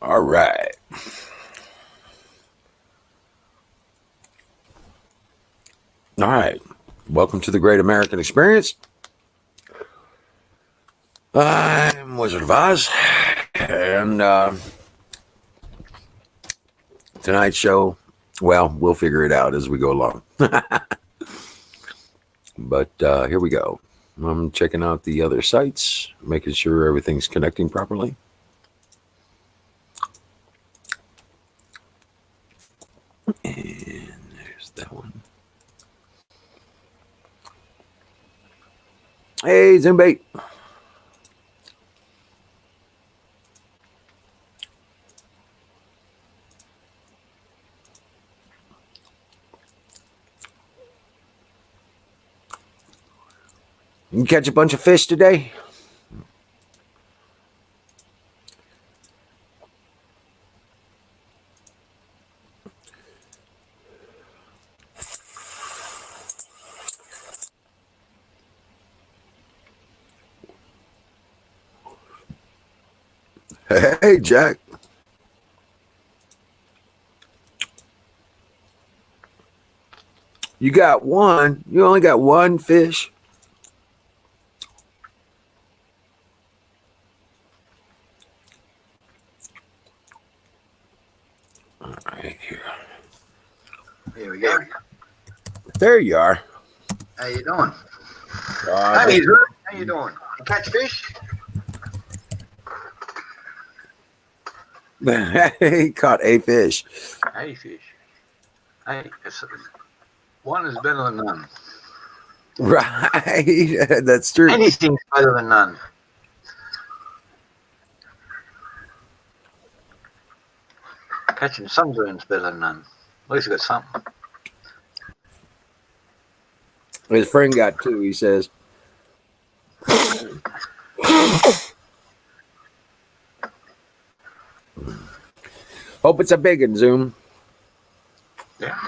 All right. All right. Welcome to the Great American Experience. I'm Wizard of Oz. And tonight's show, well, we'll figure it out as we go along. But here we go. I'm checking out the other sites, making sure everything's connecting properly. And there's that one. Hey, Zoombait. You catch a bunch of fish today? Hey, Jack. You got one. You only got one fish. All right, here. Here we go. There you are. How you doing? Hey, how you doing? You catch fish? He caught a fish. Hey, fish. Hey, one is better than none. Right. That's true. Anything's better than none. Catching sunburn's better than none. At least I got something. His friend got two, he says. Hope it's a big one, Zoom. Yeah.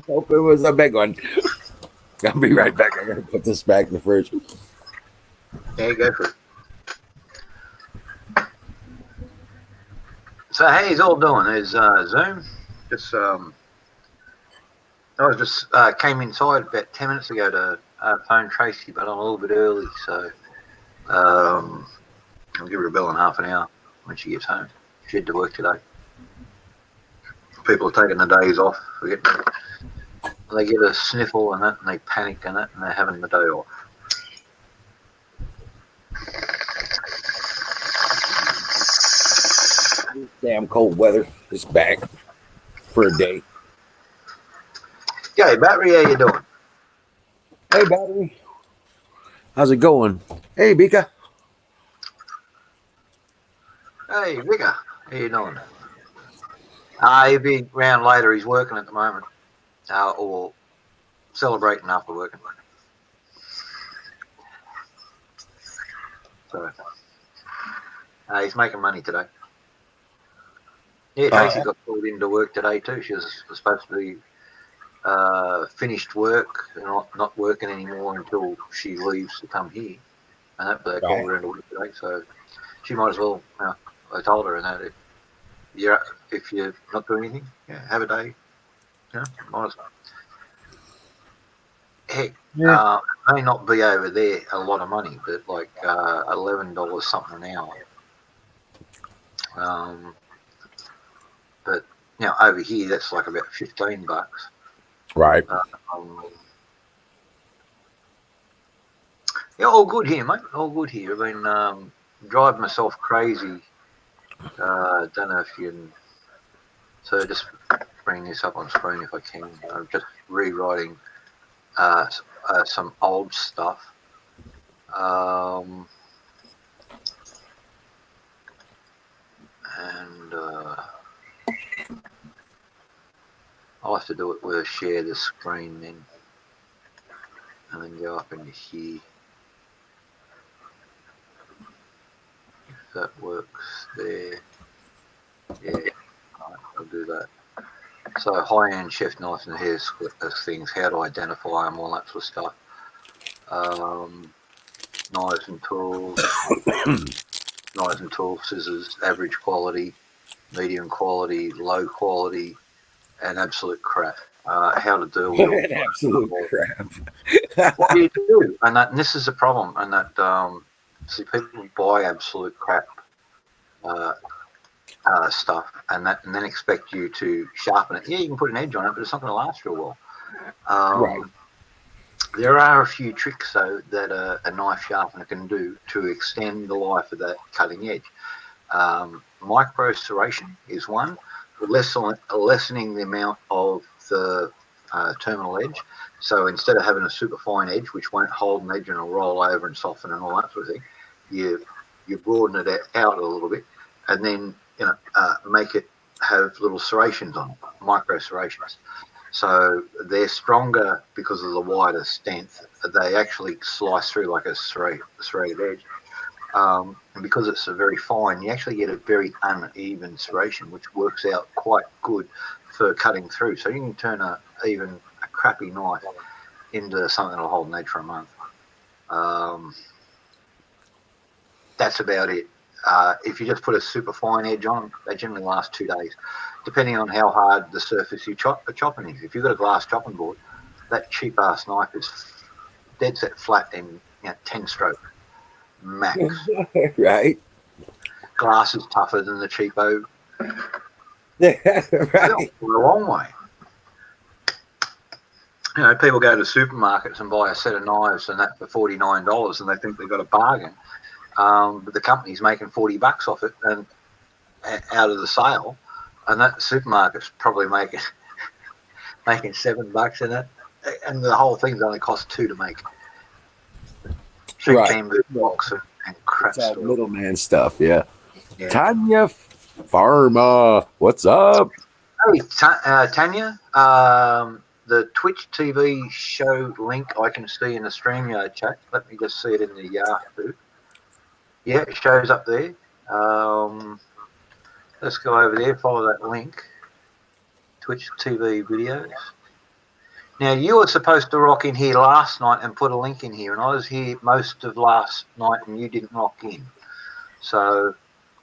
Hope it was a big one. I'll be right back. I gotta put this back in the fridge. Yeah, go for it. So how you all doing? There's Zoom. Just I was just came inside about 10 minutes ago to phone Tracy, but I'm a little bit early, so I'll give her a bell in half an hour when she gets home. She had to work today. People are taking the days off. They get a sniffle and that, and they panic and that, and they're having the day off. Damn cold weather is back for a day. Yeah, Battery, how you doing? Hey, Battery. How's it going? Hey, Bika. Hey, Vicar, how you doing? He'll be around later. He's working at the moment, or celebrating after working. So he's making money today. Yeah, Tracy got called into work today too. She was supposed to be finished work and not working anymore until she leaves to come here. And that they called her into work today, so she might as well. I told her that if you're not doing anything, have a day. Might as well. Heck, may not be over there a lot of money, but like $11 something an hour. But over here that's like about $15. Right. Yeah, all good here, mate. All good here. I've been driving myself crazy. Don't know if you can. So just bring this up on screen if I can. I'm just rewriting some old stuff. And I'll have to do it with a share the screen then. And then go up into here. If that works there. Yeah, right, I'll do that. So high-end chef knives and hair things, how to identify them, all that sort of stuff. Knives and tools. knives and tools, scissors, average quality, medium quality, low quality, and absolute crap. How to deal with all Absolute crap. what do you do? And this is a problem, and that see people buy absolute crap uh, stuff, and then expect you to sharpen it. Yeah, you can put an edge on it, but it's not going to last real well. Right. There are a few tricks though that a knife sharpener can do to extend the life of that cutting edge. Micro serration is one, lessening the amount of the terminal edge. So instead of having a super fine edge, which won't hold an edge and will roll over and soften and all that sort of thing, you broaden it out a little bit, and then make it have little serrations on it, micro serrations. So they're stronger because of the wider stance. They actually slice through like a serrated edge. And because it's a very fine, you actually get a very uneven serration, which works out quite good for cutting through. So you can turn even a crappy knife into something that'll hold an edge for a month. That's about it. If you just put a super fine edge on, they generally last 2 days, depending on how hard the surface you're chopping is. If you've got a glass chopping board, that cheap ass knife is dead set flat in 10 strokes max. Right. Glass is tougher than the cheapo. Right. A long way. People go to supermarkets and buy a set of knives and that for $49, and they think they've got a bargain. But the company's making $40 off it and out of the sale, and that supermarket's probably making $7 in it, and the whole thing's only cost $2 to make. Cheap Right. bamboo box and crap It's all stuff. middleman stuff. Yeah. Yeah. Tanya Pharma, what's up? Hey, Tanya, the Twitch TV show link I can see in the StreamYard chat. Let me just see it in the Yahoo. Yeah, it shows up there. Let's go over there, follow that link. Twitch TV videos. Now, you were supposed to rock in here last night and put a link in here, and I was here most of last night and you didn't rock in. So,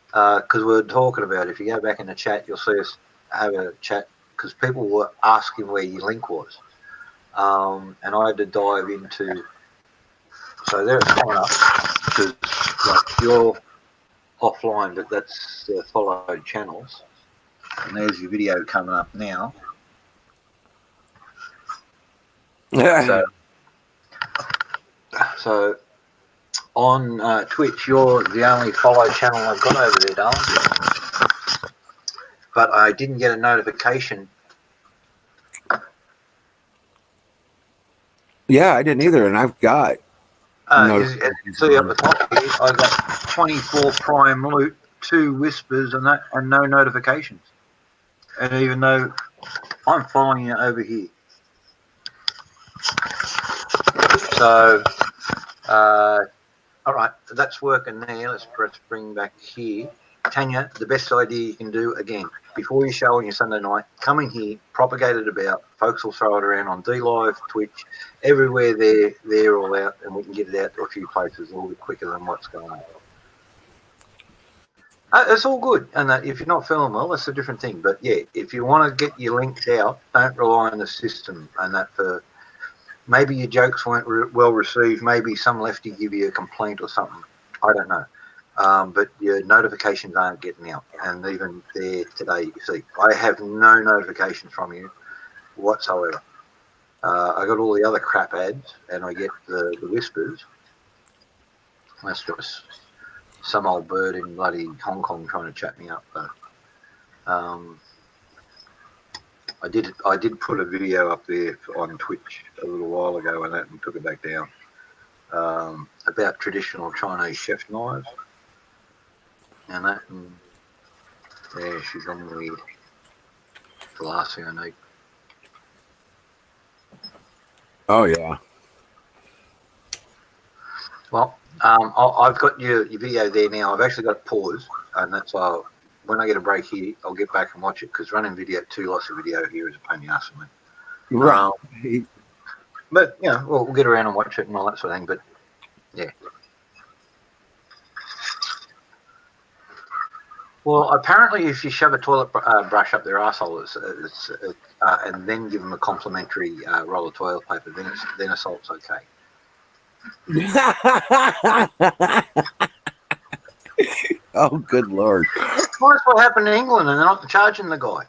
because we were talking about it, if you go back in the chat, you'll see us have a chat because people were asking where your link was. And I had to dive into. So there it's coming up because you're offline, but that's followed channels. And there's your video coming up now. So on Twitch, you're the only followed channel I've got over there, darling. But I didn't get a notification. Yeah, I didn't either, and I've got. See up the top here, I got 24 prime loot, 2 whispers, and no notifications. And even though I'm following you over here, so all right, that's working there. Let's bring back here. Tanya, the best idea you can do, again, before you show on your Sunday night, come in here, propagate it about. Folks will throw it around on D-Live, Twitch, everywhere they're all out, and we can get it out to a few places a little bit quicker than what's going on. It's all good, and if you're not feeling well, that's a different thing. But yeah, if you want to get your links out, don't rely on the system and that for. Maybe your jokes weren't well received. Maybe some lefty give you a complaint or something. I don't know. But your notifications aren't getting out. And even there today, you see, I have no notifications from you whatsoever. I got all the other crap ads, and I get the whispers. That's just some old bird in bloody Hong Kong trying to chat me up. But I did put a video up there on Twitch a little while ago and took it back down about traditional Chinese chef knives and that. And yeah, she's on the last thing I need. Oh yeah. Well, I've got your video there now. I've actually got it paused, and that's why when I get a break here, I'll get back and watch it because running lots of video here is a pain in the ass for me. Right. But we'll get around and watch it and all that sort of thing. But yeah. Well, apparently, if you shove a toilet brush up their arsehole, and then give them a complimentary roll of toilet paper, then assault's okay. Oh, good Lord. That's what happened in England, and they're not charging the guy.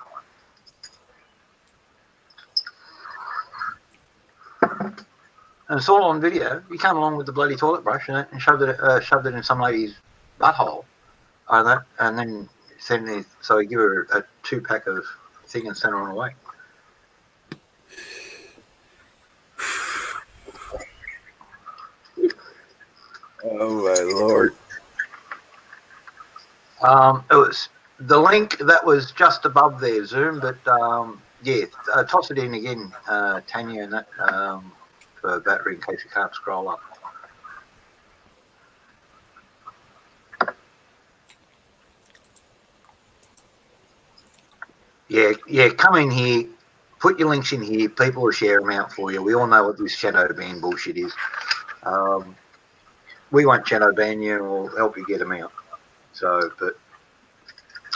And it's all on video. He came along with the bloody toilet brush and shoved it in some lady's butthole, and then so he gave her a 2-pack of thing and sent her on her way. Oh my Lord. It was the link that was just above there, Zoom, but yeah, toss it in again, Tanya, and that for battery in case you can't scroll up. Yeah, come in here, put your links in here, people will share them out for you. We all know what this shadow ban bullshit is. We won't shadow ban you, and we'll help you get them out. So, but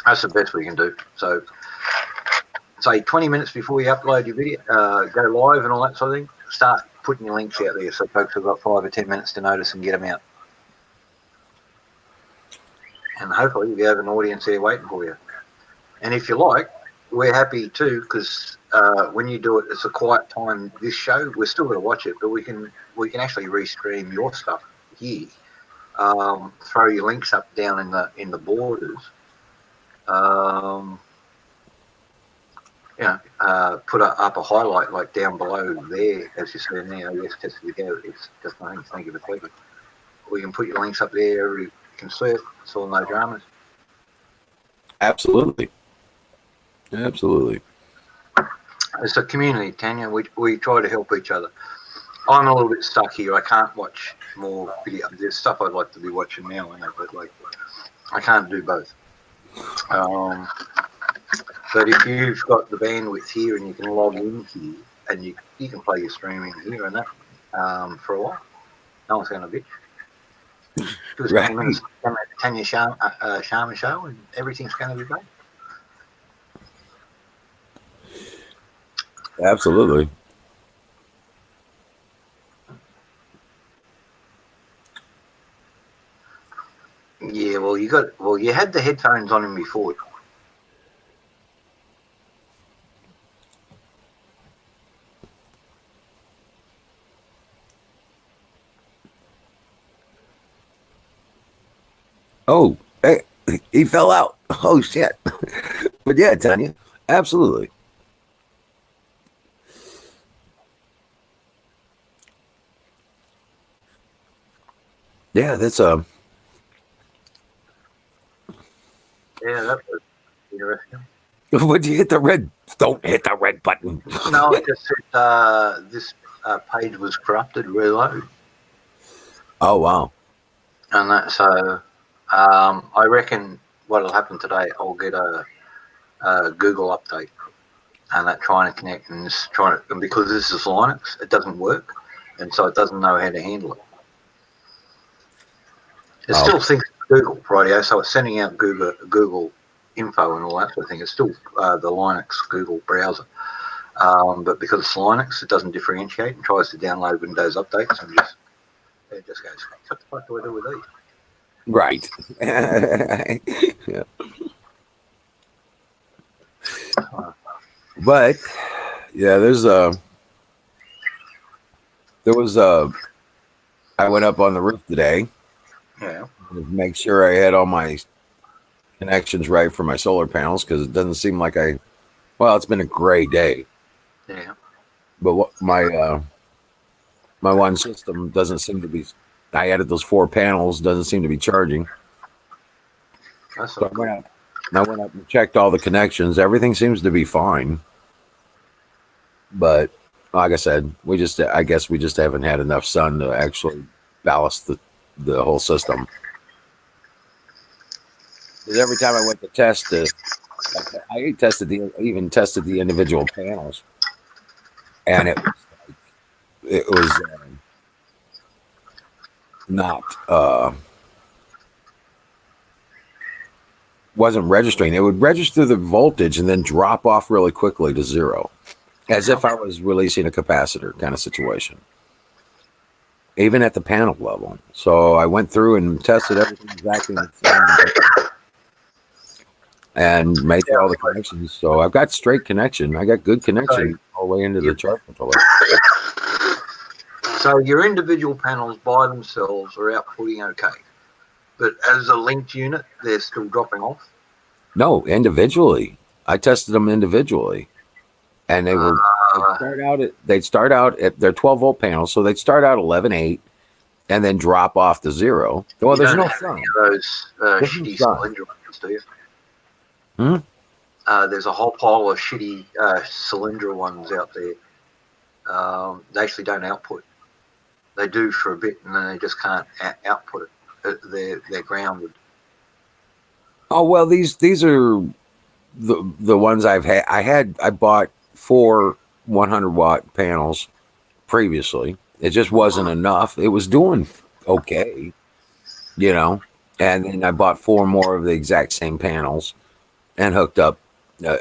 that's the best we can do. So, say 20 minutes before you upload your video, go live and all that sort of thing, start putting your links out there so folks have got 5 or 10 minutes to notice and get them out. And hopefully you have an audience there waiting for you. And if you like, we're happy too, because when you do it, it's a quiet time. This show, we're still going to watch it, but we can actually restream your stuff here. Throw your links up down in the borders. Put up a highlight like down below there, as you see in there. Yes, tested together. It's just nothing. Thank you for clicking. We can put your links up there. You can see it. It's all no dramas. Absolutely. Absolutely. It's a community, Tanya. We try to help each other. I'm a little bit stuck here. I can't watch more video. There's stuff I'd like to be watching now, but like I can't do both. But if you've got the bandwidth here and you can log in here and you can play your streaming here and that for a while, no one's going to bitch. Just Right. 20 minutes, Tanya Sharma show, and everything's going to be great. Absolutely. Yeah, well, you had the headphones on him before. Oh, hey, he fell out. Oh shit. But yeah, Tanya, absolutely. Yeah, that's Yeah, that was interesting. Would you hit the red? Don't hit the red button. No, it just said this page was corrupted. Reload. Oh wow. And that, so I reckon what'll happen today, I'll get a Google update, and that trying to connect and because this is Linux, it doesn't work, and so it doesn't know how to handle it. It still thinks Google, rightio, so it's sending out Google info and all that sort of thing. It's still the Linux Google browser, but because it's Linux, it doesn't differentiate and tries to download Windows updates and it just goes, what the fuck do I do with these? Right. Yeah. But yeah, I went up on the roof today. Yeah. To make sure I had all my connections right for my solar panels, because it doesn't seem like it's been a great day. Yeah. But what my one system doesn't seem to be. I added those 4 panels, doesn't seem to be charging. That's So I went up and checked all the connections. Everything seems to be fine. But like I said, I guess we just haven't had enough sun to actually ballast the whole system. Because every time I went to test I even tested the individual panels, and it was not wasn't registering. It would register the voltage and then drop off really quickly to zero, as if I was releasing a capacitor kind of situation, even at the panel level. So I went through and tested everything exactly the same and made all the connections. So I've got straight connection. I got good connection all the way into the charge controller. So your individual panels by themselves are outputting okay, but as a linked unit, they're still dropping off. No, individually. I tested them individually, and they were they'd start out at their 12-volt panels, so they'd start out 11.8 and then drop off to zero. Well, there's no sun. Those shitty cylinder ones, do you? Hmm? There's a whole pile of shitty cylinder ones out there. They actually don't output. They do for a bit, and then they just can't output it. They're grounded. Oh well, these are the ones I've had. I bought 4 100-watt panels previously. It just wasn't enough. It was doing okay, you know. And then I bought 4 more of the exact same panels and hooked up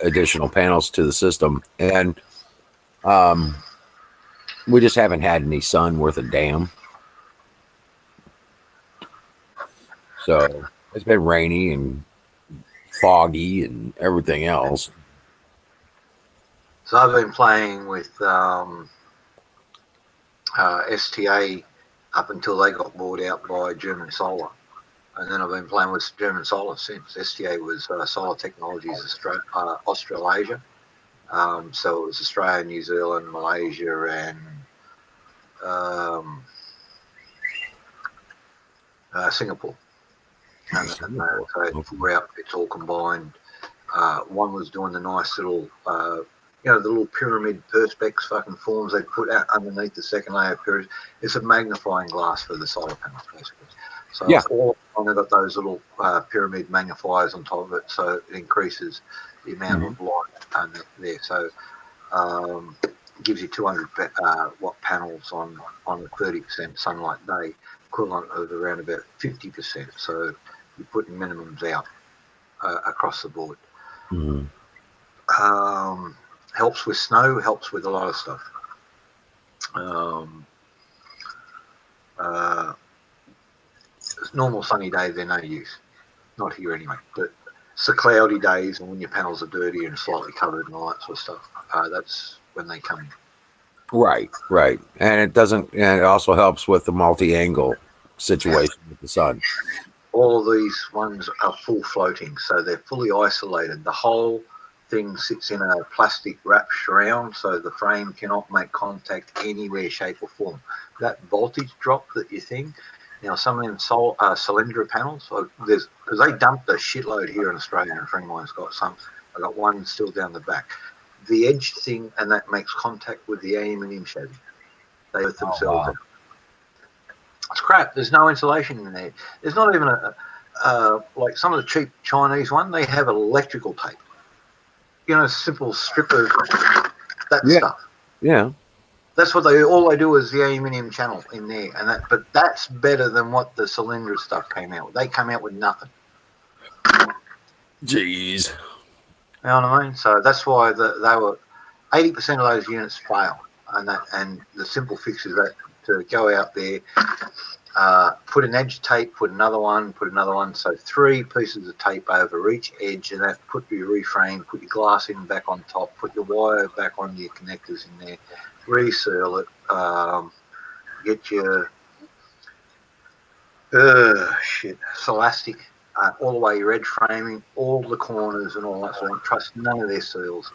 additional panels to the system. And we just haven't had any sun worth a damn. So it's been rainy and foggy and everything else. So I've been playing with STA up until they got bought out by German Solar. And then I've been playing with German Solar since. STA was Solar Technologies Australasia. So it was Australia, New Zealand, Malaysia, and Singapore. And so 4 outfits all combined. One was doing the nice little, the little pyramid perspex fucking forms they put out underneath the second layer of pyramid. It's a magnifying glass for the solar panels, basically. So all I've got those little pyramid magnifiers on top of it, so it increases the amount of light there. So it gives you 200 watt panels on a 30% sunlight day, equivalent of around about 50%. So you're putting minimums out across the board. Helps with snow, helps with a lot of stuff. Normal sunny days, they're no use. Not here anyway. But it's the cloudy days and when your panels are dirty and slightly covered and all that sort of stuff. That's when they come in. Right. And it doesn't, and it also helps with the multi-angle situation with the sun. All of these ones are full floating, so they're fully isolated. The whole thing sits in a plastic wrap shroud, so the frame cannot make contact anywhere, shape or form. That voltage drop that you think, some of them cylinder panels, because they dumped a shitload here in Australia, and a friend of mine's got some. I got one still down the back. The edged thing, and that makes contact with the aluminium shaving. They earth themselves out. It's crap. There's no insulation in there. There's not even like some of the cheap Chinese one. They have electrical tape. Simple strip of that stuff. Yeah. That's what all they do is the aluminium channel in there, but that's better than what the cylinder stuff came out with. They came out with nothing. Jeez. You know what I mean? So that's why they were 80% of those units fail, and the simple fix is that to go out there, put an edge tape, put another one, so 3 pieces of tape over each edge, and that put your reframe, put your glass in back on top, put your wire back on your connectors in there, reseal it, get your Celastic all the way your edge framing, all the corners and all that sort of. Trust none of their seals.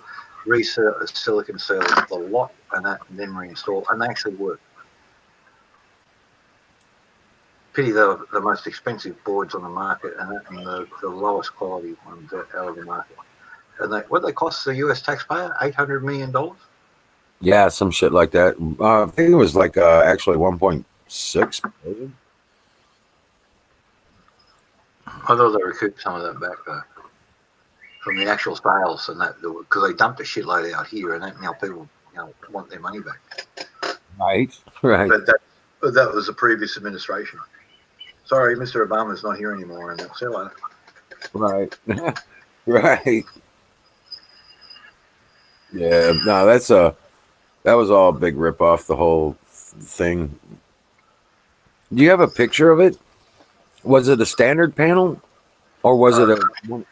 Reseal silicon seals the lot and then reinstall, and they actually work. Pity the most expensive boards on the market and the lowest quality ones out of the market. And what they cost the US taxpayer? $800 million? Yeah, some shit like that. I think it was like actually 1.6 billion. I thought they recouped some of that back though, from the actual sales and that, because they dumped a shitload out here, and now people want their money back. Right. But that was the previous administration. Sorry, Mr. Obama's not here anymore, and see you later. Right. Right. Yeah. No, that was all a big rip off the whole thing. Do you have a picture of it? Was it a standard panel or was Uh, it a?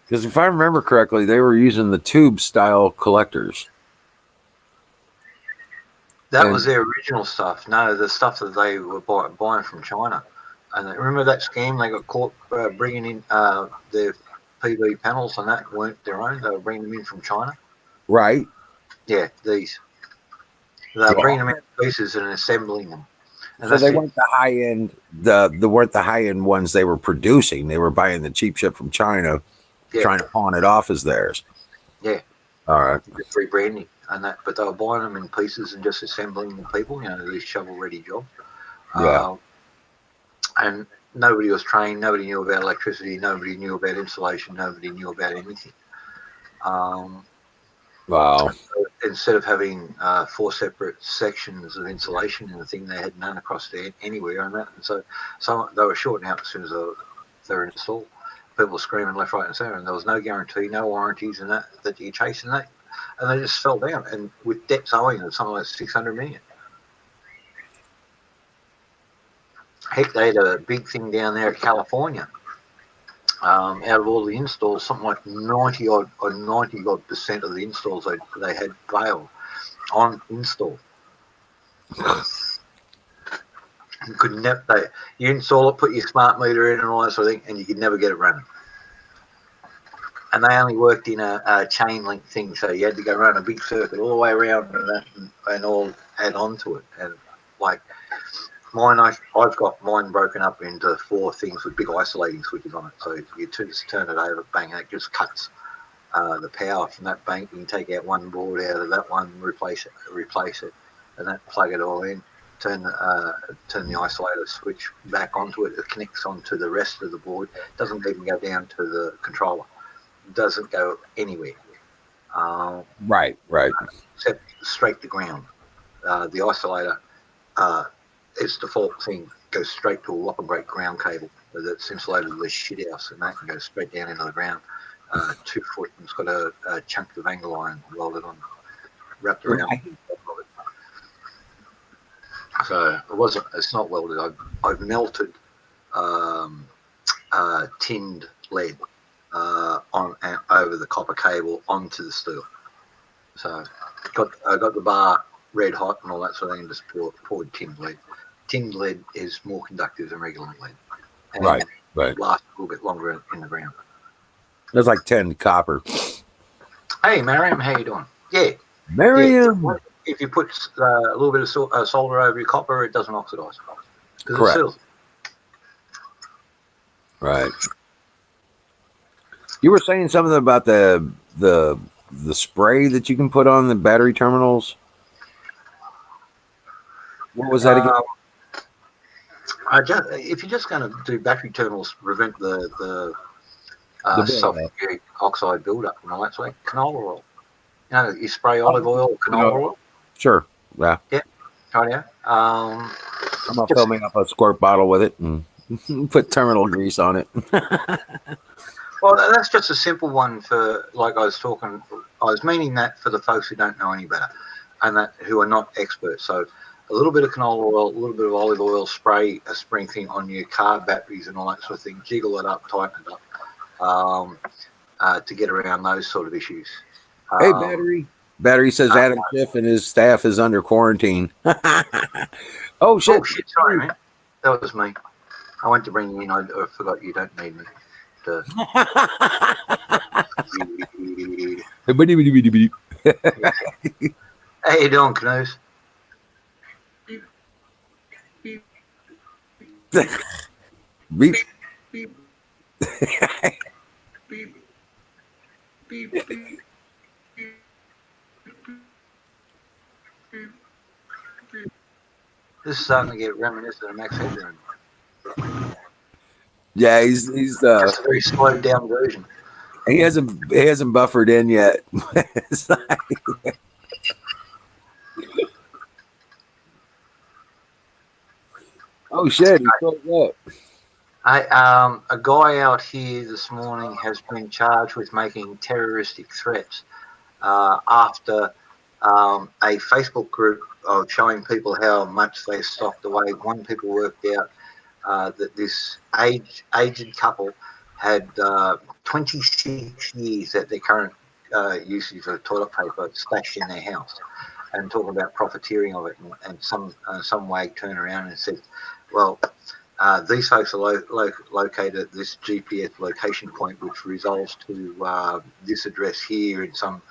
Because if I remember correctly, they were using the tube style collectors. that was And their original stuff. No, the stuff that they were buying from China. And remember that scheme? They got caught bringing in their PV panels, and that weren't their own. They were bringing them in from China. right. Yeah, these. They were Yeah. bringing them in pieces and assembling them. And So they that's it. weren't the high end the weren't the high end ones they were producing. They were buying the cheap shit from China, Yeah, trying to pawn it off as theirs. yeah. All right. Just rebranding and that, but they were buying them in pieces and just assembling the people. These shovel-ready jobs. Yeah. And nobody was trained. Nobody knew about electricity. Nobody knew about insulation. Nobody knew about anything. Um, Wow. Instead of having four separate sections of insulation in the thing, they had none across there anywhere, and so they were shorting out as soon as they were installed. People were screaming left, right, and centre, and there was no guarantee, no warranties, and that you chasing that, and they just fell down. And with debts owing of something like 600 million. Heck, they had a big thing down there in California. Out of all the installs, something like 90 odd percent of the installs they had failed on install. You could never. You install it, put your smart meter in, and all that sort of thing, and you could never get it running. And they only worked in a chain link thing, so you had to go run a big circuit all the way around and all add on to it. And like mine, I've got mine broken up into 4 things with big isolating switches on it. So you just turn it over, bang, and it just cuts the power from that bank. You can take out one board out of that one, replace it, and then plug it all in. Turn the isolator switch back onto it. It connects onto the rest of the board. Doesn't even go down to the controller. It doesn't go anywhere. Right. Right. Except straight to ground. The isolator, its default thing goes straight to a whop and break ground cable that's insulated with a shit house, and that can go straight down into the ground. 2 foot, and it's got a chunk of angle iron welded on, wrapped around Right. the top of it. So it's not welded. I've melted tinned lead on over the copper cable onto the steel. So I got the bar red hot and all that sort of thing, and just poured tinned lead. Tinned lead is more conductive than regular lead, and Right. Right. lasts a little bit longer in the ground. That's like 10 copper. Hey, Mariam, how you doing? Yeah. Miriam. Yeah. If you put a little bit of solder over your copper, it doesn't oxidize. Correct. Right. You were saying something about the spray that you can put on the battery terminals. What was that again? If you're just going to do battery terminals to prevent the buildup. sulfuric oxide buildup and all that sort of canola oil. You spray olive oil or canola oil. Sure. Yeah. Yeah. Right now. I'm gonna fill me up a squirt bottle with it and put terminal grease on it. Well, that's just a simple one for, like I was meaning that for the folks who don't know any better and that who are not experts. So a little bit of canola oil, a little bit of olive oil, spray a spring thing on your car batteries and all that sort of thing, jiggle it up, tighten it up to get around those sort of issues. Hey, battery. Battery says Adam Schiff and his staff is under quarantine. Oh, shit. Oh, shit. Sorry, man. That was me. I went to bring you in. I forgot you don't need me. How you doing, Canoes? Beep. This is starting to get reminiscent of Max Headroom. Yeah, he's Just a very slowed down version. he hasn't buffered in yet. Oh shit, he froze up. A guy out here this morning has been charged with making terroristic threats after a Facebook group of showing people how much they stocked away. One people worked out that this aged couple had 26 years at their current usage of toilet paper stashed in their house, and talking about profiteering of it, and some wag turned around and said, well, these folks are located at this GPS location point, which resolves to this address here in some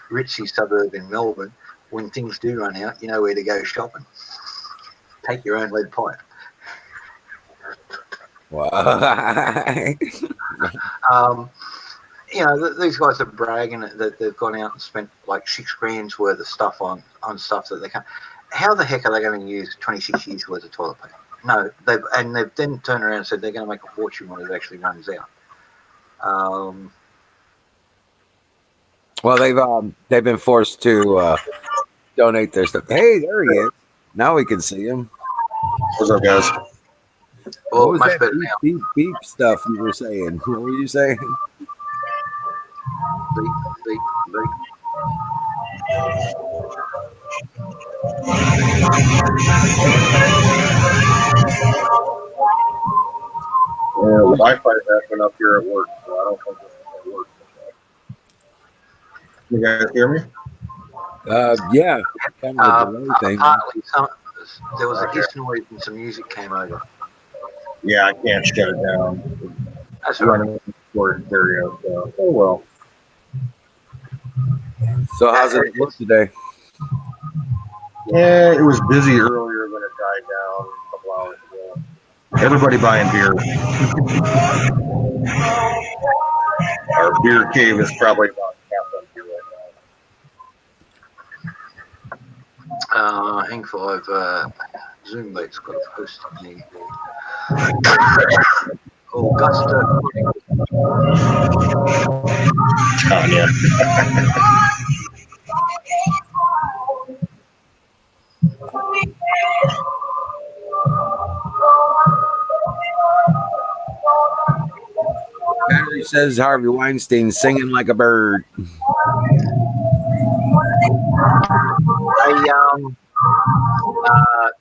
ritzy suburb in Melbourne. When things do run out, you know where to go shopping. Take your own lead pipe. Wow. These guys are bragging that they've gone out and spent like $6,000 worth of stuff on stuff that they can't. How the heck are they going to use 26 years worth of toilet paper? No, they've then turned around and said they're going to make a fortune when it actually runs out. Well, they've been forced to donate their stuff. Hey, there he is. Now we can see him. What's up, guys? Well, What was much that better beep, now. beep, beep stuff you were saying? What were you saying? Beep, beep, beep. Wi-Fi's acting up here at work, so I don't think it's going to work. You guys hear me? Yeah, kind of a delay thing. Partly, there was a hiss noise and some music came over. Yeah, I can't shut it down. That's It's running for stereo, so oh well. So how's it look today? Yeah, it was busy earlier when it died down a couple hours ago. Everybody buying beer. Our beer cave is probably about half empty right now. Hang 5, Zoom Bait's got a post me. Augusta. Tanya. Battery says Harvey Weinstein singing like a bird.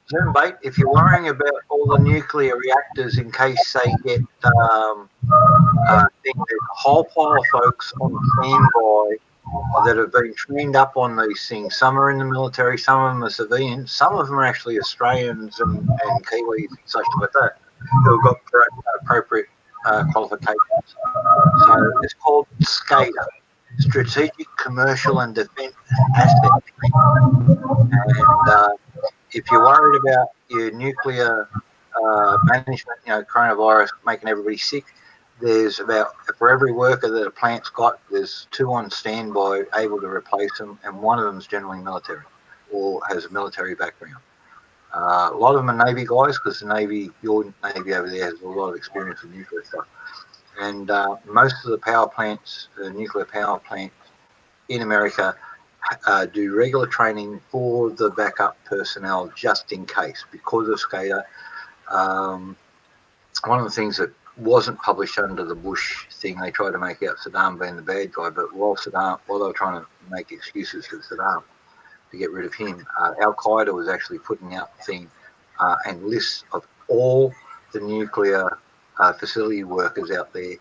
Zoom Bait, if you're worrying about all the nuclear reactors in case they get there's a whole pile of folks on standby that have been trained up on these things. Some are in the military, some of them are civilians, some of them are actually Australians and Kiwis and such like that who have got appropriate qualifications. So it's called SCADA, Strategic Commercial and Defence Asset Training. And if you're worried about your nuclear management, coronavirus making everybody sick, there's about, for every worker that a plant's got, there's 2 on standby able to replace them, and one of them is generally military or has a military background. A lot of them are Navy guys, because the Navy, your Navy over there, has a lot of experience with nuclear stuff. And most of the power plants, nuclear power plants in America, do regular training for the backup personnel just in case, because of SCADA. One of the things that wasn't published under the Bush thing, they tried to make out Saddam being the bad guy, but while they were trying to make excuses for Saddam to get rid of him, Al-Qaeda was actually putting out the thing and lists of all the nuclear facility workers out there.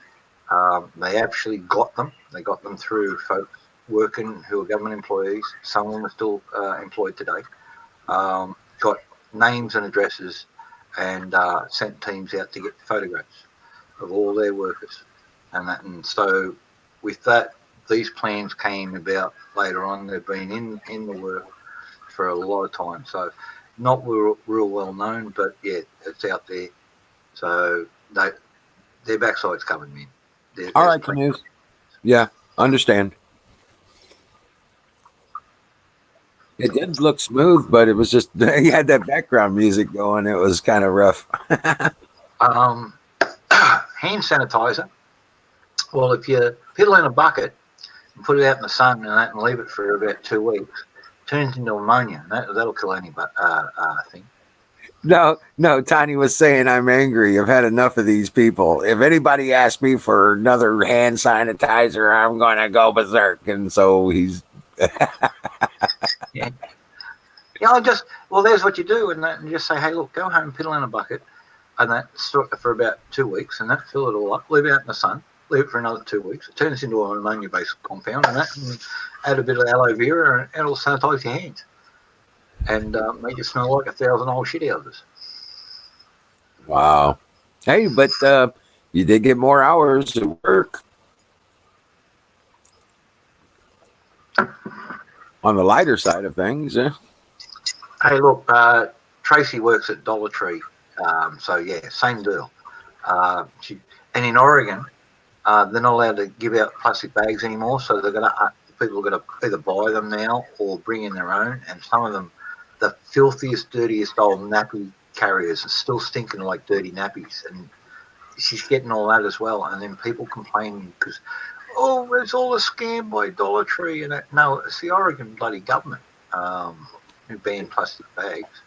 They actually got them. They got them through folks working who are government employees. Some of them are still employed today. Got names and addresses, and sent teams out to get photographs of all their workers. And so with that, these plans came about later on. They've been in the work for a lot of time. So not real well known, but yeah, it's out there. So their backside's covered, man. All right, Canoes. Yeah, understand. It did look smooth, but it was just, he had that background music going. It was kind of rough. Hand sanitizer. Well, if you fiddle in a bucket and put it out in the sun and leave it for about 2 weeks, it turns into ammonia, and that'll kill any thing. No. Tiny was saying I'm angry. I've had enough of these people. If anybody asks me for another hand sanitizer, I'm going to go berserk. And so he's Yeah. Yeah, there's what you do, and that, and just say, hey, look, go home, piddle in a bucket, and that for about 2 weeks, and that fill it all up, leave it out in the sun, leave it for another 2 weeks. It turns into an ammonia-based compound, and add a bit of aloe vera, and it'll sanitize your hands, and make it smell like 1,000 old shit houses. wow. Hey, but you did get more hours at work. On the lighter side of things, yeah. Hey, look, Tracy works at Dollar Tree, so yeah, same deal. And in Oregon, they're not allowed to give out plastic bags anymore, so people are going to either buy them now or bring in their own. And some of them, the filthiest, dirtiest old nappy carriers are still stinking like dirty nappies, and she's getting all that as well. And then people complaining because, oh, it's all a scam by Dollar Tree, and no, it's the Oregon bloody government who banned plastic bags.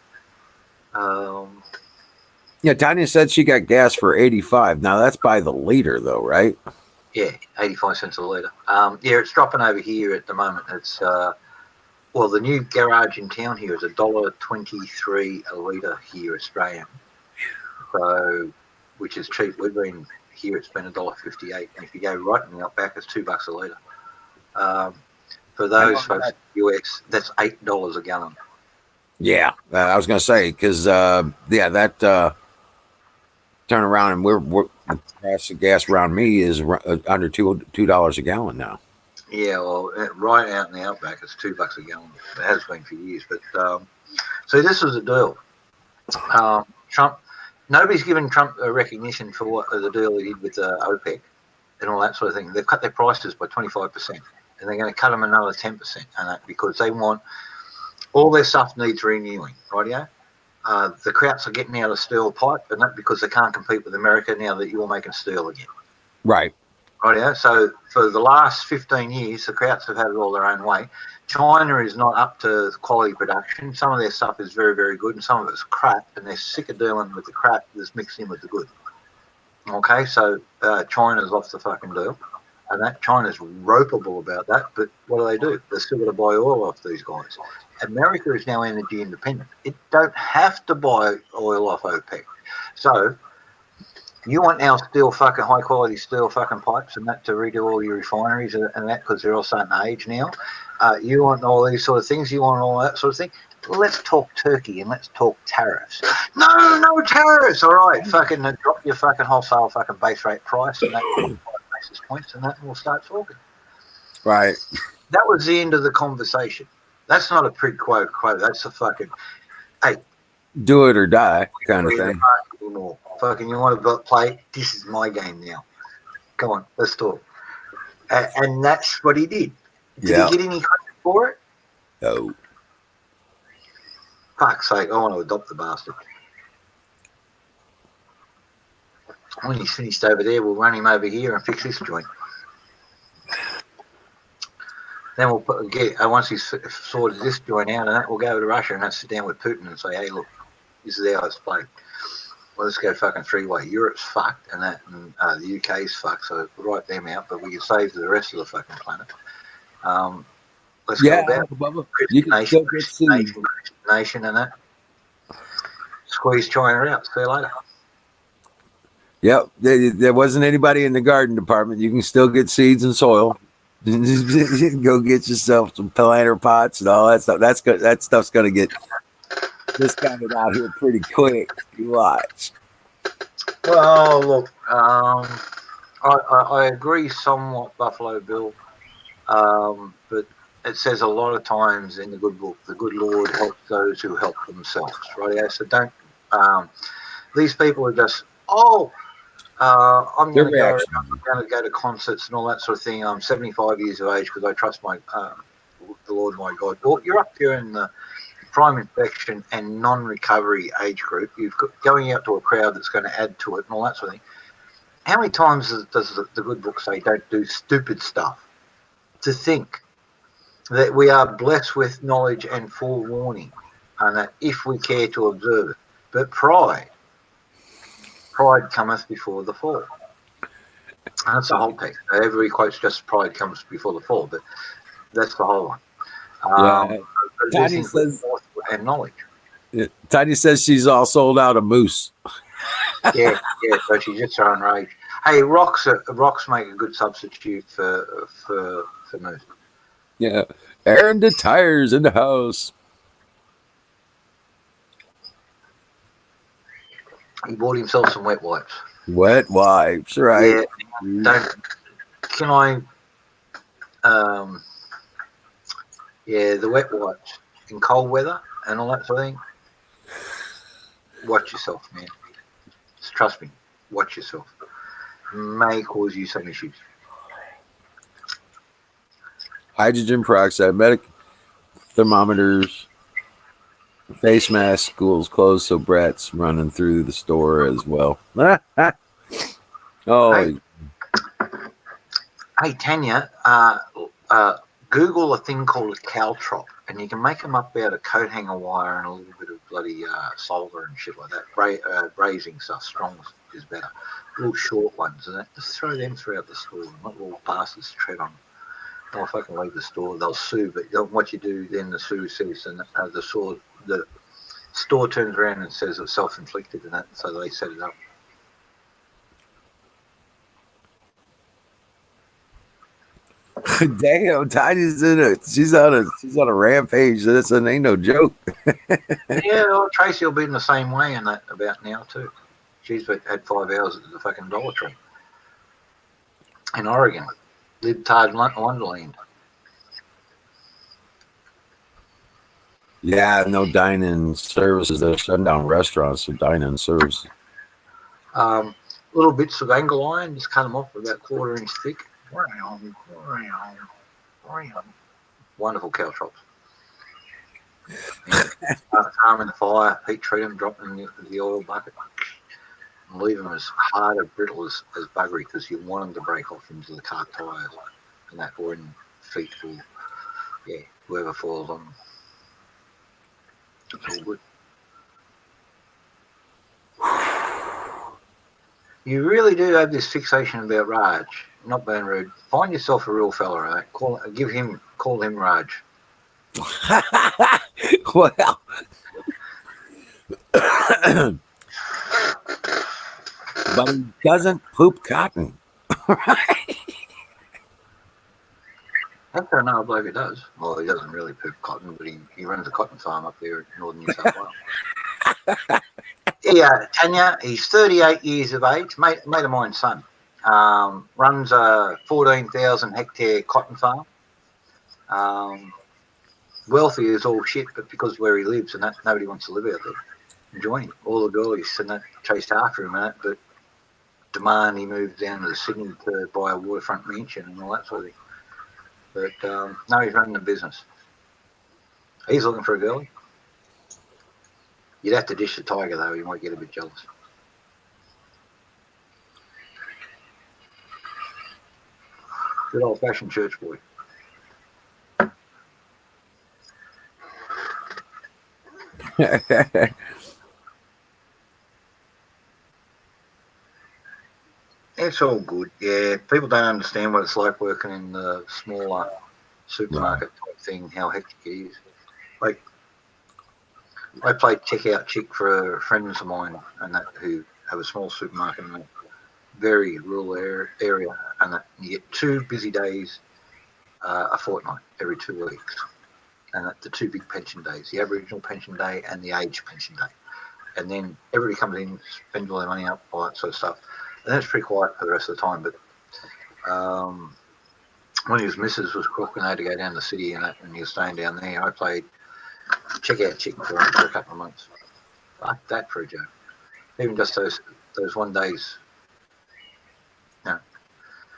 Yeah, Tanya said she got gas for 85. Now that's by the liter, though, right? Yeah, 85 cents a litre. Yeah, it's dropping over here at the moment. It's the new garage in town here is $1.23 a litre here, Australian. So, which is cheap. We've been here; it's been $1.58, and if you go right in the outback, it's $2 a litre. For those folks in the US, that's $8 a gallon. Yeah, I was going to say because that turn around and we're the gas around me is under $2 a gallon now. Yeah, well, right out in the outback, it's $2 a gallon. It has been for years, but so this was a deal. Trump, nobody's given Trump a recognition for what the deal he did with OPEC and all that sort of thing. They've cut their prices by 25%, and they're going to cut them another 10%, and that because they want all their stuff needs renewing, rightio? The Krauts are getting out of steel pipe, and that because they can't compete with America now that you're making steel again. Right. Rightio? So for the last 15 years, the Krauts have had it all their own way. China is not up to quality production. Some of their stuff is very, very good, and some of it's crap, and they're sick of dealing with the crap that's mixed in with the good. Okay, so China's off the fucking deal, and that China's ropeable about that, but what do? They're still going to buy oil off these guys. America is now energy independent. It don't have to buy oil off OPEC. So you want now steel fucking high quality steel fucking pipes and that to redo all your refineries and that because they're all starting to age now. You want all these sort of things. You want all that sort of thing. Let's talk Turkey and let's talk tariffs. No tariffs. All right, fucking drop your fucking wholesale fucking base rate price and that basis points and that, and we'll start talking. Right. That was the end of the conversation. That's not a quote. That's a fucking, hey, do it or die kind of thing. Anymore. Fucking, you want to play? This is my game now. Come on, let's talk. And that's what he did. Did he get any credit for it? No. Fuck's sake, I want to adopt the bastard. When he's finished over there, we'll run him over here and fix this joint. Then we'll once he's sorted this joint out, and that, we'll go to Russia and sit down with Putin and say, hey, look, this is how it's played. Well, let's go fucking three-way. Europe's fucked, and that, and the UK's fucked, so we'll write them out, but we can save the rest of the fucking planet. Let's go about you can still get seeds. Nation and that. Squeeze China out. See you later. Yep, there wasn't anybody in the garden department. You can still get seeds and soil. Go get yourself some planter pots and all that stuff. That's good. That stuff's going to get discounted out here pretty quick. You watch. Well, look, I agree somewhat, Buffalo Bill, but it says a lot of times in the good book, the good Lord helps those who help themselves, right? Yeah, so don't. These people are just, I'm going to go to concerts and all that sort of thing. I'm 75 years of age because I trust the Lord my God. Well, you're up here in the prime infection and non-recovery age group. You've got going out to a crowd that's going to add to it and all that sort of thing. How many times does the good book say don't do stupid stuff? To think that we are blessed with knowledge and forewarning, and that if we care to observe it, But pride cometh before the fall. And that's the whole text. Every quote's just pride comes before the fall, but that's the whole one. Yeah. Tiny Things with says. foresight and knowledge. Tiny says she's all sold out of moose. Yeah. So she's just throwing rage. Hey, rocks make a good substitute for moose. Yeah. Aaron the tires in the house. He bought himself some wet wipes. Wet wipes, right? Yeah. Can I? The wet wipes in cold weather and all that sort of thing. Watch yourself, man. Just trust me. Watch yourself. May cause you some issues. Hydrogen peroxide, medic thermometers, face masks, schools closed, so brats running through the store as well. Oh, Hey Tanya, Google a thing called a caltrop, and you can make them up out of coat hanger wire and a little bit of bloody solder and shit like that. Brazing stuff, strong is better. Little short ones, and just throw them throughout the store and let little bastards tread on them. They'll fucking leave the store. They'll sue, but what you do then, the sue says, and the store turns around and says it's self-inflicted, and that, so they set it up. damn! Tiny's in it. She's on a rampage. This ain't no joke. Yeah, well, Tracy will be in the same way in that about now too. She's had 5 hours at the fucking Dollar Tree in Oregon. Libtard Wonderland. Yeah, no dine-in services. They're shutting down restaurants for dine-in service. Little bits of angle iron, just cut them off about 1/4 inch thick. Wonderful caltrops. Arm in the fire, heat treat them, drop them in the oil bucket, and leave them as hard and brittle as buggery, because you want them to break off into the car tyres and that, or in feet, or whoever falls on them. It's all good. You really do have this fixation about Raj. Not being rude. Find yourself a real fella, right? Call him Raj. Well, but he doesn't poop cotton. Actually, I know a bloke who does. Well, he doesn't really poop cotton, but he runs a cotton farm up there in northern New South Wales. Yeah, Tanya, he's 38 years of age, mate of mine's son. Runs a 14,000 hectare cotton farm. Wealthy as all shit, but because where he lives and that, nobody wants to live out there. Enjoying it. All the girlies and that chased after him and that, but demand he moved down to Sydney to buy a waterfront mansion and all that sort of thing. But no, he's running a business. He's looking for a girlie. You'd have to dish the tiger though, you might get a bit jealous. Good old fashioned church boy. It's all good. Yeah, people don't understand what it's like working in the smaller supermarket type thing, how hectic it is. Like, I played checkout chick for friends of mine and that who have a small supermarket in a very rural area, and that you get 2 busy days a fortnight, every 2 weeks. And that the 2 big pension days, the Aboriginal pension day and the age pension day. And then everybody comes in, spends all their money up, all that sort of stuff. And then it's pretty quiet for the rest of the time. But when his missus was crook and they had to go down to the city and he was staying down there, I played checkout chick for him for a couple of months. Fuck that for a joke. Even just those 1 days. No.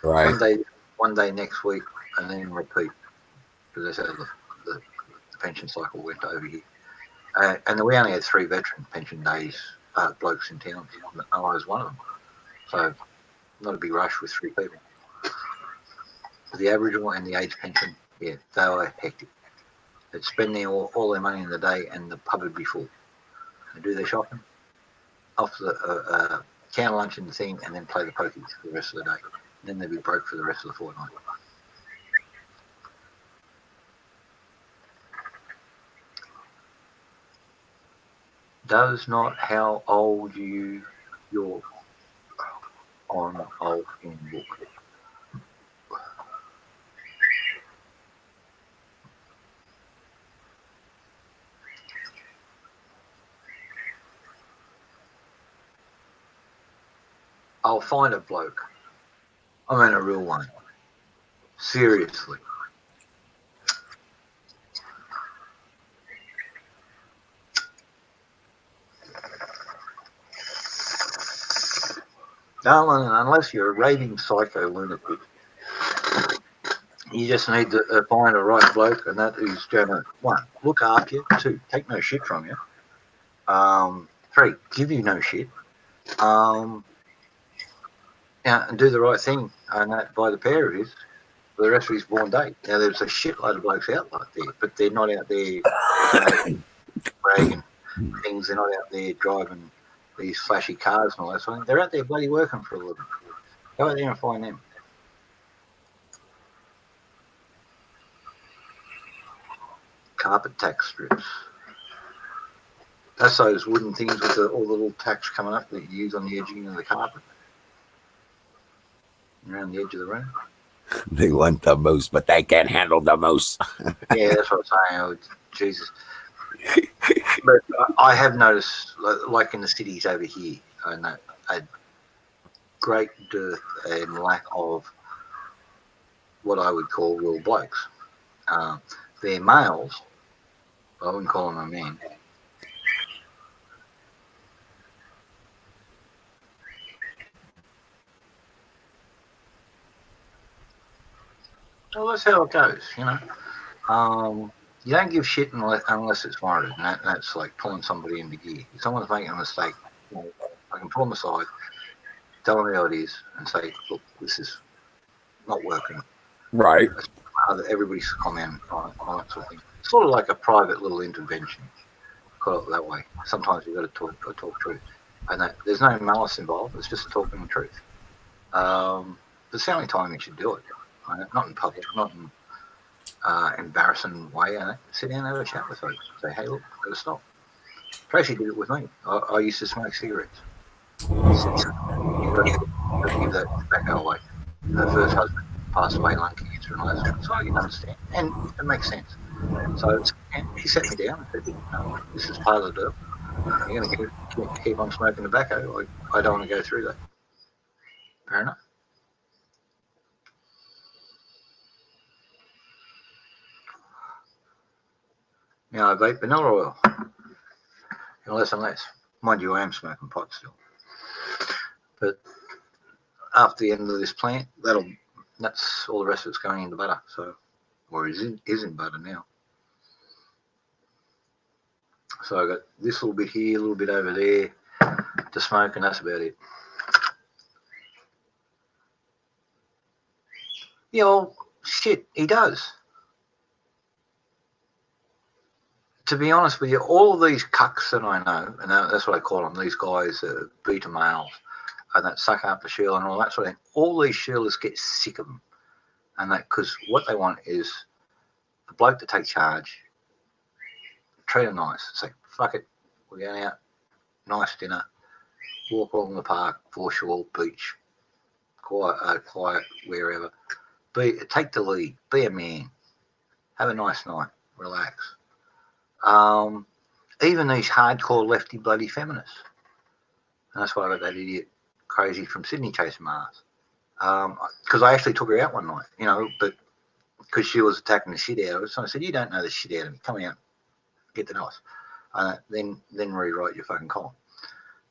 Right. One day next week and then repeat. Because that's how the pension cycle went over here. And we only had 3 veteran pension days, blokes in town. I was one of them. So not a big rush with 3 people. The Aboriginal and the age pension, yeah, they were hectic. They'd spend all their money in the day and the pub would be full. They do their shopping, off the counter lunch and thing, and then play the pokies for the rest of the day. And then they'd be broke for the rest of the fortnight. Does not how old you're on old in book. I'll find a bloke. I mean a real one. Seriously. Darling, unless you're a raving psycho lunatic, you just need to find a right bloke, and that is going to, 1, look after you, 2, take no shit from you, 3, give you no shit, and do the right thing, and that by the pair of his for the rest of his born day. Now, there's a shitload of blokes out like there, but they're not out there bragging things. They're not out there driving these flashy cars and all that sort of thing. They're out there bloody working for a living. Go out there and find them. Carpet tack strips. That's those wooden things with all the little tacks coming up that you use on the edging of the carpet. Around the edge of the room. They want the most, but they can't handle the most. Yeah, that's what I'm saying. Oh, Jesus. But I have noticed, like in the cities over here, I know a great dearth and lack of what I would call real blokes. They're males. I wouldn't call them a man. Well, that's how it goes, you know. You don't give shit unless it's warranted, and that's like pulling somebody into gear. If someone's making a mistake, I can pull them aside, tell them how it is, and say, look, this is not working. Right. Everybody's comment on that sort of thing. It's sort of like a private little intervention, call it that way. Sometimes you've got to talk truth. And there's no malice involved, it's just talking the truth. It's the only time you should do it. Not in public, not in embarrassing way. Sit down and have a chat with folks. Say, hey, look, got to stop. Tracy did it with me. I used to smoke cigarettes. You've got to give that tobacco away. Her first husband passed away, lung cancer and all that sort of thing. So I can understand. And it makes sense. So she sat me down and said, no, this is part of the deal. You're going to keep on smoking tobacco. I don't want to go through that. Fair enough. Now I vape vanilla oil. Less and less. Mind you, I am smoking pot still. But after the end of this plant, that's all the rest of it's going into butter. So, or is in butter now. So I got this little bit here, a little bit over there to smoke, and that's about it. Yeah, well, shit, he does. To be honest with you, all of these cucks that I know, and that's what I call them, these guys, beta males, and that suck up the shell and all that sort of thing, all these shellers get sick of them. And that, because what they want is a bloke to take charge, treat them nice, say, fuck it, we're going out, nice dinner, walk along the park, foreshore, beach, quiet, wherever. Take the lead, be a man, have a nice night, relax. Even these hardcore lefty bloody feminists. And that's why I got that idiot crazy from Sydney chasing Mars. Because I actually took her out one night, you know, but because she was attacking the shit out of us. So I said, you don't know the shit out of me. Come out, get to know us. Then rewrite your fucking column.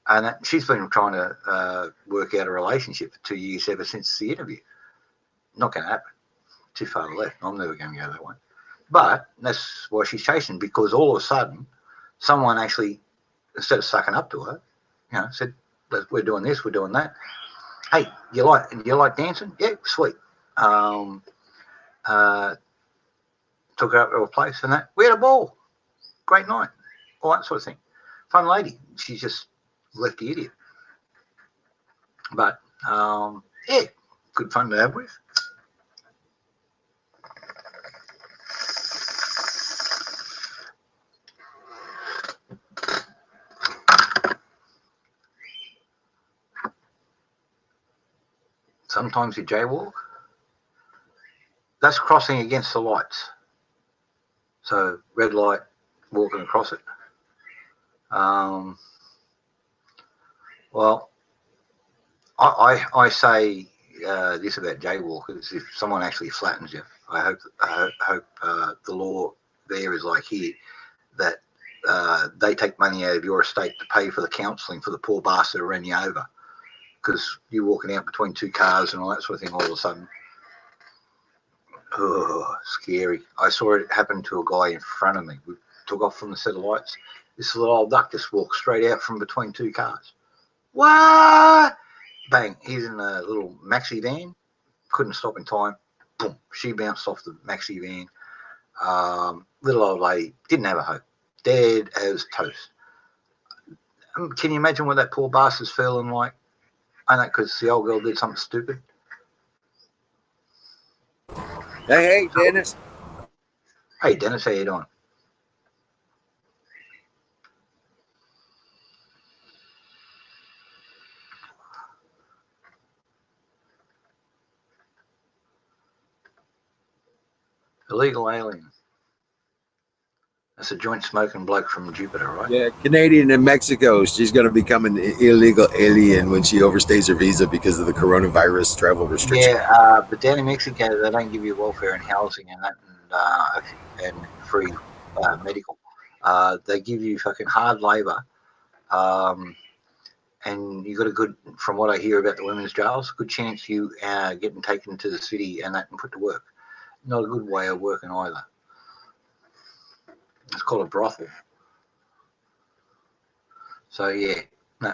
And she's been trying to work out a relationship for 2 years ever since the interview. Not going to happen. Too far left. I'm never going to go that way. But that's why she's chasing, because all of a sudden, someone actually, instead of sucking up to her, you know, said, we're doing this, we're doing that. Hey, you like dancing? Yeah, sweet. Took her up to a place and that. We had a ball. Great night. All that sort of thing. Fun lady. She's just lefty idiot. But yeah, good fun to have with. Sometimes you jaywalk. That's crossing against the lights. So red light, walking across it. Well, I say this about jaywalkers: if someone actually flattens you, I hope the law there is like here, that they take money out of your estate to pay for the counselling for the poor bastard who ran you over, because you're walking out between two cars and all that sort of thing. All of a sudden, oh, scary! I saw it happen to a guy in front of me. We took off from the set of lights. This little old duck just walked straight out from between two cars. What? Bang! He's in a little maxi van. Couldn't stop in time. Boom! She bounced off the maxi van. Little old lady didn't have a hope. Dead as toast. Can you imagine what that poor bastard's feeling like? And that because the old girl did something stupid. Hey, Dennis. Hey, Dennis, how you doing? Illegal alien. That's a joint smoking bloke from Jupiter, right? Yeah, Canadian in Mexico. She's going to become an illegal alien when she overstays her visa because of the coronavirus travel restrictions. Yeah, but down in Mexico, they don't give you welfare and housing and that, and free medical. They give you fucking hard labour, and you got a good, from what I hear about the women's jails, good chance you getting taken to the city and that and put to work. Not a good way of working either. It's called a brothel. So yeah, no.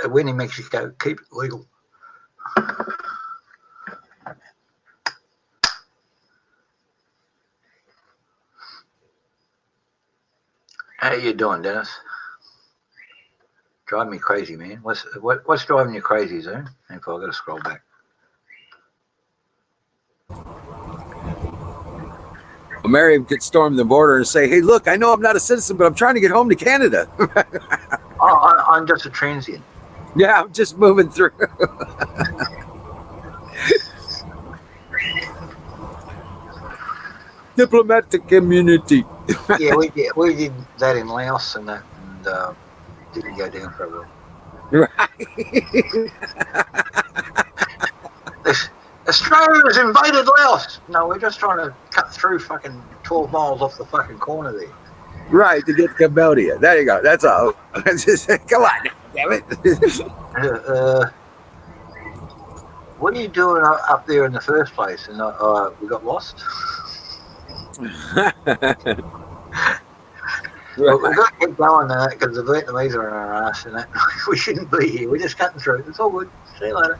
When in Mexico, keep it legal. How you doing, Dennis? Driving me crazy, man. What's driving you crazy, Zoom? If I've got to scroll back. Mary could storm the border and say, "Hey, look, I know I'm not a citizen, but I'm trying to get home to Canada." I'm just a transient. Yeah, I'm just moving through. Diplomatic community. Yeah, we did that in Laos and that, and didn't go down very well. Right. Australia has invaded Laos. No, we're just trying to cut through fucking 12 miles off the fucking corner there. Right, to get to Cambodia. There you go. That's all. Come on, damn it. What are you doing up there in the first place? And we got lost. Well, we've got to keep going now because the Vietnamese are on our ass and that. We shouldn't be here. We're just cutting through. It's all good. See you later.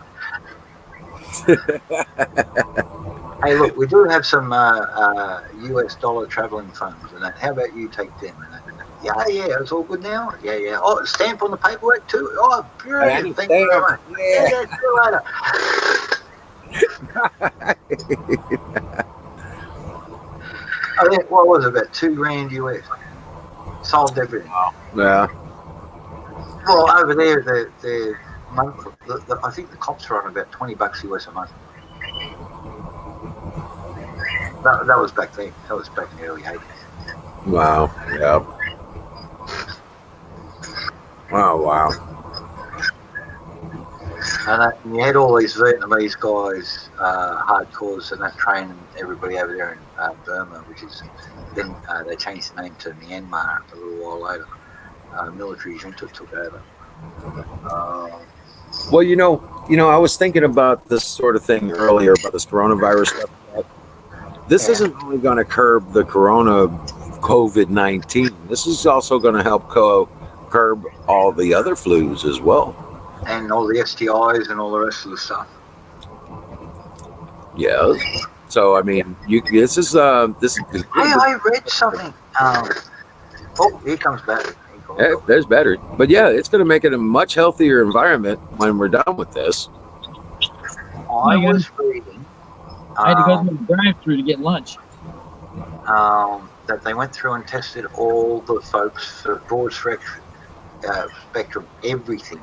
Hey, look, we do have some US dollar travelling funds and that. How about you take them? And that? Yeah, it's all good now. Yeah. Oh, stamp on the paperwork too. Oh, brilliant. Thank you very much. Yeah, see you later. I think, what was it, about $2,000 US? Solved everything. Yeah. Well, over there, the month, I think the cops are on about $20 US a month. That was back then. That was back in the early 80s. Wow. Yep. Wow. And you had all these Vietnamese guys, hardcores, and that training everybody over there in Burma, which is then they changed the name to Myanmar a little while later. Military junta took over. Well, you know, I was thinking about this sort of thing earlier about this coronavirus stuff. This isn't only going to curb the COVID-19. This is also going to help curb all the other flus as well. And all the STIs and all the rest of the stuff. Yeah. So I mean, this is. I read something. Oh, here comes Barry. There's battery. But yeah, it's going to make it a much healthier environment when we're done with this. I was reading I had to go to the drive-through to get lunch. that they went through and tested all the folks for broad spectrum everything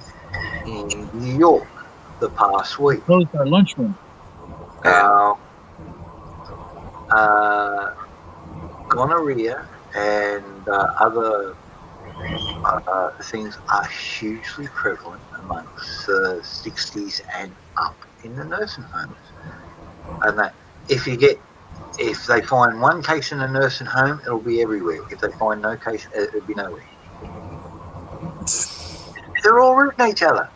in New York the past week. Closed our lunchroom. Gonorrhea and other things are hugely prevalent amongst the 60s and up in the nursing homes. And that if they find one case in a nursing home, it'll be everywhere. If they find no case, it'll be nowhere. They're all rooting each other.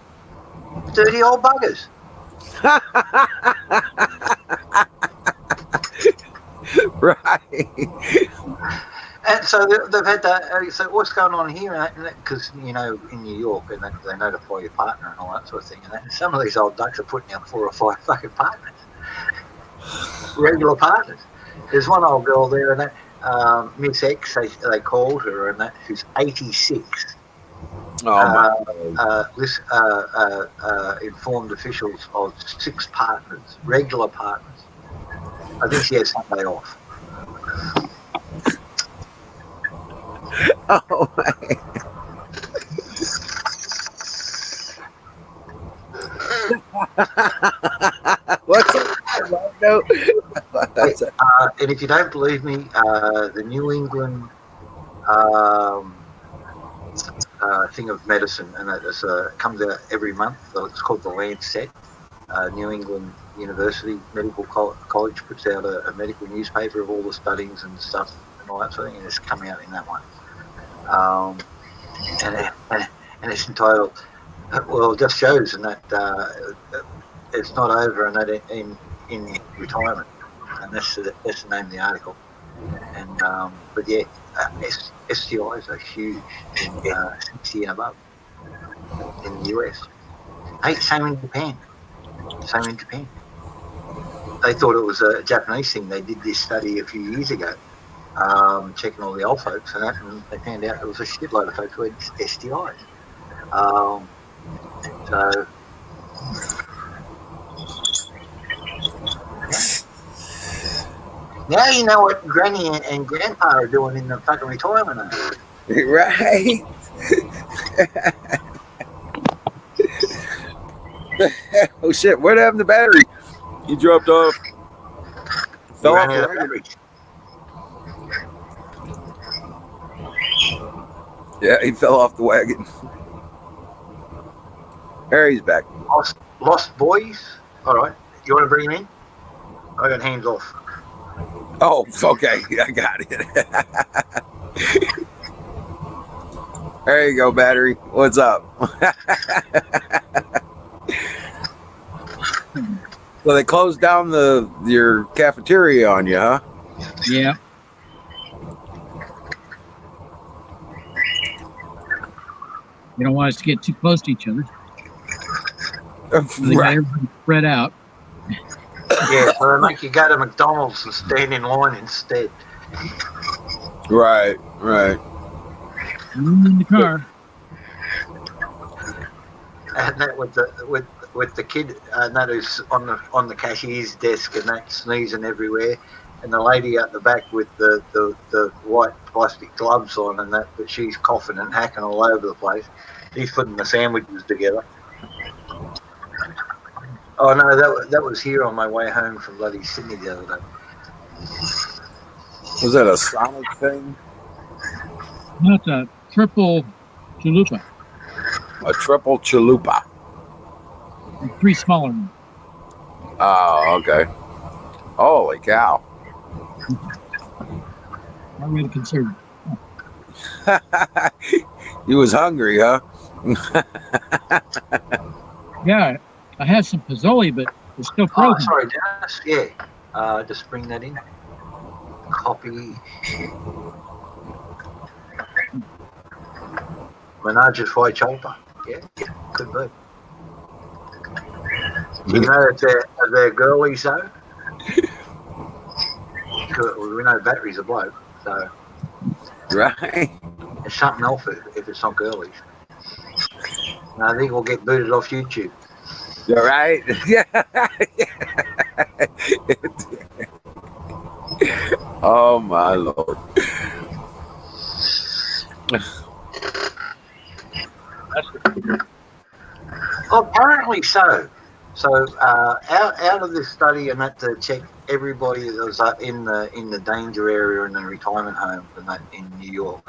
Dirty old buggers. Right. And so they've had that. So what's going on here? Because in New York, and they notify your partner and all that sort of thing. And some of these old ducks are putting out 4 or 5 fucking partners, regular partners. There's one old girl there, and that Miss X, they called her, and that who's 86. Informed officials of 6 partners, regular partners. I think she has Sunday off. Oh man. What's that? And if you don't believe me, the New England thing of medicine, and it comes out every month. It's called the Lancet. New England University Medical College puts out a medical newspaper of all the studies and stuff and all that sort of thing, and it's come out in that one. And it's entitled, well, it just shows and that it's not over and that in retirement, and that's the name of the article. And but yeah, STIs are huge in 60 and above in the US. Hey, same in Japan. They thought it was a Japanese thing. They did this study a few years ago, checking all the old folks, and they found out there was a shitload of folks who had STIs. So now you know what Granny and Grandpa are doing in the fucking retirement home. Right. Oh shit! What happened to the battery? He dropped off. Fell off the wagon. Yeah, he fell off the wagon. There, he's back. Lost boys. All right, you want to bring him in? I got hands off. Oh, okay. I got it. There you go, battery. What's up? So they closed down your cafeteria on you, huh? Yeah. You don't want us to get too close to each other. So they got everybody spread out. Yeah, so they make you go to McDonald's and stand in line instead. Right. In the car. And that with the kid, that is on the cashier's desk, and that sneezing everywhere, and the lady at the back with the white plastic gloves on, and that, but she's coughing and hacking all over the place. He's putting the sandwiches together. Oh no, that was here on my way home from bloody Sydney the other day. Was that a Sonic thing? That's a triple chalupa. A triple chalupa. 3 smaller ones. Oh, okay. Holy cow. I'm really concerned. You was hungry, huh? Yeah, I have some Pozzoli, but it's still Oh, frozen. sorry, Dennis. Yeah, just bring that in. Copy. Menage fried chopper. Yeah, could be. You know that they're girlies though. We know batteries are bloke, so. Right. It's something else if it's not girlish. And I think we'll get booted off YouTube. Yeah, right? Yeah. Oh my lord. Apparently so. So out of this study, and that to check everybody that was in the danger area in the retirement homes and that in New York.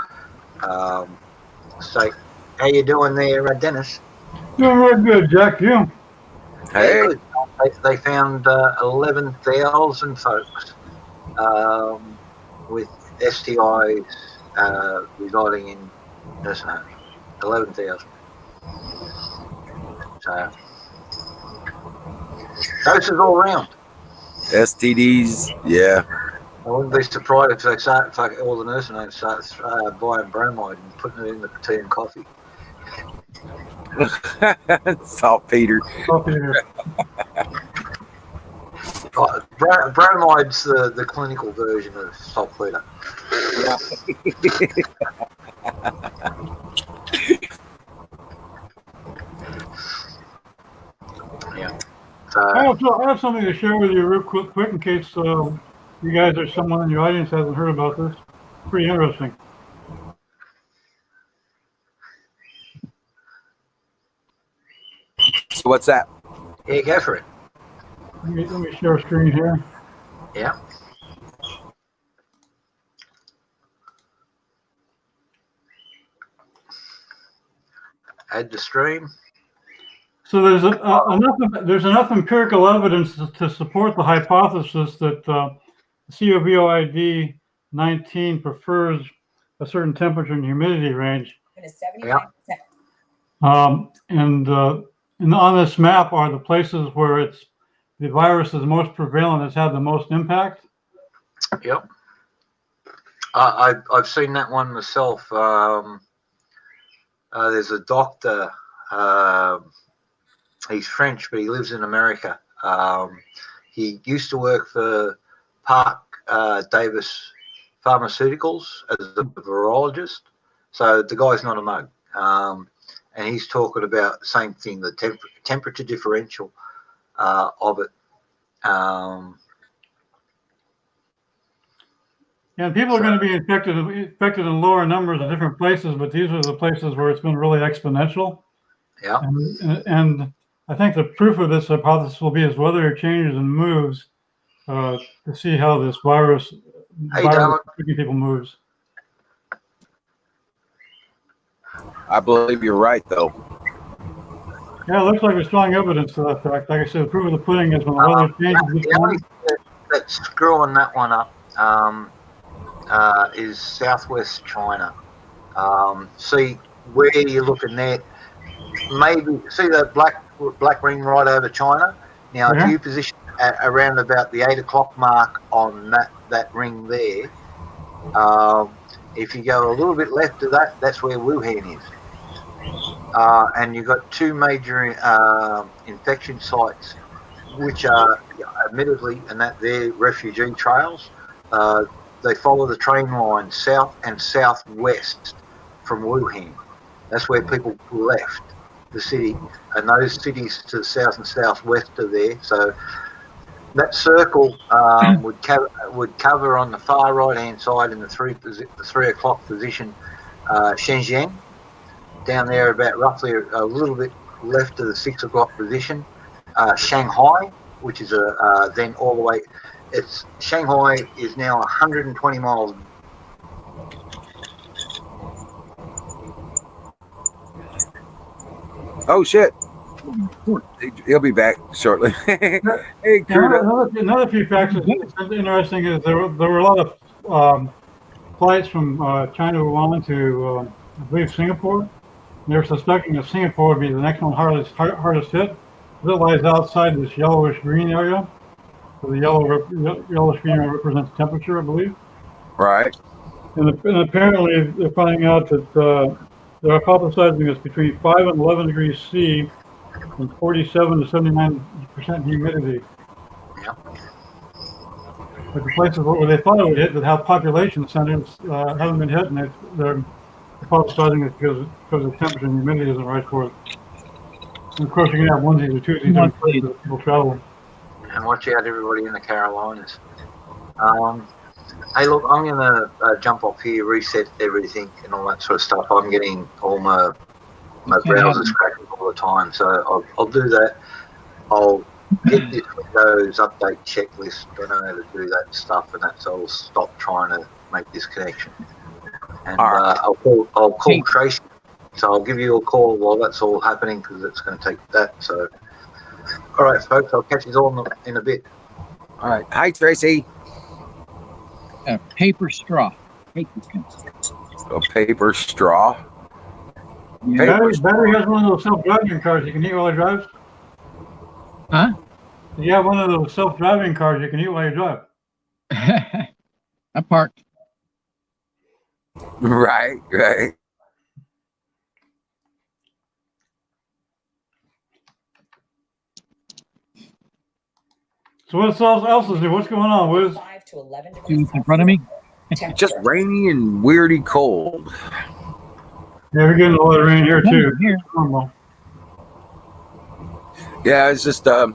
So, how you doing there, Dennis? Doing real good, Jack. You? Hey. Yeah, good. They found 11,000 folks with STIs residing in nursing homes. 11,000. So doses all around. STDs, yeah. I wouldn't be surprised if they start, if all the nursing homes start buying bromide and putting it in the tea and coffee. Saltpeter. Bromide's the clinical version of saltpeter. Yeah. I have something to share with you real quick in case you guys or someone in your audience hasn't heard about this. Pretty interesting. So what's that? Yeah, go for it. Let me share a screen here. Yeah. Add the stream. So there's enough empirical evidence to support the hypothesis that COVID-19 prefers a certain temperature and humidity range. And it's 75%. And on this map are the places where the virus is most prevalent, has had the most impact. Yep. I've seen that one myself. There's a doctor. He's French, but he lives in America. He used to work for Park Davis Pharmaceuticals as a virologist. So the guy's not a mug. And he's talking about the same thing, the temperature differential of it. And people are going to be infected in lower numbers in different places, but these are the places where it's been really exponential. Yeah. And I think the proof of this hypothesis will be as weather changes and moves to see how this virus people moves. I believe you're right, though. Yeah, it looks like there's strong evidence to that fact. Like I said, the proof of the pudding is when the weather changes. The only thing that's screwing that one up is Southwest China. See where you're looking there. Maybe see that black ring right over China. Now, if you position around about the 8 o'clock mark on that ring there, if you go a little bit left of that, that's where Wuhan is. And you've got two major infection sites, which are admittedly, and that they're refugee trails. They follow the train line south and southwest from Wuhan. That's where people left the city, and those cities to the south and southwest are there. So that circle would cover on the far right hand side in the 3 o'clock position, Shenzhen. Down there, about roughly a little bit left of the 6 o'clock position, Shanghai, which is then all the way. Shanghai is now 120 miles. Oh shit! He'll be back shortly. Hey, another few facts that's interesting is there were a lot of flights from China Wuhan to I believe Singapore. They're suspecting that Singapore would be the next one hardest hit. It lies outside this yellowish-green area. So the yellowish-green area represents temperature, I believe. Right. And apparently they're finding out that they're hypothesizing it's between 5 and 11 degrees C and 47 to 79% humidity. Yeah. But the places where they thought it would hit that have population centers haven't been hit, and they're hypothesizing it's because the temperature and humidity isn't right for it. And of course, you can have onesies or twosies Come on, different please. places that people travel. And watch out, everybody in the Carolinas. Hey, look, I'm going to jump off here, reset everything and all that sort of stuff. I'm getting all my Okay, browsers cracking all the time, so I'll do that. I'll get this Windows update checklist. I know how to do that stuff and that, so I'll stop trying to make this connection. And All right. I'll call Hey. Tracy. So I'll give you a call while that's all happening because it's going to take that. So, all right, folks, I'll catch you all in a bit. All right. Hi, Tracy. paper straw. Paper straw. A paper straw. Yeah. Battery has one of those self-driving cars you can eat while it drives. Huh? You have one of those self-driving cars you can eat while you drive. I parked. Right. Right. So what else is there? What's going on, Wiz? 5 to 11 See degrees what's in front of me? It's just rainy and weirdy cold. Yeah, we're getting a lot of rain here too. Here. Normal. Yeah, it's just I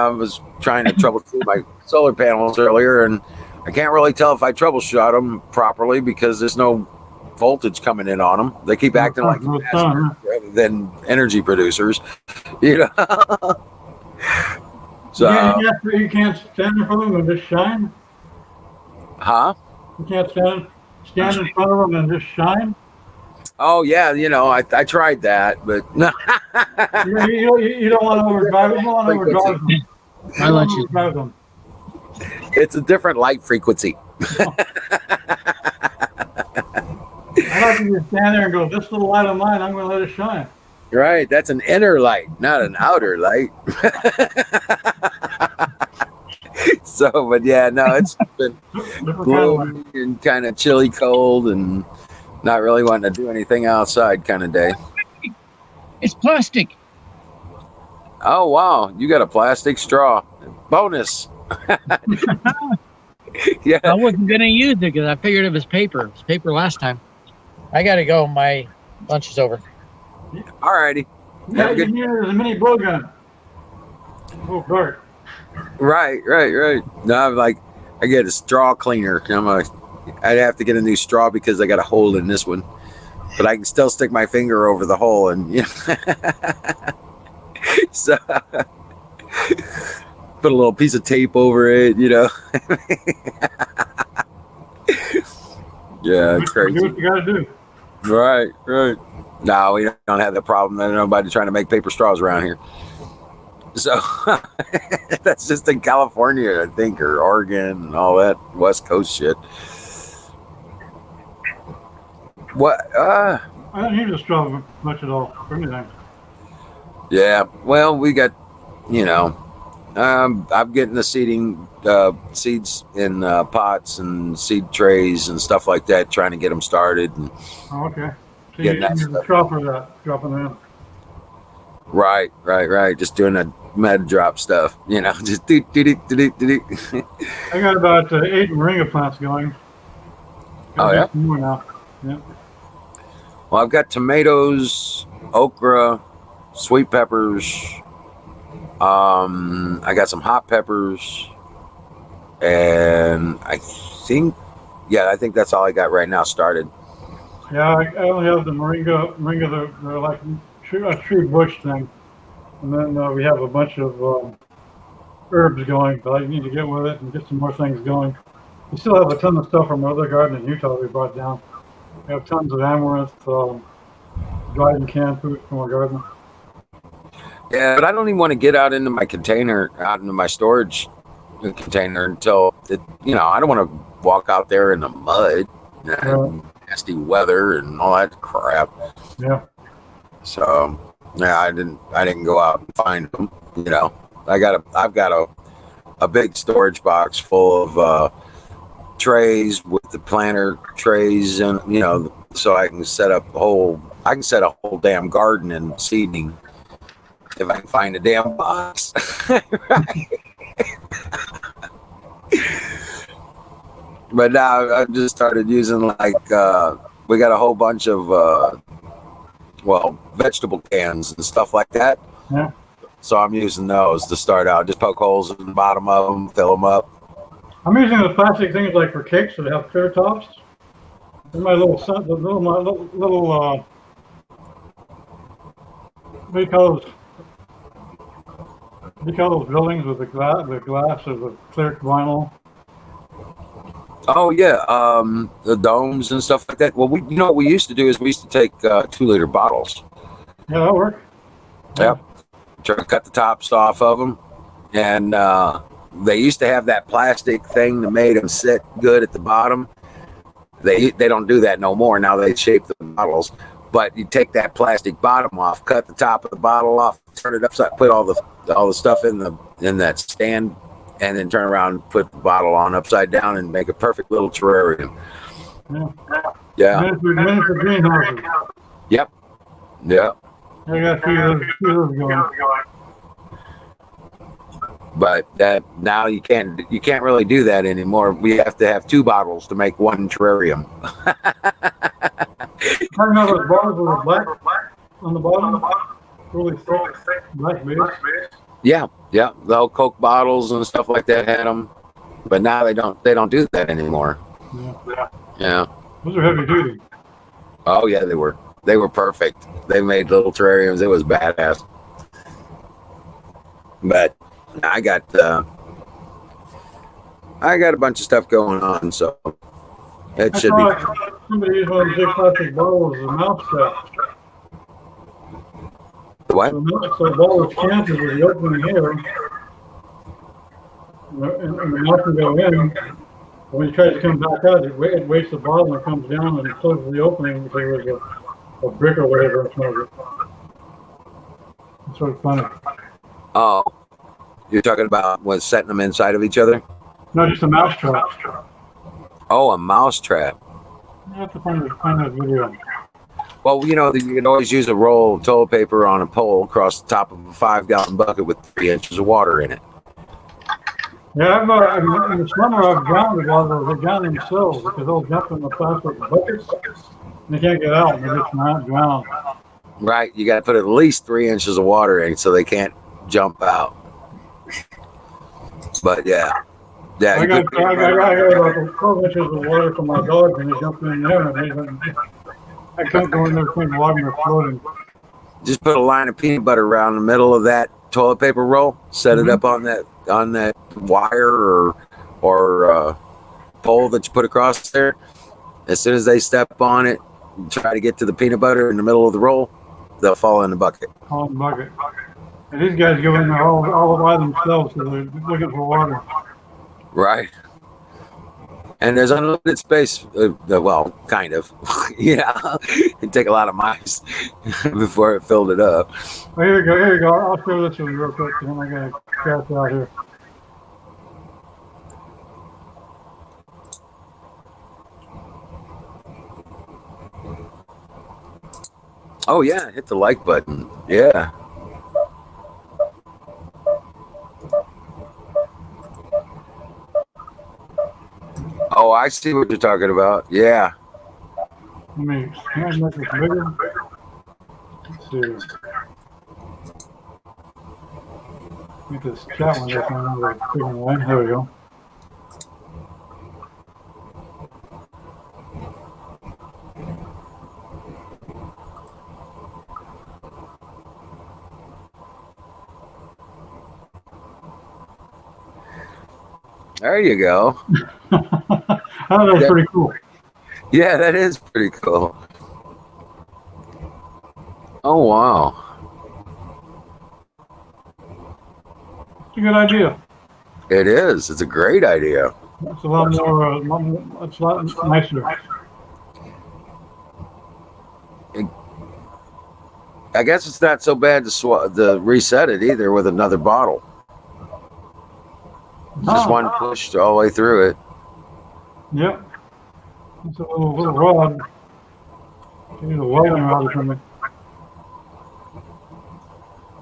was trying to troubleshoot my solar panels earlier, and I can't really tell if I troubleshot them properly because there's no voltage coming in on them. They keep acting like No sun, huh? rather than energy producers, you know. So, You can't stand in front of them and just shine. huh? You can't stand in front of them and just shine. Oh yeah, I tried that, but You don't want to overdrive. You don't want to overdrive them. I let you. Overdrive them. it's a different light frequency. I like you to stand there and go, this little light of mine, I'm going to let it shine. Right, that's an inner light, not an outer light. So, but yeah, no, it's been Different kind of light. gloomy and kind of chilly cold and not really wanting to do anything outside kind of day. It's plastic. Oh, wow. You got a plastic straw. Bonus. Yeah. I wasn't going to use it because I figured it was paper. It was paper last time. I got to go. My lunch is over. All righty. Yeah, Have a good- there's a mini blowgun. Oh, Bert. Right. No, I'm like, I get a straw cleaner. I'd have to get a new straw because I got a hole in this one. But I can still stick my finger over the hole and so put a little piece of tape over it, Yeah, it's crazy. Do what you got to do. Right. No, we don't have the problem. There's nobody trying to make paper straws around here. So that's just in California, I think, or Oregon and all that West Coast shit. What? I don't use a straw much at all for anything. Yeah. Well, we got, I'm getting the seeds in pots and seed trays and stuff like that, trying to get them started. And, Oh, okay. So Getting you that use a stuff. straw for that, dropping it in. right. Just doing that med drop stuff, just do. I got about 8 moringa plants going. Oh, yeah? More now. Yeah. Well, I've got tomatoes, okra, sweet peppers. I got some hot peppers, and I think that's all I got right now started. Yeah, I only have the moringa. They're like a tree bush thing, and then we have a bunch of herbs going. But I need to get with it and get some more things going. We still have a ton of stuff from our other garden in Utah we brought down. We have tons of amaranth, dried and canned fruit from our garden. Yeah, but I don't even want to get out into my storage container until I don't want to walk out there in the mud and nasty weather and all that crap. Yeah. So yeah, I didn't go out and find them. I've got a big storage box full of trays with the planter trays and so I can set a whole damn garden and seeding if I can find a damn box. Right. But now I've just started using like we got a whole bunch of vegetable cans and stuff like that. Yeah. So I'm using those to start out. Just poke holes in the bottom of them, fill them up. I'm using the plastic things like for cakes that have clear tops. And my little son, my little what do you call those? What do you call those buildings with the glass of the clear vinyl? Oh yeah, the domes and stuff like that. Well, what we used to do is we used to take 2-liter bottles. Yeah, that works. Yep. Try to cut the tops off of them, and they used to have that plastic thing that made them sit good at the bottom. They don't do that no more. Now they shape the bottles, but you take that plastic bottom off, cut the top of the bottle off, turn it upside, put all the stuff in that stand, and then turn around and put the bottle on upside down and make a perfect little terrarium. Yeah. Yeah. Miniature greenhouses. Yep. Yeah. I got a few of those going. But that now you can't really do that anymore. We have to have 2 bottles to make one terrarium. I know those bottles with the black on the bottom, really thick black base. Yeah. The old Coke bottles and stuff like that had them, but now they don't do that anymore. Yeah. Those are heavy duty. Oh yeah, they were perfect. They made little terrariums. It was badass. But I got a bunch of stuff going on, so it should be. Somebody used one of the big plastic bottles as a mousetrap. What? So the bottle is canted with the opening here, and the mouth can go in. When you try to come back out, it weights the bottle and comes down and closes the opening because there's a brick or whatever in front of it. It's sort of funny. Oh, you're talking about setting them inside of each other? No, just a mousetrap. Oh, a mouse trap. You have to find that video. Well, you can always use a roll of toilet paper on a pole across the top of a 5-gallon bucket with 3 inches of water in it. Yeah, in the summer I've drowned a lot of those. They drown themselves because they'll jump in the plastic buckets. And they can't get out. They just drown. Right, you got to put at least 3 inches of water in so they can't jump out. But yeah. I got about 12 inches of water for my dogs and they jump in there and I can't go in there and water them floating. Just put a line of peanut butter around the middle of that toilet paper roll. Set it up on that wire or pole that you put across there. As soon as they step on it, try to get to the peanut butter in the middle of the roll, they'll fall in the bucket. Fall in the bucket. And these guys go in there all by themselves, so they're looking for water. Right. And there's unlimited space. Well, kind of. Yeah. It'd take a lot of mice before it filled it up. Oh, here you go. I'll show this to you real quick, and then I got to cast out here. Oh, yeah. Hit the like button. Yeah. Oh, I see what you're talking about. Yeah. Let me make this bigger. Let's see. Get this cat one up on the bigger one. There we go. There you go. Oh, that's pretty cool. Yeah, that is pretty cool. Oh, wow. It's a good idea. It is. It's a great idea. It's a lot more, it's a lot nicer. I guess it's not so bad to reset it either with another bottle. Just one push all the way through it. Yep. It's a little rod. You need a welding rod or something.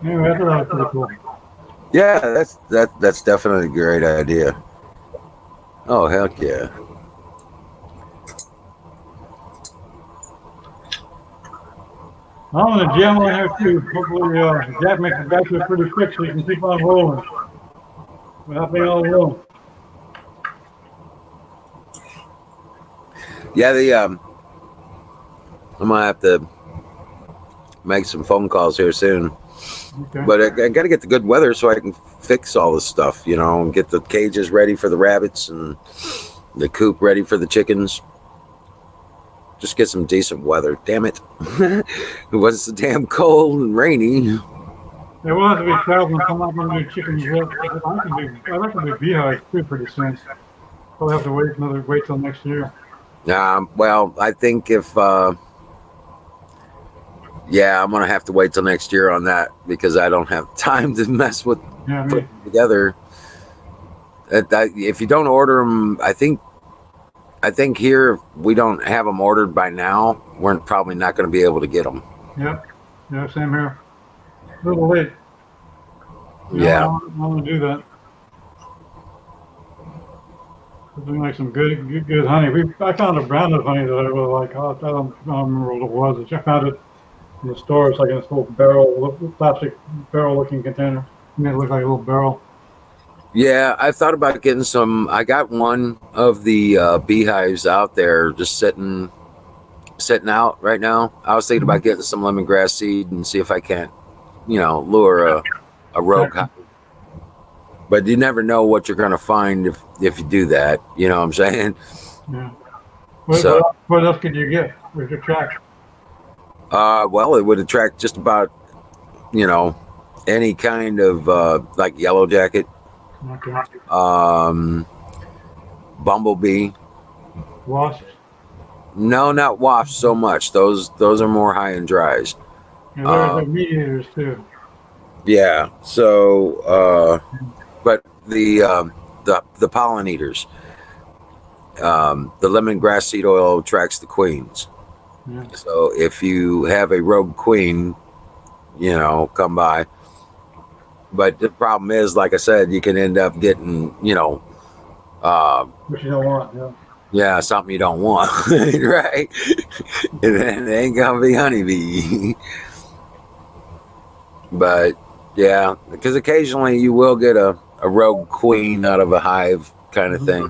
Anyway, that's pretty cool. Yeah, that's definitely a great idea. Oh, heck yeah. I'm gonna jam on here too. Hopefully, Jack makes it back to it pretty quick so you can keep on rolling without being all alone. Yeah, I'm gonna have to make some phone calls here soon. Okay. But I got to get the good weather so I can fix all this stuff, and get the cages ready for the rabbits and the coop ready for the chickens. Just get some decent weather. Damn it. It was so damn cold and rainy. Yeah, we'll have to be traveling, come up and do chickens. I'd like to do beehives too pretty soon. Probably have to wait till next year. Well, I think if, I'm going to have to wait till next year on that because I don't have time to mess with putting them together. If you don't order them, I think here, if we don't have them ordered by now, we're probably not going to be able to get them. Yep. Yeah, same here. A little late. Yeah. I'm going to do that. Something like some good honey. I found a brand of honey that I really like. I don't remember what it was. I found it in the store. It's like in this little plastic barrel-looking container. It looks like a little barrel. Yeah, I thought about getting some. I got one of the beehives out there just sitting out right now. I was thinking about getting some lemongrass seed and see if I can't, lure a rogue hive. But you never know what you're going to find if you do that. You know what I'm saying? Yeah. What else could you get? Where's your track? Well, it would attract just about, any kind of like yellow jacket, Okay. bumblebee. Wasps? No, not wasps so much. Those are more high and dries. Yeah, there's meat eaters too. Yeah. So, but the pollen eaters, the lemongrass seed oil attracts the queens. Yeah. So if you have a rogue queen, come by. But the problem is, like I said, you can end up getting, Which you don't want, yeah. Yeah, something you don't want, right? And then it ain't gonna be honeybee. But yeah, because occasionally you will get a rogue queen out of a hive kind of thing.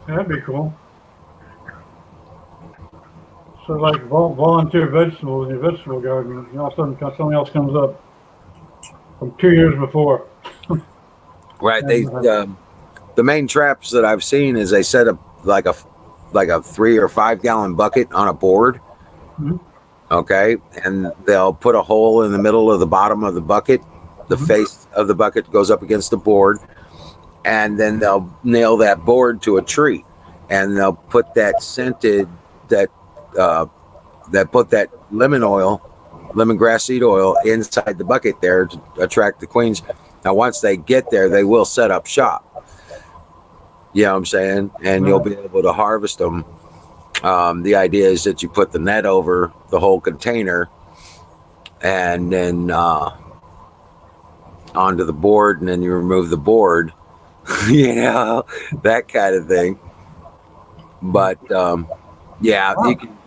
Yeah, that'd be cool. So like volunteer vegetables in your vegetable garden, all of a sudden something else comes up from 2 years before. Right. The main traps that I've seen is they set up like a 3 or 5 gallon bucket on a board. Mhm. Okay. And they'll put a hole in the middle of the bottom of the bucket. The face of the bucket goes up against the board. And then they'll nail that board to a tree. And they'll put that scented, that put that lemongrass seed oil inside the bucket there to attract the queens. Now, once they get there, they will set up shop. You know what I'm saying? And you'll be able to harvest them. The idea is that you put the net over the whole container and then onto the board, and then you remove the board, that kind of thing. But yeah, you can.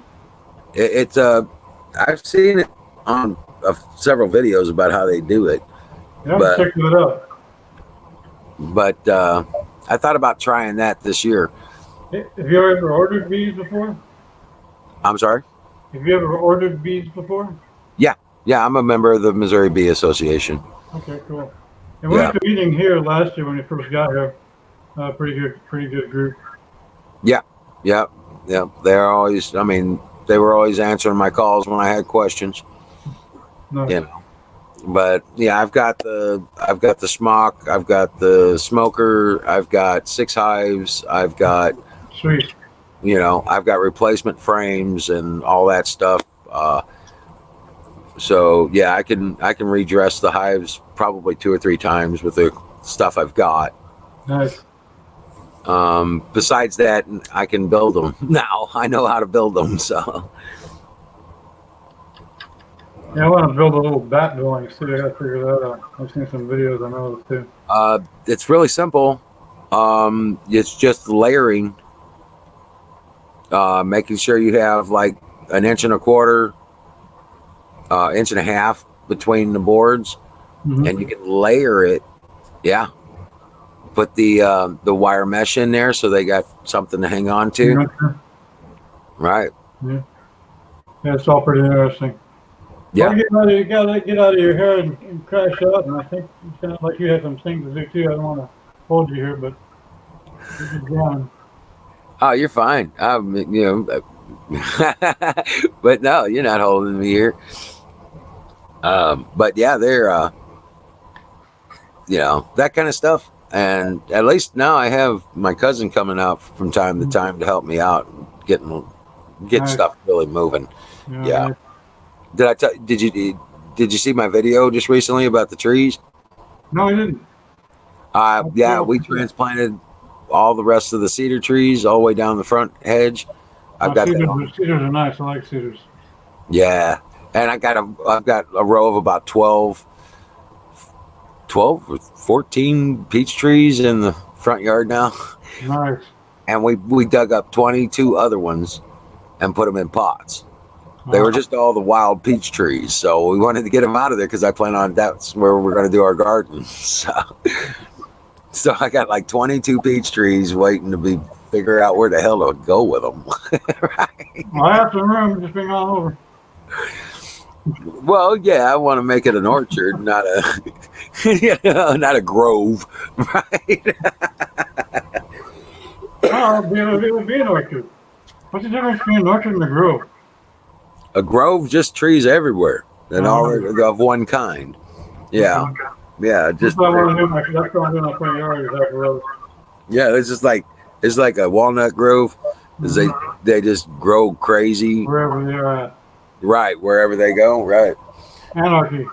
It's I've seen it on several videos about how they do it. Yeah, check it out. But I thought about trying that this year. Have you ever ordered bees before? I'm sorry? Have you ever ordered bees before? Yeah, I'm a member of the Missouri Bee Association. Okay, cool. And we went to a meeting here last year when you first got here. Pretty good group. Yeah. They're always. I mean, they were always answering my calls when I had questions. No. But yeah, I've got the smock, I've got the smoker, I've got 6 hives, I've got Sweet. I've got replacement frames and all that stuff. So yeah, I can redress the hives probably 2 or 3 times with the stuff I've got. Nice. Besides that, I can build them now. I know how to build them. So yeah, I want to build a little bat dwelling. See, I got to figure that out. I've seen some videos on those too. It's really simple. It's just layering. Making sure you have like 1.25 inches inch and a half between the boards, Mhm. and you can layer it. Yeah, put the wire mesh in there so they got something to hang on to. Right. Yeah, it's all pretty interesting. Yeah. Well, you gotta get out of your hair and crash out, and I think it sounds like you have some things to do too. I don't want to hold you here, but you can go on. Oh, you're fine. But no, you're not holding me here. But yeah, they're that kind of stuff. And at least now I have my cousin coming out from time to time to help me out, and get Nice. stuff really moving. Yeah. Nice. Did I tell? Did you see my video just recently about the trees? No, he didn't. Yeah, we transplanted all the rest of the cedar trees all the way down the front hedge. I've got Cedars, that. cedars are nice. I like cedars. Yeah, and I've got a row of about 12 or 14 peach trees in the front yard now, Nice. and we dug up 22 other ones and put them in pots. They were just all the wild peach trees, so we wanted to get them out of there because I plan on that's where we're going to do our garden. So I got like 22 peach trees waiting to figure out where the hell to go with them. Right? Well, I have some room. Just bring on over. Well, yeah, I want to make it an orchard, not not a grove, right? Oh, it would be an orchard. What's the difference between an orchard and a grove? A grove, just trees everywhere, and all of one kind. Yeah, yeah, just That's what I want to do. That's what I'm doing in my front yard. Is have a road. yeah. It's like a walnut grove. They just grow crazy, Wherever they're at. right? Wherever they go, right. Anarchy.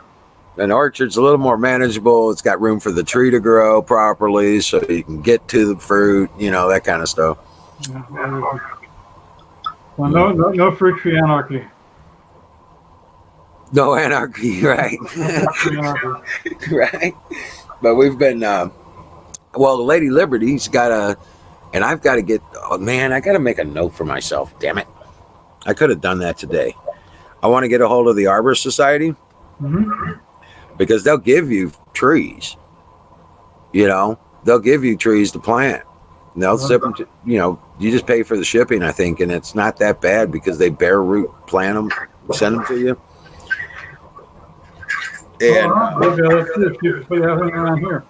An orchard's a little more manageable. It's got room for the tree to grow properly, so you can get to the fruit. That kind of stuff. Yeah, well, no fruit tree anarchy. No anarchy, right? Anarchy. Right. But we've been, the Lady Liberty's got and I've got to get, oh man, I got to make a note for myself. Damn it. I could have done that today. I want to get a hold of the Arbor Society because they'll give you trees. They'll give you trees to plant. And they'll ship them to, you just pay for the shipping, I think, and it's not that bad because they bare root plant them, send them to you. And around here.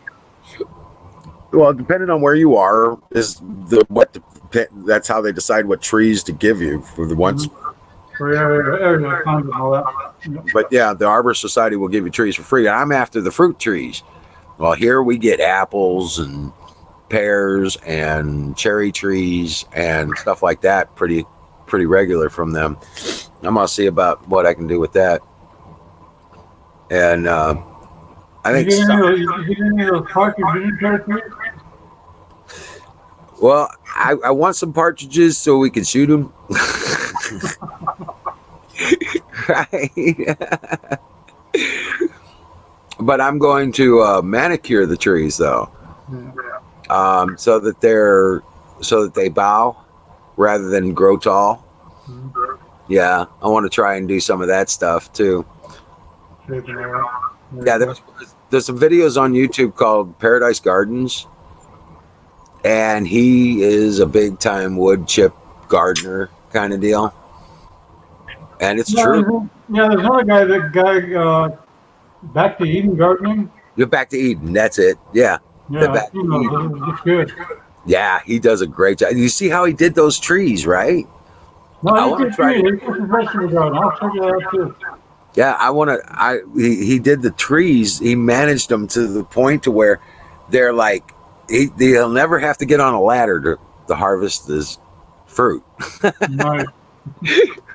well, depending on where you are, that's how they decide what trees to give you for the ones. But yeah, the Arbor Society will give you trees for free. I'm after the fruit trees. Well, here we get apples and pears and cherry trees and stuff like that pretty regular from them. I'm gonna see about what I can do with that. And I think well, I want some partridges so we can shoot them. Right. But I'm going to manicure the trees though, so that they bow rather than grow tall. Yeah, I want to try and do some of that stuff too. Yeah, there's some videos on YouTube called Paradise Gardens, and he is a big time wood chip gardener kind of deal, and it's true. Yeah, there's another guy, Back to Eden gardening. You're Back to Eden. That's it. Yeah. Yeah, it's good. Yeah, he does a great job. You see how he did those trees, right? No, he's a vegetable garden. I'll check it out too. Yeah, he did the trees. He managed them to the point to where they're like, he'll never have to get on a ladder to harvest this fruit. Right.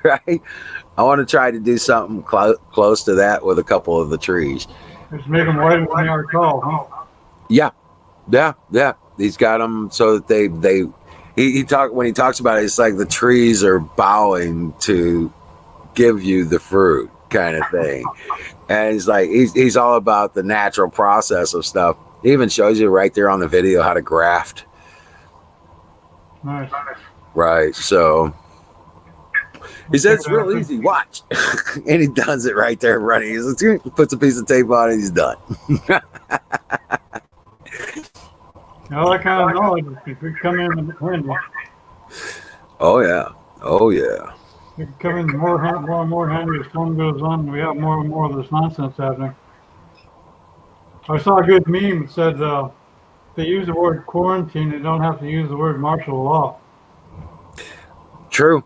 Right? I want to try to do something close to that with a couple of the trees. Just make them wider than they are tall, huh? Yeah. He's got them so that when he talks about it, it's like the trees are bowing to give you the fruit kind of thing. And he's like, he's all about the natural process of stuff. He even shows you right there on the video how to graft. Nice. Right. So He said it's real easy. Watch, and he does it right there running. He puts a piece of tape on it. He's done. All that kind of knowledge could come in handy. Oh yeah. Oh yeah. It could come in more and more handy as time goes on. And we have more and more of this nonsense happening. I saw a good meme that said they use the word quarantine, they don't have to use the word martial law. True.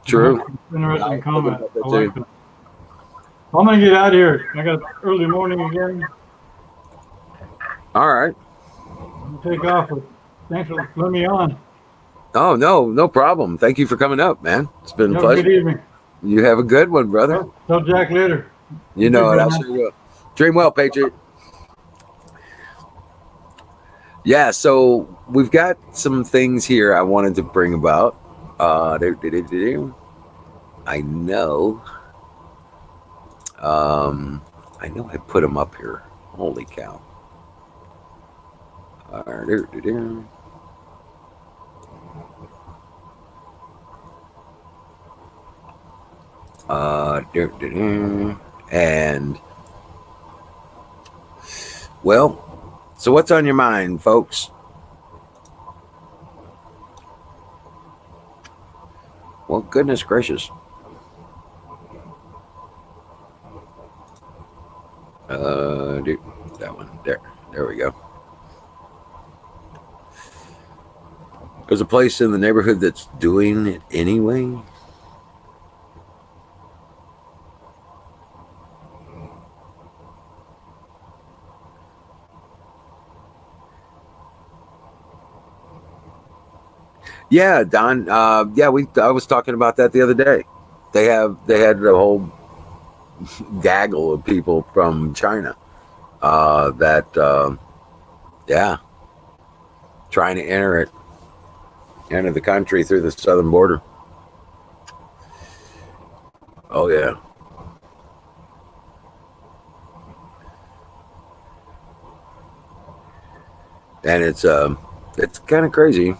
True. Interesting comment. I like that. I'm gonna get out of here. I got early morning again. All right. I'll take off. Thanks for letting me on. Oh no problem. Thank you for coming up, man. It's been a Have a pleasure. good evening. You have a good one, brother. Tell Jack later. You know it. I sure will. Dream well, Patriot. Yeah, so we've got some things here I wanted to bring about. I know. I know I put them up here. Holy cow. And well, so what's on your mind, folks? Well, goodness gracious. That one there we go. There's a place in the neighborhood that's doing it anyway. Yeah, Don. I was talking about that the other day. They had a whole gaggle of people from China trying to enter the country through the southern border. Oh yeah. And it's kind of crazy.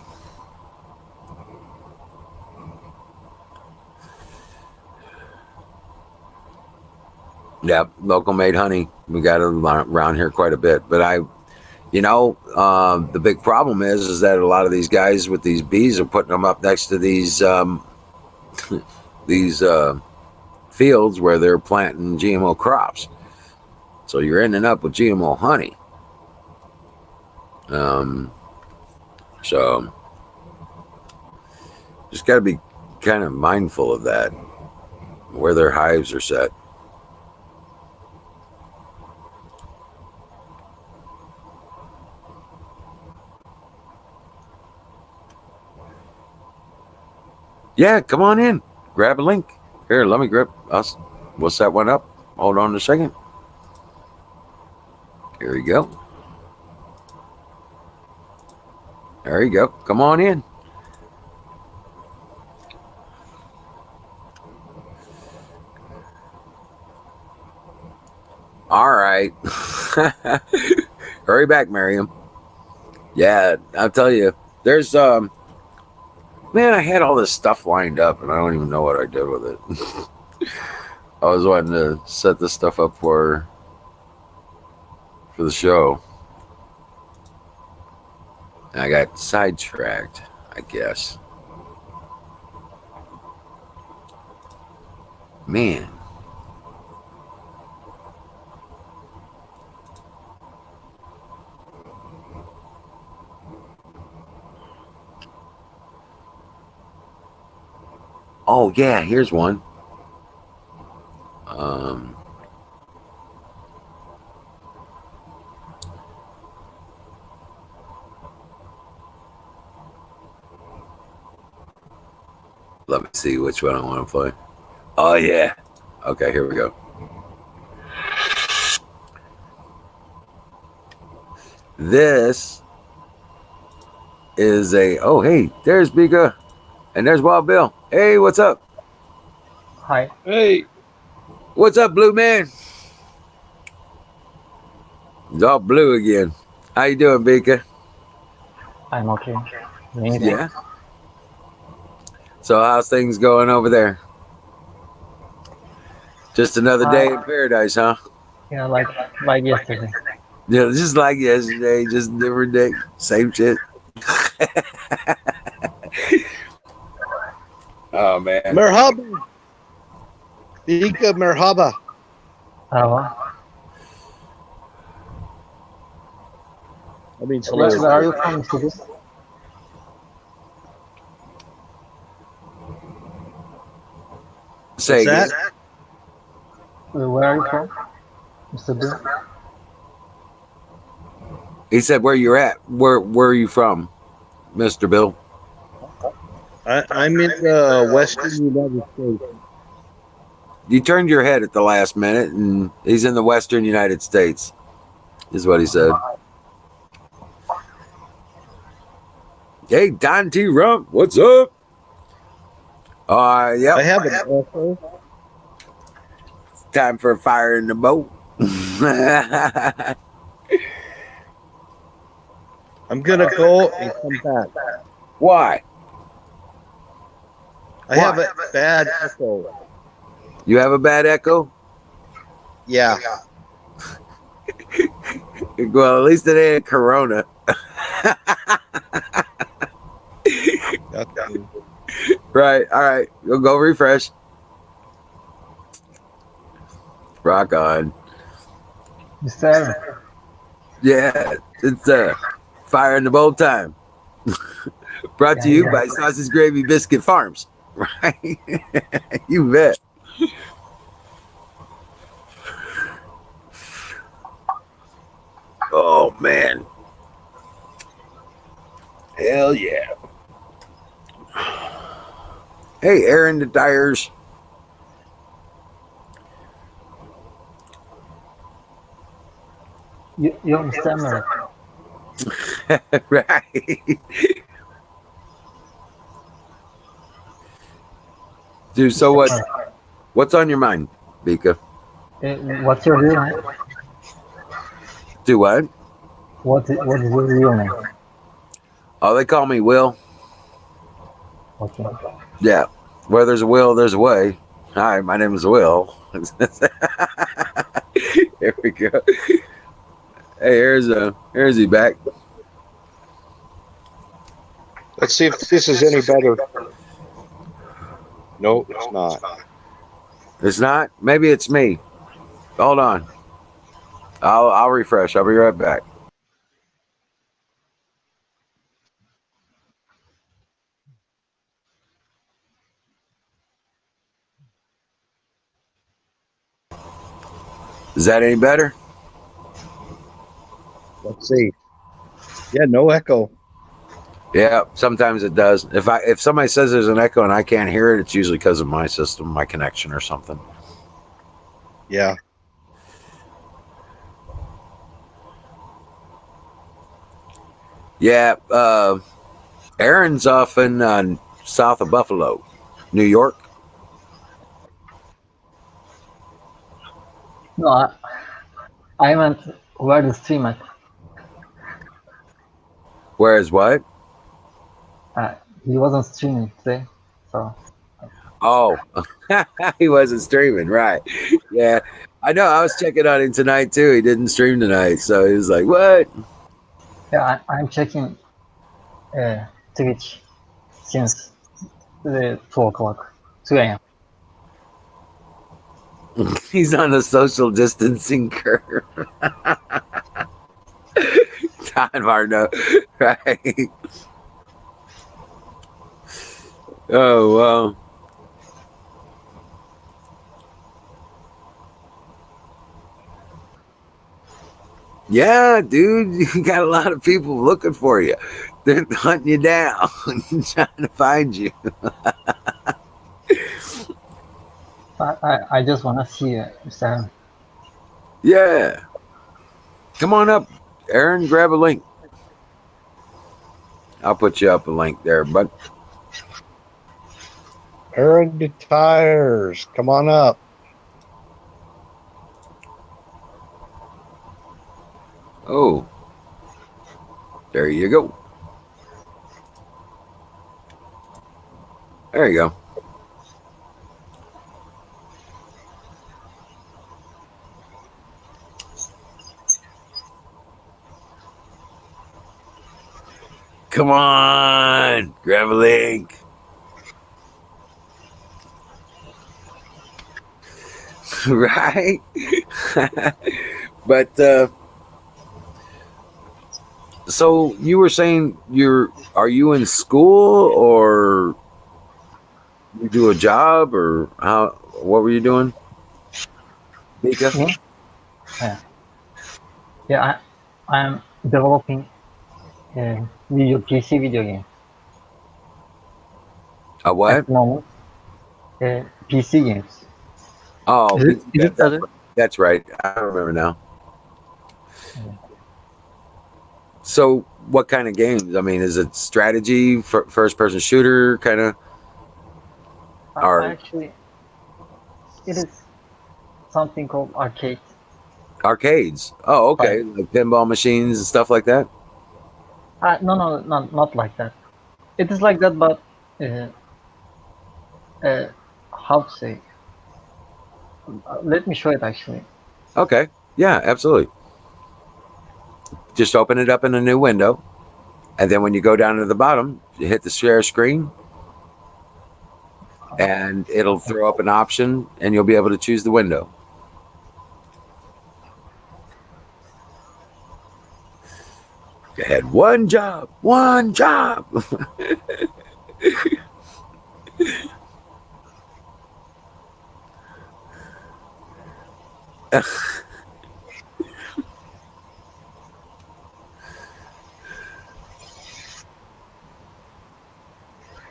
Yeah, local made honey. We got it around here quite a bit. But the big problem is that a lot of these guys with these bees are putting them up next to these fields where they're planting GMO crops. So you're ending up with GMO honey. So just got to be kind of mindful of that, where their hives are set. Yeah, come on in. Grab a link. Here, let me grab us. We'll set one up. Hold on a second. Here we go. There you go. Come on in. All right. Hurry back, Miriam. Yeah, I'll tell you. There's man, I had all this stuff lined up and I don't even know what I did with it. I was wanting to set this stuff up for the show. And I got sidetracked, I guess. Man. Oh yeah, here's one. Let me see which one I want to play. Oh yeah. Okay, here we go. This is oh hey, there's Bika and there's Wild Bill. Hey, what's up? Hi. Hey. What's up, Blue Man? It's all blue again. How you doing, Bika? I'm okay. Yeah. So how's things going over there? Just another day in paradise, huh? Yeah, like yesterday. Yeah, just like yesterday, just different day, same shit. Oh man. Merhaba. Dika merhaba. Hello. That means Where, hello. where are you from, Mr. Say What's again. that? Where are you from, Mr. Bill? He said where you're at. Where are you from, Mr. Bill? I'm in the Western United States. You turned your head at the last minute, and he's in the Western United States, is what he said. Hey, Don T. Rump, what's up? Yep. I have an echo. Time for a fire in the boat. I'm gonna go and come back. Why? I have a bad echo. You have a bad echo? Yeah. Well, at least it ain't Corona. Okay. Right. All right. You'll go refresh. Rock on. Mr. Yeah, it's fire in the bowl time. Brought to you by Sausage Gravy Biscuit Farms. Right? You bet. Oh man. Hell yeah. Hey, Aaron the Tires. You're Mr. Emerald. Right. Dude, so what's on your mind, Bika? What's your real name? Do what? What is your real name? Oh, they call me Will. Okay. Yeah. Where there's a will, there's a way. Hi, my name is Will. Here we go. Hey, here's he back. Let's see if this is any better. No, it's not. It's not? Maybe it's me. Hold on. I'll refresh. I'll be right back. Is that any better? Let's see. Yeah, no echo. Yeah, sometimes it does. If somebody says there's an echo and I can't hear it, it's usually because of my system, my connection or something. Yeah. Yeah, Aaron's off in south of Buffalo, New York. No, I meant where the stream at. Whereas what? He wasn't streaming today, so. Oh, he wasn't streaming, right? Yeah, I know. I was checking on him tonight too. He didn't stream tonight, so he was like, "What?" Yeah, I'm checking Twitch since 2 o'clock, 2 a.m. He's on the social distancing curve. Time Marno, right? Oh well. Yeah, dude, you got a lot of people looking for you. They're hunting you down, trying to find you. I just want to see Mr. Yeah. Come on up, Aaron, grab a link. I'll put you up a link there, bud. Aaron the Tires. Come on up. Oh. There you go. There you go. Come on, grab a link. Right? But so you were saying are you in school or you do a job or how what were you doing? Mika? Me? Yeah. Yeah, I'm developing PC video game A at what? the moment. PC games. Oh, Is it other? that's right. I remember now. Yeah. So what kind of games? I mean, is it strategy, first person shooter kind of or Actually, it is something called arcade. arcades? Oh, Right. okay. Like pinball machines and stuff like that? No, no, not like that. It is like that, but uh, uh, how to say? Let me show it actually. Okay. Yeah, absolutely. Just open it up in a new window. And then when you go down to the bottom, you hit the share screen and it'll throw up an option and you'll be able to choose the window. You had one job, one job.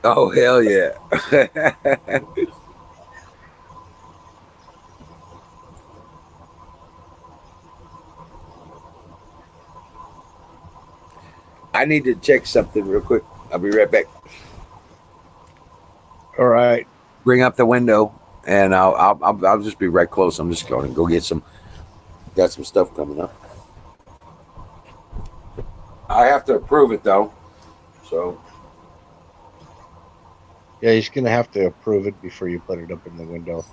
Oh, hell yeah. I need to check something real quick. I'll be right back. All right. Bring up the window and I'll just be right close. I'm just going to go get got some stuff coming up. I have to approve it though. So Yeah, he's gonna have to approve it before you put it up in the window.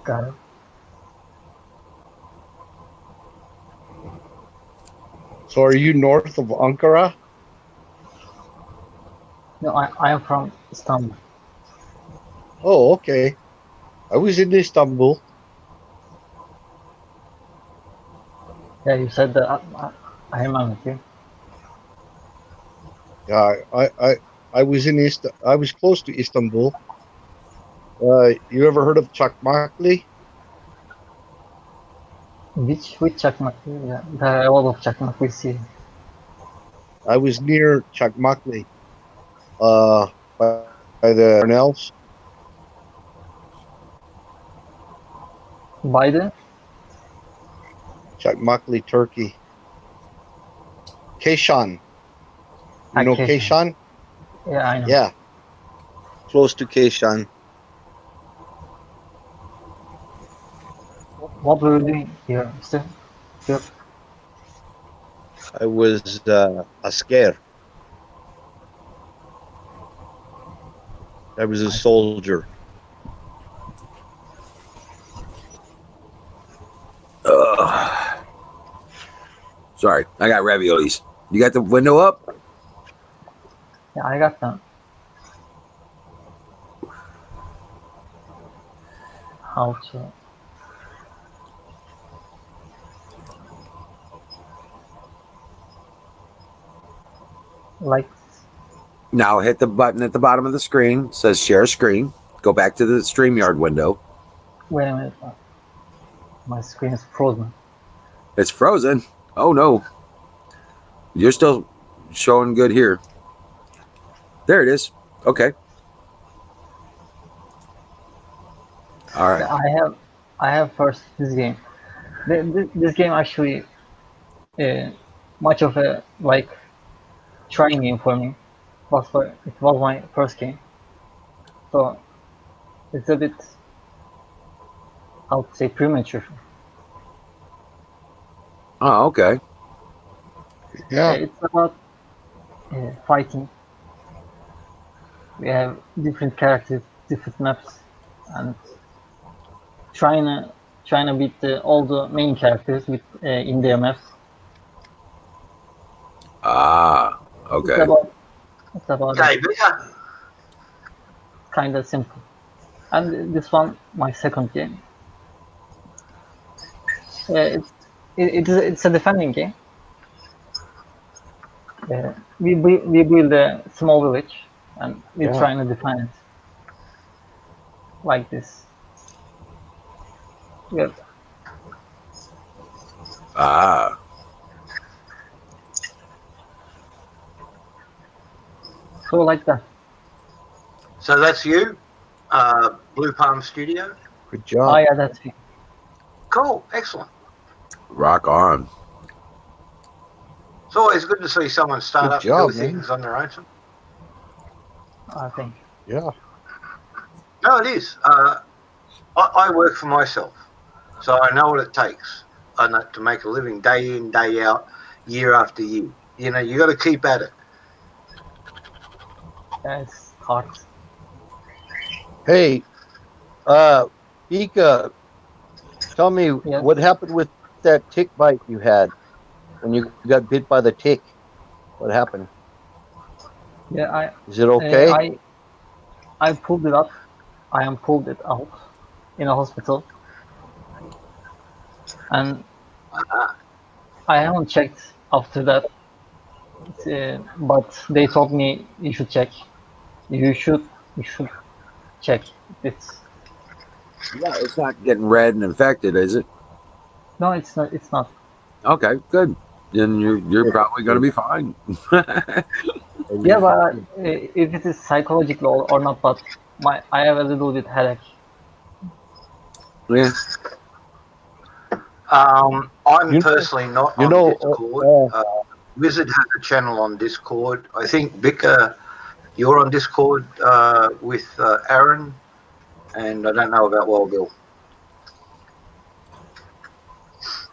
Got it. So, are you north of Ankara? No, I am from Istanbul. Oh, okay. I was in Istanbul. Yeah, you said that. I remember you. Yeah, I was in I was close to Istanbul. You ever heard of Çakmaklı? Which Çakmaklı? Yeah, there are a lot of Çakmaklı here. I was near Çakmaklı, by the Arnells. By the Çakmaklı, Turkey. Keşan. You know Keşan. Keşan? Yeah, I know. Yeah, close to Keşan. What were you doing here, mister? Here. I was asker. I was a soldier. sorry, I got raviolis. You got the window up? Yeah, I got them. How to? Like, Now hit the button at the bottom of the screen. It says share screen. Go back to the StreamYard window. wait a minute. My screen is frozen. It's frozen. Oh no. You're still showing good here. There it is. Okay. All right. I have first this game. This game actually much of a like trying game for me. It was my first game, so it's a bit how to say premature. Oh, okay. Yeah. It's about fighting We have different characters, different maps, and trying to beat all the main characters with in their maps. Ah, It's okay. about it's about Okay, Victor. kind of simple. And this one, my second game. It's it's a defending game. We build a small village and we're Yeah. trying to defend it like this. Yeah, Ah, so like that. So that's you, Blue Palm Studio. Good Oh job. yeah, that's me. Cool, excellent. rock on. It's always good to see someone start Good up job, and do man. things on their own. I think. Yeah. No, it is. I work for myself, so I know what it takes. I know to make a living day in, day out, year after year. You know, you got to keep at it. Yeah, it's hard. Hey, Pika, tell me Yeah, what happened with that tick bite you had when you got bit by the tick. What happened? yeah. Is it okay? I pulled it up. I am pulled it out in a hospital, and Uh-huh. I haven't checked after that. But they told me you should check. You should check. It's Yeah, it's not getting red and infected, is it? no, it's not. It's not. Okay, good. Then you're Good, probably going to good. be fine. Yeah, but if it is psychological or not, but I have a little bit headache. Yeah. I'm You know, personally not you on know, Discord. Wizard has a channel on Discord. I think Vicar, you're on Discord with Aaron, and I don't know about Wild Bill.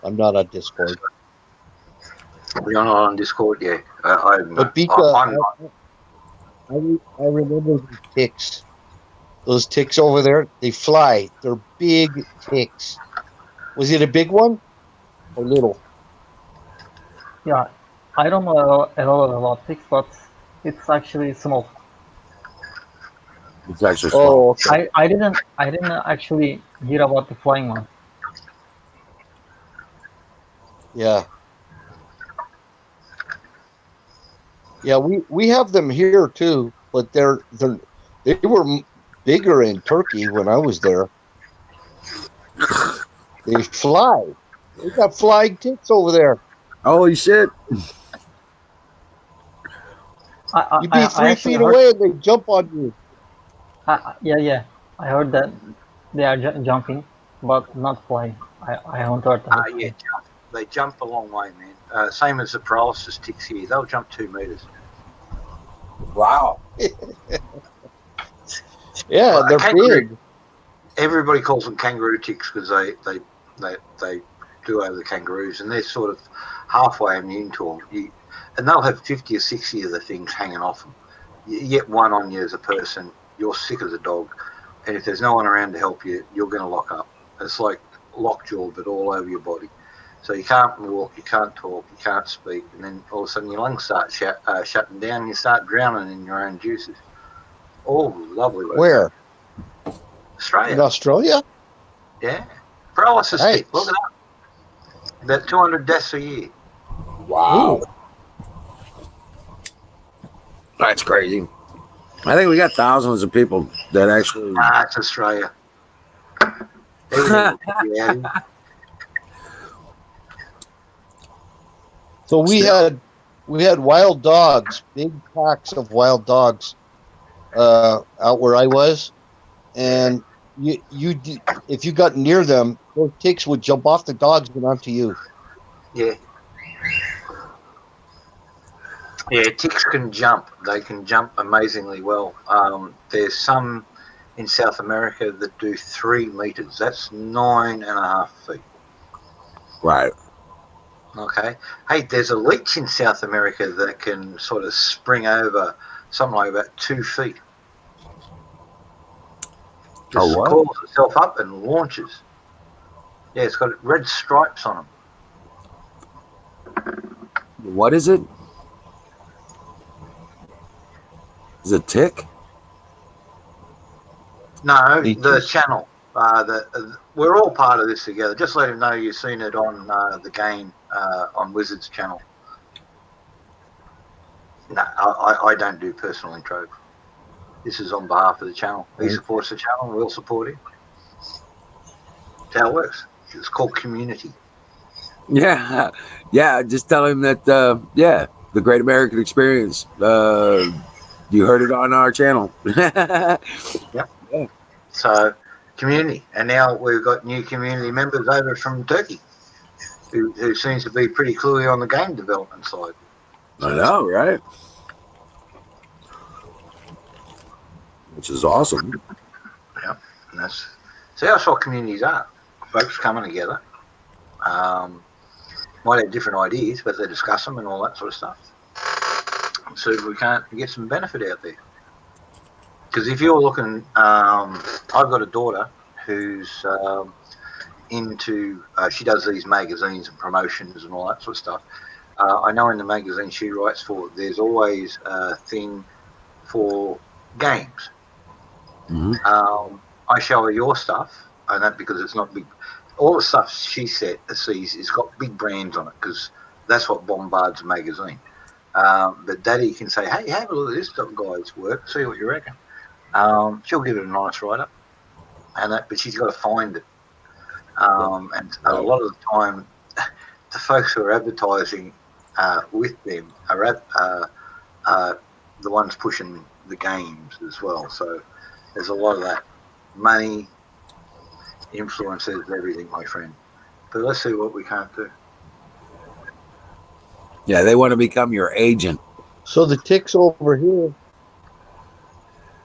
I'm not on Discord. You're not on Discord, yeah. I'm But not. Pika, I'm not. I remember the ticks. Those ticks over there, they fly. They're big ticks. Was it a big one or little? Yeah, I don't know a lot about ticks, but it's actually small. It's extra small. Oh, okay. I didn't actually hear about the flying one. Yeah. Yeah, we have them here too, but they were bigger in Turkey when I was there. They fly. They got flying ticks over there. Holy shit! You'd be I 3 actually feet heard. away and they jump on you. Yeah. I heard that they are jumping, but not flying. I haven't heard about Yeah, flying. they jump a long way, man. Same as the paralysis ticks here. They'll jump 2 meters. Wow. Yeah, Well, a they're kangaroo- big. Everybody calls them kangaroo ticks because they do over the kangaroos, and they're sort of halfway immune to them. And they'll have 50 or 60 of the things hanging off them. You get one on you as a person, you're sick as a dog, and if there's no one around to help you, you're going to lock up. It's like lockjaw, but all over your body. So you can't walk, you can't talk, you can't speak, and then all of a sudden your lungs start shutting down, and you start drowning in your own juices. Oh, lovely. Where? In Australia. Australia? Yeah. Paralysis Nice. tick. Look it up. About 200 deaths a year. Wow. That's crazy. I think we got thousands of people that actually. Ah, it's Australia. Yeah. So we had wild dogs, big packs of wild dogs, out where I was, and if you got near them, those ticks would jump off the dogs and onto you. Yeah. Yeah, ticks can jump. They can jump amazingly well. There's some in South America that do 3 meters. That's 9.5 feet. Right. Okay. Hey, there's a leech in South America that can sort of spring over something like about 2 feet. Just what? calls itself up and launches. Yeah, it's got red stripes on them. What is it? Is it tick? No, Leeches. the channel. We're all part of this together. Just let him know you've seen it on the game on Wizards channel. No, I don't do personal intros. This is on behalf of the channel. He supports the channel, we'll support him. That's how it works. It's called community. Yeah, yeah. Just tell him that. The Great American Experience. You heard it on our channel. Yep. Yeah. So, community. And now we've got new community members over from Turkey who seems to be pretty cluey on the game development side. I know, right? Which is awesome. Yeah, and that's what communities are. Folks coming together. Might have different ideas, but they discuss them and all that sort of stuff. So we can't get some benefit out there. Because if you're looking, I've got a daughter who's into, she does these magazines and promotions and all that sort of stuff. I know in the magazine she writes for, there's always a thing for games. Mm-hmm. I show her your stuff, and that because it's not big. All the stuff she sees is got big brands on it because that's what bombards a magazine. But Daddy can say, "Hey, have a look at this guy's work. See what you reckon." She'll give it a nice write-up, but she's got to find it. And a lot of the time, the folks who are advertising with them are the ones pushing the games as well. So there's a lot of that. Money influences everything, my friend. But let's see what we can't do. Yeah, they want to become your agent. So the ticks over here,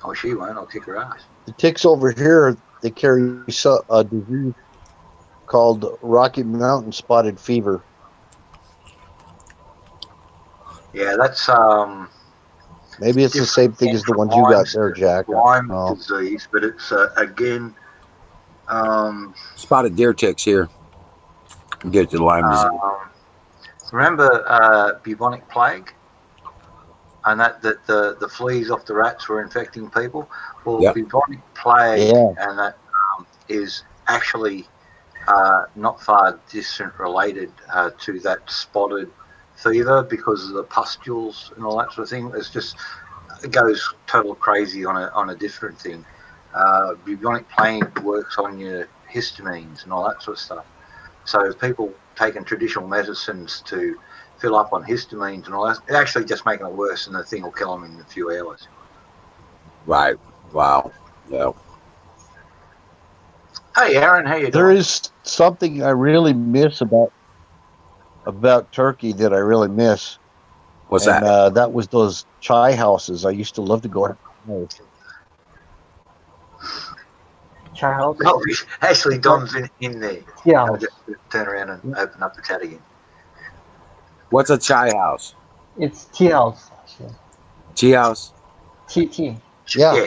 Oh, she won't. I'll kick her ass. the ticks over here, they carry a disease called Rocky Mountain Spotted Fever. Yeah, that's Maybe it's the same thing as the ones you got there, Jack. Lyme Oh. disease, but it's again. Spotted deer ticks here. Get the Lyme disease. Remember bubonic plague, and that the fleas off the rats were infecting people. Well, Yep. bubonic plague, Yeah. and that is actually not far distant related to that spotted fever because of the pustules and all that sort of thing. It goes total crazy on a different thing. Bubonic plague works on your histamines and all that sort of stuff. So people taking traditional medicines to fill up on histamines and all that, it's actually just making it worse, and the thing will kill them in a few hours. Right. Wow. Yeah. Hey, Aaron, how you There doing? is something I really miss about Turkey that I really miss. What's and, that? that was those chai houses. I used to love to go. Chai house. Oh, actually, Don's in there. Yeah. I'll just turn around and open up the chat again. What's a chai house? It's tea house actually. Tea house? Tea. Yeah.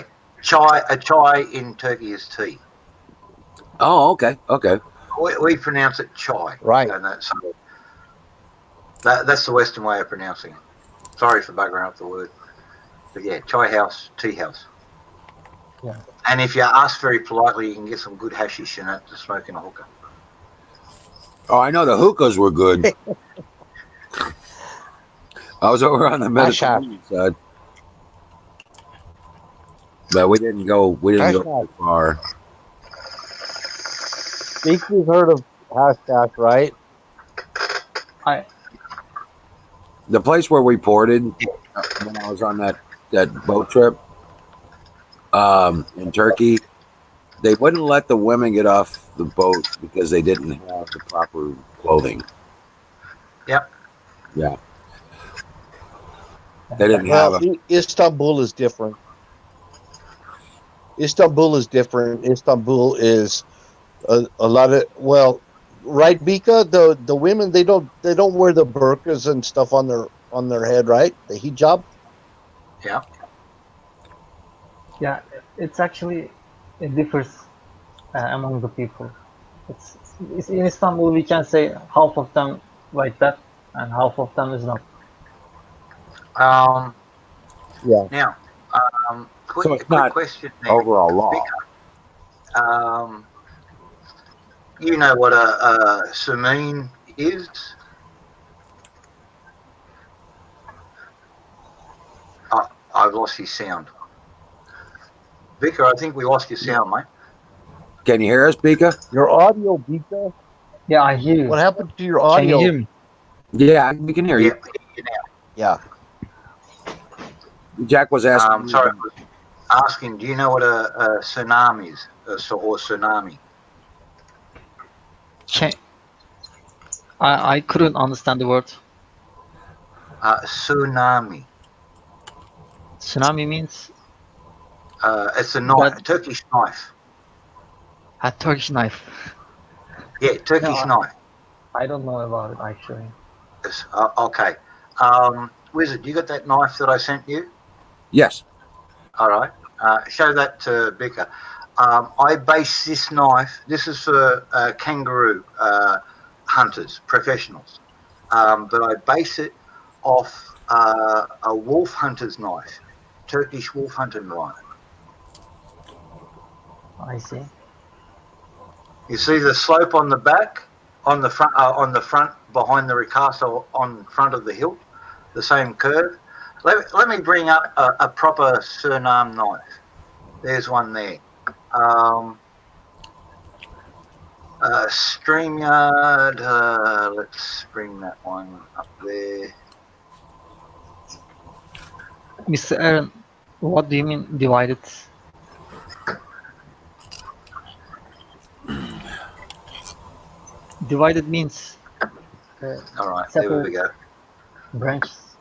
A chai in Turkey is tea. Oh, okay. Okay. We pronounce it chai. Right. And that's the Western way of pronouncing it. Sorry for buggering up the word. But yeah, chai house, tea house. Yeah. And if you ask very politely, you can get some good hashish in it to smoke in a hookah. Oh, I know the hookahs were good. I was over on the Mediterranean side. But we didn't go too far. Think you've heard of Hashtag, right? The place where we ported when I was on that boat trip in Turkey, they wouldn't let the women get off the boat because they didn't have the proper clothing. Yep. Yeah. They didn't have Well, Istanbul is different. Istanbul is a lot of, well, right, Bika? The women, they don't wear the burqas and stuff on their head, right? The hijab. Yeah. Yeah. It's actually it differs among the people. It's in Istanbul we can say half of them like that and half of them is not. Yeah. Now, So quick it's not question there, overall law. Vicar. You know what a sermine is? I've lost his sound. Vicar, I think we lost your sound, mate. Can you hear us, Bika? Your audio, Bika. Yeah, I hear you. What happened to your Can you audio? hear me? Yeah, we can hear Yeah, you. you now. Yeah. Jack was asking. Sorry, I was asking, do you know what a tsunami is? Or tsunami? Can, I couldn't understand the word. Tsunami. Tsunami means It's a knife, that a Turkish knife. a Turkish knife. Yeah, No, Turkish knife. I don't know about it actually. Yes. Okay. Wizard, you got that knife that I sent you? Yes. All right. Show that to Becca. I base this knife. This is for kangaroo hunters, professionals. But I base it off a wolf hunter's knife, Turkish wolf hunter knife. I see. You see the slope on the back, on the front, behind the ricasso, on front of the hilt, the same curve. Let me bring up a proper Suriname knife. There's one there. StreamYard. Let's bring that one up there. Mr. Aaron, what do you mean divided? Divided means All right, there we separate go. branches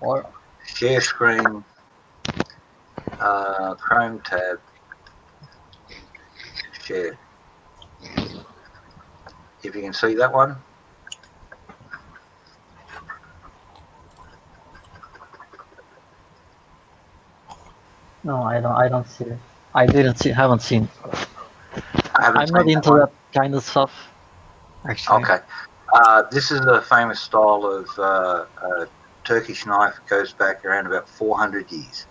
or Share screen. Chrome tab. Share. If you can see that one. no, I don't see it. I didn't see, haven't seen. I haven't I'm not seen into one. that kind of stuff, actually. Okay. This is a famous style of Turkish knife. It goes back around about 400 years.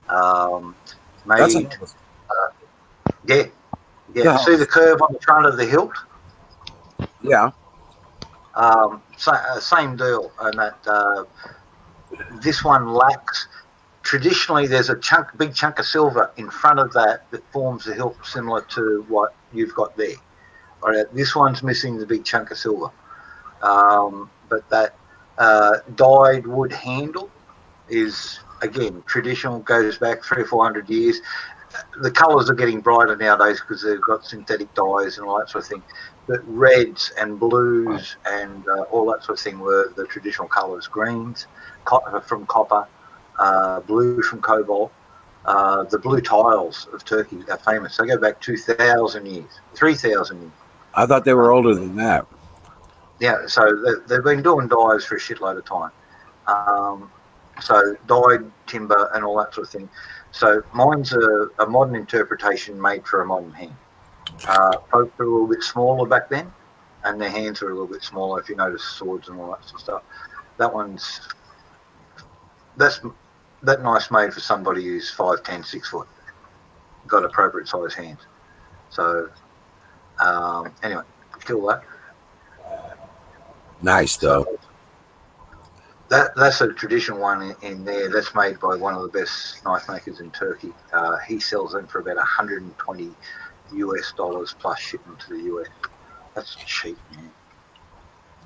That's Made. Yeah. See the curve on the front of the hilt? Yeah. Same deal. And that this one lacks. Traditionally, there's a big chunk of silver in front of that forms the hilt, similar to what you've got there. All right, this one's missing the big chunk of silver. But that dyed wood handle is, again, traditional, goes back 300 or 400 years. The colours are getting brighter nowadays because they've got synthetic dyes and all that sort of thing. But reds and blues and all that sort of thing were the traditional colours. Greens from copper, blue from cobalt. The blue tiles of Turkey are famous. They go back 2,000 years, 3,000 years. I thought they were older than that. Yeah, so they've been doing dyes for a shitload of time. So dyed timber and all that sort of thing. So mine's a modern interpretation made for a modern hand. Folks were a little bit smaller back then, and their hands were a little bit smaller. If you notice swords and all that sort of stuff, that knife's made for somebody who's 5'10", 6 foot, got appropriate size hands. So anyway, kill that. Nice though. That's a traditional one in there. That's made by one of the best knife makers in Turkey. He sells them for about $120 plus shipping to the US. That's cheap, man.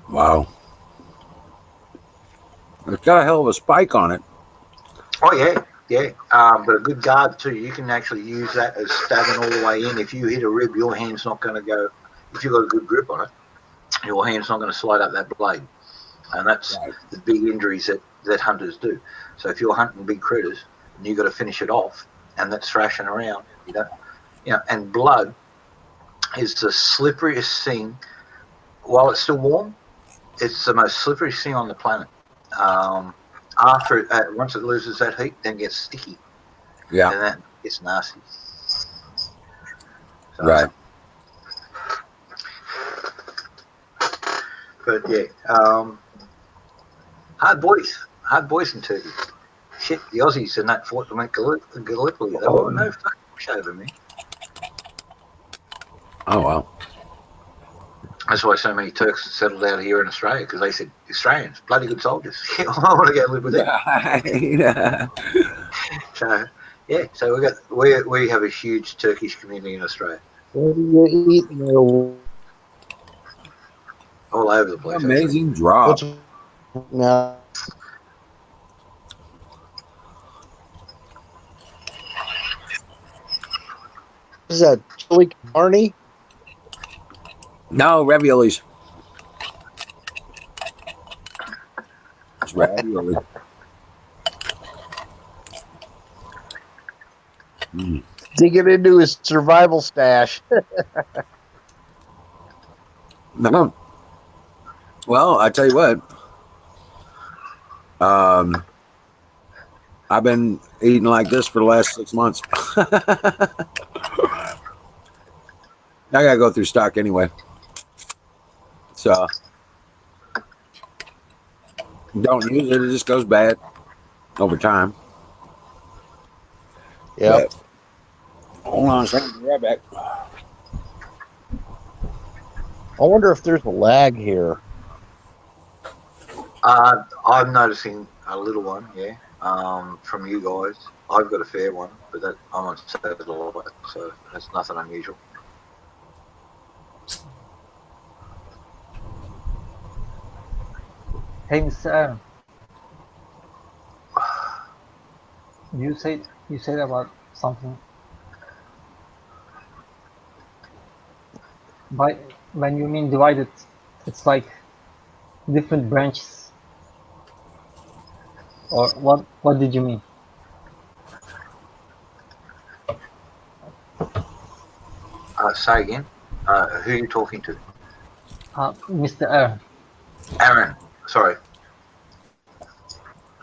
Wow. It's got a hell of a spike on it. Oh yeah. But a good guard too. You can actually use that as stabbing all the way in. If you hit a rib, your hand's not going to go. If you've got a good grip on it, your hand's not going to slide up that blade. And that's the big injuries that hunters do. So if you're hunting big critters and you've got to finish it off, and that's thrashing around, and blood is the slipperiest thing. While it's still warm, it's the most slippery thing on the planet. Once it loses that heat, then it gets sticky. Yeah. And gets nasty. So, Right. But yeah, hard boys in Turkey. Shit, the Aussies in that fort to make Gallipoli. They were no fucking pushover, man. Oh well. That's why so many Turks settled out here in Australia, because they said Australians, bloody good soldiers. I want to go live with them. Right. So yeah, so we have a huge Turkish community in Australia, What do you eat there? all over the place. Actually, Amazing drop. What's now? Is that chili carne? No, raviolis. It's ravioli. Mm. Digging into his survival stash. No. Well, I tell you what. I've been eating like this for the last 6 months. I gotta go through stock anyway. So don't use it, it just goes bad over time. Yep. But, hold on a second, be right back. I wonder if there's a lag here. I'm noticing a little one, yeah, from you guys. I've got a fair one, but that I'm on satellite, so that's nothing unusual. Hey, Mr. Aaron, you said about something. By when you mean divided, it's like different branches, or what? What did you mean? Say again. Who are you talking to? Mr. Aaron, Aaron. Sorry.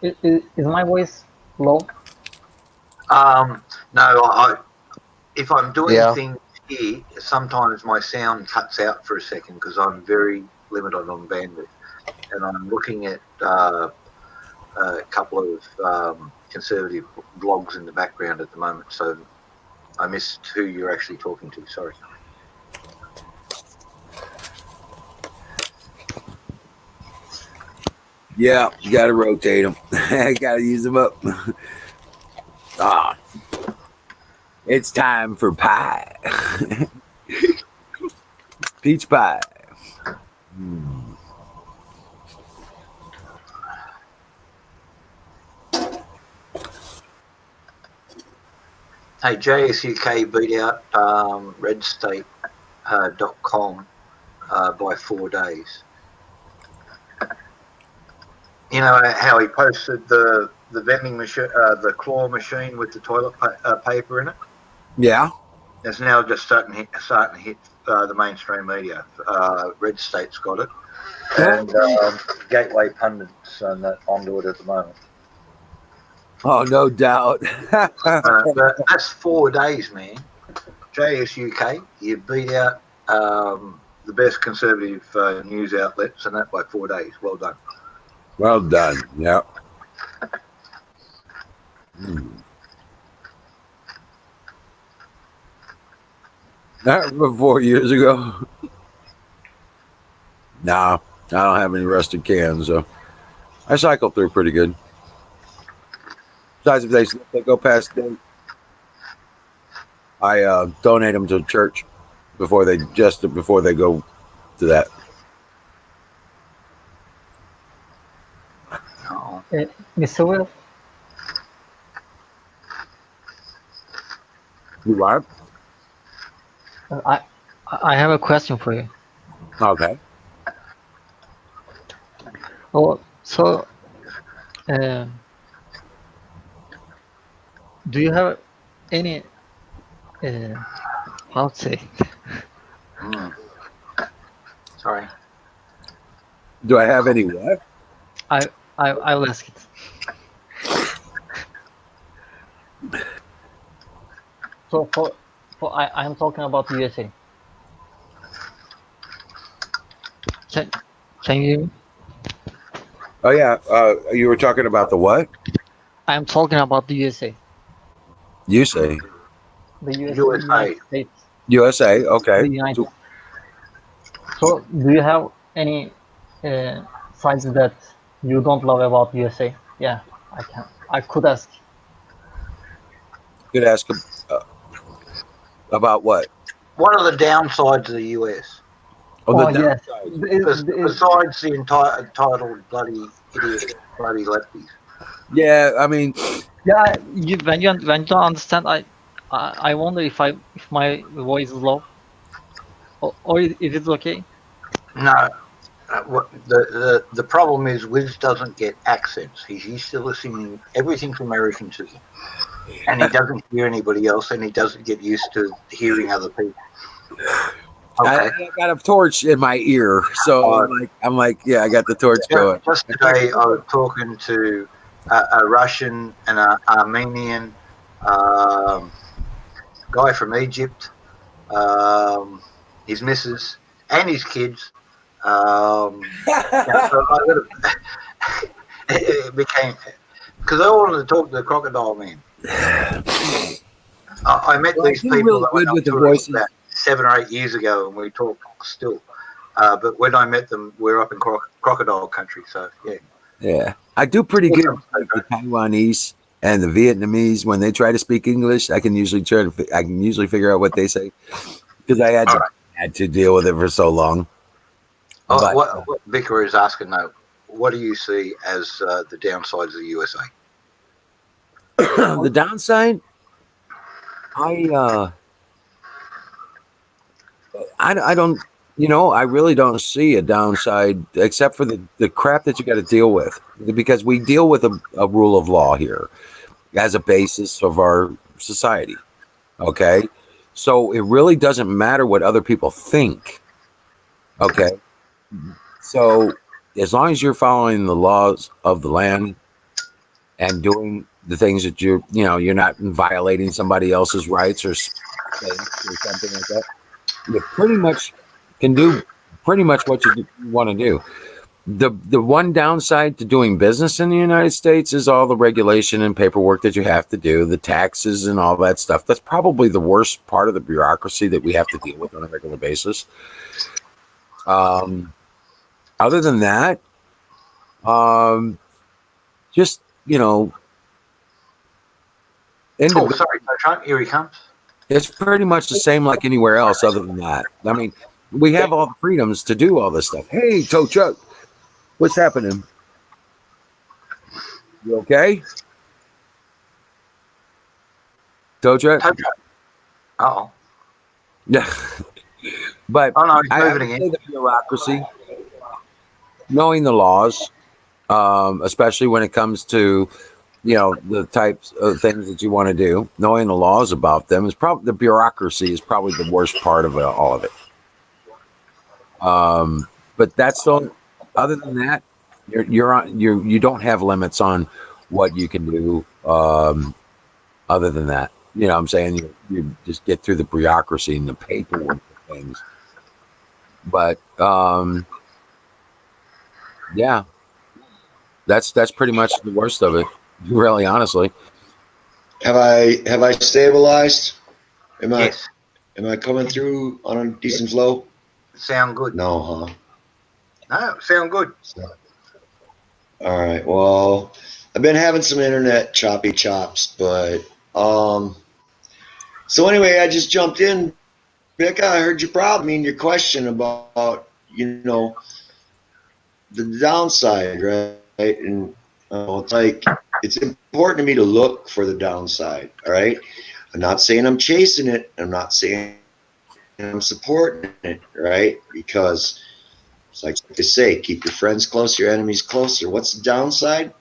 is my voice low? No, if I'm doing Yeah. things here, sometimes my sound cuts out for a second because I'm very limited on bandwidth, and I'm looking at a couple of conservative blogs in the background at the moment, so I missed who you're actually talking to. Sorry. Yeah, you gotta rotate them. Gotta use them up. It's time for pie. Peach pie. Mm. Hey, JSUK beat out redstate.com by 4 days. You know how he posted the vending machine, the claw machine with the toilet paper in it? Yeah. It's now just starting to hit the mainstream media. Red State's got it, and Gateway pundits onto it at the moment. Oh, no doubt. But that's 4 days, man. JSUK, you beat out the best conservative news outlets, and that by 4 days. Well done. Well done. Yep. Mm. That was 4 years ago. No, I don't have any rusted cans, so I cycle through pretty good. Besides, if they go past date, I donate them to church before they go to that. Oh. Mr. Will, You what? I have a question for you. Okay. Oh, so uh, do you have any how to say? Mm. Sorry. Do I have any what? I'll ask it. So I'm talking about the USA. Can you hear me? Oh yeah, you were talking about the what? I'm talking about the USA. You say The USA, the USA. United States. USA? Okay. The United. So, So do you have any sides that you don't love about USA? Yeah, I could ask. could ask about what? What are the downsides of the US? Oh, the Oh yes, downsides. Besides the entitled bloody idiot, bloody lefties. Yeah, I mean, yeah. When you don't understand, I wonder if my voice is low or if it's okay. No, the problem is Wiz doesn't get accents. He's used to listening everything's American to him, and he doesn't hear anybody else, and he doesn't get used to hearing other people. Okay. I got a torch in my ear, so I'm like, yeah, I got the torch going. Just today, I was talking to a Russian and an Armenian guy from Egypt, his missus, and his kids. Yeah, so it became because I wanted to talk to the crocodile man. I met Well, I these do people really that went good on with the tour voices. about 7 or 8 years ago, and we talk still. But when I met them, we're up in crocodile country. So yeah, Yeah, I do pretty good with like the Taiwanese and the Vietnamese when they try to speak English. I can usually figure out what they say because I all right. had to deal with it for so long. But What Vicar is asking though, what do you see as the downsides of the USA? the downside, I uh, I don't, I really don't see a downside except for the crap that you got to deal with because we deal with a rule of law here as a basis of our society. Okay. So it really doesn't matter what other people think. Okay. So as long as you're following the laws of the land and doing the things that you're not violating somebody else's rights or something like that, you pretty much can do pretty much what you want to do. The one downside to doing business in the United States is all the regulation and paperwork that you have to do, the taxes and all that stuff. That's probably the worst part of the bureaucracy that we have to deal with on a regular basis. Other than that, um, just Oh, sorry, Trump, here he comes. it's pretty much the same like anywhere else. Other than that, I mean, we have all the freedoms to do all this stuff. Hey, Toe Chuck, what's happening? You okay? Toe Chuck? Oh, Yeah. But oh no, he's I moving would again. say the bureaucracy, knowing the laws, especially when it comes to the types of things that you want to do, knowing the laws about them is probably the bureaucracy is probably the worst part of all of it. But that's the other than that, you don't have limits on what you can do. Other than that, what I'm saying you just get through the bureaucracy and the paperwork of things. But yeah, that's pretty much the worst of it. Really, honestly. Have I stabilized? Yes, Am I coming through on a decent flow? sound good. No, huh? No, sound good. All right. Well, I've been having some internet choppy chops, but so anyway, I just jumped in. Becca, I heard your problem, your question about the downside, right? And it's like it's important to me to look for the downside. All right. I'm not saying I'm chasing it. I'm not saying I'm supporting it, right? Because it's like they say, keep your friends close, your enemies closer. What's the downside?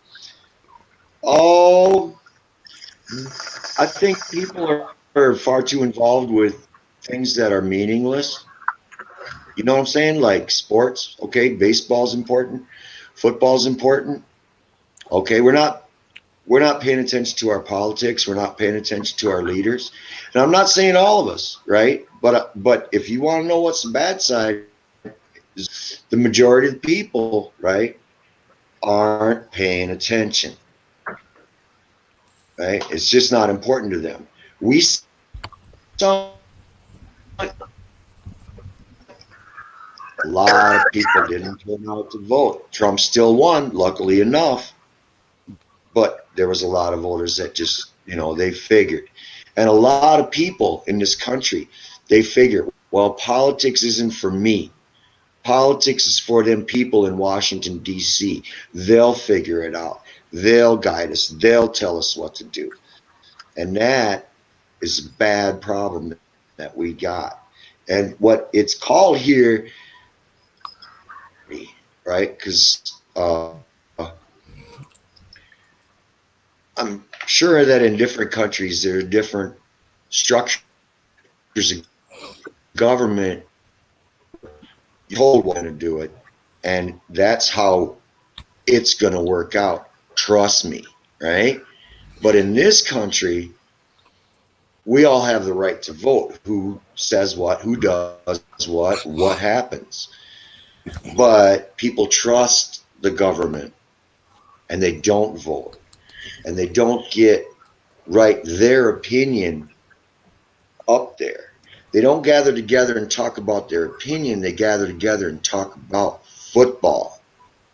Oh, I think people are far too involved with things that are meaningless. You know what I'm saying? Like sports. Okay, baseball's important, football's important. Okay, we're not we're not paying attention to our politics. We're not paying attention to our leaders. And I'm not saying all of us, right? But if you want to know what's the bad side, is the majority of the people, right, aren't paying attention, right? It's just not important to them. We saw a lot of people didn't turn out to vote. Trump still won, luckily enough, but there was a lot of voters that just, they figured. And a lot of people in this country, they figure, well, politics isn't for me. Politics is for them people in Washington, D.C. They'll figure it out. They'll guide us. They'll tell us what to do. And that is a bad problem that we got. And what it's called here, right? Because I'm sure that in different countries there are different structures of government. You're told we're going to do it, and that's how it's going to work out. Trust me, right? But in this country, we all have the right to vote. Who says what? Who does what? What happens? But people trust the government, and they don't vote, and they don't get their opinion up there. They don't gather together and talk about their opinion. They gather together and talk about football.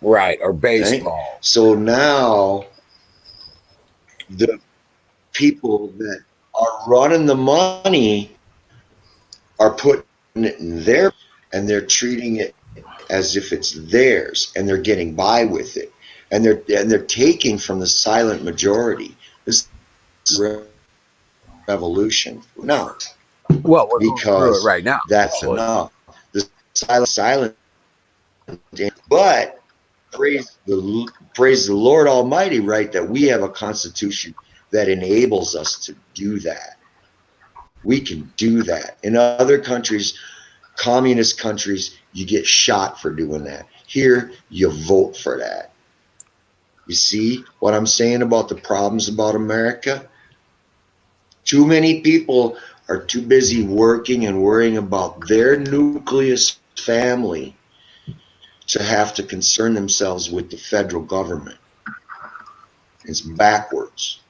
Right, or Right? baseball. So now the people that are running the money are putting it in their, and they're treating it as if it's theirs, and they're getting by with it, and they're taking from the silent majority. This is a revolution now, Well, we're going through it because right now. that's Actually. enough. The silent, but praise the Lord Almighty, right? That we have a constitution that enables us to do that. We can do that. In other countries, communist countries, you get shot for doing that. Here, you vote for that. You see what I'm saying about the problems about America? Too many people are too busy working and worrying about their nucleus family to have to concern themselves with the federal government. It's backwards.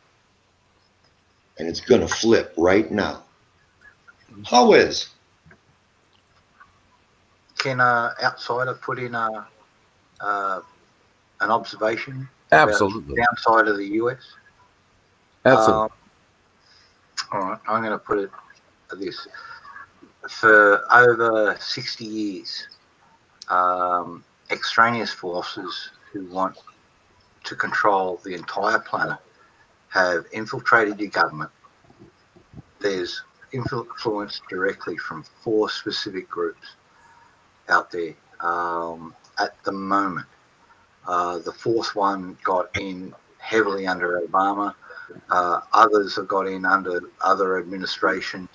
And it's going to flip right now. How is? Can an outsider put in an observation Absolutely. about the downside of the US? Absolutely. All right, I'm going to put it this. For over 60 years, extraneous forces who want to control the entire planet have infiltrated your government. There's influence directly from 4 specific groups out there at the moment. The 4th one got in heavily under Obama. Others have got in under other administrations.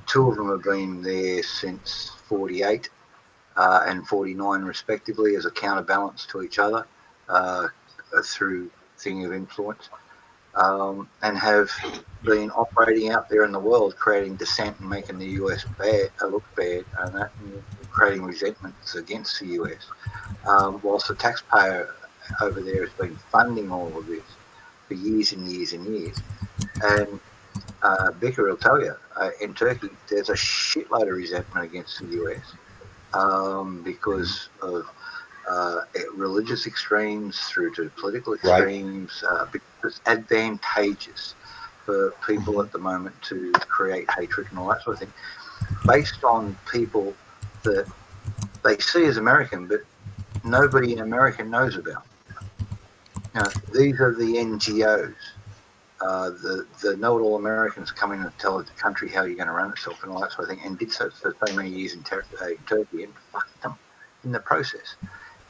2 of them have been there since 48 and 49 respectively as a counterbalance to each other through thing of influence, and have been operating out there in the world, creating dissent and making the US look bad, and creating resentments against the US, whilst the taxpayer over there has been funding all of this for years and years and years. And Becker will tell you, in Turkey, there's a shitload of resentment against the US because of religious extremes through to political extremes, because it's advantageous for people at the moment to create hatred and all that sort of thing, based on people that they see as American, but nobody in America knows about. These are the NGOs. The know-it-all Americans come in and tell the country how you're going to run itself and all that sort of thing, and did so for so many years in Turkey and fucked them in the process.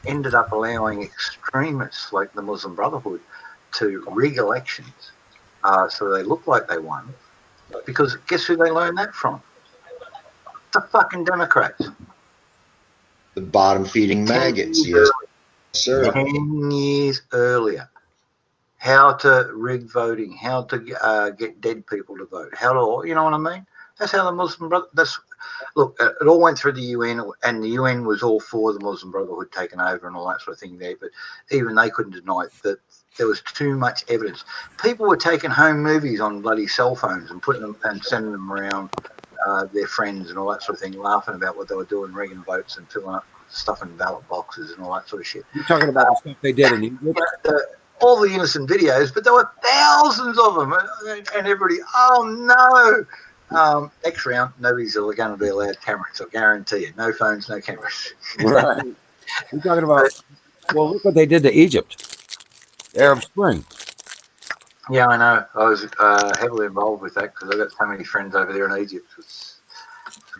Ended up allowing extremists like the Muslim Brotherhood to rig elections so they look like they won. Because guess who they learned that from? The fucking Democrats. The bottom feeding maggots. Yes, sir. 10 years earlier. how to rig voting, how to get dead people to vote, how to, you know what I mean? That's how the Muslim brother. Look. It all went through the UN, and the UN was all for the Muslim Brotherhood taking over and all that sort of thing there. But even they couldn't deny that there was too much evidence. People were taking home movies on bloody cell phones and putting them and sending them around their friends and all that sort of thing, laughing about what they were doing, rigging votes and filling up stuff in ballot boxes and all that sort of shit. You're talking about the stuff they did in Egypt? All the innocent videos, but there were thousands of them, and everybody, oh no. Next round, nobody's going to be allowed cameras, I guarantee you. No phones, no cameras. Right. You're talking about, well, look what they did to Egypt. Arab Spring. Yeah, I know. I was heavily involved with that because I've got so many friends over there in Egypt. It's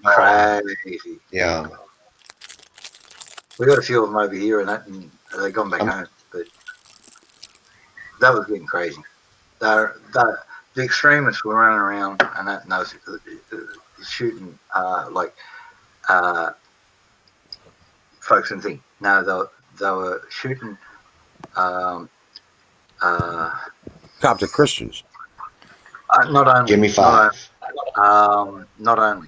crazy. Yeah. We got a few of them over here, and they've gone back home. But that was getting crazy. The extremists were running around and that, and they was shooting folks and things. No, they were shooting Coptic Christians. not only. Give me 5. Not only.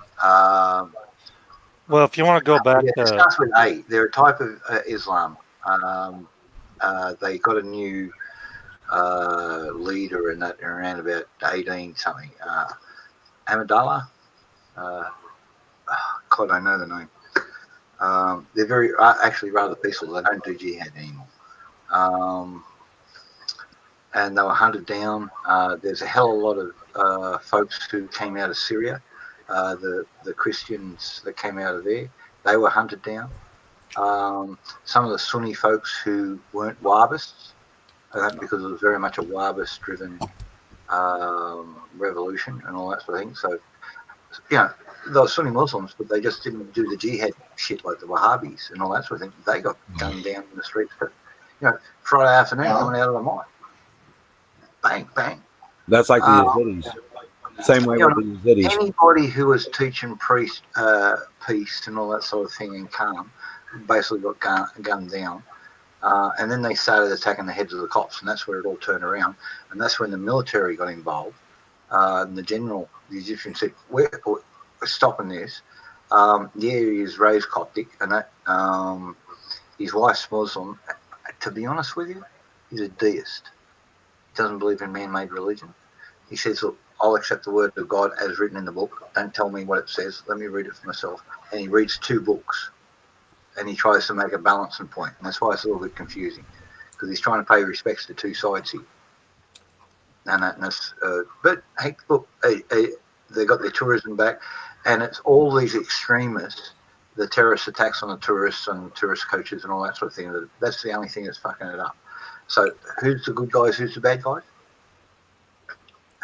Well, if you want to go back It to starts with A. They're a type of Islam. They got a new leader in that around about 18 something. Ahmadallah. God, I know the name. They're very actually rather peaceful. They don't do jihad anymore. And they were hunted down. There's a hell of a lot of folks who came out of Syria. The Christians that came out of there, they were hunted down. Some of the Sunni folks who weren't Wahhabists, because it was very much a Wahhabist-driven revolution and all that sort of thing. So, you know, they were Sunni Muslims, but they just didn't do the jihad shit like the Wahhabis and all that sort of thing. They got gunned down in the streets. But, you know, Friday afternoon coming out of the mine. Bang, bang. That's like the Yazidis. Same way with the Yazidis. Anybody who was teaching peace and all that sort of thing and calm basically got gunned down. And then they started attacking the heads of the cops, and that's where it all turned around. And that's when the military got involved. And the Egyptian said, we're stopping this. Yeah, he is raised Coptic, and that his wife's Muslim. To be honest with you, he's a deist. He doesn't believe in man-made religion. He says, look, I'll accept the word of God as written in the book. Don't tell me what it says. Let me read it for myself. And he reads 2 books. And he tries to make a balancing point. And that's why it's a little bit confusing. Because he's trying to pay respects to 2 sides here. But, hey, look, they got their tourism back. And it's all these extremists, the terrorist attacks on the tourists and tourist coaches and all that sort of thing. That's the only thing that's fucking it up. So who's the good guys? Who's the bad guys?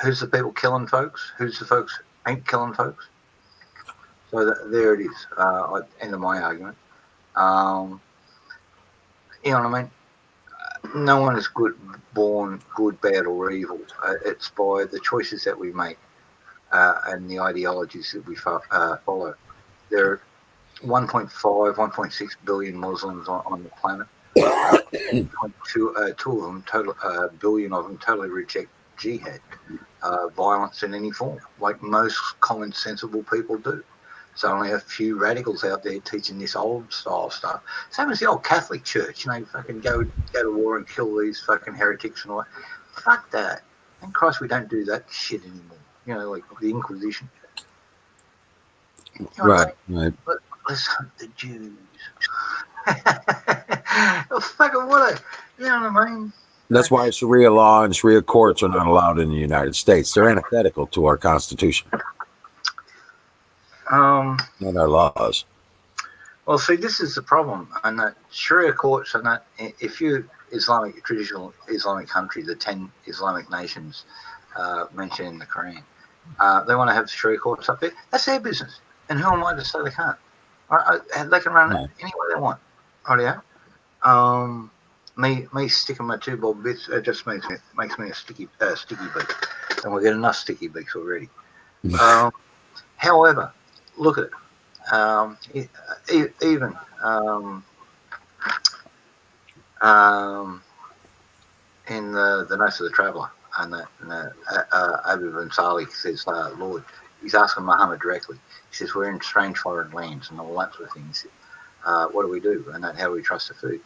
Who's the people killing folks? Who's the folks who ain't killing folks? So there it is. End of my argument. You know what I mean? No one is born good, bad, or evil. It's by the choices that we make and the ideologies that we follow. There are 1.5, 1.6 billion Muslims on the planet. 2 of them, billion of them, totally reject jihad, violence in any form, like most common sensible people do. So only a few radicals out there teaching this old style stuff. Same as the old Catholic Church, you know, fucking go to war and kill these fucking heretics and all that. Fuck that. Thank Christ we don't do that shit anymore. You know, like the Inquisition. You know Right, right. Let's hunt the Jews. Oh, fucking what you know what I mean? That's why Sharia law and Sharia courts are not allowed in the United States. They're antithetical to our Constitution and our laws. Well, see, this is the problem. And that Sharia courts and that, if you traditional Islamic country, the 10 Islamic nations mentioned in the Quran, they want to have Sharia courts up there. That's their business. And who am I to say they can't? They can run it any way they want. Rightio? Me sticking my 2 bob bits, it just makes me a sticky beak. And we get enough sticky beaks already. However, look at it. in the Notes of the Traveller, and Abu bin Salih says, Lord, he's asking Muhammad directly. He says, we're in strange foreign lands and all that sort of thing. He said, what do we do? And how do we trust the food?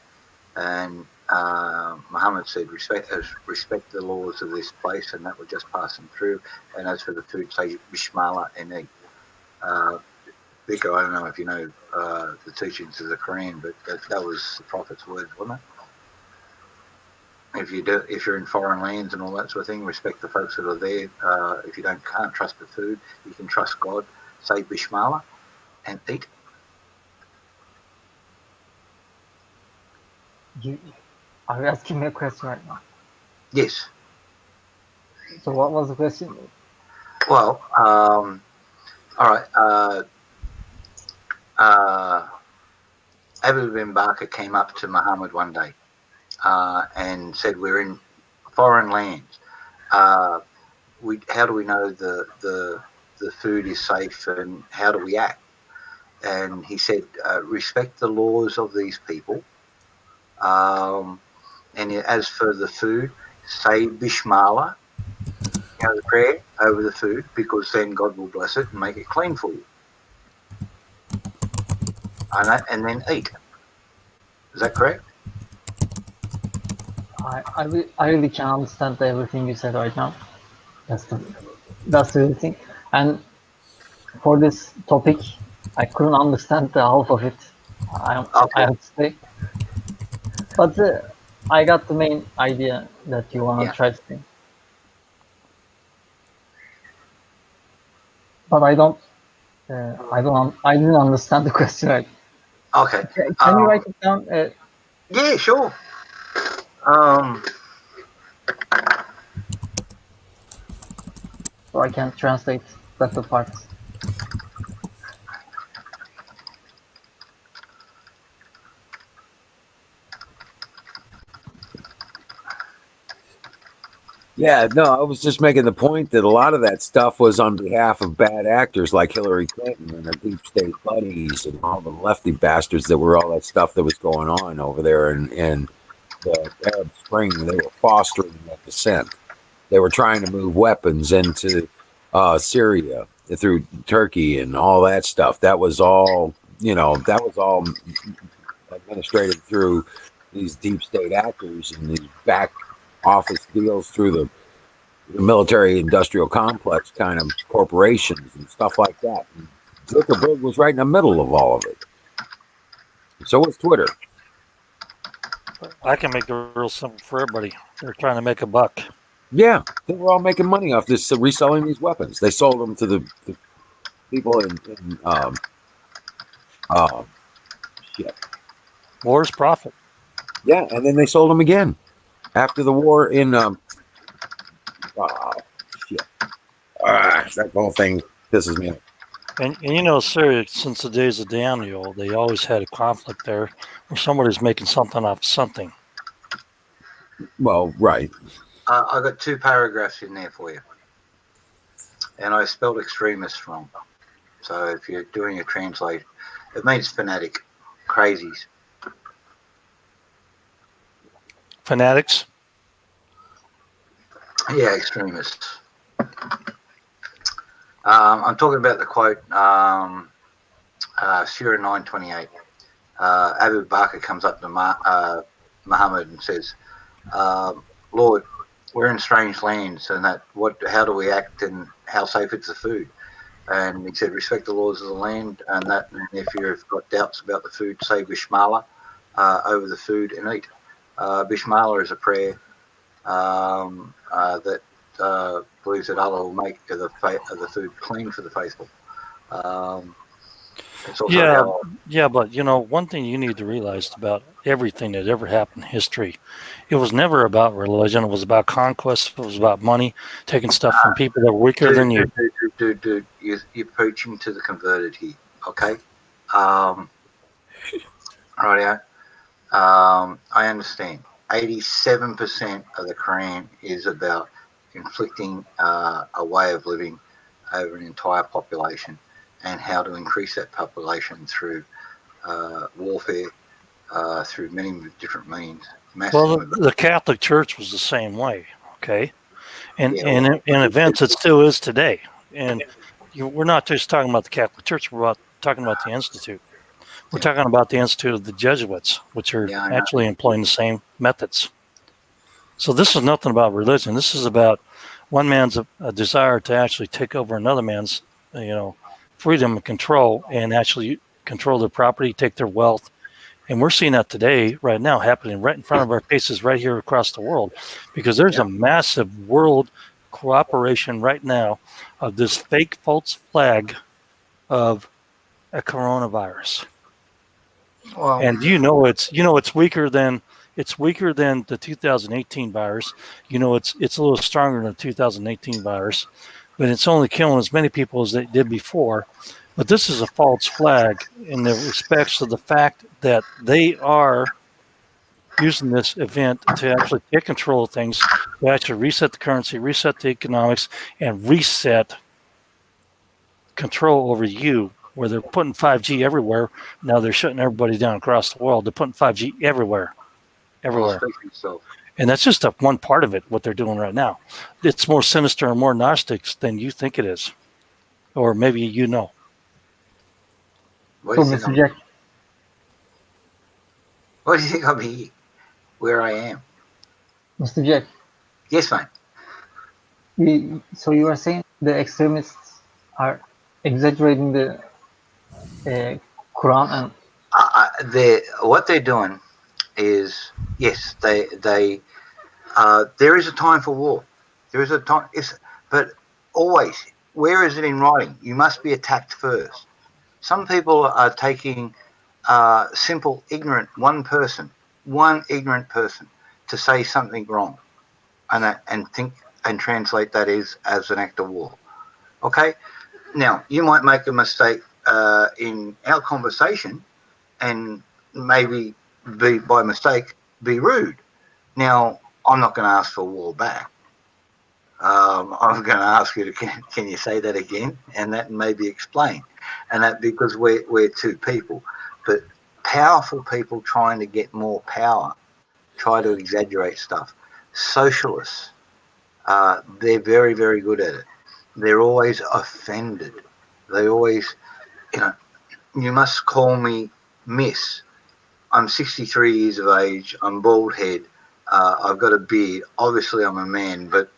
And Muhammad said, respect the laws of this place, and that would just pass them through. And as for the food, say Bismillah and eat. Vico, I don't know if you know the teachings of the Quran, but that was the Prophet's words, wasn't it? If you're in foreign lands and all that sort of thing, respect the folks that are there. If you can't trust the food, you can trust God. Say Bismillah and eat. Are you asking me a question right now? Yes. So what was the question? Well, all right. Abu bin Bakr came up to Muhammad one day and said, "We're in foreign lands. How do we know the food is safe, and how do we act?" And he said, "Respect the laws of these people. And as for the food, say Bismillah, the prayer over the food, because then God will bless it and make it clean for you. And then eat. Is that correct?" I really can understand everything you said right now. That's the real thing. And for this topic, I couldn't understand the half of it. I Okay. have to say, but I got the main idea that you wanna try to say. But I didn't understand the question right. Okay. Can you write it down? Yeah, sure. So I can translate better parts. Yeah, no, I was just making the point that a lot of that stuff was on behalf of bad actors like Hillary Clinton and her deep state buddies and all the lefty bastards that were all that stuff that was going on over there in the Arab Spring. They were fostering that dissent. They were trying to move weapons into Syria through Turkey and all that stuff. That was all, that was all administrated through these deep state actors and these back office deals through the military industrial complex kind of corporations and stuff like that. And Zuckerberg was right in the middle of all of it. So was Twitter. I can make it real simple for everybody. They're trying to make a buck. Yeah, they were all making money off this, reselling these weapons. They sold them to the people in shit. War's profit. Yeah, and then they sold them again after the war in shit. That whole thing pisses me off. And Syria, since the days of Daniel, they always had a conflict there where somebody's making something off something. Well, right. I got 2 paragraphs in there for you. And I spelled extremist wrong. So if you're doing a translate, it means fanatic, crazies. Fanatics? Yeah, extremists. I'm talking about the quote, Surah 9:28. Abu Bakr comes up to Muhammad and says, "Lord, we're in strange lands, and how do we act, and how safe is the food?" And he said, "Respect the laws of the land, and if you've got doubts about the food, say Bismillah over the food and eat." Bismillah is a prayer that believes that Allah will make the food clean for the faithful. Yeah, but one thing you need to realize about everything that ever happened in history, it was never about religion. It was about conquest. It was about money, taking stuff from people that were weaker than you. Dude, you're preaching to the converted here, okay? Rightio. I understand. 87% of the Quran is about inflicting a way of living over an entire population and how to increase that population through warfare, through many different means. massive. Well, the Catholic Church was the same way, okay? And Yeah, and in events, it still is today. And we're not just talking about the Catholic Church. We're talking about the Institute. We're talking about the Institute of the Jesuits, which are Yeah, I know. actually employing the same methods. So this is nothing about religion. This is about one man's a desire to actually take over another man's, freedom and control, and actually control their property, take their wealth. And we're seeing that today, right now, happening right in front of our faces, right here across the world, because there's a massive world cooperation right now of this fake false flag of a coronavirus. Well, And it's weaker than the 2018 virus. It's a little stronger than the 2018 virus, but it's only killing as many people as they did before. But this is a false flag in the respects to the fact that they are using this event to actually take control of things, to actually reset the currency, reset the economics, and reset control over you, where they're putting 5G everywhere. Now they're shutting everybody down across the world. They're putting 5G everywhere. And that's just one part of it, what they're doing right now. It's more sinister and more Gnostics than you think it is. Or maybe you know. What So, do you think Mr. Jack, What do you think I'm here? Where I am? Mr. Jack, Yes, mate. so you are saying the extremists are exaggerating the Quran and What they're doing is, yes, there is a time for war. There is a time, but always, where is it in writing? You must be attacked first. Some people are taking simple, ignorant, one ignorant person to say something wrong, and think and translate that as an act of war. Okay, now you might make a mistake in our conversation, and maybe by mistake be rude. Now I'm not going to ask for war back. I'm going to ask you to can you say that again, and that maybe explain, and that because we're two people, but powerful people trying to get more power try to exaggerate stuff. Socialists, they're very, very good at it. They're always offended. They always, you must call me Miss. I'm 63 years of age. I'm bald head. I've got a beard. Obviously, I'm a man, but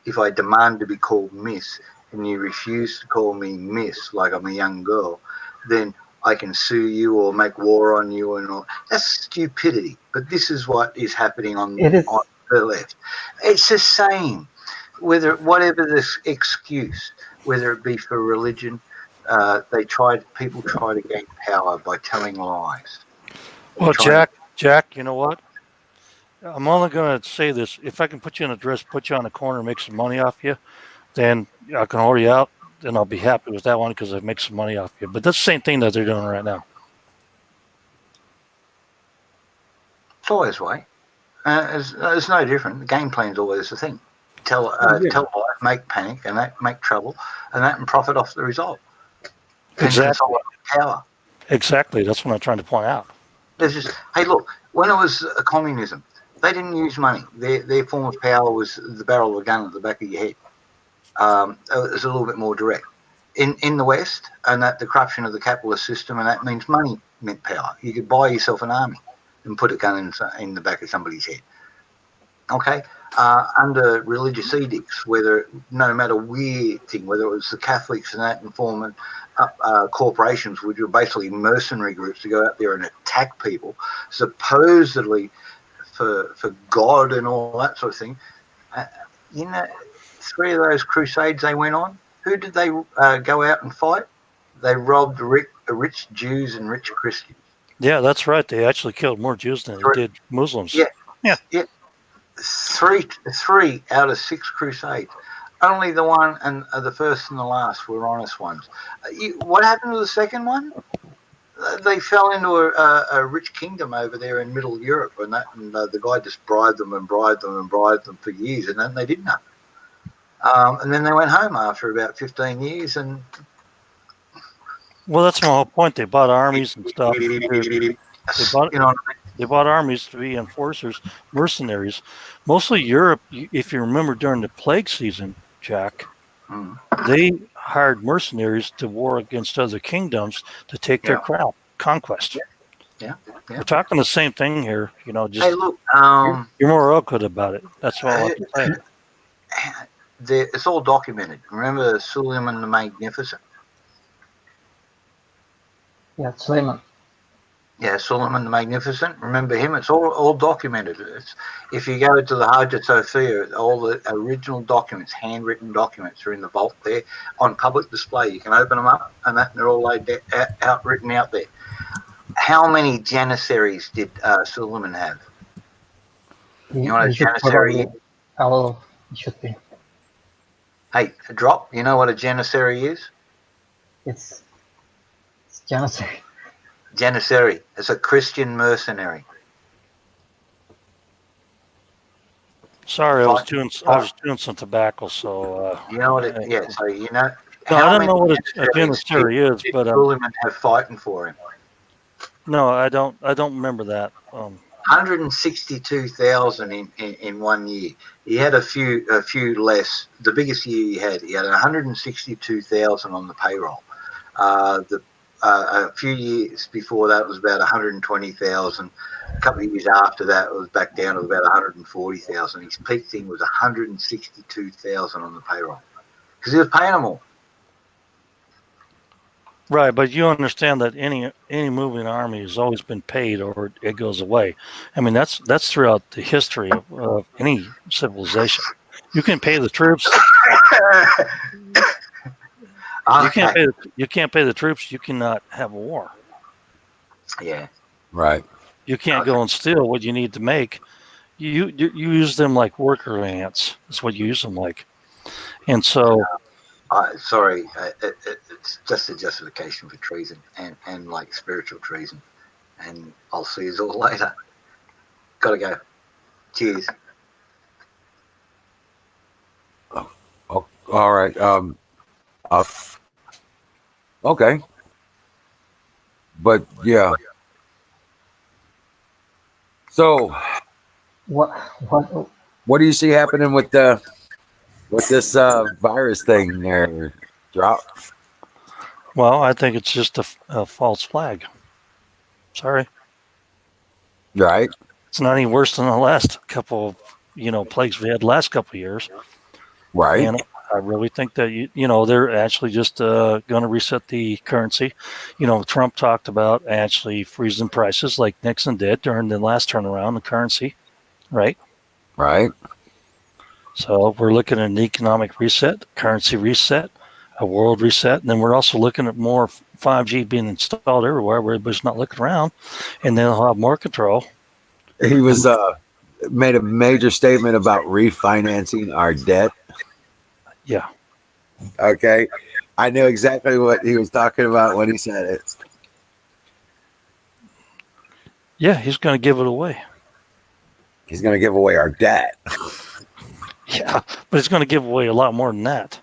if I demand to be called Miss and you refuse to call me Miss like I'm a young girl, then I can sue you or make war on you and all. That's stupidity. But this is what is happening on the left. It's the same. Whatever this excuse, whether it be for religion, people try to gain power by telling lies. Well, Jack, you know what? I'm only going to say this. If I can put you in a dress, put you on the corner, make some money off you, then I can order you out, then I'll be happy with that one because I make some money off you. But that's the same thing that they're doing right now. It's always the way. It's no different. The game plan's always the thing. Tell lies, make panic, and that make trouble, and profit off the result. Exactly. Power. Exactly. That's what I'm trying to point out. There's just, hey, look, when it was communism, they didn't use money. Their form of power was the barrel of a gun at the back of your head. It was a little bit more direct. In the West, and that the corruption of the capitalist system, and that means money meant power. You could buy yourself an army and put a gun in the back of somebody's head. Okay? Under religious edicts, no matter weird thing, whether it was the Catholics and that and forming corporations, which were basically mercenary groups to go out there and attack people, supposedly for God and all that sort of thing. 3 of those crusades they went on, who did they go out and fight? They robbed rich Jews and rich Christians. Yeah, that's right. They actually killed more Jews than they did Muslims. Yeah. 3 out of 6 crusades. Only the one and the first and the last were honest ones. What happened to the second one? They fell into a rich kingdom over there in Middle Europe, and the guy just bribed them for years, and then they did nothing. And then they went home after about 15 years. And well, that's my whole point. They bought armies and stuff. They bought armies to be enforcers, mercenaries. Mostly Europe, if you remember during the plague season, Jack, Mm. they hired mercenaries to war against other kingdoms to take their Yeah. crown, conquest. Yeah. We're talking the same thing here. Just Hey, look. you're more awkward about it. That's all I can say. It's all documented. Remember Suleiman the Magnificent? Yeah, Suleiman. Yeah, Suleiman the Magnificent. Remember him? It's all documented. If you go to the Hagia Sophia, all the original documents, handwritten documents, are in the vault there on public display. You can open them up, and they're all laid out, written out there. How many janissaries did Suleiman have? You know what a He should janissary probably is? a lot of it should be. Hey, a drop. You know what a janissary is? It's genocide. Janissary. It's a Christian mercenary. Sorry, I was doing some tobacco, so. You know what? Yeah. So you know. No, I don't know what a janissaries janissary is, did but Suleiman have fighting for him? no, I don't remember that. 162,000 in 1 year. He had a few less. The biggest year he had 162,000 on the payroll. A few years before that was about 120,000. A couple of years after that it was back down to about 140,000. His peak thing was 162,000 on the payroll because he was paying them all. Right, but you understand that any moving army has always been paid, or it goes away. I mean, that's throughout the history of any civilization. You can pay the troops. You can't pay the troops. You cannot have a war. Yeah. Right. You can't go and steal what you need to make. You use them like worker ants. That's what you use them like. And so. Sorry, it's just a justification for treason and like spiritual treason. And I'll see you all later. Gotta go. Cheers. Oh, all right. Okay. But yeah. So what do you see happening with this virus thing there, Drop? Well, I think it's just a false flag. Sorry. Right. It's not any worse than the last couple of, plagues we had the last couple of years. Right. And I really think that, they're actually just going to reset the currency. Trump talked about actually freezing prices like Nixon did during the last turnaround, the currency, right? Right. So we're looking at an economic reset, currency reset, a world reset, and then we're also looking at more 5G being installed everywhere where everybody's not looking around, and then they'll have more control. He was made a major statement about refinancing our debt. Yeah. Okay. I knew exactly what he was talking about when he said it. Yeah, he's going to give it away. He's going to give away our debt. Yeah, but he's going to give away a lot more than that.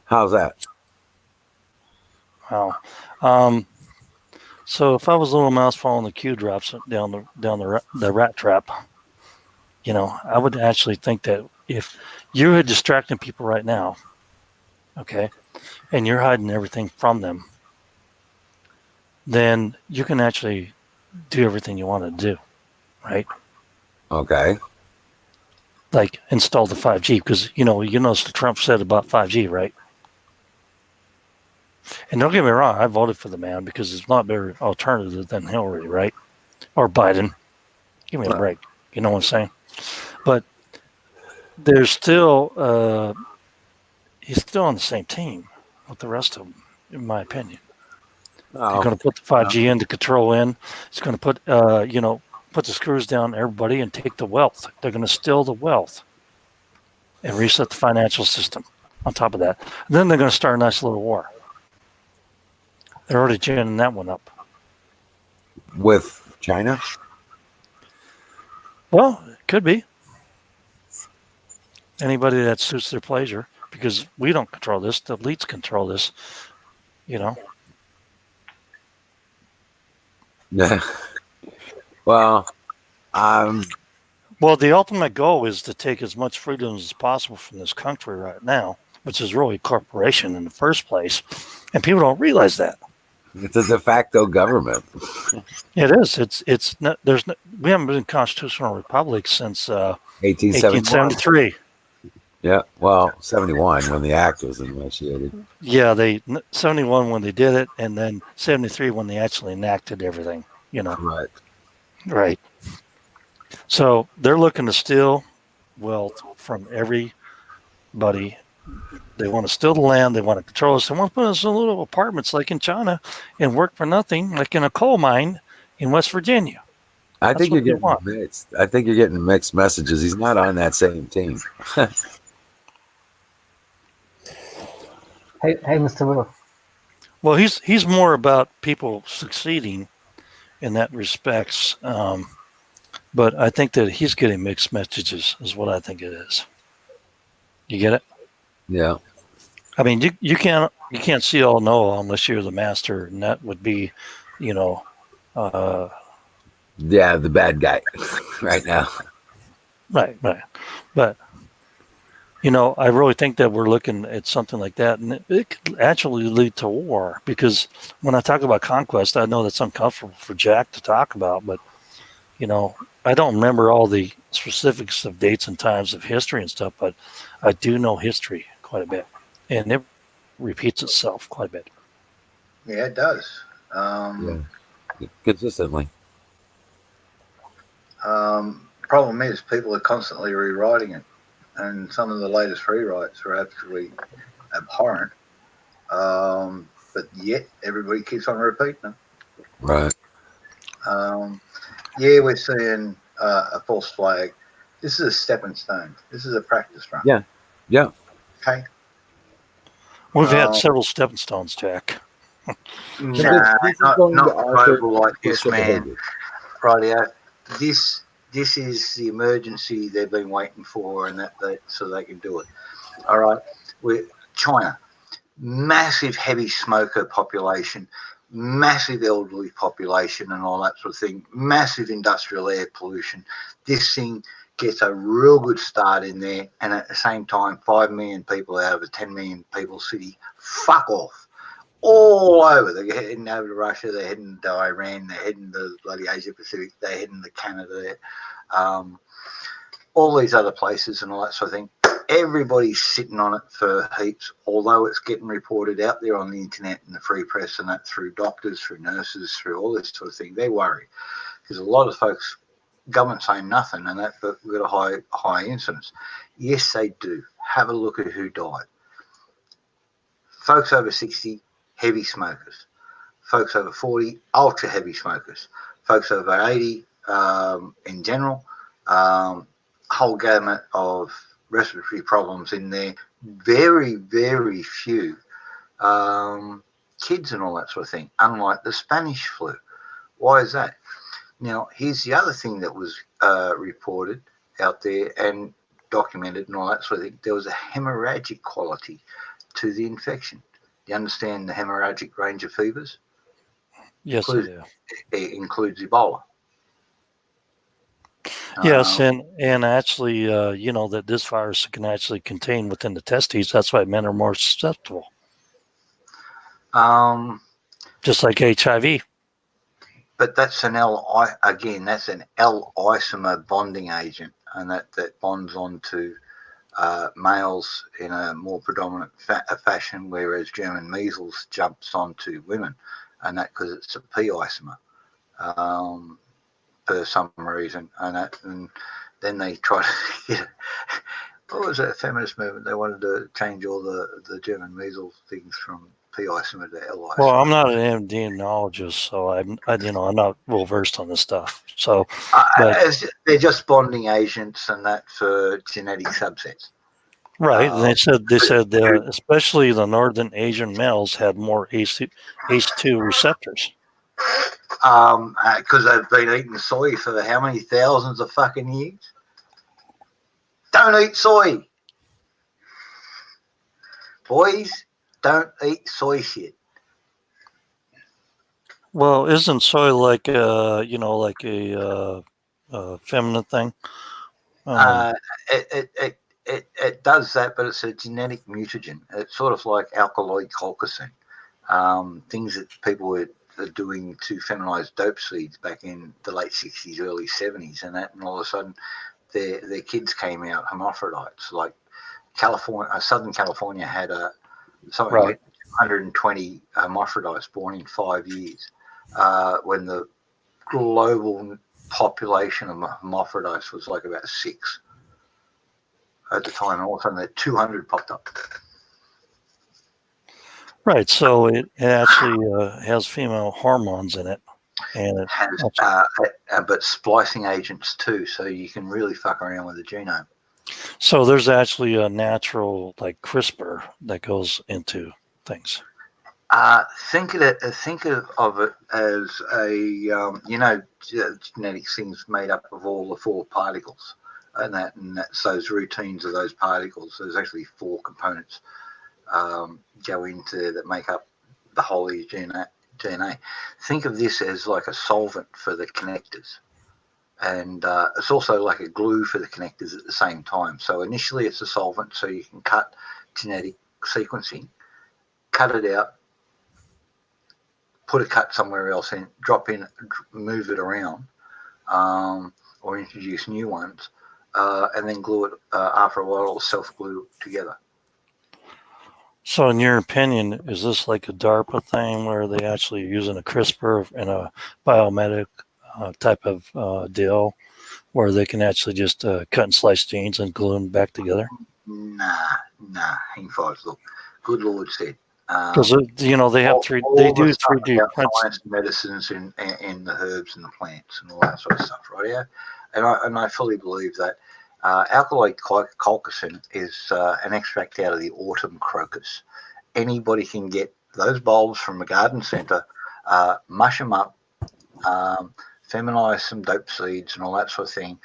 How's that? Wow. So if I was a little mouse following the Q drops down the rat trap, I would actually think that if you're distracting people right now, okay, and you're hiding everything from them, then you can actually do everything you want to do, right? Okay. Like install the 5G, because you notice what Trump said about 5G, right? And don't get me wrong, I voted for the man because it's not better alternative than Hillary, right? Or Biden. Give me a break. You know what I'm saying? But there's still he's still on the same team with the rest of them, in my opinion. Oh. They're going to put the 5G in, the control in. It's going to put put the screws down everybody and take the wealth. They're going to steal the wealth and reset the financial system on top of that. And then they're going to start a nice little war. They're already ginning that one up. With China? Well, it could be. Anybody that suits their pleasure, because we don't control this. The elites control this, Yeah. Well, um, Well, the ultimate goal is to take as much freedom as possible from this country right now, which is really a corporation in the first place, and people don't realize that. it's a de facto government. It is. It's not. There's. No, we haven't been in constitutional republic since 1871. 1873. Yeah. Well, 71 when the act was initiated. Yeah, 71 when they did it, and then 73 when they actually enacted everything. You know. Correct. Right. So they're looking to steal wealth from everybody. They want to steal the land. They want to control us. They want to put us in little apartments like in China and work for nothing, like in a coal mine in West Virginia. I That's think you're what they getting want. mixed. I think you're getting mixed messages. He's not on that same team. Hey, Mr. Will. Well, he's more about people succeeding in that respects. But I think that he's getting mixed messages, is what I think it is. You get it? Yeah. I mean, you can't see all know all unless you're the master, and that would be, you know, Yeah, the bad guy right now. right. But you know, I really think that we're looking at something like that, and it could actually lead to war. Because when I talk about conquest, I know that's uncomfortable for Jack to talk about, but you know, I don't remember all the specifics of dates and times of history and stuff, but I do know history quite a bit, and it repeats itself quite a bit. Yeah, it does. Consistently. Problem is, people are constantly rewriting it, and some of the latest rewrites are absolutely abhorrent. But yet, everybody keeps on repeating them. Right. Yeah, we're seeing a false flag. This is a stepping stone. This is a practice run. Yeah. Yeah. Okay. We've had several stepping stones, Jack. Nah, this is not going to alter global like this, social man. behavior. Rightio. This is the emergency they've been waiting for, and that so they can do it. All right. China, massive heavy smoker population, massive elderly population, and all that sort of thing. Massive industrial air pollution. This thing gets a real good start in there, and at the same time, 5 million people out of a 10 million people city. Fuck off. All over. They're heading over to Russia, they're heading to Iran, they're heading to bloody Asia Pacific, they're heading to Canada, all these other places and all that sort of thing. Everybody's sitting on it for heaps, although it's getting reported out there on the internet and the free press and that through doctors, through nurses, through all this sort of thing. They're worried because a lot of folks, government saying nothing and that, but we've got a high incidence. Yes, they do. Have a look at who died. Folks over 60, heavy smokers. Folks over 40, ultra heavy smokers. Folks over 80, in general, whole gamut of respiratory problems in there. Very, very few kids and all that sort of thing, unlike the Spanish flu. Why is that? Now, here's the other thing that was reported out there and documented and all that sort of thing. There was a hemorrhagic quality to the infection. You understand the hemorrhagic range of fevers? Yes, I do. It includes Ebola. Yes, and actually, you know that this virus can actually contain within the testes. That's why men are more susceptible. Just like HIV. But that's an that's an L isomer bonding agent, and that bonds onto males in a more predominant fashion, whereas German measles jumps onto women, and that because it's a P isomer for some reason, and then they try to get what was that feminist movement? They wanted to change all the German measles things from P isomer to L isomer. Well, I'm not an epidemiologist, so I'm not well versed on this stuff. So, they're just bonding agents and that for genetic subsets. Right, and they said especially the Northern Asian males had more ACE2 receptors. Because they've been eating soy for how many thousands of fucking years? Don't eat soy. Boys, don't eat soy shit. Well, isn't soy like like a feminine thing? Uh, it does that, but it's a genetic mutagen. It's sort of like alkaloid colchicine. Things that people were doing to feminize dope seeds back in the late 60s, early 70s, and all of a sudden their kids came out hermaphrodites. Like California, Southern California had something Right. like 120 hermaphrodites born in 5 years, when the global population of hermaphrodites was like about 6 at the time, and all of a sudden that 200 popped up. Right. So it actually has female hormones in it, and it Has but splicing agents too, so you can really fuck around with the genome. so there's actually a natural like CRISPR that goes into things. Think of it as a genetics things made up of all the 4 particles, and that's those routines of those particles. There's actually 4 components go into there that make up the whole of your DNA. Think of this as like a solvent for the connectors, and it's also like a glue for the connectors at the same time. So initially it's a solvent, so you can cut genetic sequencing, cut it out, put a cut somewhere else in, drop in, move it around, or introduce new ones, and then glue it. After a while, it'll self-glue together. So, in your opinion, is this like a DARPA thing where they actually using a CRISPR in a biomedic type of deal where they can actually just cut and slice genes and glue them back together? Nah, hang fires. Look, good Lord said. Because they have they do 3D prints. Science medicines in the herbs and the plants and all that sort of stuff, right? Yeah, and I fully believe that alkaloid colchicine is an extract out of the autumn crocus. Anybody can get those bulbs from a garden centre, mush them up, feminize some dope seeds and all that sort of thing.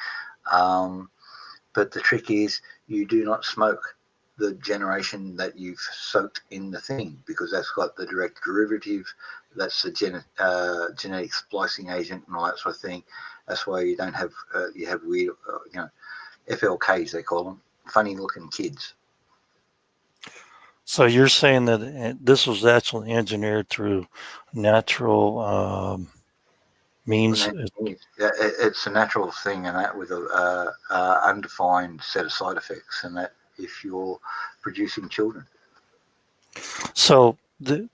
But the trick is you do not smoke the generation that you've soaked in the thing, because that's got the direct derivative, that's the genetic splicing agent and all that sort of thing. That's why you don't have you have weird FLKs, they call them, funny looking kids. So you're saying that this was actually engineered through natural means? It's a natural thing, and that with a undefined set of side effects, and that if you're producing children. So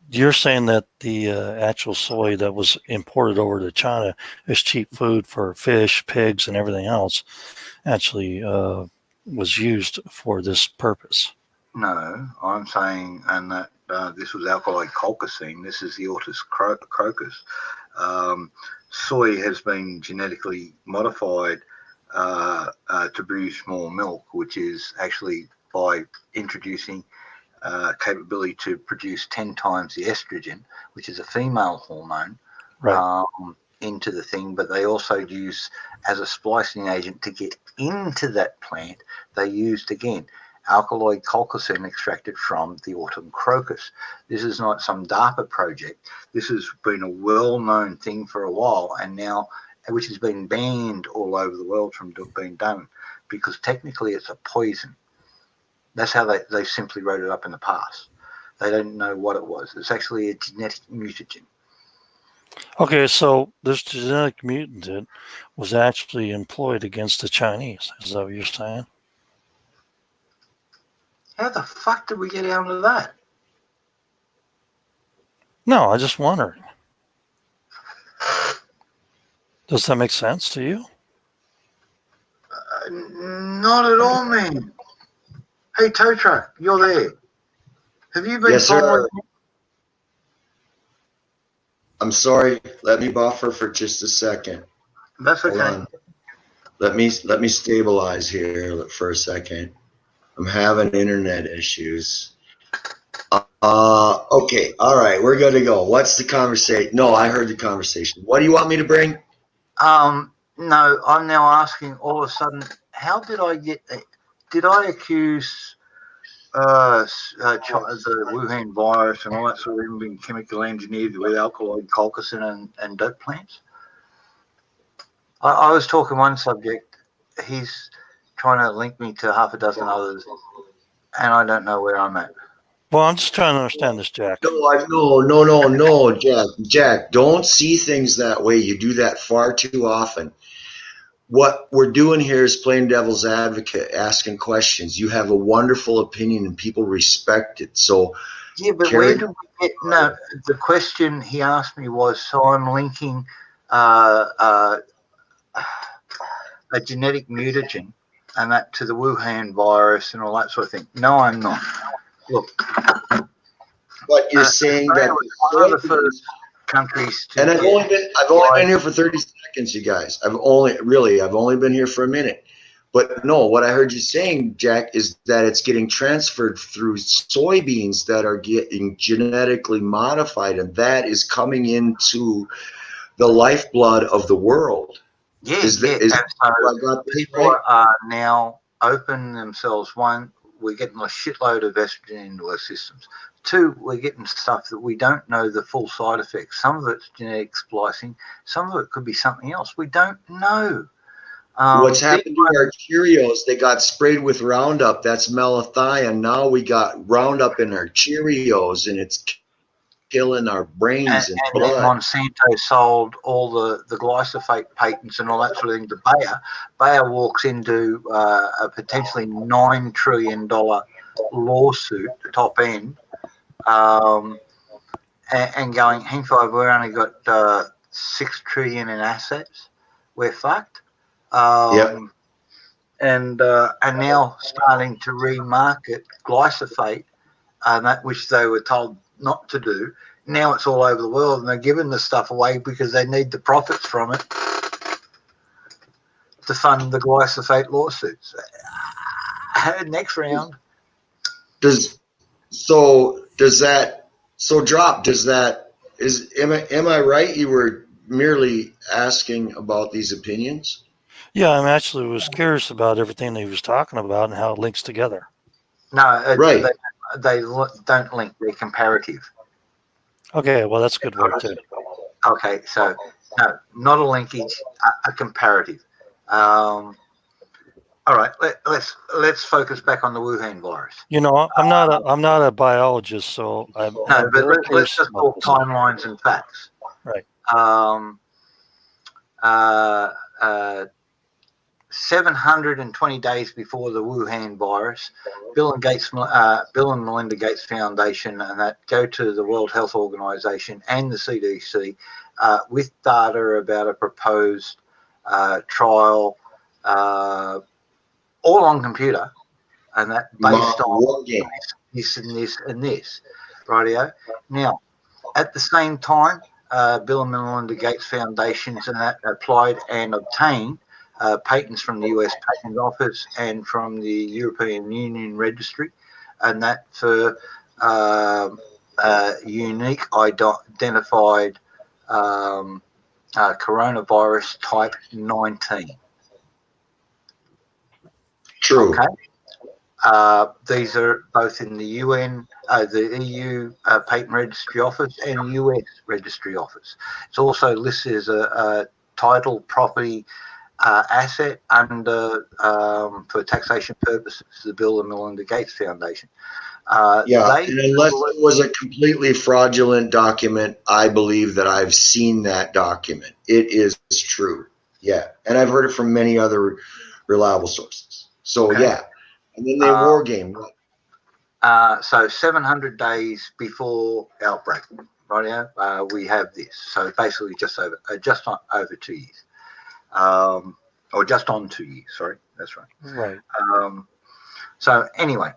you're saying that the actual soy that was imported over to China is cheap food for fish, pigs, and everything else actually was used for this purpose. No, I'm saying, and that this was alkaloid colchicine. This is the Ortus crocus. Soy has been genetically modified to produce more milk, which is actually by introducing capability to produce 10 times the estrogen, which is a female hormone, right, into the thing. But they also use as a splicing agent to get into that plant. They used again alkaloid colchicine extracted from the autumn crocus. This is not some DARPA project. This has been a well-known thing for a while, and now, which has been banned all over the world from being done, because technically it's a poison. That's how they simply wrote it up in the past. They don't know what it was. It's actually a genetic mutagen. Okay, so this genetic mutant was actually employed against the Chinese. Is that what you're saying? How the fuck did we get down to that? No, I just wondering. Does that make sense to you? Not at all, man. Hey, tow truck, you're there. Have you been Yes, sir. following? I'm sorry. Let me buffer for just a second. That's okay. Hold on. Let me stabilize here for a second. I'm having internet issues. Okay. All right. We're good to go. What's the conversation? No, I heard the conversation. What do you want me to bring? No, I'm now asking all of a sudden, how did I accuse the Wuhan virus and all that sort of thing being chemical engineered with alkaloid colchicine and dope plants. I was talking one subject. He's trying to link me to half a dozen others, and I don't know where I'm at. Well, I'm just trying to understand this, Jack. No, Jack, don't see things that way. You do that far too often. What we're doing here is playing devil's advocate, asking questions. You have a wonderful opinion and people respect it. So yeah, but where do we get? No, the question he asked me was, so I'm linking a genetic mutagen and that to the Wuhan virus and all that sort of thing. No, I'm not. Look, but you're saying that one of the first countries to and I've only been here for 30 seconds, you guys. I've only been here for a minute. But no, what I heard you saying, Jack, is that it's getting transferred through soybeans that are getting genetically modified, and that is coming into the lifeblood of the world. Yeah, Is yeah. and so I got this people right? are now open themselves. One, we're getting a shitload of estrogen into our systems. Two, we're getting stuff that we don't know the full side effects. Some of it's genetic splicing. Some of it could be something else. We don't know. What's happened to our Cheerios? They got sprayed with Roundup. That's malathion. Now we got Roundup in our Cheerios, and it's killing our brains and blood. Then Monsanto sold all the glyphosate patents and all that sort of thing to Bayer. Bayer walks into a potentially $9 trillion lawsuit, top end, and going, hang five, we've only got $6 trillion in assets. We're fucked. And now starting to remarket glyphosate, that which they were told not to do. Now it's all over the world, and they're giving the stuff away because they need the profits from it to fund the glyphosate lawsuits. Next round. Am I right? You were merely asking about these opinions? Yeah, I actually was curious about everything that he was talking about and how it links together. No, right. They don't link. They're comparative. Okay, well, that's a good word too. Okay, so no, not a linkage, a comparative. All right, let's focus back on the Wuhan virus. You know, I'm not a biologist, so I'm but let's just talk timelines and facts. Right. 720 days before the Wuhan virus, Bill and Melinda Gates Foundation and that go to the World Health Organization and the CDC with data about a proposed trial, all on computer, and that based on this and this and this, rightio. Now, at the same time, Bill and Melinda Gates Foundations and that applied and obtained patents from the US Patent Office and from the European Union Registry, and that for unique identified coronavirus type 19. True. Okay. These are both in the UN, the EU Patent Registry Office and US Registry Office. It's also listed as a title property asset under for taxation purposes, the Bill and Melinda Gates Foundation. And unless it was a completely fraudulent document, I believe that I've seen that document. It is true. Yeah, and I've heard it from many other reliable sources. So yeah, and then they war game. So 700 days before outbreak, right? We have this. So basically, just over 2 years. Or just on 2 years, sorry, that's right. Right. So anyway,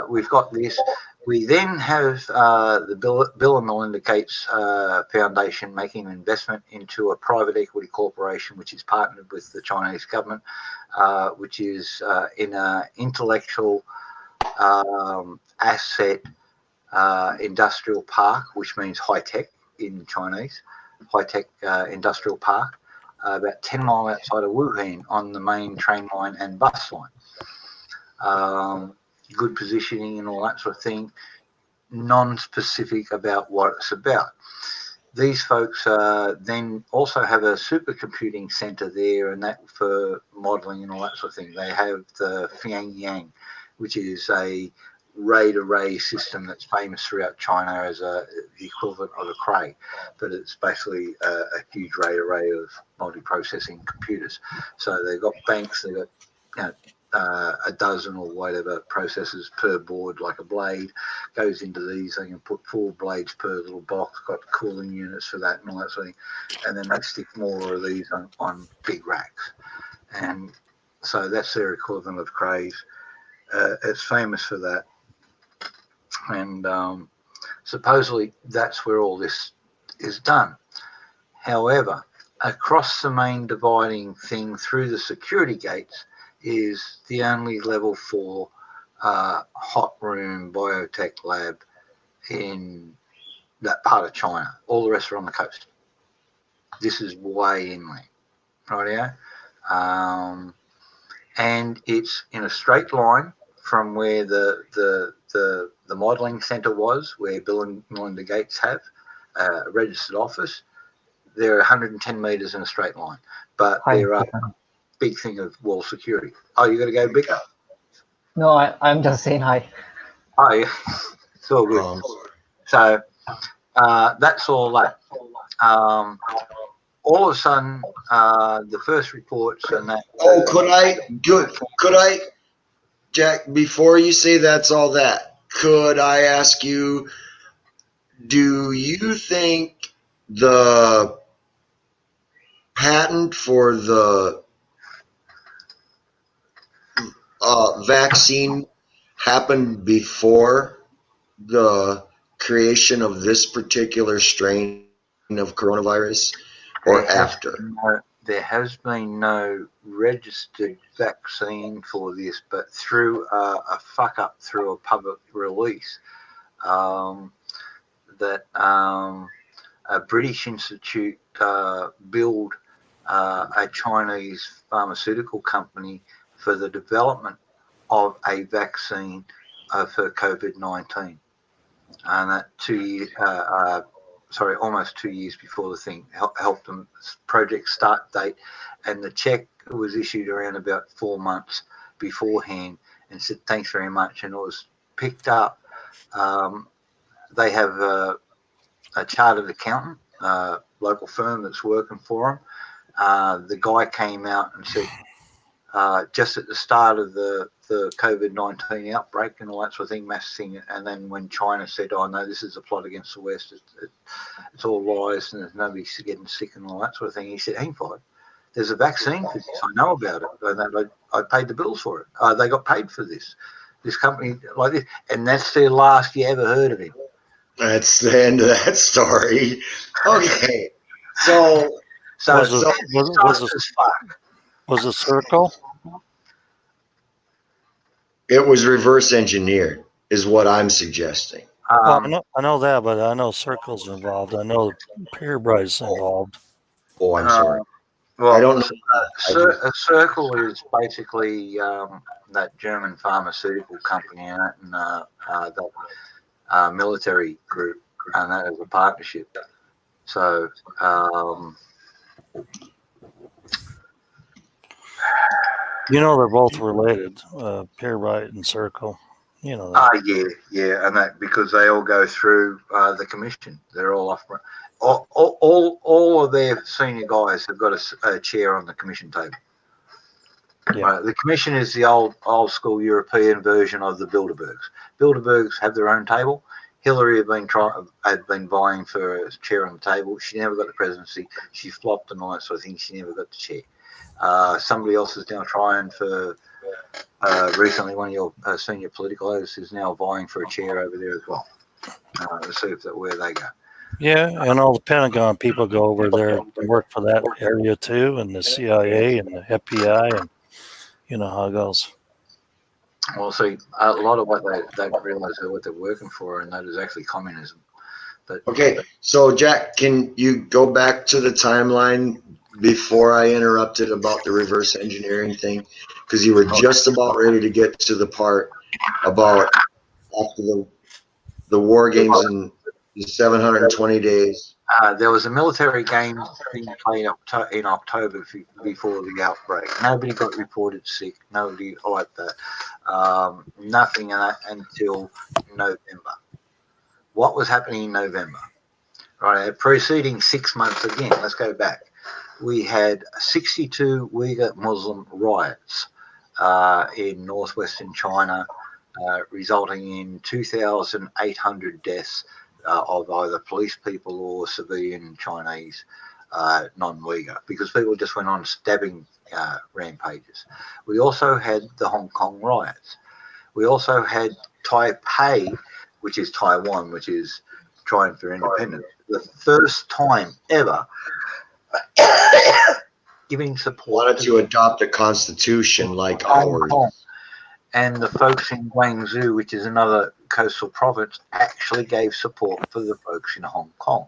we've got this. We then have the Bill and Melinda Gates Foundation making an investment into a private equity corporation, which is partnered with the Chinese government, which is in an intellectual asset industrial park, which means high tech in Chinese, high tech industrial park. About 10 miles outside of Wuhan on the main train line and bus line. good positioning and all that sort of thing, non-specific about what it's about. These folks then also have a supercomputing center there, and that for modeling and all that sort of thing. They have the Pyongyang, which is a RAID array system that's famous throughout China as the equivalent of a Cray, but it's basically a huge RAID array of multi-processing computers. So they've got banks, they've got a dozen or whatever processors per board, like a blade goes into these. They can put 4 blades per little box, got cooling units for that and all that sort of thing, and then they stick more of these on big racks, and so that's their equivalent of Crays. It's famous for that, and supposedly that's where all this is done. However, across the main dividing thing through the security gates is the only level 4 hot room biotech lab in that part of China. All the rest are on the coast. This is way inland, rightio? And it's in a straight line from where the modelling centre was, where Bill and Melinda Gates have a registered office. They're 110 metres in a straight line, but there are big thing of wall security. Oh, you got to go bigger? No, I'm just saying hi. Oh, yeah. It's all good. So that's all that. All of a sudden, the first reports and that. Oh, could I, Jack, before you say that's all that, could I ask you, do you think the patent for the vaccine happened before the creation of this particular strain of coronavirus, or after? There has been no registered vaccine for this, but through a fuck up through a public release, that a British institute built a Chinese pharmaceutical company for the development of a vaccine for COVID-19, and that almost 2 years before the thing helped them project start date, and the check was issued around about 4 months beforehand and said thanks very much, and it was picked up. They have a chartered accountant, local firm that's working for them. The guy came out and said, just at the start of the COVID-19 outbreak and all that sort of thing, mass thing, and then when China said, oh no, this is a plot against the West, it's all lies and there's nobody's getting sick and all that sort of thing, he said, hang on, there's a vaccine for this, I know about it, and I paid the bills for it. They got paid for this company like this, and that's the last you ever heard of him. That's the end of that story. Okay, so was it Circle? It was reverse engineered, is what I'm suggesting. Well, I know that, but I know Circle's involved. I know Purebright's involved. Oh, I'm sorry. Well, I don't know. A Circle is basically that German pharmaceutical company and that military group, and that is a partnership. So you know they're both related, Purebright and Circle. You know that. Yeah, and that because they all go through the commission. They're all off. All of their senior guys have got a chair on the commission table. Yeah. The commission is the old school European version of the Bilderbergs. Bilderbergs have their own table. Hillary had been vying for a chair on the table. She never got the presidency. She flopped and all that sort of thing. She never got the chair. Somebody else is now trying for. Recently, one of your senior political leaders is now vying for a chair over there as well. Let's see where they go. Yeah, and all the Pentagon people go over there and work for that area too, and the CIA and the FBI, and you know how it goes. Well, see, a lot of what they realise what they're working for, and that is actually communism. But okay, so Jack, can you go back to the timeline before I interrupted about the reverse engineering thing? Because you were just about ready to get to the part about after the war games in the 720 days. There was a military game being played in October before the outbreak. Nobody got reported sick. Nobody like that. Nothing until November. What was happening in November? Right, preceding 6 months again. Let's go back. We had 62 Uyghur Muslim riots in northwestern China, resulting in 2,800 deaths of either police people or civilian Chinese non-Uyghur, because people just went on stabbing rampages. We also had the Hong Kong riots. We also had Taipei, which is Taiwan, which is trying for independence. The first time ever giving support Wanted to adopt a constitution like Hong ours. Kong. And the folks in Guangzhou, which is another coastal province, actually gave support for the folks in Hong Kong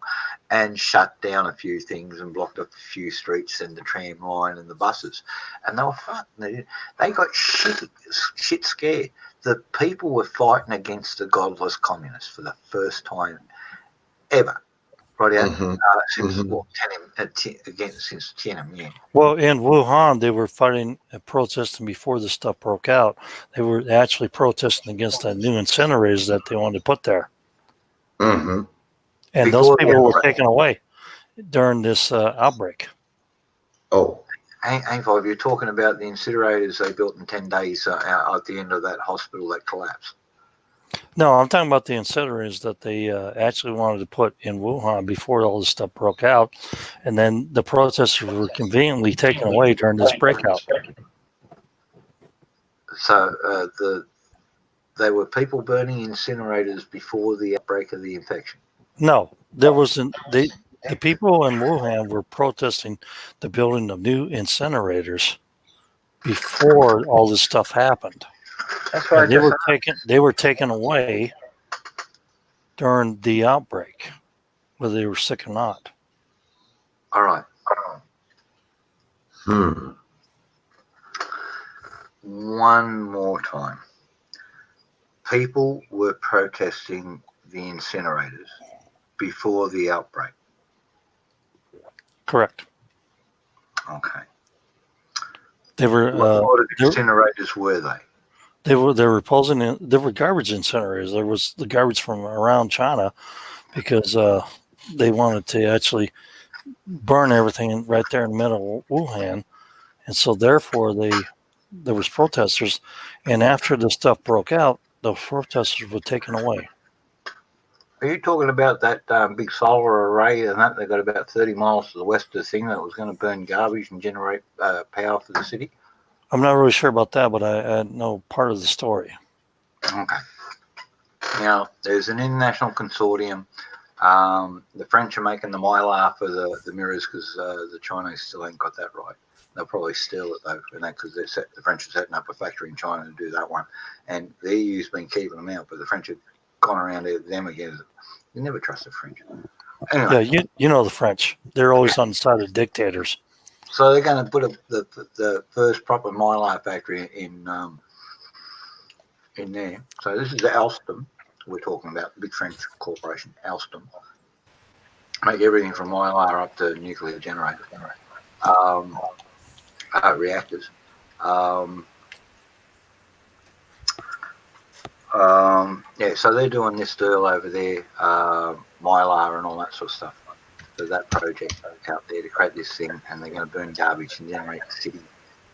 and shut down a few things and blocked up a few streets and the tram line and the buses. And they were fun. They got shit scared. The people were fighting against the godless communists for the first time ever. Right out since since Tiananmen. Well, in Wuhan, they were fighting and protesting before this stuff broke out. They were actually protesting against the new incinerators that they wanted to put there. Mm-hmm. And those people were taken away during this outbreak. Oh. Ain't five, you're talking about the incinerators they built in 10 days at the end of that hospital that collapsed. No, I'm talking about the incinerators that they actually wanted to put in Wuhan before all this stuff broke out. And then the protesters were conveniently taken away during this breakout. So they were people burning incinerators before the outbreak of the infection? No, there wasn't. The people in Wuhan were protesting the building of new incinerators before all this stuff happened. That's right. They were taken away during the outbreak, whether they were sick or not. All right. One more time. People were protesting the incinerators before the outbreak. Correct. Okay. They were. What sort of incinerators were they? They were garbage incinerators. There was the garbage from around China because they wanted to actually burn everything right there in the middle of Wuhan, and so therefore there was protesters, and after the stuff broke out, the protesters were taken away. Are you talking about that big solar array and that they got about 30 miles to the west of the thing that was going to burn garbage and generate power for the city? I'm not really sure about that, but I know part of the story. Okay. Now, there's an international consortium. The French are making the mylar for the mirrors because the Chinese still ain't got that right. They'll probably steal it though, because the French are setting up a factory in China to do that one, and the EU's been keeping them out, but the French have gone around them again. You never trust the French. Anyway. Yeah, you know the French. They're always on the side of dictators. So they're going to put the first proper mylar factory in there. So this is the Alstom we're talking about, the big French corporation, Alstom. Make everything from mylar up to nuclear generators, reactors. So they're doing this deal over there, mylar and all that sort of stuff. So that project out there to create this thing, and they're going to burn garbage and generate city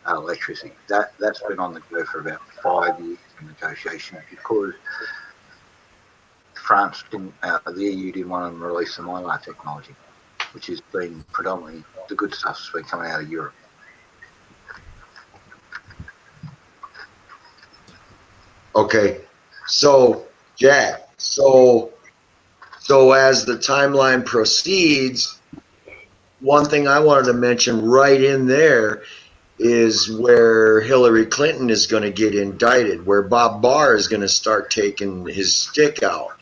electricity. That's been on the go for about 5 years in negotiation because France didn't, the EU didn't want them to release the mylar technology, which has been predominantly the good stuff's been coming out of Europe. Okay, so Jack, so as the timeline proceeds, one thing I wanted to mention right in there is where Hillary Clinton is going to get indicted, where Bob Barr is going to start taking his stick out,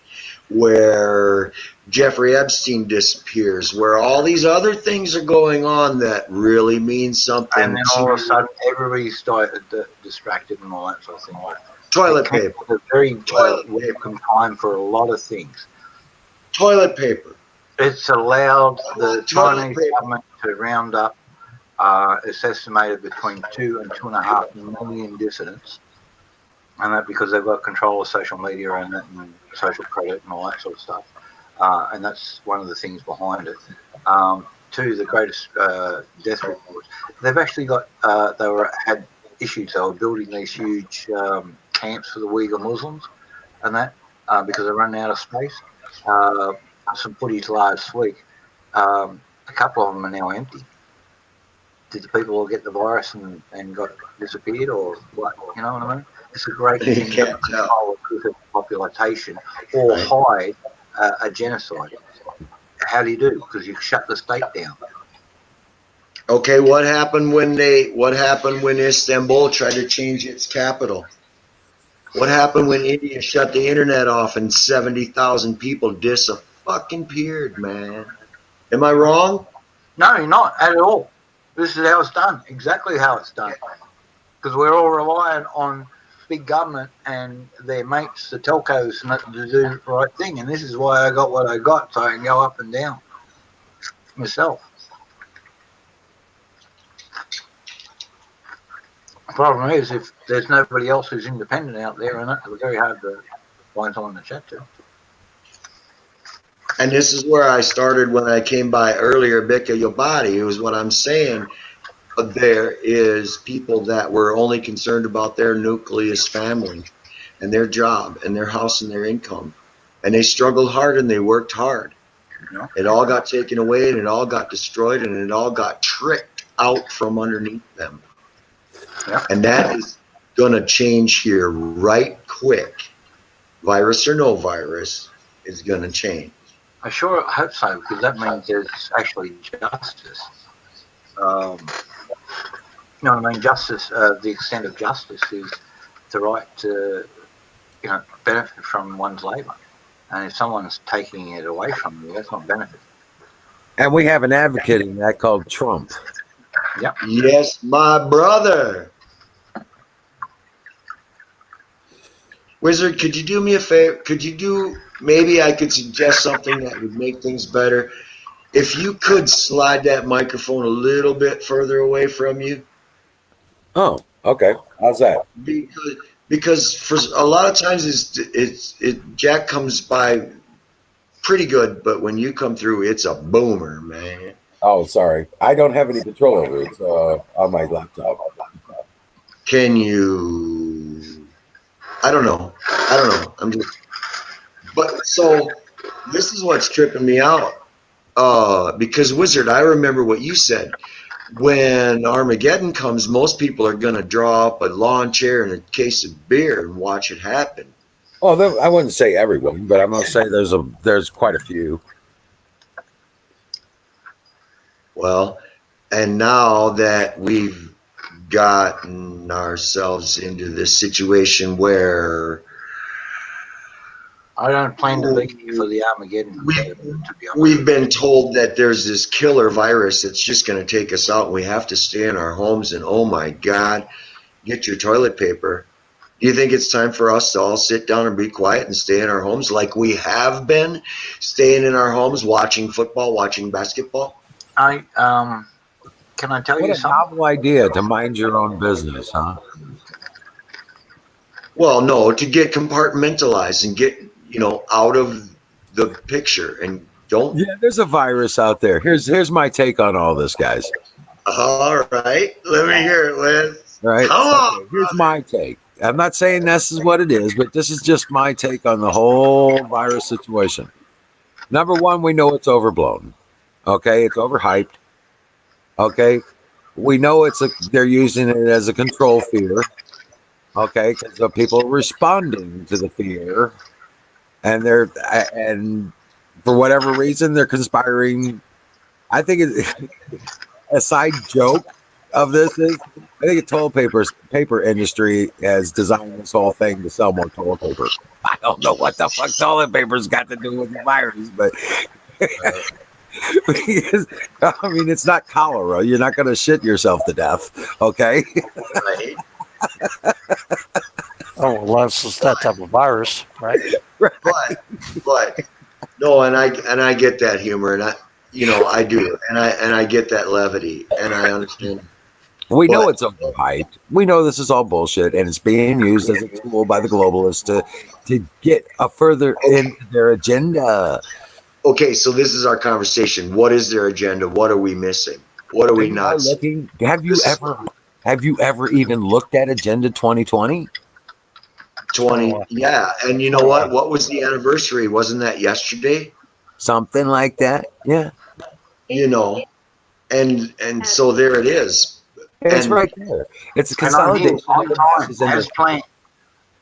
where Jeffrey Epstein disappears, where all these other things are going on that really mean something. And then all of a sudden, everybody's distracted and all that sort of thing. Toilet It came paper. at a very Toilet welcome time for a lot of things. Toilet paper. It's allowed the Toilet Chinese paper. government to round up, it's estimated between 2 and 2.5 million dissidents, and that because they've got control of social media and social credit and all that sort of stuff. And that's one of the things behind it. Two, the greatest death reports. They've actually got, had issues. They were building these huge camps for the Uyghur Muslims and that because they're running out of space. Some footage last week. A couple of them are now empty. Did the people all get the virus and got disappeared or what? You know what I mean? It's a great You thing to can't tell. control a population or Right. hide a genocide. How do you do? Because you shut the state down. Okay, what happened when Istanbul tried to change its capital? What happened when India shut the internet off and 70,000 people disappeared, man? Am I wrong? No, you're not at all. This is how it's done. Exactly how it's done. Because we're all reliant on big government and their mates, the telcos, to do the right thing. And this is why I got what I got, so I can go up and down myself. The problem is, if there's nobody else who's independent out there, and it's very hard to find someone to chat to. And this is where I started when I came by earlier, Bika Your Body. It was what I'm saying. There is people that were only concerned about their nucleus family and their job and their house and their income. And they struggled hard and they worked hard. Yeah. It all got taken away and it all got destroyed and it all got tricked out from underneath them. Yeah. And that is going to change here right quick. Virus or no virus is going to change. I sure hope so, because that means there's actually justice. You know what I mean? Justice, the extent of justice is the right to, benefit from one's labour. And if someone's taking it away from you, that's not benefit. And we have an advocate in that called Trump. Yep. Yes, my brother. Wizard, could you do me a favor? Maybe I could suggest something that would make things better. If you could slide that microphone a little bit further away from you. Oh, okay. How's that? Because for a lot of times Jack comes by pretty good, but when you come through, it's a boomer, man. Oh, sorry. I don't have any control over it on my laptop. Can you? I don't know. But so this is what's tripping me out. Because Wizard, I remember what you said. When Armageddon comes, most people are going to draw up a lawn chair and a case of beer and watch it happen. Oh, I wouldn't say everyone, but I'm going to say there's quite a few. Well, and now that we've gotten ourselves into this situation where I don't plan to be here for the Armageddon, to be honest. we've been told that there's this killer virus that's just going to take us out and we have to stay in our homes, and oh my God, get your toilet paper. Do you think it's time for us to all sit down and be quiet and stay in our homes like we have been staying in our homes, watching football, watching basketball? Can I tell you What a something? novel idea to mind your own business, huh? Well, no, to get compartmentalized and get, out of the picture and don't. Yeah, there's a virus out there. Here's my take on all this, guys. All right, let me hear it, Liz. All right, Come on. here's my take. I'm not saying this is what it is, but this is just my take on the whole virus situation. Number one, we know it's overblown. Okay, it's overhyped. Okay, we know they're using it as a control fear. Okay, because the people are responding to the fear, and and for whatever reason they're conspiring. I think a side joke of this is I think the toilet paper industry has designed this whole thing to sell more toilet paper. I don't know what the fuck toilet paper's got to do with the virus, but because, I mean, it's not cholera. You're not going to shit yourself to death, okay? Right. Oh, well, that's just that type of virus, right? But no, and I get that humor, and I do, and I get that levity, and I understand. We know But it's overhyped. We know this is all bullshit, and it's being used as a tool by the globalists to get a further in their agenda. okay, so this is our conversation. What is their agenda? What are we missing? What are we They are not? looking. Have you This ever even looked at Agenda 2020? 20? Yeah, and you know what? What was the anniversary? Wasn't that yesterday? Something like that. Yeah, You know, and so there it is. it's And right there. It's a And I'm here consolidation on of the time, masses in as the. planned.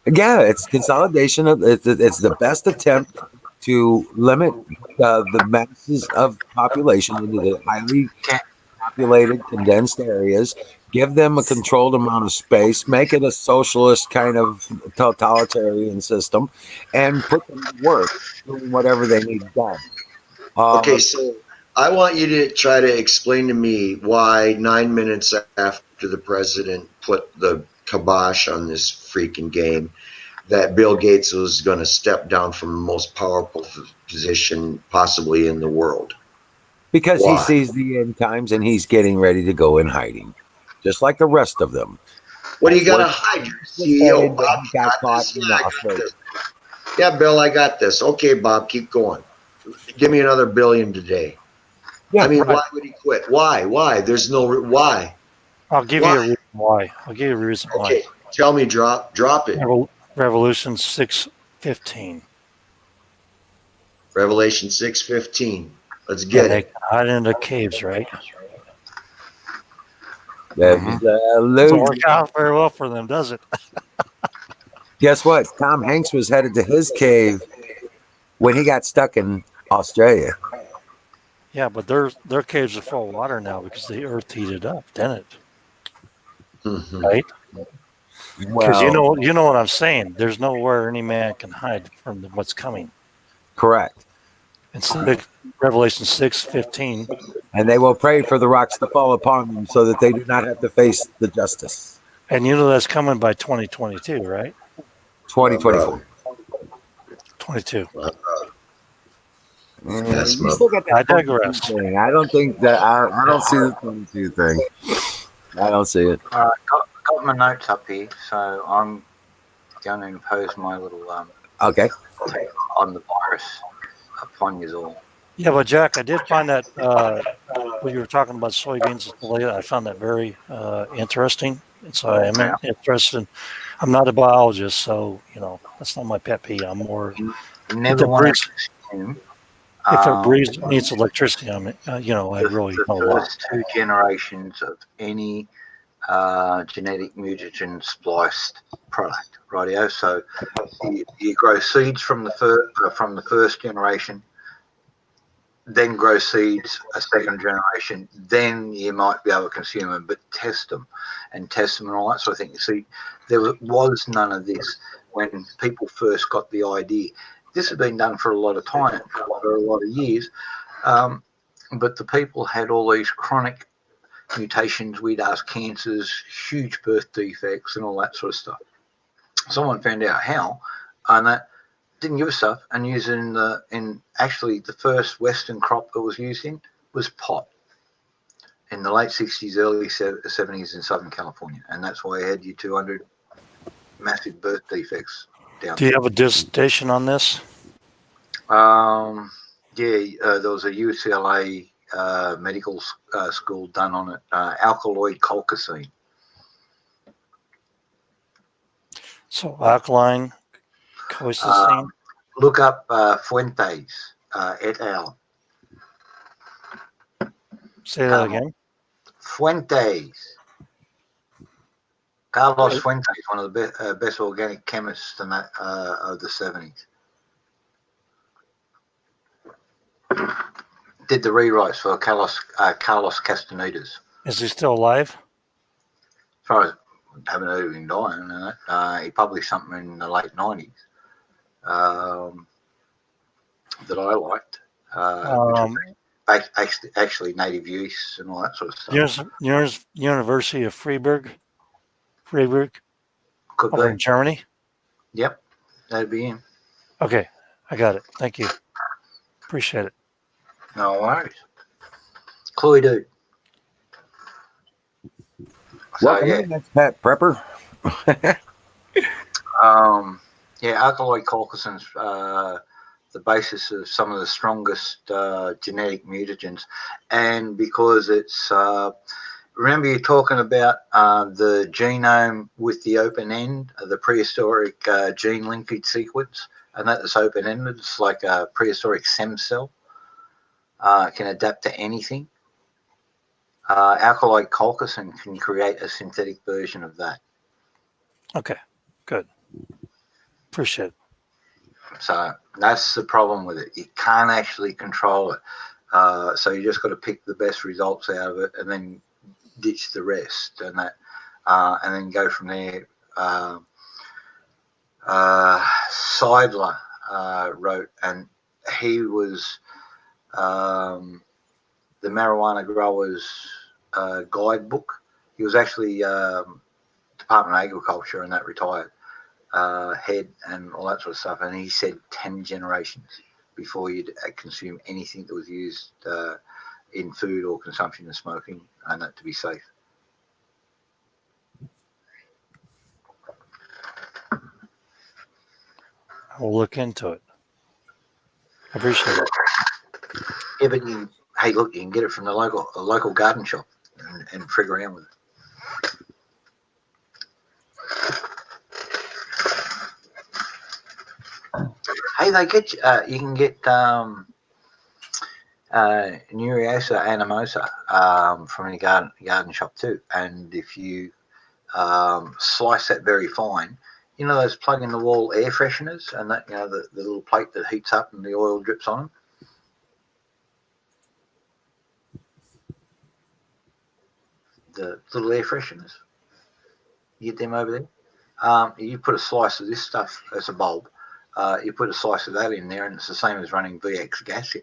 Yeah, it's consolidation of. It's the best attempt to limit the masses of population into the highly Can, populated, condensed areas, give them a controlled amount of space, make it a socialist kind of totalitarian system, and put them to work doing whatever they need done. okay, Uh, so I want you to try to explain to me why 9 minutes after the president put the kibosh on this freaking game, that Bill Gates was going to step down from the most powerful position possibly in the world. because he Why? sees the end times and he's getting ready to go in hiding, just like the rest of them. What do you That's got where to hide? Your he was CEO, headed when Bob, he you got got caught this? in Yeah, I got Australia. this. Yeah, Bill, I got this. Okay, Bob, keep going. Give me another billion today. Yeah, I mean, right. why would he quit? Why? There's no why. I'll give Why? you a reason why. I'll give you a reason why. Okay, tell me, drop it. Revolution 6:15. Revelation 6:15. Let's And get they it. hide in the caves, right? absolutely. Doesn't work out very well for them, does it? Guess what? Tom Hanks was headed to his cave when he got stuck in Australia. Yeah, but their caves are full of water now because the earth heated up, didn't it? Mhm. Right? Because Well, you know what I'm saying. There's nowhere any man can hide from what's coming. correct. And Revelation 6:15. And they will pray for the rocks to fall upon them so that they do not have to face the justice. And you know that's coming by 2022, right? 2024. 22. Yes, You my still got I that 22 digress. thing. I don't think that I don't see the 22 thing. I don't see it. all right, got my notes up here, so I'm going to impose my little Okay. take on the virus upon you all. Yeah, but Jack, I did find that when you were talking about soybeans, I found that very interesting. And so I am interested. I'm not a biologist, so that's not my pet peeve. I'm more You if never it want breeds to assume if it breeds needs electricity. I really the know a lot. first two generations of any genetic mutagen spliced product, rightio. So you grow seeds from the first generation, then grow seeds a second generation, then you might be able to consume them, but test them and all that sort of thing. You see, there was none of this when people first got the idea. This has been done for a lot of time, for a lot of years, but the people had all these chronic mutations, we'd ask cancers, huge birth defects, and all that sort of stuff. Someone found out how, and that didn't give a stuff, and using actually the first Western crop that was used in was pot in the late 60s, early 70s in Southern California, and that's why I had you 200 massive birth defects down Do you have a dissertation on this? there was a UCLA medical school done on it, alkaloid colchicine. So alkaline cholecystine. Look up Fuentes et al. Say that again. Fuentes. Carlos Fuentes, one of the best organic chemists in that, of the 70s. Did the rewrites for Carlos Castanedas. Is he still alive? As far as I haven't heard of him dying, he published something in the late 90s that I liked. Actually native use and all that sort of stuff. University of Freiburg Could over be. in Germany. Yep, that'd be him. Okay, I got it. Thank you. Appreciate it. No worries. Cluey dude. So Welcome yeah, in, expat prepper. yeah, alkaloid colchicins, the basis of some of the strongest genetic mutagens, and because it's remember you're talking about the genome with the open end, the prehistoric gene linkage sequence, and that is open ended. It's like a prehistoric stem cell, can adapt to anything. Alkaloid colchicine can create a synthetic version of that. Okay, good. Appreciate it. So that's the problem with it. You can't actually control it. So you just got to pick the best results out of it and then ditch the rest, and then go from there. Seidler wrote, and he was the marijuana growers guidebook. He was actually Department of Agriculture and that retired head and all that sort of stuff. And he said 10 generations before you'd consume anything that was used in food or consumption and smoking, and that to be safe. I'll look into it. I appreciate it. Yeah, but hey, look, you can get it from the local garden shop and frig around with it. Hey, they get you can get Neriosa animosa from any garden shop too, and if you slice that very fine, you know those plug in the wall air fresheners, and that the little plate that heats up and the oil drips on them. The little air fresheners, you get them over there. You put a slice of this stuff as a bulb. You put a slice of that in there, and it's the same as running VX gas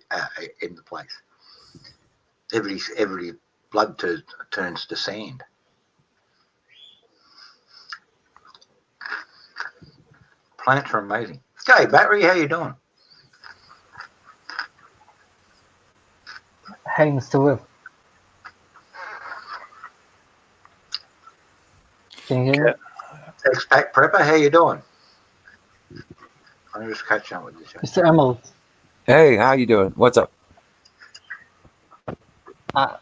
in the place. Every blood turns to sand. Plants are amazing. Okay, Battery, how you doing? Hey, Mr. Will. Can you hear me? Expat Prepper, how you doing? I'm just catching up with this. Mr. Emerald. Hey, how you doing? What's up? I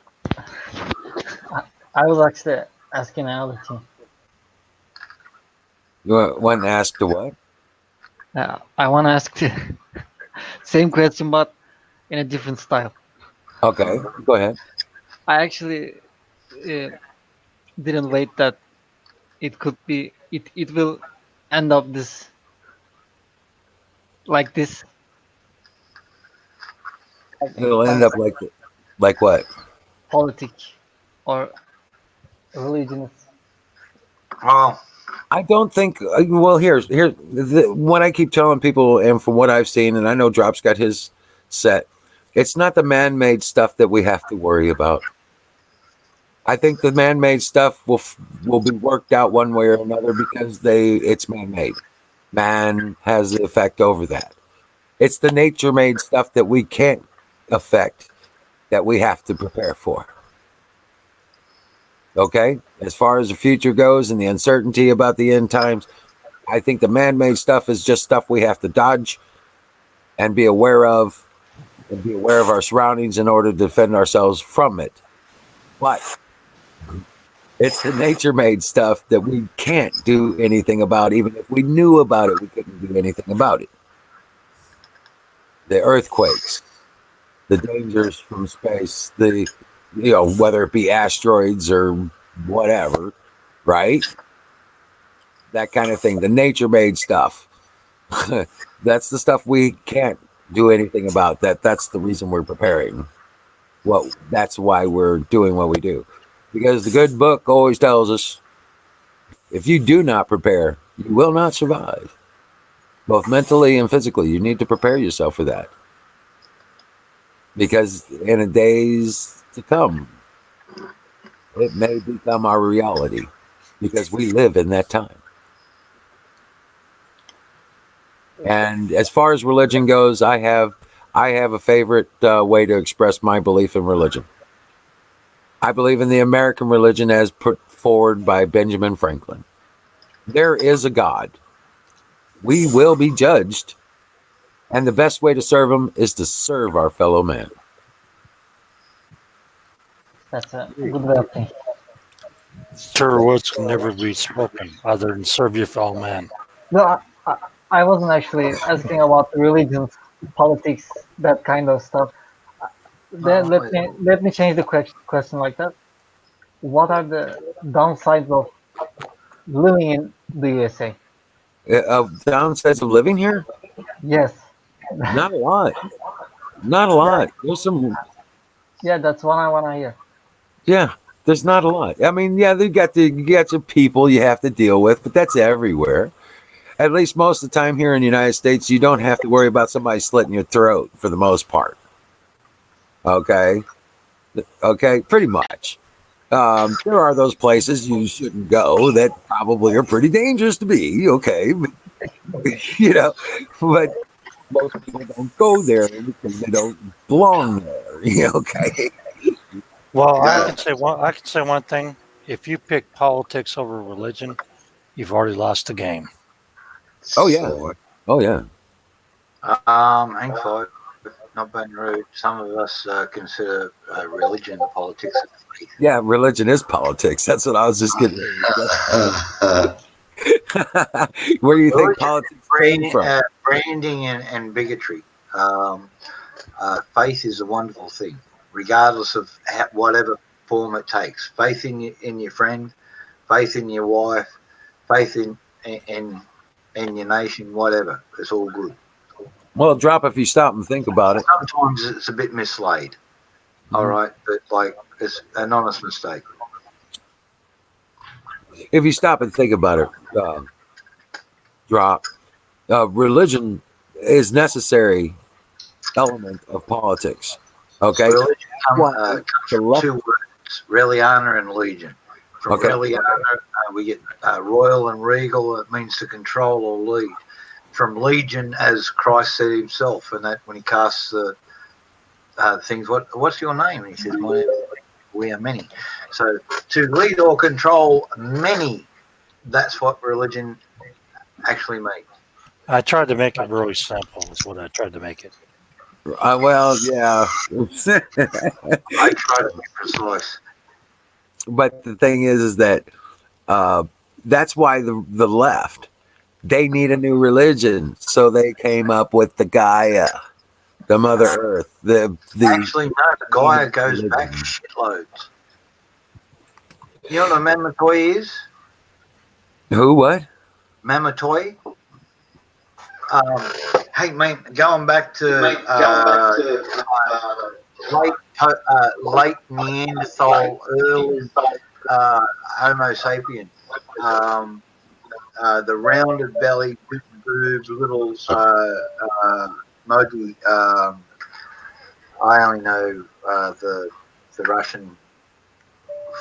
was actually asking another thing. You want to ask the what? I want to ask the same question, but in a different style. Okay, go ahead. I actually didn't wait that it could be it will end up this like this. It'll end up like what? Politic or religion. Oh, I don't think. Well, here's what I keep telling people, and from what I've seen, and I know Drop's got his set. It's not the man-made stuff that we have to worry about. I think the man-made stuff will be worked out one way or another because it's man-made. Man has the effect over that. It's the nature-made stuff that we can't affect that we have to prepare for. Okay? As far as the future goes and the uncertainty about the end times, I think the man-made stuff is just stuff we have to dodge and be aware of, and be aware of our surroundings in order to defend ourselves from it. But it's the nature-made stuff that we can't do anything about. Even if we knew about it, we couldn't do anything about it. The earthquakes, the dangers from space, whether it be asteroids or whatever, right? That kind of thing. The nature-made stuff. That's the stuff we can't do anything about. That's the reason we're preparing. That's why we're doing what we do. Because the good book always tells us, if you do not prepare, you will not survive. Both mentally and physically, you need to prepare yourself for that. Because in the days to come, it may become our reality. Because we live in that time. And as far as religion goes, I have a favorite way to express my belief in religion. I believe in the American religion as put forward by Benjamin Franklin. There is a God. We will be judged, and the best way to serve him is to serve our fellow man. That's a good way of thinking. Truer words can never be spoken other than serve your fellow man. No, I wasn't actually asking about religions, politics, that kind of stuff. Then No, let me change the question like that. What are the downsides of living in the USA? Downsides of living here? Yes, Not a lot. Not a lot. There's some. yeah, that's what I wanna hear. Yeah, there's not a lot. I mean, yeah, you got your people you have to deal with, but that's everywhere. At least most of the time here in the United States, you don't have to worry about somebody slitting your throat for the most part. Okay, okay, pretty much. There are those places you shouldn't go that probably are pretty dangerous to be. Okay, but, you know, but most people don't go there because they don't belong there. Okay. Well, I Yeah. can say one. I can say one thing. If you pick politics over religion, you've already lost the game. Oh yeah. So, Oh yeah. hang five. Not being rude. Some of us consider religion the politics of faith. Yeah, religion is politics. That's what I was just getting. Where do you think Religion, politics came from? branding and bigotry. Faith is a wonderful thing, regardless of whatever form it takes. Faith in your friend, faith in your wife, faith in your nation, whatever. It's all good. Well, drop if you stop and think about it. Sometimes it's a bit mislaid. All right, but like it's an honest mistake. If you stop and think about it, drop. Religion is necessary element of politics. Okay. Religion Well, comes the from left- two words: Reliana and Legion. From Okay. Reliana, we get royal and regal. It means to control or lead. From Legion, as Christ said himself, and that when he casts the things, what's your name? And he says, my name is Legion. We are many. So to lead or control many, that's what religion actually means. I tried to make it really simple. Is what I tried to make it. Well, yeah. I try to be precise. But the thing is that that's why the left, they need a new religion, so they came up with the Gaia, the Mother Earth, the Actually, no, Gaia goes back shitloads. You know what a Mamatoi is? who what? Mamatoi? Hey, mate, going back to late Neanderthal, early Homo sapien. The rounded belly, big boobs, little moji. I only know the Russian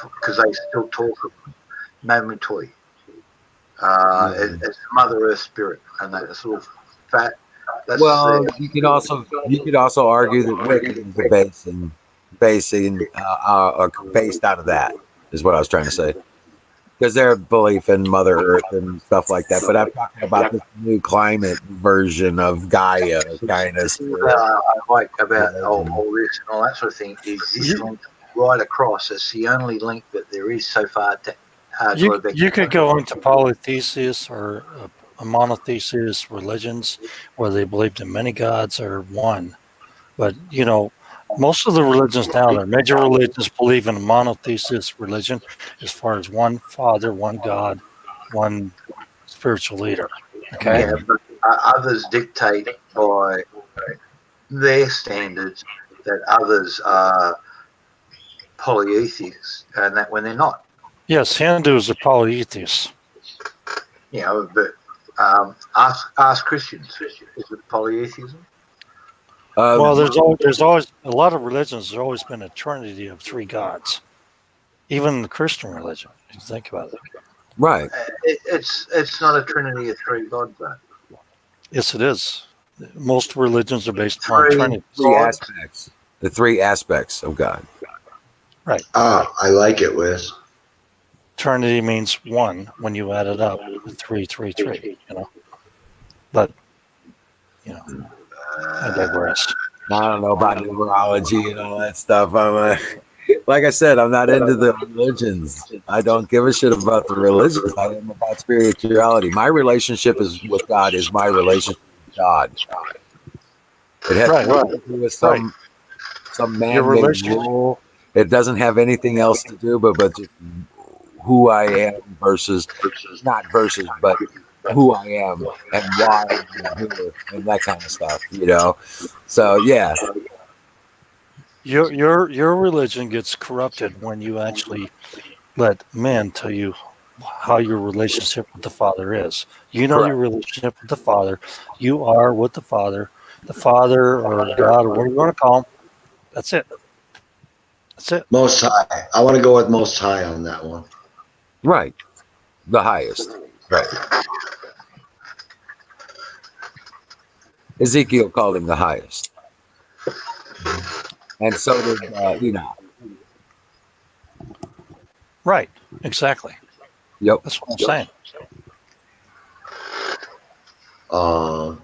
because they still talk of Mamatoi. It's Mother Earth spirit, and that sort of fat. That's Well, you could also argue that Wiccan is based out of that, is what I was trying to say. Because their belief in Mother Earth and stuff like that. But I'm talking about this new climate version of Gaia kind of. I like about all this and all that sort of thing is this link right across. It's the only link that there is so far to You could go into polythesis or a monothesis religions where they believed in many gods or one. But, most of the religions now, their major religions believe in a monothesis religion as far as one father, one God, one spiritual leader. Okay? Yeah, but others dictate by their standards that others are polytheists, and that when they're not. Yes, Hindus are polytheists. But ask Christians, is it polytheism? Well, there's always a lot of religions. There's always been a trinity of three gods, even in the Christian religion. If you think about it, right? It's not a trinity of three gods, though. Yes, it is. Most religions are based upon Three Trinity. Three gods. aspects. The three aspects of God. Right. I like it, Wes. Trinity means one when you add it up. Three, three, three. But I digress. I don't know about numerology and all that stuff. Like I said, I'm not into the religions. I don't give a shit about the religions. I am about spirituality. My relationship is with God is my relationship with God. It has Right. nothing to do with Right. some Your man-made relationship. rule. It doesn't have anything else to do but just who I am but who I am and why I'm here and that kind of stuff, So yeah, Your religion gets corrupted when you actually let man tell you how your relationship with the Father is. You know your correct. relationship with the Father. You are with the Father or God or whatever you want to call him. That's it. That's it. Most High. I want to go with Most High on that one. Right. The highest. Right. Ezekiel called him the highest. And so did Enoch. Right. Exactly. Yep. That's what I'm saying. What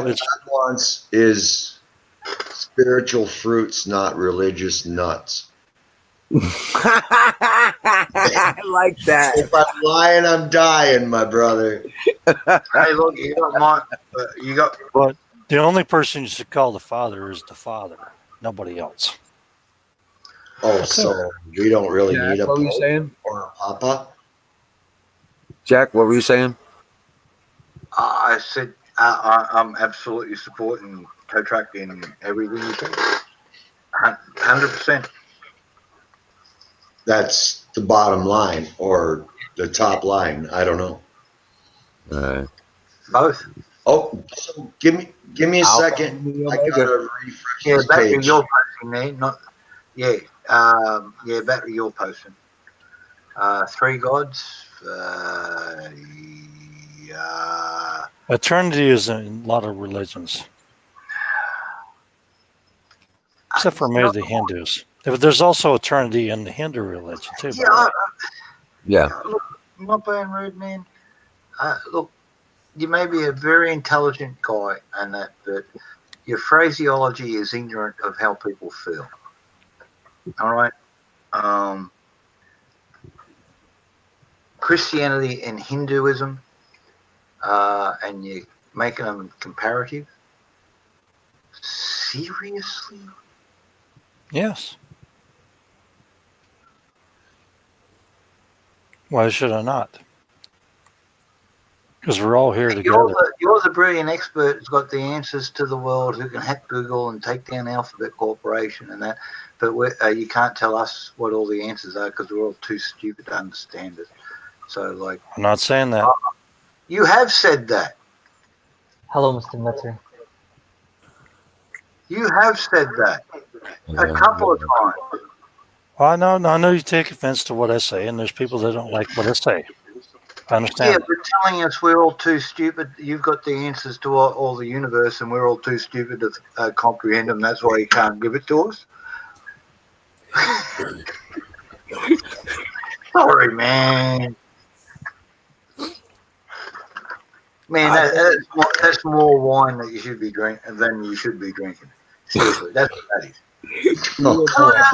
It's God wants is spiritual fruits, not religious nuts. I like that. If I'm lying, I'm dying, my brother. Hey, look, you got but the only person you should call the Father is the Father, nobody else. Oh, That's it. so we don't really Jack, need a what were you pope saying? or a papa? Jack, what were you saying? I said I'm absolutely supporting Kotrak in everything you said. 100%. That's the bottom line or the top line. I don't know. Both. Oh, so give me a Alpha second. and the I Omega. gotta refresh Yeah, this battery page. you're posting there, not battery you're posting. Three gods. Eternity is in a lot of religions, except for maybe the Hindus. There's also eternity in the Hindu religion too. Yeah. Look, I'm not being rude, man. Look, you may be a very intelligent guy and that, but your phraseology is ignorant of how people feel. All right. Christianity and Hinduism, and you're making them comparative. Seriously? Yes. Why should I not? Because we're all here together. You're the brilliant expert who's got the answers to the world, who can hack Google and take down Alphabet Corporation and that. But you can't tell us what all the answers are because we're all too stupid to understand it. So, like, I'm not saying that. you have said that. Hello, Mr. Nutter. You have said that a couple of times. Well, I know you take offense to what I say, and there's people that don't like what I say. I Yeah, understand. but telling us we're all too stupid, you've got the answers to all the universe, and we're all too stupid to comprehend them. That's why you can't give it to us. Sorry, man. Man, that's more wine that you should be drinking than you should be drinking. Seriously, that's what that is. I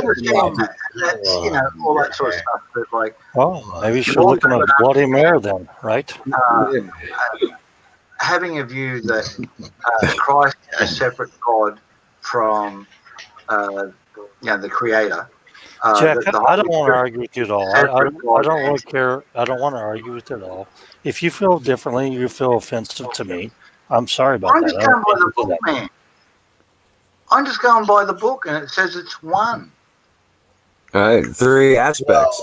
understand that. That's, all that sort of stuff. But like, Well, maybe you should look in a Bloody Mare then, right? having a view that Christ is a separate God from the Creator. Jack, The I don't Holy want to Spirit argue with you at all. is a I separate God. don't really care. I don't want to argue with you at all. If you feel differently, you feel offensive to me. I'm sorry about I'm that. just I going by don't the do book, that. man. I'm just going by the book, and it says it's one. All right. Three aspects.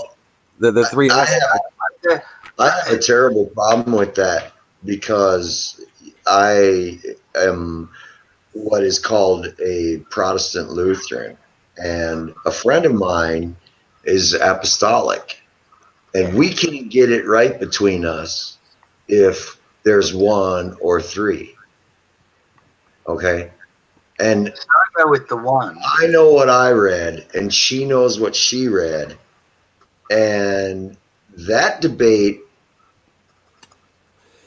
The three aspects. I have a terrible problem with that because I am what is called a Protestant Lutheran, and a friend of mine is apostolic, and we can't get it right between us if there's 1 or 3. Okay. And So I go with the 1. I know what I read, and she knows what she read. And that debate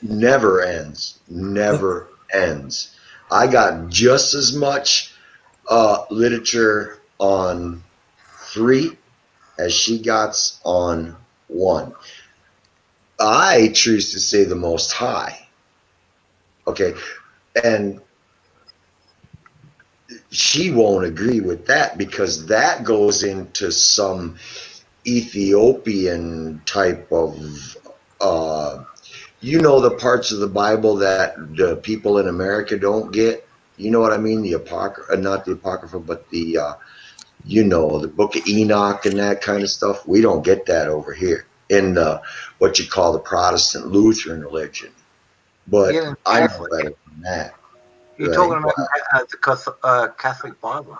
never ends. Never ends. I got just as much literature on 3 as she got on 1. I choose to say the Most High. Okay. And she won't agree with that because that goes into some Ethiopian type of the parts of the Bible that the people in America don't get. You know what I mean? The apocrypha, not the apocrypha, but the Book of Enoch and that kind of stuff. We don't get that over here in what you call the Protestant Lutheran religion. But Yeah, I know Catholic. better than that. You're Right. talking about the Catholic Bible.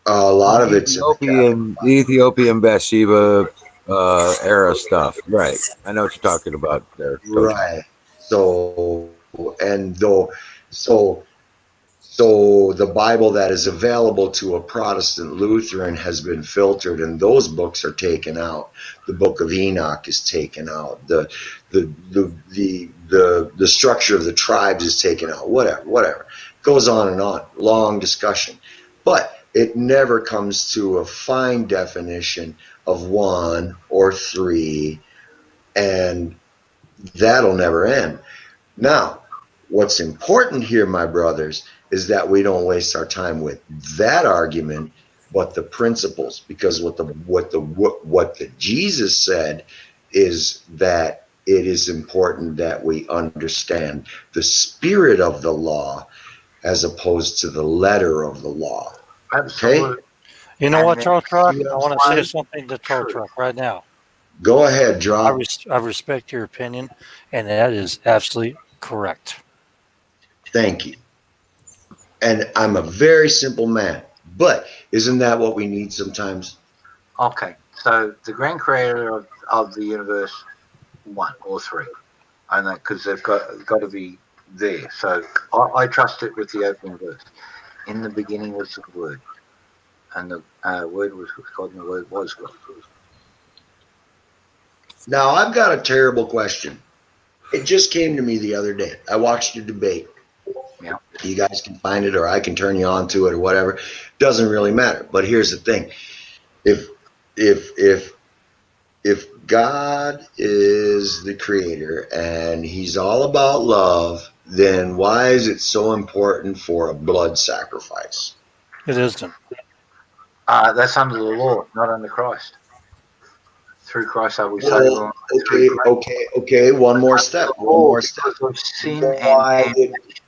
A lot of it's in The Ethiopian Bathsheba era stuff. Right. I know what you're talking about there, Coach. right. So and though so So the Bible that is available to a Protestant Lutheran has been filtered, and those books are taken out. The Book of Enoch is taken out. The structure of the tribes is taken out. Whatever. Goes on and on. Long discussion, but it never comes to a fine definition of 1 or 3, and that'll never end. Now, what's important here, my brothers, is that we don't waste our time with that argument, but the principles, because what the Jesus said is that it is important that we understand the spirit of the law as opposed to the letter of the law. Absolutely. You know And what, then Troll Truck? you I want to say apply something to Troll truth. Truck right now. Go ahead, drop. I respect your opinion, and that is absolutely correct. Thank you. And I'm a very simple man, but isn't that what we need sometimes? Okay, so the grand creator of the universe, 1 or 3, and that because they've got to be there. So I trust it with the open verse. In the beginning was the Word, and the Word was with God, and the Word was God. Now, I've got a terrible question. It just came to me the other day. I watched a debate. Yeah. You guys can find it, or I can turn you on to it, or whatever. Doesn't really matter. But here's the thing: if if if if God is the creator and He's all about love, then why is it so important for a blood sacrifice? It isn't. That's under the law, not under Christ. Through Christ are we saved. Well, okay. One more step. Because of sin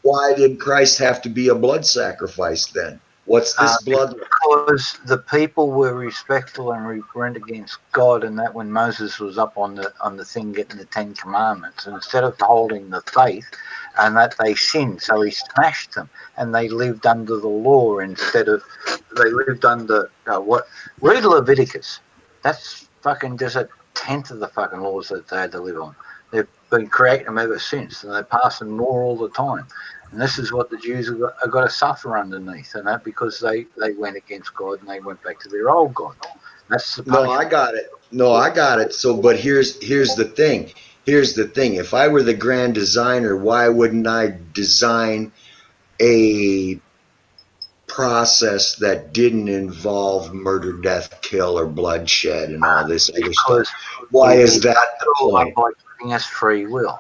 Why did Christ have to be a blood sacrifice then? What's this blood? Because the people were respectful and went against God, and that when Moses was up on the thing getting the 10 Commandments, instead of holding the faith, and that they sinned, so he smashed them, and they lived under the law instead of they lived under what? Read Leviticus. That's fucking just a tenth of the fucking laws that they had to live on. They've been creating them ever since, and they're passing more all the time. And this is what the Jews have got to suffer underneath, and that because they went against God and they went back to their old God. That's the punishment. No, I got it. So, but here's the thing. Here's the thing. If I were the grand designer, why wouldn't I design a process that didn't involve murder, death, kill, or bloodshed and all this other stuff? Why is that the point? By giving us free will.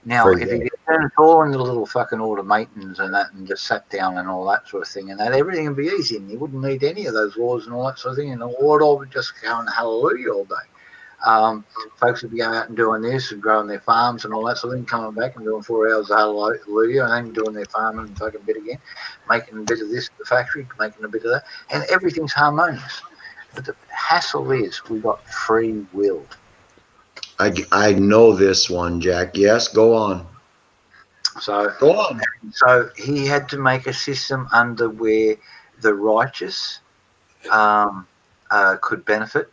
Now, if you get turned all into little fucking automatons and that, and just sat down and all that sort of thing, and that everything would be easy, and you wouldn't need any of those laws and all that sort of thing, and the Lord would just go and hallelujah all day. Folks would be going out and doing this and growing their farms and all that sort of thing, coming back and doing 4 hours of hallelujah, and then doing their farming and fucking bit again, making a bit of this at the factory, making a bit of that, and everything's harmonious. But the hassle is we got free will. I know this one, Jack. Yes, go on. So go on. So he had to make a system under where the righteous could benefit.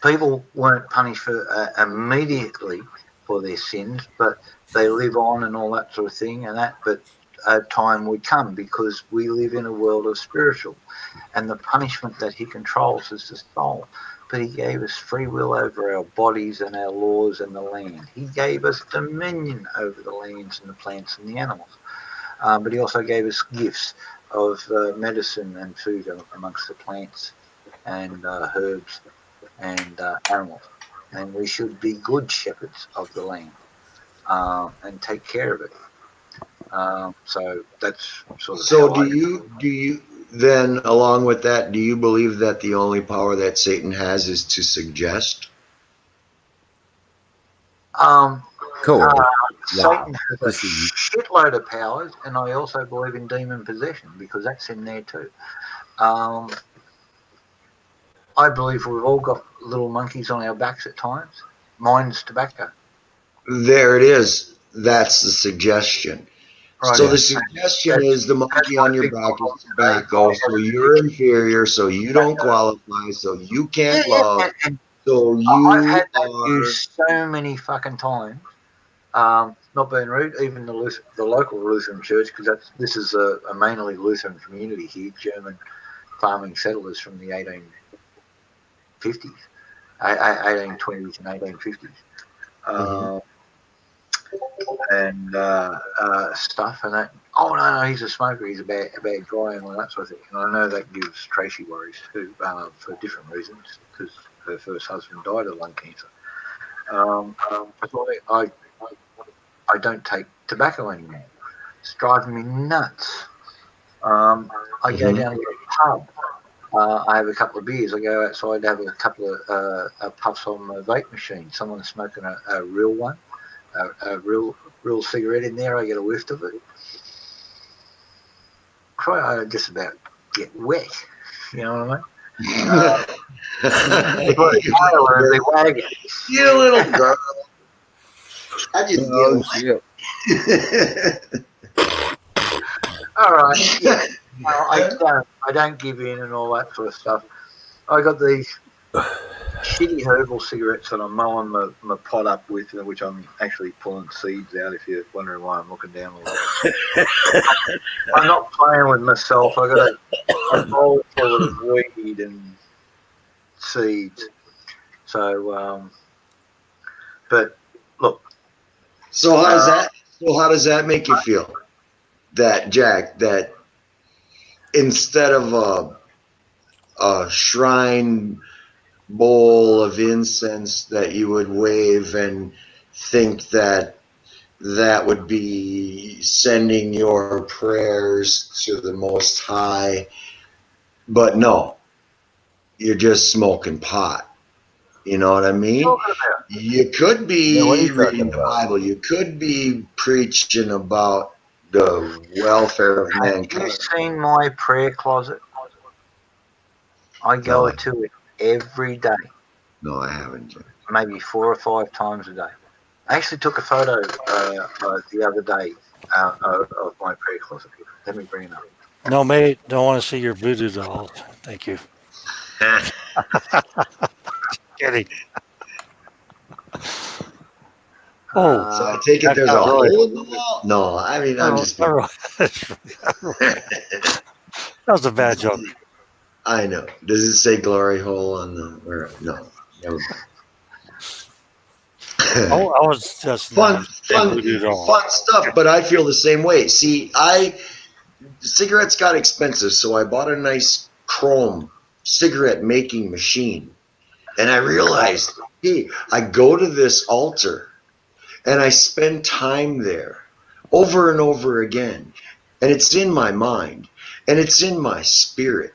People weren't punished for immediately for their sins, but they live on and all that sort of thing, and that. But a time would come because we live in a world of spiritual, and the punishment that he controls is the soul. But he gave us free will over our bodies and our laws and the land. He gave us dominion over the lands and the plants and the animals. But he also gave us gifts of medicine and food amongst the plants and herbs and animals. And we should be good shepherds of the land and take care of it. So that's sort of So how do you then, along with that, do you believe that the only power that Satan has is to suggest? Cool. Satan has a This is- shitload of powers, and I also believe in demon possession because that's in there too. I believe we've all got little monkeys on our backs at times. Mine's tobacco. There it is. That's the suggestion. Right. So the suggestion is the monkey on your back is tobacco, so you're inferior, so you don't qualify, so you can't love, so I've you had that are. used so many fucking times. Not being rude, even the local Lutheran church, because this is a mainly Lutheran community here, German farming settlers from the 1850s, 1820s and 1850s. And stuff, and that. Oh no, he's a smoker. He's a bad guy, and all that sort of thing. And I know that gives Tracy worries too, for different reasons, because her first husband died of lung cancer. That's why I don't take tobacco anymore. It's driving me nuts. I go down to the pub. I have a couple of beers. I go outside to have a couple of puffs on my vape machine. Someone's smoking a real one, a real cigarette in there. I get a whiff of it. I just about get wet. You know what I mean? You little girl. I just Oh, get shit. All right. Yeah. I don't give in and all that sort of stuff. I got these shitty herbal cigarettes that I'm mowing my pot up with, which I'm actually pulling seeds out. If you're wondering why I'm looking down all that. I'm not playing with myself. I got a bowl full of weed and seeds. So, but look. So how does that make you feel? That Jack, that instead of a shrine bowl of incense that you would wave and think that would be sending your prayers to the Most High, but no, you're just smoking pot. You know what I mean? You could be reading the Bible. You could be preaching about the welfare of mankind. Have you seen my prayer closet? I go to it every day. No, I haven't. Maybe 4 or 5 times a day. I actually took a photo the other day of my prayer closet. Let me bring it up. No, mate, don't want to see your voodoo dolls. Thank you. Kidding. Oh, so I take it there's a hole in the wall? No, I mean, I'm just kidding. That was a bad joke. I know. Does it say glory hole on the? Or, no, never mind. I was just fun stuff, but I feel the same way. See, cigarettes got expensive, so I bought a nice chrome cigarette making machine, and I realized, hey, I go to this altar, and I spend time there, over and over again, and it's in my mind, and it's in my spirit.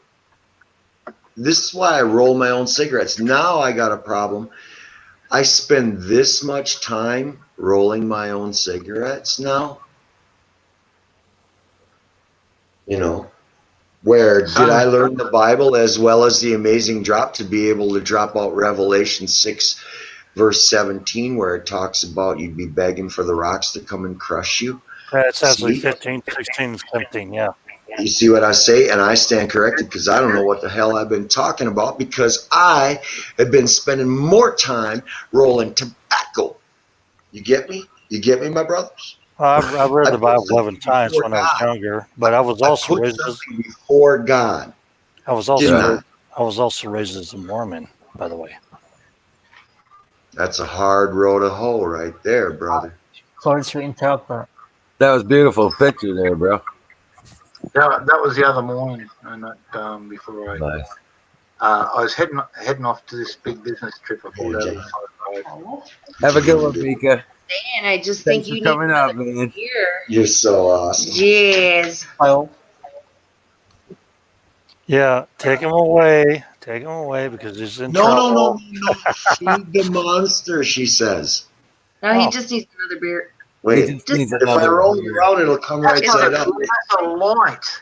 This is why I roll my own cigarettes. Now I got a problem. I spend this much time rolling my own cigarettes now. You know, where did I learn the Bible as well as the amazing drop to be able to drop out Revelation 6 verse 17 where it talks about you'd be begging for the rocks to come and crush you? It's actually 15, 16, 17, yeah. You see what I say? And I stand corrected because I don't know what the hell I've been talking about because I have been spending more time rolling tobacco You get me? You get me, my brothers? I've read I the put Bible something 11 times before when I was God. younger, but I was I also put raised as something before God. I was Did also not. I was also raised as a Mormon, by the way. That's a hard row to hoe right there, brother. Sorry to interrupt. That was beautiful picture there, bro. Yeah, that was the other morning, and that before Nice. I was heading off to this big business trip. I pulled out of the road. Have a good one, Mika. And I just Thanks think for you need coming up, another man. beer. You're so awesome. Yes. Hello. Yeah, take him away. Take him away because he's in No, no, no, trouble. no, no. Feed the monster, she says. No, he Oh. just needs another beer. He Wait, just Just- needs if I another roll it beer. around, it'll come right That's not side a, up. that's a light.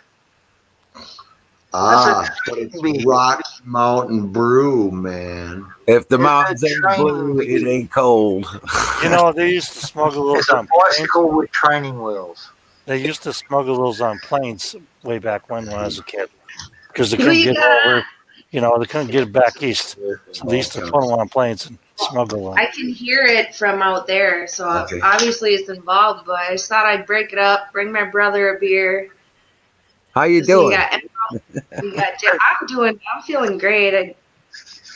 Ah, That's a but it's beer. Rocky Mountain Brew, man. If the It's a mountains ain't training blue, it beer. ain't cold. You know, they used to smuggle those It's a on planes. bicycle with training wheels. They used to smuggle those on planes way back when I was a kid because they Who couldn't you get got? over. You know, they couldn't get it back east, so they used to put them on planes and smuggle them. I can hear it from out there, so Okay. obviously it's involved. But I just thought I'd break it up, bring my brother a beer. How you So doing? I'm feeling great.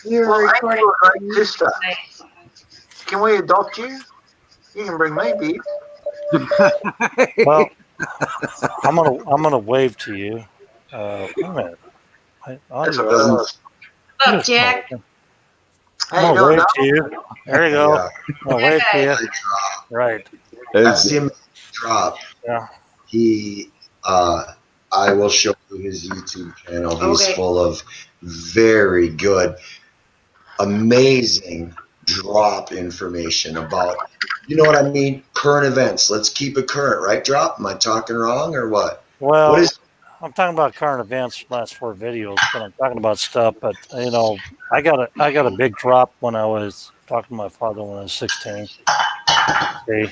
We were Well, ain't recording. you a great sister? tonight. Can we adopt you? You can bring me beer. Well, I'm gonna wave to you. Wait a minute. That's all Doesn't- right. What's up, Jack? I'm How you gonna doing, wave Doc? to you. There you go. Yeah, I'm gonna wave to you. Right. that's him drop. Yeah. He, I will show you his YouTube channel. He's Okay. full of very good, amazing drop information about, you know what I mean? Current events. Let's keep it current, right? Drop? Am I talking wrong or what? Well, What is? I'm talking about current events, last 4 videos, but I'm talking about stuff. But you know, I got a big drop when I was talking to my father when I was 16. See,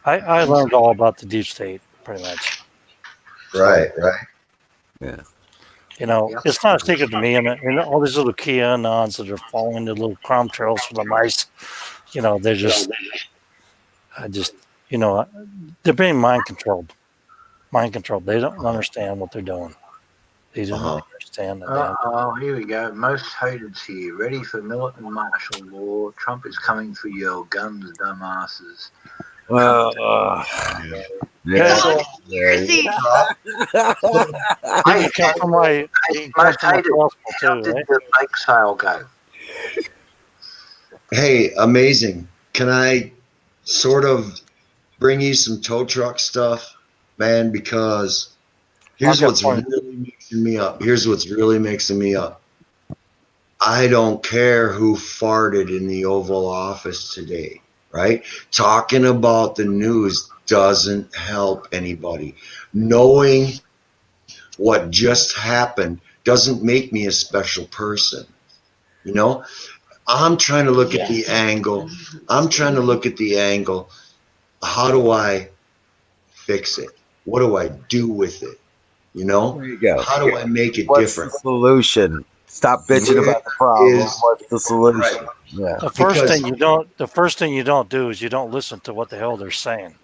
I learned all about the deep state pretty much. So, Right, right. you know, Yeah. it's not a secret to me, and all these little QAnons that are following the little crumb trails for the mice. You know, they're just, you know, they're being mind controlled. Mind controlled. They don't understand what they're doing. They do not understand the damn. Oh, here we go. Most hated's here. Ready for militant martial law. Trump is coming for your guns, dumbasses. Yeah. Conspiracy. He can come from my Most hated. gospel How too, did right? the bake sale go? Hey, amazing. Can I sort of bring you some tow truck stuff, man? Because here's I've got what's plenty. really mixing me up. Here's what's really mixing me up. I don't care who farted in the Oval Office today, right? Talking about the news doesn't help anybody. Knowing what just happened doesn't make me a special person. You know, I'm trying to look at the angle. I'm trying to look at the angle. How do I fix it? What do I do with it? You know, There you go. how do I make it What's different? the solution? Stop bitching Where about the problem. is- What's the solution? Right. Yeah. The first Because- thing you don't do is you don't listen to what the hell they're saying.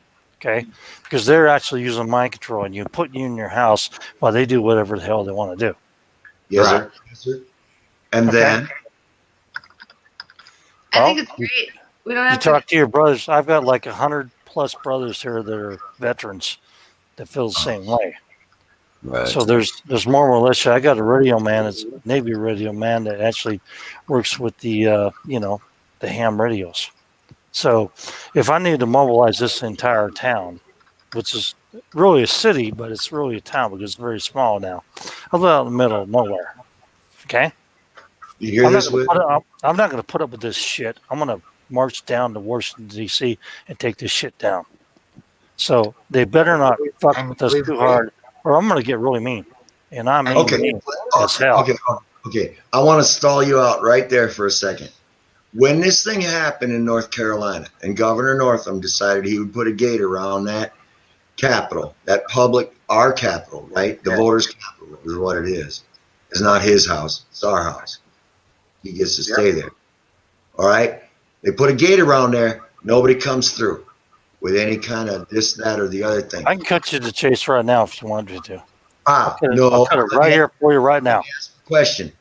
Okay? Because they're actually using mind control and you put you in your house while they do whatever the hell they want to do. Yes, Right. sir. Yes, sir. And Okay. then I think Well, it's great. We don't You have to. talk to your brothers. I've got like 100+ brothers here that are veterans that feel the same way. Right. So there's more militia. I got a radio man, it's a Navy radio man that actually works with the the ham radios. So if I need to mobilize this entire town, which is really a city, but it's really a town because it's very small now. I live out in the middle of nowhere. Okay, you hear this with I'm not going to put up with this shit. I'm going to march down to Washington D.C. and take this shit down. So they better not fuck with us too hard, or I'm going to get really mean. And I mean Okay. mean as hell. Okay. I want to stall you out right there for a second. When this thing happened in North Carolina and Governor Northam decided he would put a gate around that Capitol, that our Capitol, right? The voters' Capitol is what it is. It's not his house. It's our house. He gets to stay there. All right. They put a gate around there. Nobody comes through with any kind of this, that, or the other thing. I can cut you to chase right now if you want me to. No. I'll cut it right here for you right now. Question.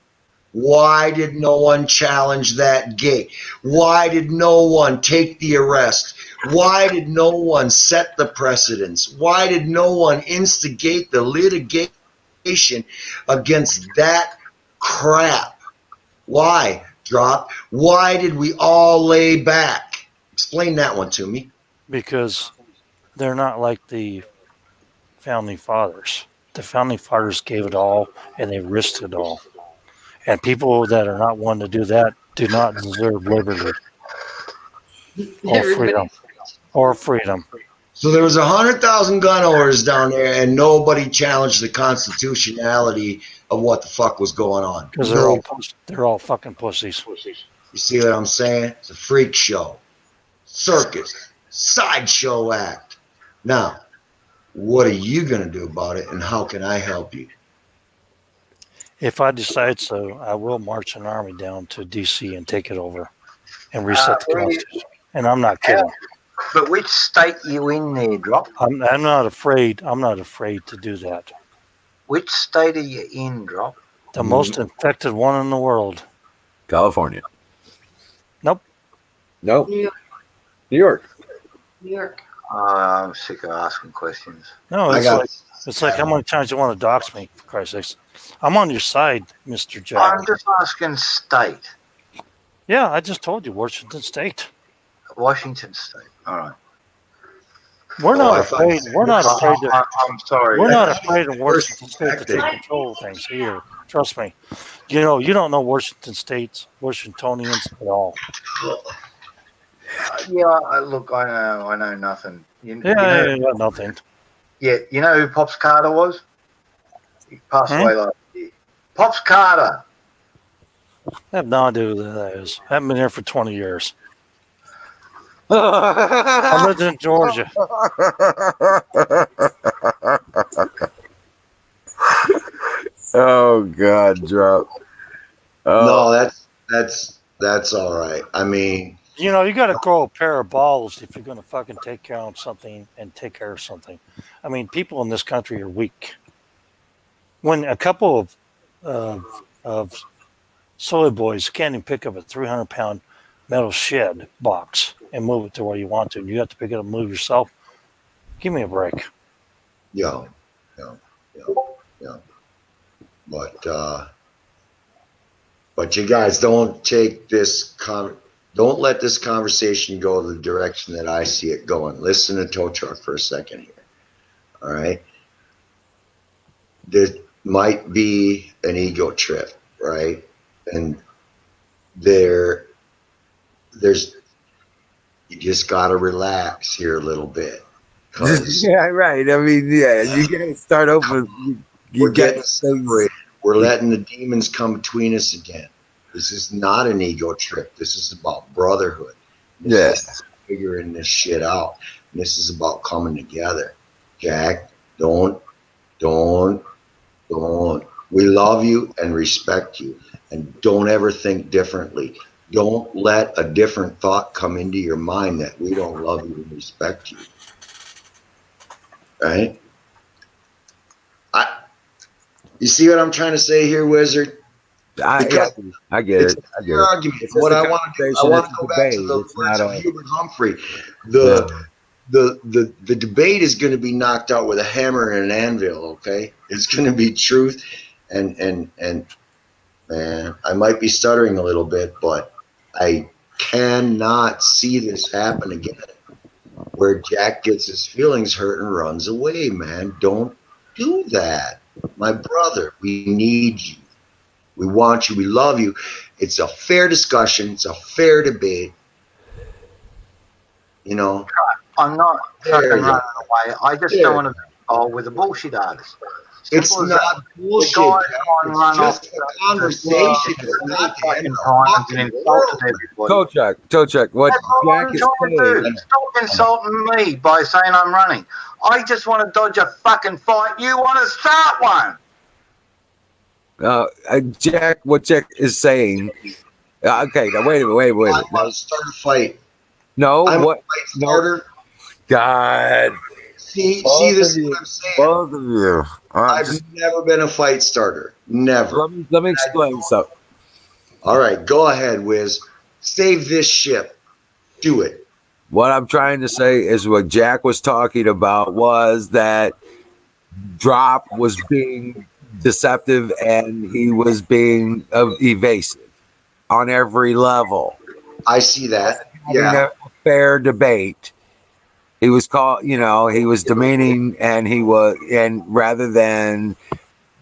Why did no one challenge that gate? Why did no one take the arrest? Why did no one set the precedence? Why did no one instigate the litigation against that crap? Why, Drop? Why did we all lay back? Explain that one to me. Because they're not like the founding fathers. The founding fathers gave it all and they risked it all. And people that are not one to do that do not deserve liberty or freedom. So there was 100,000 gun owners down there, and nobody challenged the constitutionality of what the fuck was going on. Because they're all fucking pussies. You see what I'm saying? It's a freak show, circus, sideshow act. Now, what are you gonna do about it, and how can I help you? If I decide so, I will march an army down to D.C. and take it over and reset the Constitution. And I'm not kidding. But which state you in there, Drop? I'm not afraid. I'm not afraid to do that. Which state are you in, Drop? The most infected one in the world. California. Nope. Nope. New York. New York. New York. I'm sick of asking questions. No, it's like how many times you want to dox me, for Christ's sakes. I'm on your side, Mr. Jack. I'm just asking state. Yeah, I just told you, Washington State. Washington State. All right. We're not afraid. We're not afraid. I'm sorry. We're not afraid of Washington State to take control of things either. Trust me. You don't know Washingtonians at all. Look, I know nothing. You know nothing. Yeah, you know who Pops Carter was? He passed away last year. Pops Carter. I have no idea who that is. I haven't been here for 20 years. I lived in Georgia. Oh God, Drop. No, that's all right. I mean, you got to grow a pair of balls if you're going to fucking take care of something and take care of something. I mean, people in this country are weak. When a couple of soy boys can't even pick up a 300-pound metal shed box and move it to where you want to, and you have to pick it up and move yourself. Give me a break. Yeah. But you guys don't take this don't let this conversation go the direction that I see it going. Listen to Tow Truck for a second here. All right. There might be an ego trip, right? And there's you just gotta relax here a little bit. Yeah, right. I mean, yeah, you gotta start over. We're getting separated. We're letting the demons come between us again. This is not an ego trip. This is about brotherhood. This is figuring this shit out. And this is about coming together. Jack, don't. We love you and respect you. And don't ever think differently. Don't let a different thought come into your mind that we don't love you and respect you. Right? You see what I'm trying to say here, Wizard? I get it. I get it. Argument. What I want to go back to the words of Hubert Humphrey. The debate is going to be knocked out with a hammer and an anvil. Okay, it's going to be truth, and man, I might be stuttering a little bit, but I cannot see this happen again, where Jack gets his feelings hurt and runs away. Man, don't do that, my brother. We need you. We want you. We love you. It's a fair discussion. It's a fair debate. I'm not fucking running away. I just don't want to be involved with a bullshit artist. It's not bullshit. It's just a conversation. It's not Toe check. What Jack is saying. Stop insulting me by saying I'm running. I just want to dodge a fucking fight. You want to start one. Jack, what Jack is saying. Okay, now wait a minute. I want to start a fight. No, I'm what? a fight No, starter. God, See, both this of is you, what I'm saying. both of you. I've never been a fight starter. Never. Let me explain something. All right, go ahead, Wiz. Save this ship. Do it. What I'm trying to say is what Jack was talking about was that Drop was being deceptive and he was being evasive on every level. I see that. Having Yeah. a fair debate. He was he was demeaning and rather than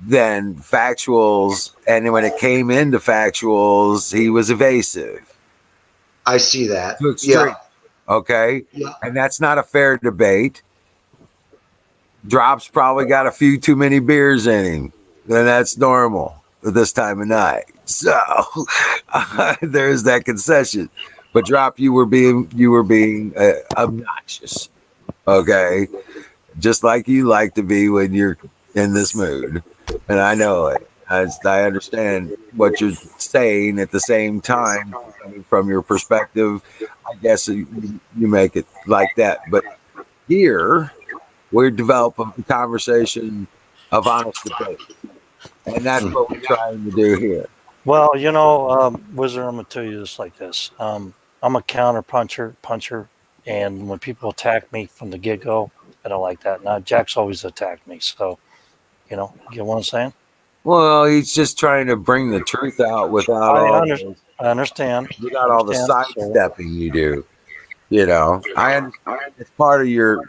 factuals, and when it came into factuals, he was evasive I see that. to extreme. Okay. Yeah. And that's not a fair debate. Drop's probably got a few too many beers in him, and that's normal at this time of night. So there's that concession. But Drop, you were being obnoxious. Okay, just like you like to be when you're in this mood, and I know it. I understand what you're saying. At the same time, coming from your perspective, I guess you make it like that. But here, we develop a conversation of honest debate, and that's what we're trying to do here. Well, Wizard, I'm gonna tell you this like this. I'm a counter puncher, and when people attack me from the get go, I don't like that. Now Jack's always attacked me, so you get what I'm saying. Well, he's just trying to bring the truth out without I understand. without all the sidestepping you do. I understand it's part of your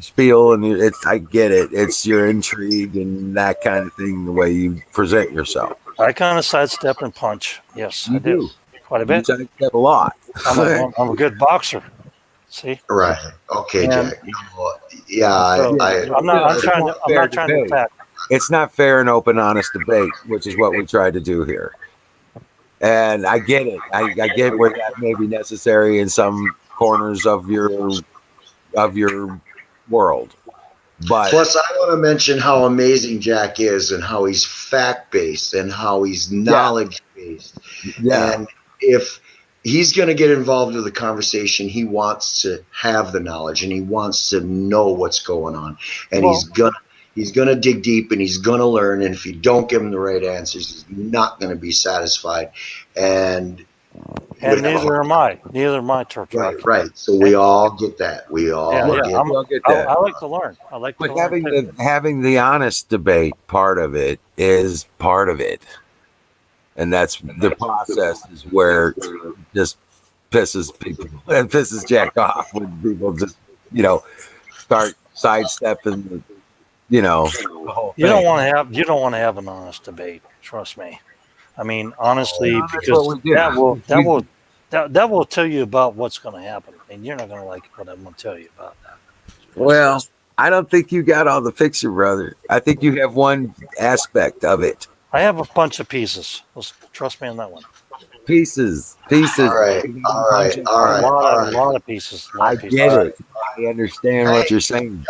spiel, and I get it. It's your intrigue and that kind of thing, the way you present yourself. I kind of sidestep and punch. Yes, You I do. Quite a bit. You sidestep a lot. I'm a good boxer. See? Right. Okay, And- Jack. Yeah. So, I'm not trying to attack. It's not fair and open, honest debate, which is what we try to do here. And I get it. I get where that may be necessary in some corners of your world. But Plus, I want to mention how amazing Jack is, and how he's fact based, and how he's knowledge based. Yeah. And if he's going to get involved with the conversation, he wants to have the knowledge, and he wants to know what's going on, and he's gonna dig deep, and he's gonna learn. And if you don't give him the right answers, he's not going to be satisfied. And neither am I. Neither am I, Turk. Right. So we all get that. We all get that. I like to learn. But having the honest debate part of it is part of it, and that's the process is where it just pisses people and pisses Jack off when people just start sidestepping the whole You thing. don't want to have an honest debate. Trust me. I mean, honestly, because that will tell you about what's going to happen, and you're not going to like what I'm going to tell you about that. Well, I don't think you got all the picture, brother. I think you have one aspect of it. I have a bunch of pieces. Trust me on that one. Pieces. All right. A lot of pieces. I get it. I understand what you're saying.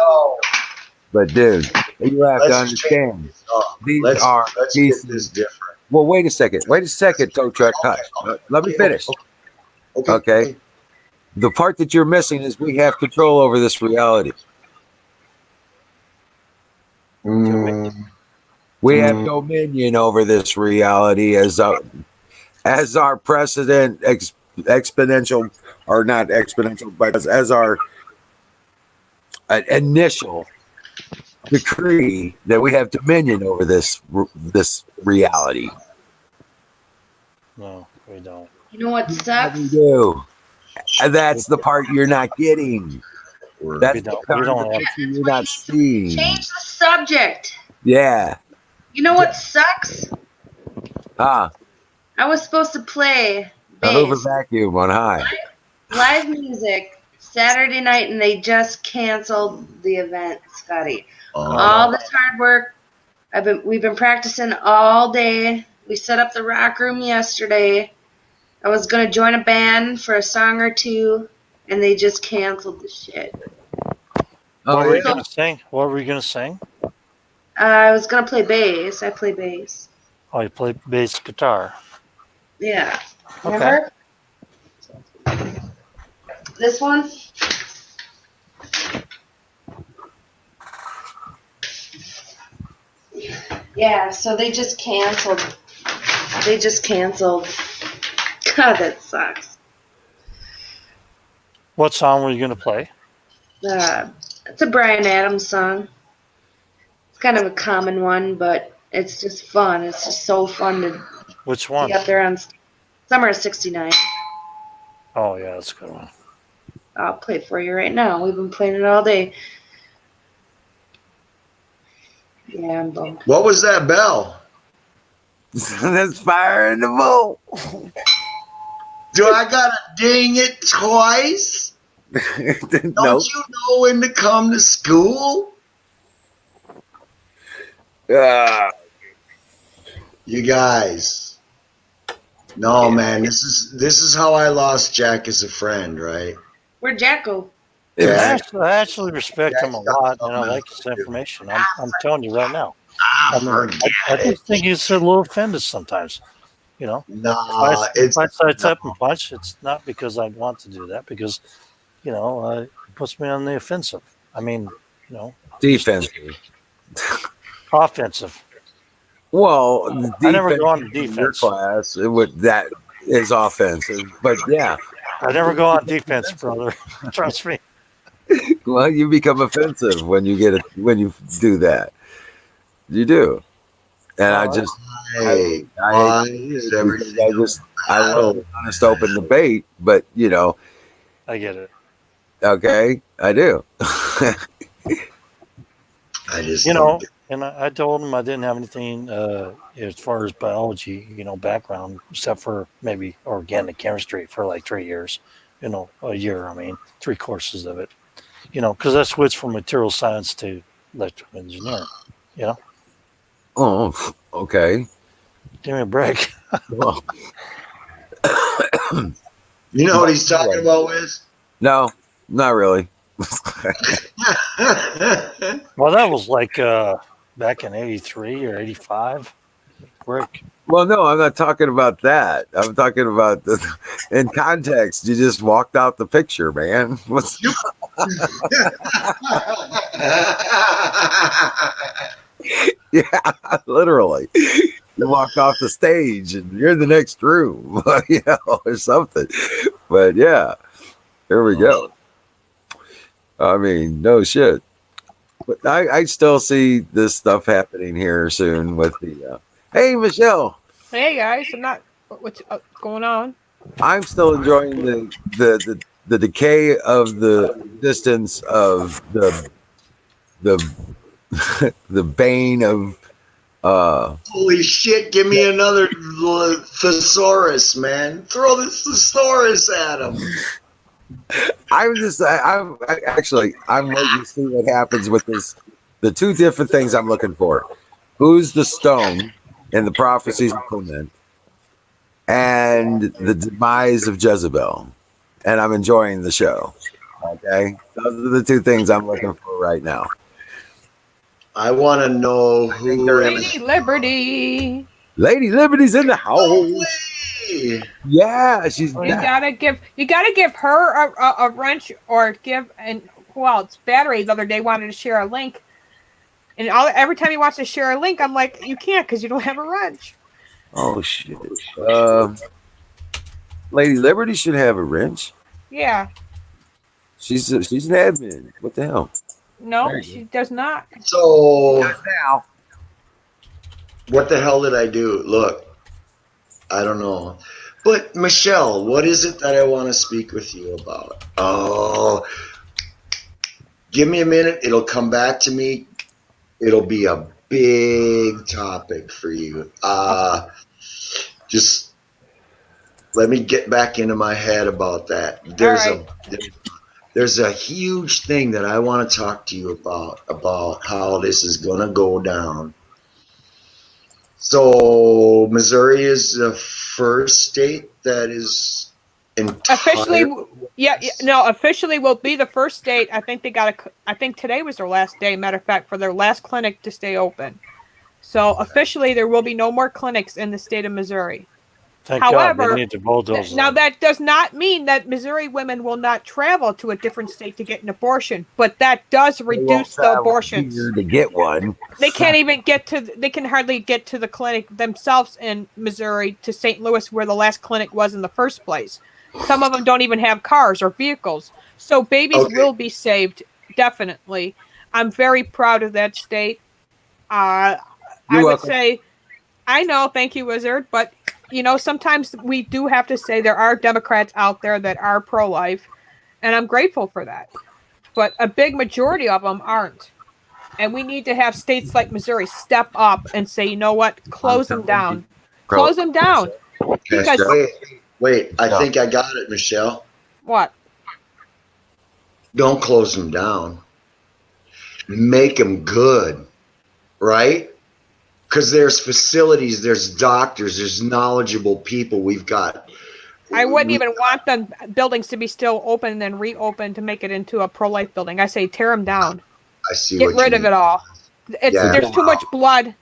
But dude, you have to understand. These are pieces. Get this different. Well, wait a second, tow truck. Hush. Let me finish. Okay. The part that you're missing is we have control over this reality. We have dominion over this reality as our precedent exponential, or not exponential, but as our initial decree that we have dominion over this reality. No, we don't. You know what sucks? We do. And that's the part you're not getting. That's the part of the picture you're not seeing. Change the subject. Yeah. You know what sucks? I was supposed to play Over bass, vacuum on high. live music Saturday night, and they just canceled the event, Scotty. All this hard work. We've been practicing all day. We set up the rock room yesterday. I was gonna join a band for a song or two, and they just canceled the shit. What were you gonna sing? What were you gonna sing? I was gonna play bass. I play bass. Oh, you play bass guitar. Yeah. Okay. Remember? This one? Yeah, so they just canceled. God, that sucks. What song were you going to play? It's a Bryan Adams song. It's kind of a common one, but it's just fun. It's just so fun to Which one? be up there on Summer of '69. Oh, yeah, that's a good one. I'll play it for you right now. We've been playing it all day. Yeah, I'm bummed. What was that bell? That's fire in the bowl. Do I gotta ding it twice? No. Don't you know when to come to school? You guys. No, man, this is how I lost Jack as a friend, right? Where'd Jack go? Jack, I actually respect him a lot, and I like his information. I'm telling you right now. I just think he's a little offended sometimes. You know, Nah, if I side up and punch, it's not because I want to do that, because, it puts me on the offensive. I mean, Defensive. Offensive. Well, I never go on defense to in your defense. class, that is offensive. But yeah, I never go on defense, brother. Trust me. well, you become offensive when you do that. You do, and I just Hey, I why hate to is do it because everything I love an honest open debate, but I get it. okay, I do. I just And I told him I didn't have anything as far as biology, background, except for maybe organic chemistry for like 3 years, a year. I mean, 3 courses of it, because I switched from material science to electrical engineering. Oh, okay. Give me a break. Well, you know what he's talking about, Wiz? no, not really. Well, that was like back in '83 or '85. Rick. Well, no, I'm not talking about that. I'm talking about in context. You just walked out the picture, man. What's yeah, literally. You walked off the stage and you're in the next room, or something. But yeah, here we go. I mean, no shit. But I still see this stuff happening here soon with the. Hey, Michelle. Hey guys, I'm not. What's going on? I'm still enjoying the decay of the distance of the the bane of holy shit, give me another thesaurus, man. Throw this thesaurus at him. I'm waiting to see what happens with this. The two different things I'm looking for: who's the stone in the prophecies of Clement, and the demise of Jezebel. And I'm enjoying the show. Okay, those are the two things I'm looking for right now. I want to know who. Lady Liberty. Lady Liberty's in the house. Yeah, she's. You gotta give her a wrench, or give, and who else? Battery the other day wanted to share a link, and every time he wants to share a link, I'm like, you can't because you don't have a wrench. Oh shit! Lady Liberty should have a wrench. Yeah. She's an admin. What the hell? No, she does not. So now, what the hell did I do? Look, I don't know. But Michelle, what is it that I want to speak with you about? Oh, give me a minute. It'll come back to me. It'll be a big topic for you. Just let me get back into my head about that. There's a huge thing that I want to talk to you about how this is going to go down. So Missouri is the first state that is officially officially will be the first state. I think I think today was their last day, matter of fact, for their last clinic to stay open. So officially there will be no more clinics in the state of Missouri. Thank God However, they need to bulldoze now them. that does not mean that Missouri women will not travel to a different state to get an abortion, but that does They won't reduce the travel abortions. here to get one. They can't even get to. They can hardly get to the clinic themselves in Missouri to St. Louis, where the last clinic was in the first place. Some of them don't even have cars or vehicles, so babies Okay. will be saved definitely. I'm very proud of that state. You're I would welcome. say, I know, thank you, Wizard, but sometimes we do have to say there are Democrats out there that are pro-life, and I'm grateful for that. But a big majority of them aren't. And we need to have states like Missouri step up and say, you know what, I'm close them telling you, down. Close them down. Because Michelle. Wait. I Michelle. think I got it, Michelle. what? Don't close them down. Make them good, right? Because there's facilities, there's doctors, there's knowledgeable people. We've got. I wouldn't even want the buildings to be still open and then reopened to make it into a pro-life building. I say tear them down. I see Get what you rid of mean. it all. Yeah, There's too much blood.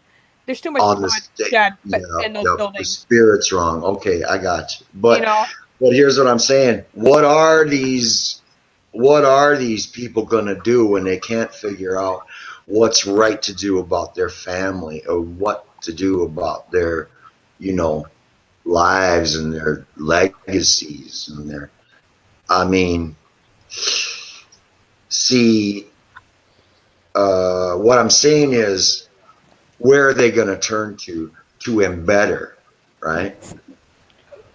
There's too much on the blood state. shed Yeah, in those the buildings. spirit's wrong. Okay, I got you. You know, But here's what I'm saying. What are these people gonna do when they can't figure out what's right to do about their family or what to do about their, lives and their legacies and their I mean, see, what I'm saying is, where are they going to turn to embetter, right?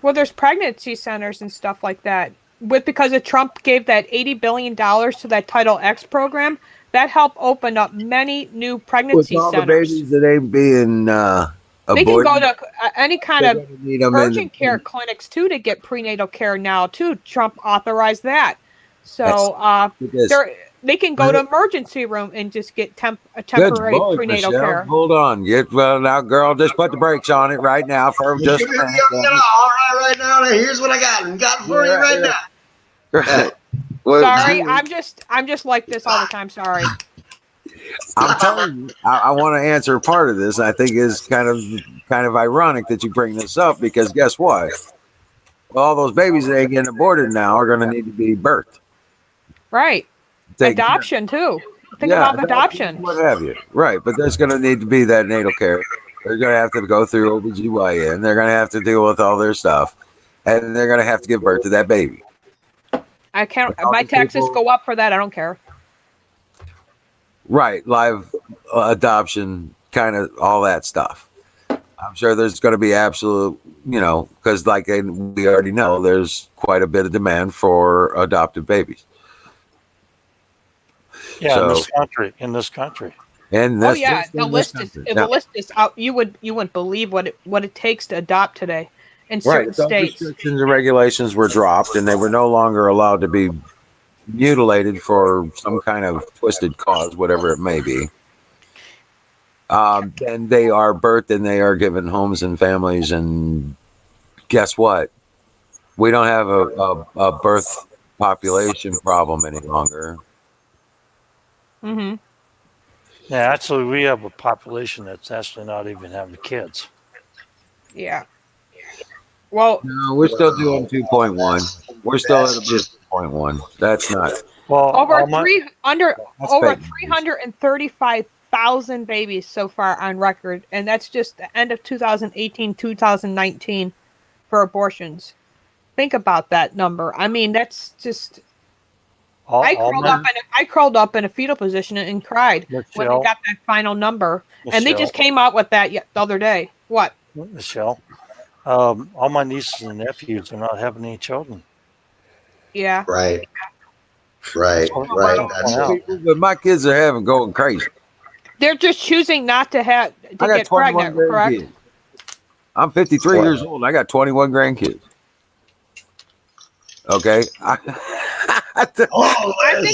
well, there's pregnancy centers and stuff like that. Because of Trump gave that $80 billion to that Title X program, that helped open up many new With pregnancy all the centers. babies that ain't being They can go aborted, to any kind they're of gonna need 'em in urgent care clinics too to get prenatal care now too. Trump authorized that, so this. they can go to emergency room and just get a Good temporary boy, prenatal Michelle. care. Hold on. Well, now, girl, just put the brakes on it right now for just a minute. All right now. Here's what I got for you right now. Well, Sorry, I'm just like this all the time. Sorry. I'm telling you, I want to answer part of this. I think is kind of ironic that you bring this up because guess what? All those babies that ain't getting aborted now are going to need to be birthed. Right. Taken care of. Adoption too. Think Yeah, about adoption. what have you. Right, but there's going to need to be that natal care. They're going to have to go through OBGYN. They're going to have to deal with all their stuff. And they're going to have to give birth to that baby. I can't. My taxes go up for that. I don't care. Right, live adoption, kind of all that stuff. I'm sure there's going to be absolute, because like we already know, there's quite a bit of demand for adopted babies. Yeah, so, in this country. And oh yeah, the list is out. You wouldn't believe what it takes to adopt today in certain states. Restrictions and regulations were dropped, and they were no longer allowed to be mutilated for some kind of twisted cause, whatever it may be. Then they are birthed and they are given homes and families, and guess what? We don't have a birth population problem any longer. Mm-hmm. Yeah, actually, we have a population that's actually not even having kids. Yeah. Well, no, we're still doing 2.1. We're still at just 2.1. That's not. Well, over 335,000 babies so far on record, and that's just the end of 2018, 2019 for abortions. Think about that number. I mean, that's just. I crawled up in a fetal position and cried when they got that final number, and they just came out with that the other day. What, Michelle? All my nieces and nephews are not having any children. Yeah. Right. But my kids are having going crazy. They're just choosing not to get pregnant, correct? Kids. I'm 53 years old. I got 21 grandkids. Okay. I think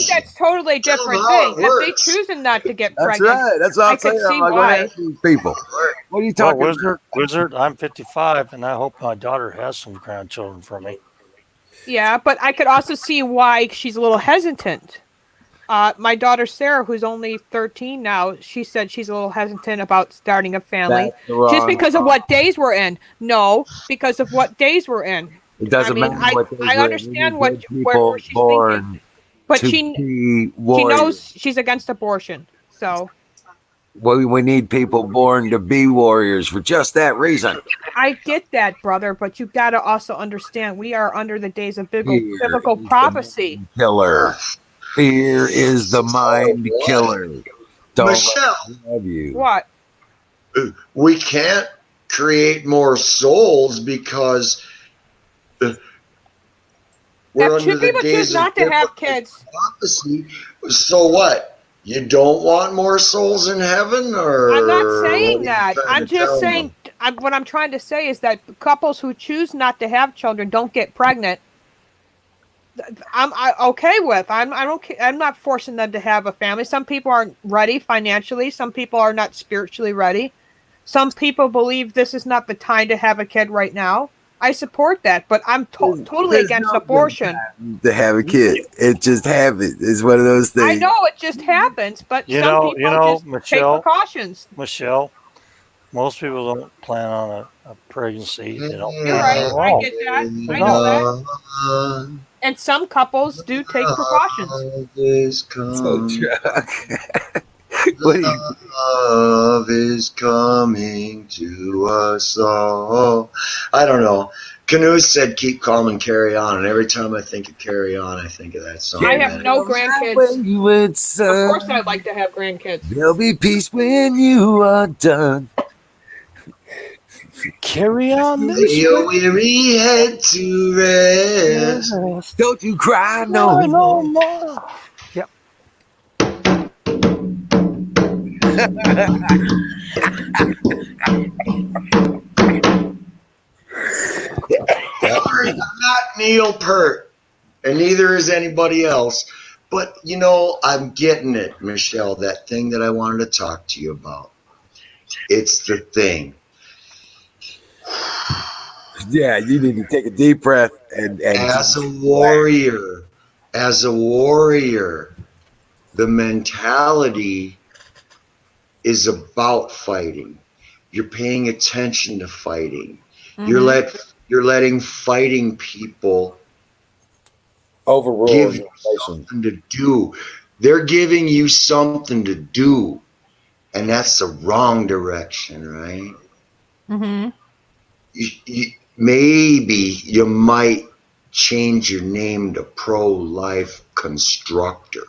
that's totally a different thing. If they choosing not to get pregnant, that's right. That's all I could see why. People. What are you talking about? Wizard, I'm 55, and I hope my daughter has some grandchildren for me. Yeah, but I could also see why she's a little hesitant. My daughter Sarah, who's only 13 now, she said she's a little hesitant about starting a family That's the just wrong. because of what days we're in. No, because of what days we're in. It doesn't I mean, matter what I days we're in. We understand need what good where people she's thinking, born but to she be warriors. knows she's against abortion. So We need people born to be warriors for just that reason. I get that, brother, but you got to also understand we are under the days of Fear biblical is the prophecy. mind killer. Fear is the mind killer. Don't Michelle, have you. What? we can't create more souls because we're If two under the people choose days of not to have kids, prophecy. So what? You don't want more souls in heaven, or I'm not what saying are you that. trying I'm to just tell saying me? what I'm trying to say is that couples who choose not to have children don't get pregnant. I'm okay with. I don't. I'm not forcing them to have a family. Some people aren't ready financially. Some people are not spiritually ready. Some people believe this is not the time to have a kid right now. I support that, but I'm totally There's against no good abortion. time to have a kid. It just happens. It's one of those I things. know it just happens, but You some know, people just take Michelle, precautions. most people don't plan on a pregnancy. They don't You're plan right. on it at I all. get that. They I know don't. that. And some couples do take precautions. Love is So, coming. Chuck, what do you? Love is coming to us all. I don't know. Canoe said, "Keep calm and carry on." And every time I think of "Carry On," I think of that song. I have no When grandkids. you would, Of son, course, I'd like to have grandkids. there'll be peace when you are done. Carry on Lay this your weary head to rest. way. Don't you cry no No, no more. more. Yep. I'm not Neil Peart, and neither is anybody else. But I'm getting it, Michelle. That thing that I wanted to talk to you about. It's the thing. Yeah, you need to take a deep breath and As just a warrior, the mentality is about fighting. You're paying attention to fighting. Mm-hmm. You're letting fighting people overrule give you inflation. something to do. They're giving you something to do, and that's the wrong direction, right? Mm-hmm. Maybe you might change your name to pro-life constructor,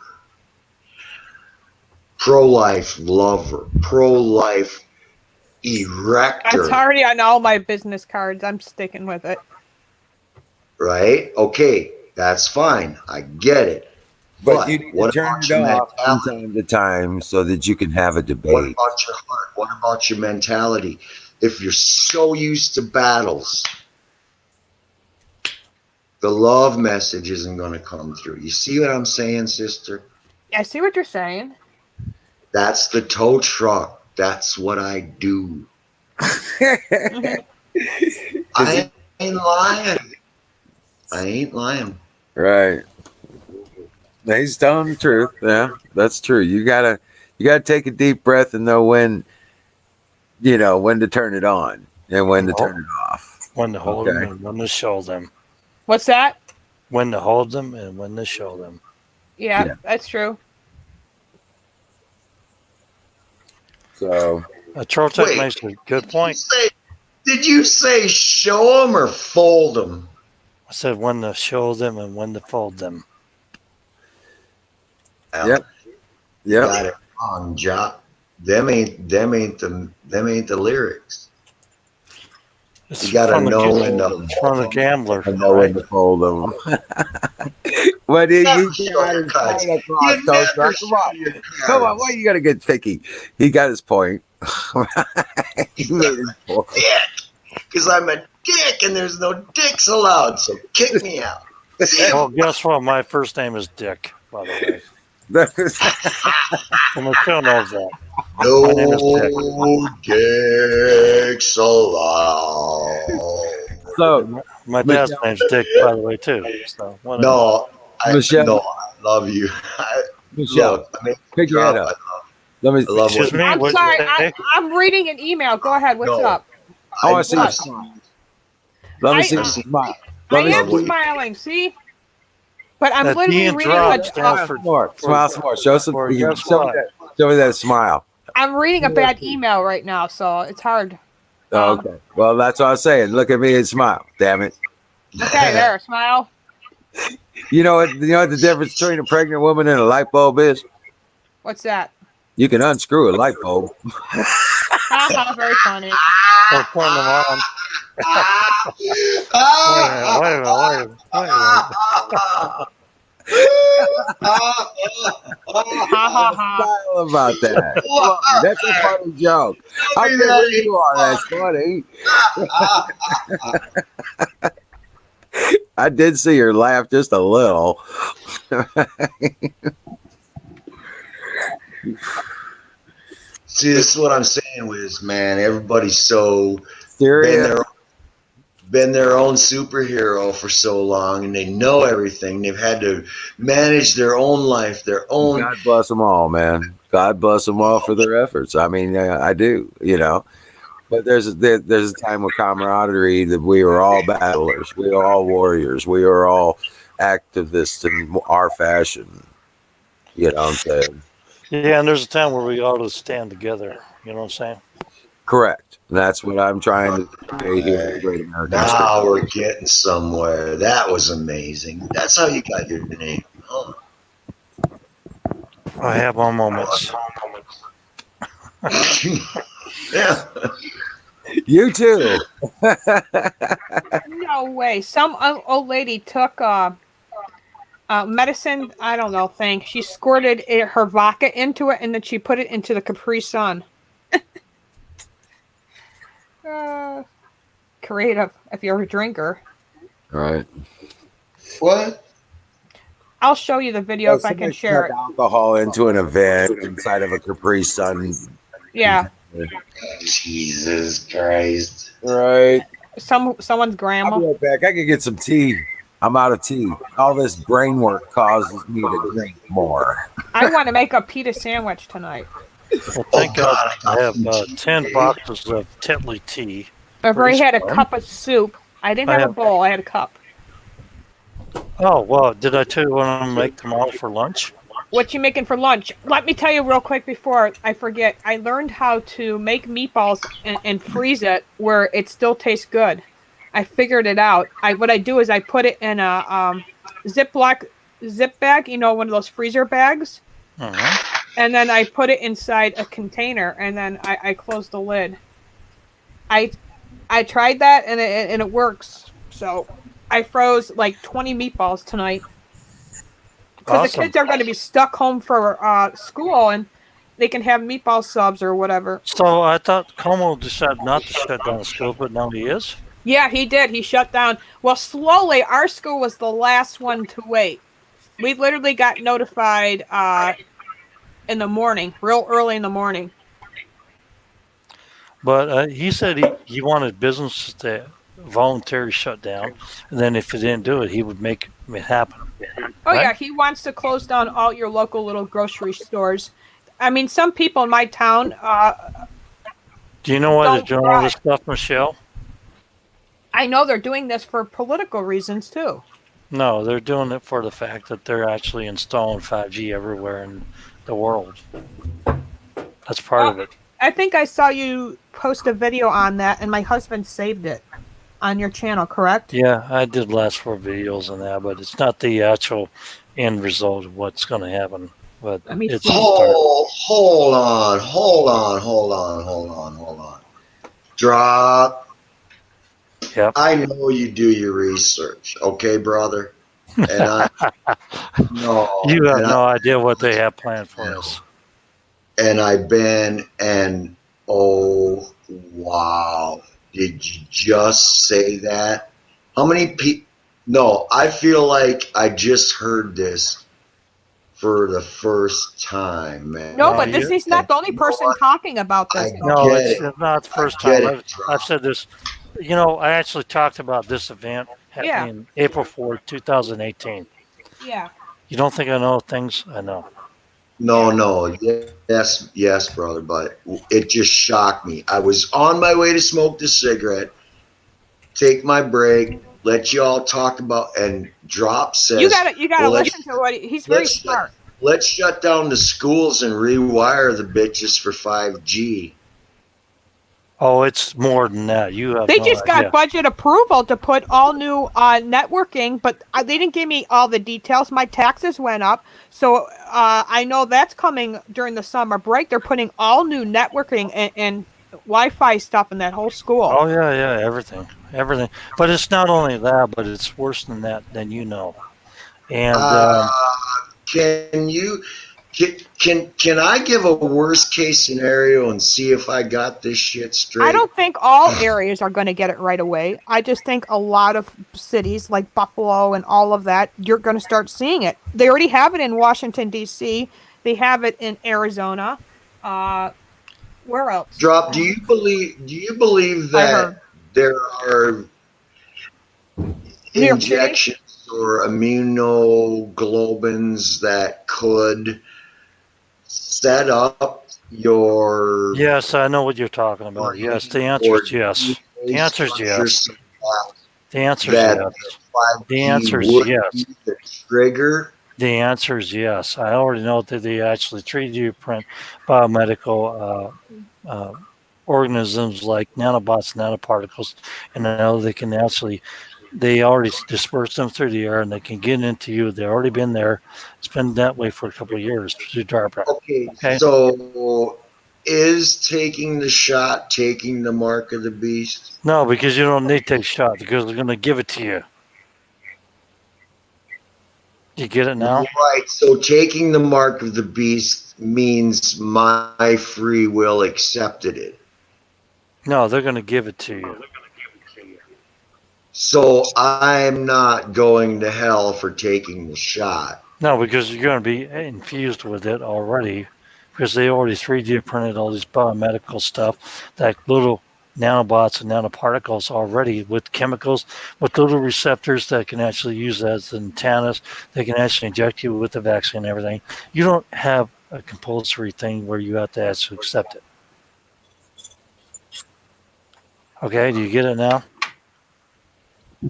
pro-life lover, pro-life That's erector, already on all my business cards. I'm sticking with it. right? Okay, that's fine. I get it. But you But need to what turn about it your off from mentality? time to time so that you can have a What debate. about your heart? What about your mentality? If you're so used to battles, the love message isn't going to come through. You see what I'm saying, sister? I see what you're saying. That's the tow truck. That's what I do. Mm-hmm. I ain't lying. I ain't lying. Right. He's telling the truth. Yeah, that's true. You gotta take a deep breath and know when to turn it on and when to turn it off. When to hold them Okay. and when to show them. What's that? When to hold them and when to show them. Yeah, Yeah. that's true. So Trotek Wait, makes a good point. did you say show them or fold them? I said when to show them and when to fold them. yep. You Yep. got it wrong, Jock. Them ain't the lyrics. It's You gotta from the, know when to it's from the gambler, I know right? when to fold them. What did never he show got your his cards. point across, You Toad never Truck? show Come on. your Come on, cards. why you gotta get picky? He got his point. He made his point. Dick, because I'm a dick and there's no dicks allowed. So kick me out. See ya. Well, guess what? My first name is Dick, by the way. So Michelle knows that. My name is Dick. No dicks allowed. So My dad's Michelle, name's Dick, by the way, too. So whatever. No, Michelle, I love you. Michelle, Look, I mean, pick your head drop. up. Let me. I love Excuse what me. I'm What'd you sorry. say? I'm reading an email. Go ahead. What's No. up? I want to see your What? smile. Let me see I your smile. I Let me am see. what you- smiling. See, but I'm That literally D and reading drop a. stands Smile for some more. Smile some more. Show some. for You can guess show me what? that. Show me that smile. I'm reading a bad email right now, so it's hard. Oh, okay. Well, that's what I was saying. Look at me and smile. Damn it. Okay, there, smile. You know what? You know what the difference between a pregnant woman and a light bulb is? What's that? You can unscrew a light bulb. Haha, very funny. Or turn them on. Wait a minute. Ha ha ha. Smile about that. Come on, that's a funny joke. How me big that. you are? That's funny. I did see her laugh just a little. See, this is what I'm saying, Wiz, man. Everybody's so Serious. been their own superhero for so long, and they know everything. They've had to manage their own life, their own. God bless them all, man. God bless them all for their efforts. I mean, I do, you know. But there's a time of camaraderie that we are all battlers. We are all warriors. We are all activists in our fashion. You know what I'm saying? Yeah, and there's a time where we ought to stand together. You know what I'm saying? Correct. That's what I'm trying to say here at the Great American History. Now we're getting somewhere. That was amazing. That's how you got your name. Huh? I have my moments. Yeah. You too. No way. Some old lady took medicine. I don't know thing. She squirted her vodka into it, and then she put it into the Capri Sun. Creative. If you're a drinker. All right. What? I'll show you the video if I can share it. Alcohol into an event inside of a Capri Sun. Yeah. Jesus Christ. Someone's Right. I'll grandma. be right back. I can get some tea. I'm out of tea. All this brain work causes me to drink more. I want to make a pita sandwich tonight. Well, thank God I have 10 boxes of Tetley tea. I've already had a Pretty cup of soup. I didn't have a bowl. I had a cup. Oh, well, did I tell you what I'm going to make tomorrow for lunch? What you making for lunch? Let me tell you real quick before I forget. I learned how to make meatballs and freeze it where it still tastes good. I figured it out. What I do is I put it in a Ziploc zip bag, you know, one of those freezer bags. And then I put it inside a container, and then I close the lid. I tried that, and it works. So I froze like 20 meatballs tonight. Because the kids are going to be stuck home for school, and they can have meatball subs or whatever. So I thought Como decided not to shut down the school, but now he is? Yeah, he did. He shut down. Well, slowly, our school was the last one to wait. We literally got notified in the morning, real early in the morning. But he said he wanted businesses to voluntarily shut down, and then if he didn't do it, he would make it happen. Oh, right? Yeah, he wants to close down all your local little grocery stores. I mean, some people in my town... do you know why they're doing all this stuff, Michelle? I know they're doing this for political reasons, too. No, they're doing it for the fact that they're actually installing 5G everywhere in the world. That's part of it. I think I saw you post a video on that, and my husband saved it on your channel, correct? Yeah, I did last 4 videos on that, but it's not the actual end result of what's going to happen. But it's hold on. Drop. Yep. I know you do your research, okay, brother? And I you have no idea what they have planned for us. And I've been and oh wow. Did you just say that? How many people? No, I feel like I just heard this for the first time, man. No, but this is not the only person talking about this. No, it's not the first time. I've said this. You know, I actually talked about this event happening April 4th, 2018. Yeah. You don't think I know things? I know. No. Yes, brother. But it just shocked me. I was on my way to smoke the cigarette, take my break, let you all talk about, and Drop You says, gotta "Well, listen to what he's very smart. let's shut down the schools and rewire the bitches for 5G." Oh, it's more than that. You have They no just got idea. budget approval to put all new networking, but they didn't give me all the details. My taxes went up, so I know that's coming during the summer break. They're putting all new networking and Wi-Fi stuff in that whole school. Oh yeah, everything. But it's not only that, but it's worse than that. Than you know. And Can you can I give a worst case scenario and see if I got this shit I straight? don't think all areas are going to get it right away. I just think a lot of cities like Buffalo and all of that, you're going to start seeing it. They already have it in Washington D.C. They have it in Arizona. Uh, where else? Drop, do you believe I heard that there are New York City. injections or immunoglobins that could set up your yes, I know what you're talking about. Yes, the answer or is yes. The DNA answer is structure yes. so that The answer is that yes. The 5G answer is would yes. be the trigger? The answer is yes. I already know that they actually 3D print biomedical organisms like nanobots, nanoparticles, and now they can actually they already disperse them through the air and they can get into you. They've already been there. It's been that way for a couple of years through DARPA. Okay, Okay. so is taking the shot taking the mark of the beast? No, because you don't need to take a shot because they're going to give it to you. You get it now? Right. So taking the mark of the beast means my free will accepted it. No, they're going to give it to you. So I'm not going to hell for taking the shot. No, because you're going to be infused with it already because they already 3D printed all these biomedical stuff, like little nanobots and nanoparticles already with chemicals, with little receptors that can actually use as antennas. They can actually inject you with the vaccine and everything. You don't have a compulsory thing where you have to actually accept it. Okay, do you get it now?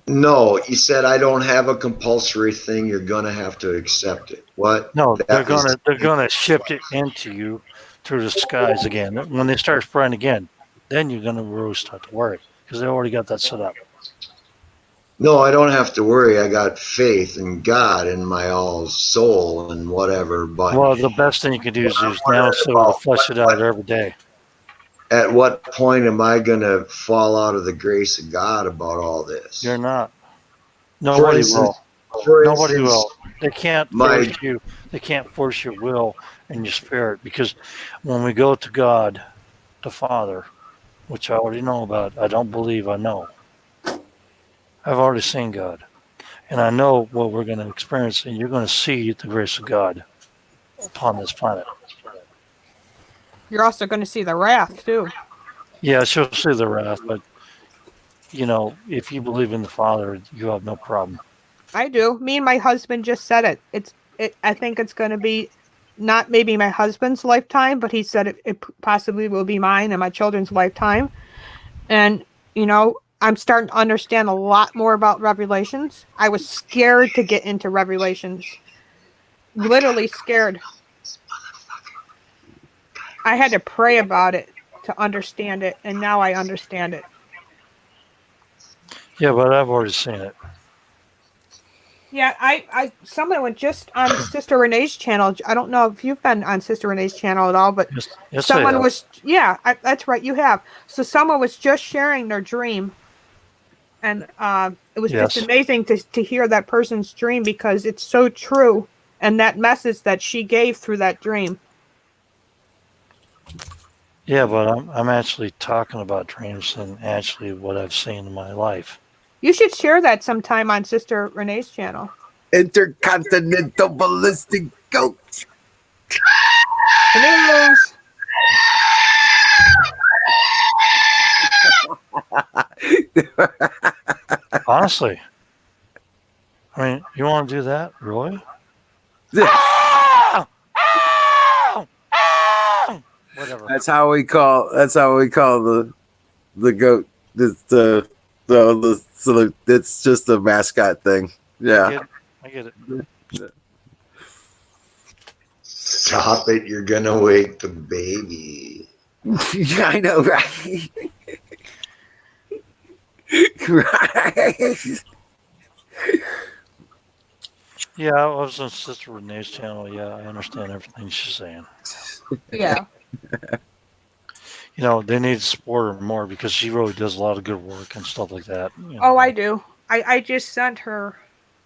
No, you said I don't have a compulsory thing. You're gonna have to accept it. What? No, they're That is gonna shift it into you through the skies again. When they start spreading again, then you're gonna really start to worry because they already got that set up. no. I don't have to worry. I got faith in God in my all soul and whatever. But Well, the best thing you can do what is I'm use wondering nanosilver to about flush it out every day. at what point am I gonna fall out of the grace of God about all this? You're not. For Nobody instance, will. for Nobody instance, will. They can't force my you. They can't force your will and your spirit because when we go to God, the Father, which I already know about, I don't believe I know. I've already seen God. And I know what we're going to experience, and you're going to see the grace of God upon this planet. You're also going to see the wrath too. Yeah, she'll see the wrath, but if you believe in the Father, you have no problem. I do. Me and my husband just said it. I think it's going to be not maybe my husband's lifetime, but he said it possibly will be mine and my children's lifetime. And I'm starting to understand a lot more about Revelations. I was scared to get into Revelations. Literally scared. I had to pray about it to understand it, and now I understand it. Yeah, but I've already seen it. Yeah, someone went just on Sister Renee's channel. I don't know if you've been on Sister Renee's channel at all, but Yes, someone was, yeah, that's right, you have. So someone was just sharing their dream, and it was just amazing to hear that person's dream because it's so true, and that message that she gave through that dream. Yeah, but I'm actually talking about dreams and actually what I've seen in my life. You should share that sometime on Sister Renee's channel. Intercontinental ballistic goat. Canoes. Honestly, I mean, you want to do that, really? whatever. That's how we call the goat. It's just a mascot thing. Yeah. I get it. Stop it! You're gonna wake the baby. Yeah, I know, right? Right. Yeah, I was on Sister Renee's channel. Yeah, I understand everything she's saying. Yeah. You know, they need to support her more because she really does a lot of good work and stuff like that. You know. Oh, I do. I just sent her.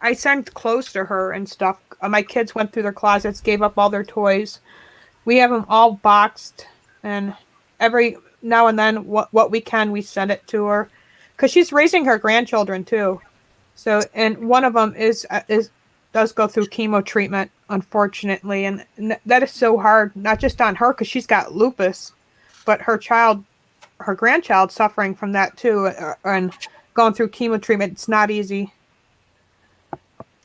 I sent clothes to her and stuff. My kids went through their closets, gave up all their toys. We have them all boxed, and every now and then, what we can, we send it to her, because she's raising her grandchildren too. So, and one of them is does go through chemo treatment, unfortunately, and that is so hard, not just on her because she's got lupus, but her grandchild suffering from that too, and going through chemo treatment. It's not easy.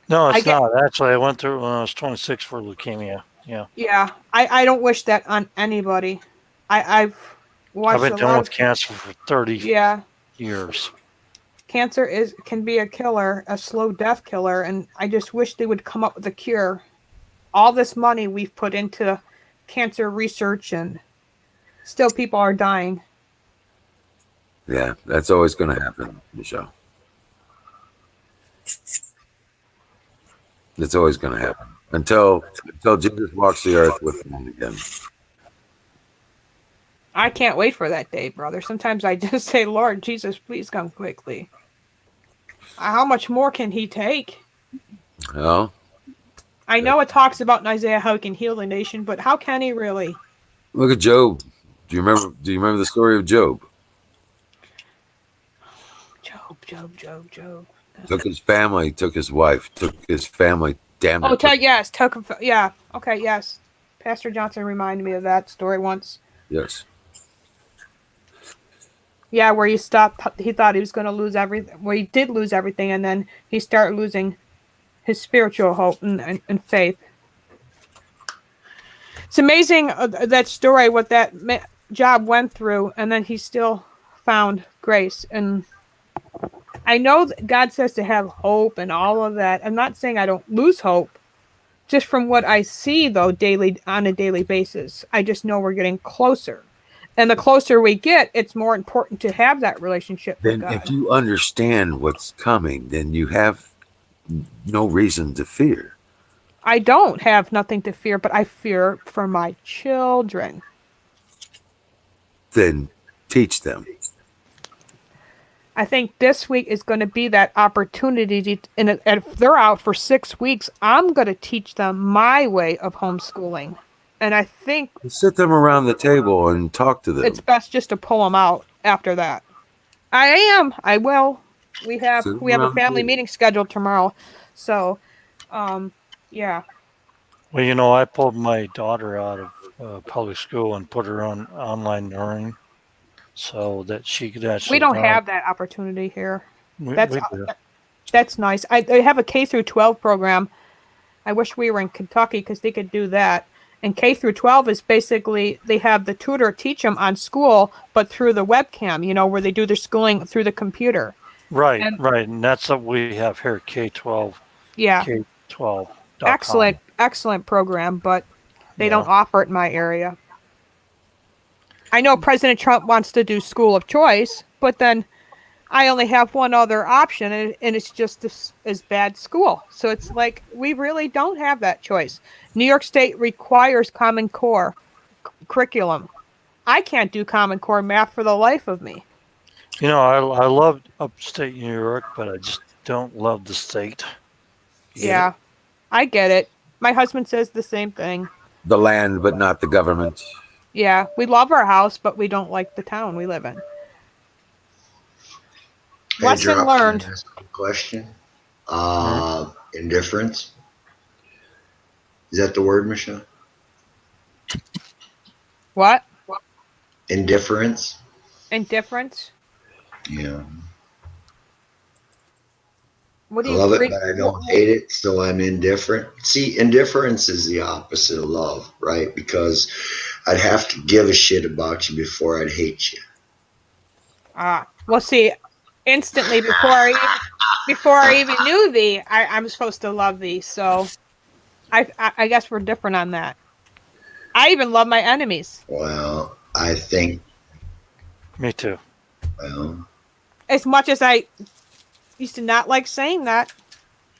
No, it's not. Actually, I went through when I was 26 for leukemia. Yeah. Yeah, I don't wish that on anybody. I've watched I've been a dealing lot with of cancer for 30 years. Cancer can be a killer, a slow death killer, and I just wish they would come up with a cure. All this money we've put into cancer research, and still people are dying. Yeah, that's always going to happen, Michelle. It's always going to happen until Jesus walks the earth with me again. I can't wait for that day, brother. Sometimes I just say, Lord Jesus, please come quickly. How much more can he take? Well, I know it talks about in Isaiah how he can heal the nation, but how can he really? look at Job. Do you remember the story of Job? Job. Took his family, took his wife, took his family. Damn it. Yes. Yeah. Okay. Yes. Pastor Johnson reminded me of that story once. Yes. Yeah, where he stopped. He thought he was going to lose everything. Where he did lose everything, and then he started losing his spiritual hope and faith. It's amazing that story, what that Job went through, and then he still found grace. And I know that God says to have hope and all of that. I'm not saying I don't lose hope. Just from what I see, though, on a daily basis, I just know we're getting closer. And the closer we get, it's more important to have that relationship with God. If you understand what's coming, then you have no reason to fear. I don't have nothing to fear, but I fear for my children. Then teach them. I think this week is going to be that opportunity. And if they're out for 6 weeks, I'm going to teach them my way of homeschooling. And I think sit them around the table and talk to them. It's best just to pull them out after that. I will. We have a family meeting scheduled tomorrow. So, yeah. Well, you know, I pulled my daughter out of public school and put her on online learning so that she could actually. We don't have that opportunity here. We do. That's nice. They have a K through 12 program. I wish we were in Kentucky because they could do that. And K through 12 is basically they have the tutor teach them on school, but through the webcam, where they do their schooling through the computer. Right. And that's what we have here, K-12. Yeah. K12. Excellent program, but they don't offer it in my area. I know President Trump wants to do school of choice, but then I only have one other option, and it's just this is bad school. So it's like we really don't have that choice. New York State requires Common Core curriculum. I can't do Common Core math for the life of me. I love upstate New York, but I just don't love the state. Yeah, I get it. My husband says the same thing. The land, but not the government. Yeah, we love our house, but we don't like the town we live in. Lesson learned. Question. Indifference. Is that the word, Michelle? What? Indifference. Indifference? Yeah. What do I love it, but I don't hate it, so I'm indifferent. See, indifference is the opposite of love, right? Because I'd have to give a shit about you before I'd hate you. Well, see, instantly before I even knew thee, I'm supposed to love thee. So I guess we're different on that. I even love my enemies. Well, I think, Me too. well, As much as I used to not like saying that,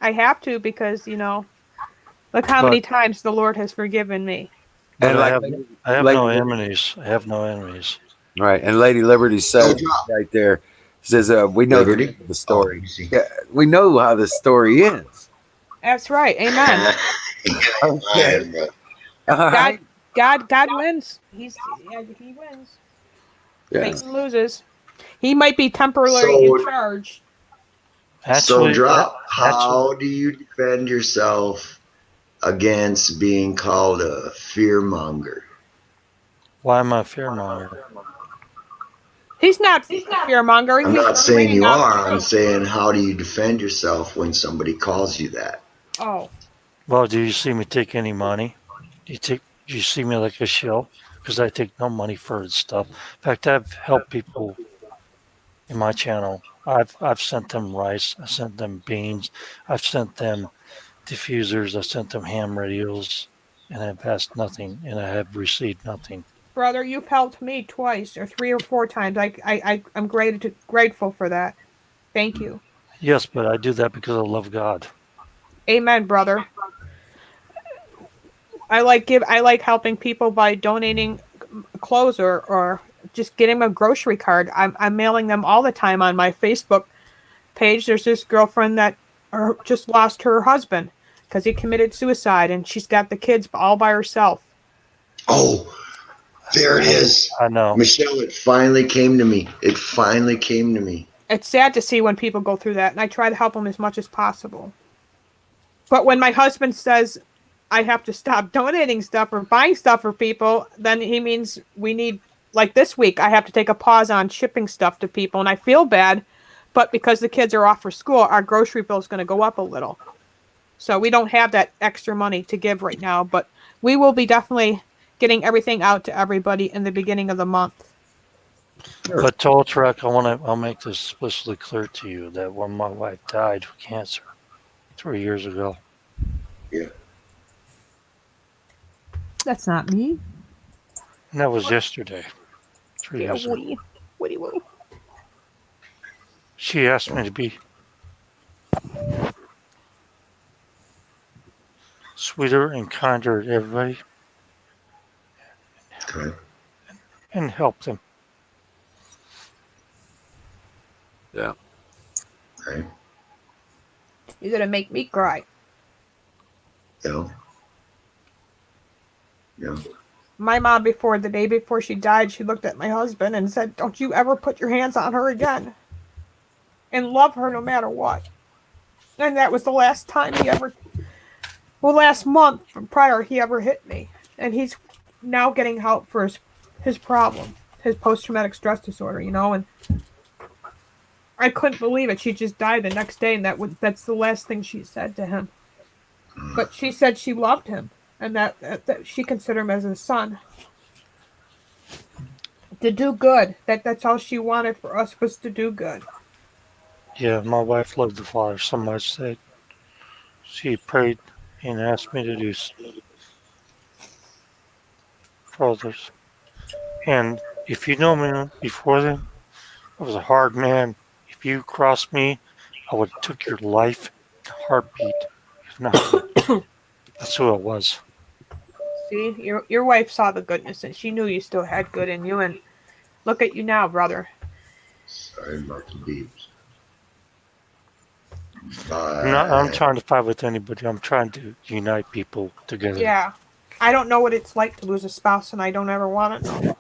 I have to because, look how many But times the Lord has forgiven me. And like I have Lady no Liberty, enemies. I have no enemies. right? And Lady Liberty says right there, says, "We know the Liberty. end of the Oh, let story. me see. Yeah, we know how the story ends." That's right. Amen. Okay, all God, right, God wins. He wins. yeah. Satan loses. He might be temporarily in So, charge. so Actually, drop. actually, How do you defend yourself against being called a fearmonger? why am I a fearmonger? He's not a fearmonger. I'm He's not just saying bringing you out are. I'm truth. saying how do you defend yourself when somebody calls you that? Oh, Well, do you see me take any money? Do you see me like a shill? Because I take no money for stuff. In fact, I've helped people in my channel. I've sent them rice. I sent them beans. I've sent them diffusers. I sent them ham radios, and I've asked nothing, and I have received nothing. brother, you've helped me twice or 3 or 4 times. I'm grateful for that. Thank you. Yes, but I do that because I love God. Amen, brother. I like helping people by donating clothes or just getting them a grocery card. I'm mailing them all the time on my Facebook page. There's this girlfriend that just lost her husband because he committed suicide, and she's got the kids all by herself. Oh, there it is. I know. Michelle, it finally came to me. It finally came to me. It's sad to see when people go through that, and I try to help them as much as possible. But when my husband says I have to stop donating stuff or buying stuff for people, then he means we need, like this week, I have to take a pause on shipping stuff to people, and I feel bad. But because the kids are off for school, our grocery bill is going to go up a little. So we don't have that extra money to give right now, but we will be definitely getting everything out to everybody in the beginning of the month. But Toll Truck, I'll make this explicitly clear to you that when my wife died of cancer 3 years ago, Yeah. That's not me. and that was yesterday, 3 years ago, Woody. Woody, Woody. she asked me to be sweeter and kinder to everybody Okay. and help them. Yeah. Okay. You're going to make me cry. Yeah. Yeah. My mom, the day before she died, she looked at my husband and said, "Don't you ever put your hands on her again. And love her no matter what." And that was the last time last month prior he ever hit me. And he's now getting help for his problem, his post-traumatic stress disorder, and I couldn't believe it. She just died the next day, and that's the last thing she said to him. But she said she loved him, and that she considered him as a son. To do good. That's all she wanted for us, was to do good. Yeah, my wife loved the Father so much that she prayed and asked me to do for others. And if you know me before then, I was a hard man. If you crossed me, I would have took your life in a heartbeat. If not, that's who it was. See, your wife saw the goodness, and she knew you still had good in you, and look at you now, brother. Sorry about the beeps. I'm trying to fight with anybody. I'm trying to unite people together. Yeah. I don't know what it's like to lose a spouse, and I don't ever want to know.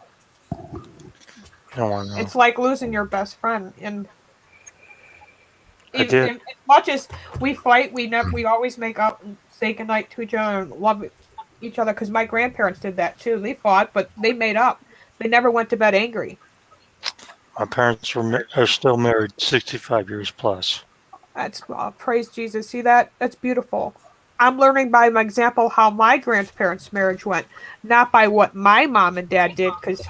I don't want to know. It's like losing your best friend, and I did. as much as we fight, we always make up and say goodnight to each other and love each other. Because my grandparents did that too. They fought, but they made up. They never went to bed angry. My parents are still married 65 years plus. That's praise Jesus. See that? That's beautiful. I'm learning by my example how my grandparents' marriage went, not by what my mom and dad did, because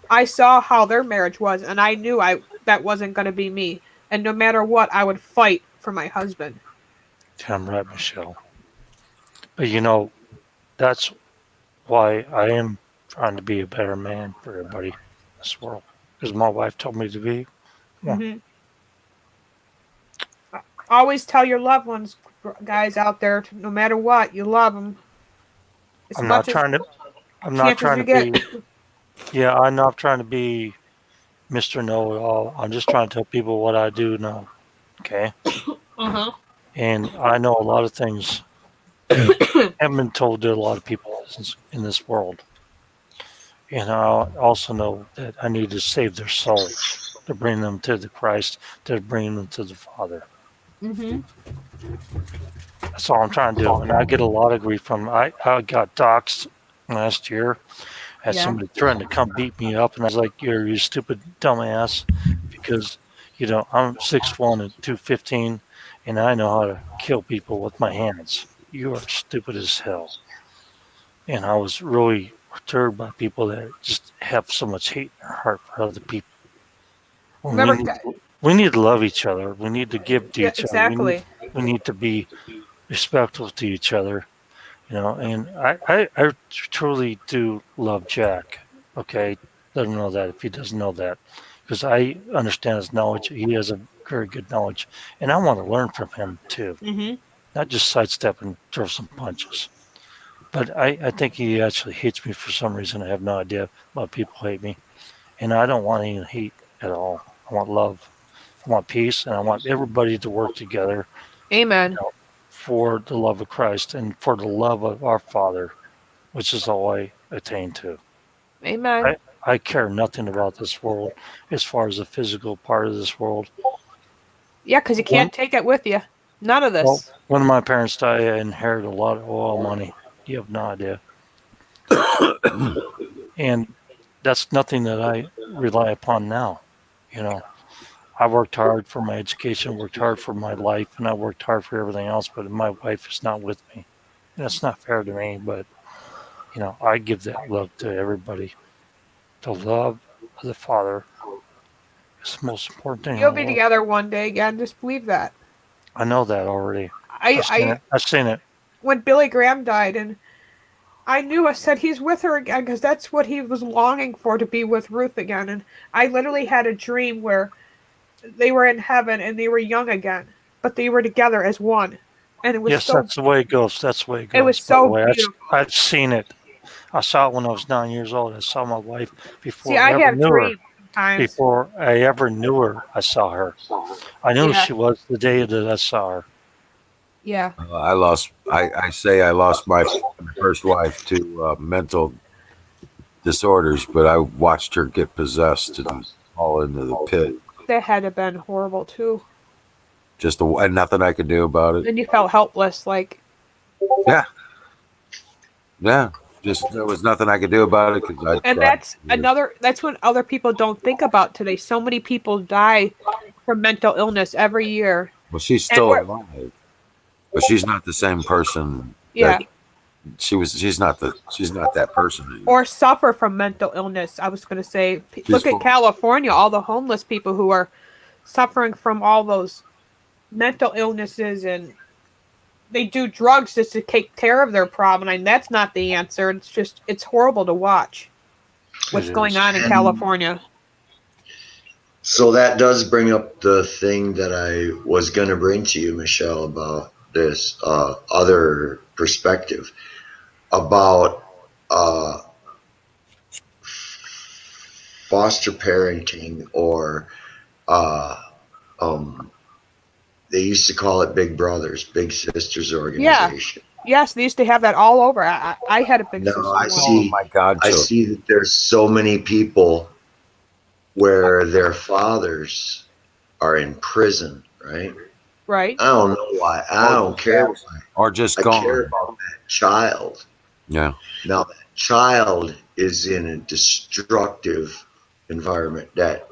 I saw how their marriage was, and I knew that wasn't going to be me. And no matter what, I would fight for my husband. Damn right, Michelle. But that's why I am trying to be a better man for everybody in this world. Because my wife told me to be. Come on. Hmm. Always tell your loved ones, guys out there, no matter what, you love them as I'm not much as trying to. I'm not chance as trying you to get. be. Yeah, I'm not trying to be Mr. Know-it-all. I'm just trying to tell people what I do know. Okay. Uh And I know a lot of things that haven't been told to a lot of people in this world. And I also know that I need to save their souls, to bring them to the Christ, to bring them to the Father. hmm. That's all I'm trying to do. And I get a lot of grief from. I got doxxed last year. Had Yeah. somebody threatened to come beat me up, and I was like, "You're you stupid dumbass," because I'm 6'1" and 215, and I know how to kill people with my hands. You are stupid as hell. And I was really perturbed by people that just have so much hate in their heart for other people. When Remember, we need to love each other. We need to give to yeah, each other. exactly. We need to be respectful to each other. And I truly do love Jack. Okay, let him know that if he doesn't know that, because I understand his knowledge. He has a very good knowledge, and I want to learn from him too, Hmm. not just sidestep and throw some punches. But I think he actually hates me for some reason. I have no idea why people hate me, and I don't want any hate at all. I want love, I want peace, and I want everybody to work together Amen. for the love of Christ and for the love of our Father, which is all I attain to. Amen. I care nothing about this world as far as the physical part of this world. Yeah, because you When, can't take it with you. None of well, this. when my parents died, I inherited a lot of oil money. You have no idea. And that's nothing that I rely upon now. You know, I worked hard for my education, worked hard for my life, and I worked hard for everything else, but my wife is not with me. And that's not fair to me, but, I give that love to everybody. The love of the Father is the most important thing in You'll the be world. together one day again. Just believe that. I know that already. I, I, I've seen it. when Billy Graham died, and I knew, I said he's with her again because that's what he was longing for, to be with Ruth again. And I literally had a dream where they were in heaven and they were young again, but they were together as one, and Yes, that's the way it goes. That's the way it it was goes. By the so way, beautiful. I've seen it. I saw it when I was 9 years old. I saw my wife See, before I I ever have knew her. dreams sometimes. Before I ever knew her, I saw her. I knew who Yeah, she was the day that I saw her. yeah. I say I lost my first wife to mental disorders, but I watched her get possessed and fall into the pit. That had to have been horrible too. And nothing I could do about it. And you felt helpless, like. Yeah, yeah. Just there was nothing I could do about it because I And tried. that's what other people don't think about today. So many people die from mental illness every year. Well, she's And still alive, but she's not the same person that yeah, she was. She's not that person anymore. or suffer from mental illness. I was going to say, look at California, all the homeless people who are suffering from all those mental illnesses, and they do drugs just to take care of their problem. And that's not the answer. It's horrible to watch It what's going is. on in California. So that does bring up the thing that I was going to bring to you, Michelle, about this other perspective about foster parenting, or uh, um, they used to call it Big Brothers, Big Sisters Yeah. organization. Yes, they used to have that all over. I had a big No, sister. I see. Oh my God! I see that there's so many people where their fathers are in prison, right? Right. I don't know why. I don't care why. Or just I gone. care about that child. Yeah. Now, that child is in a destructive environment that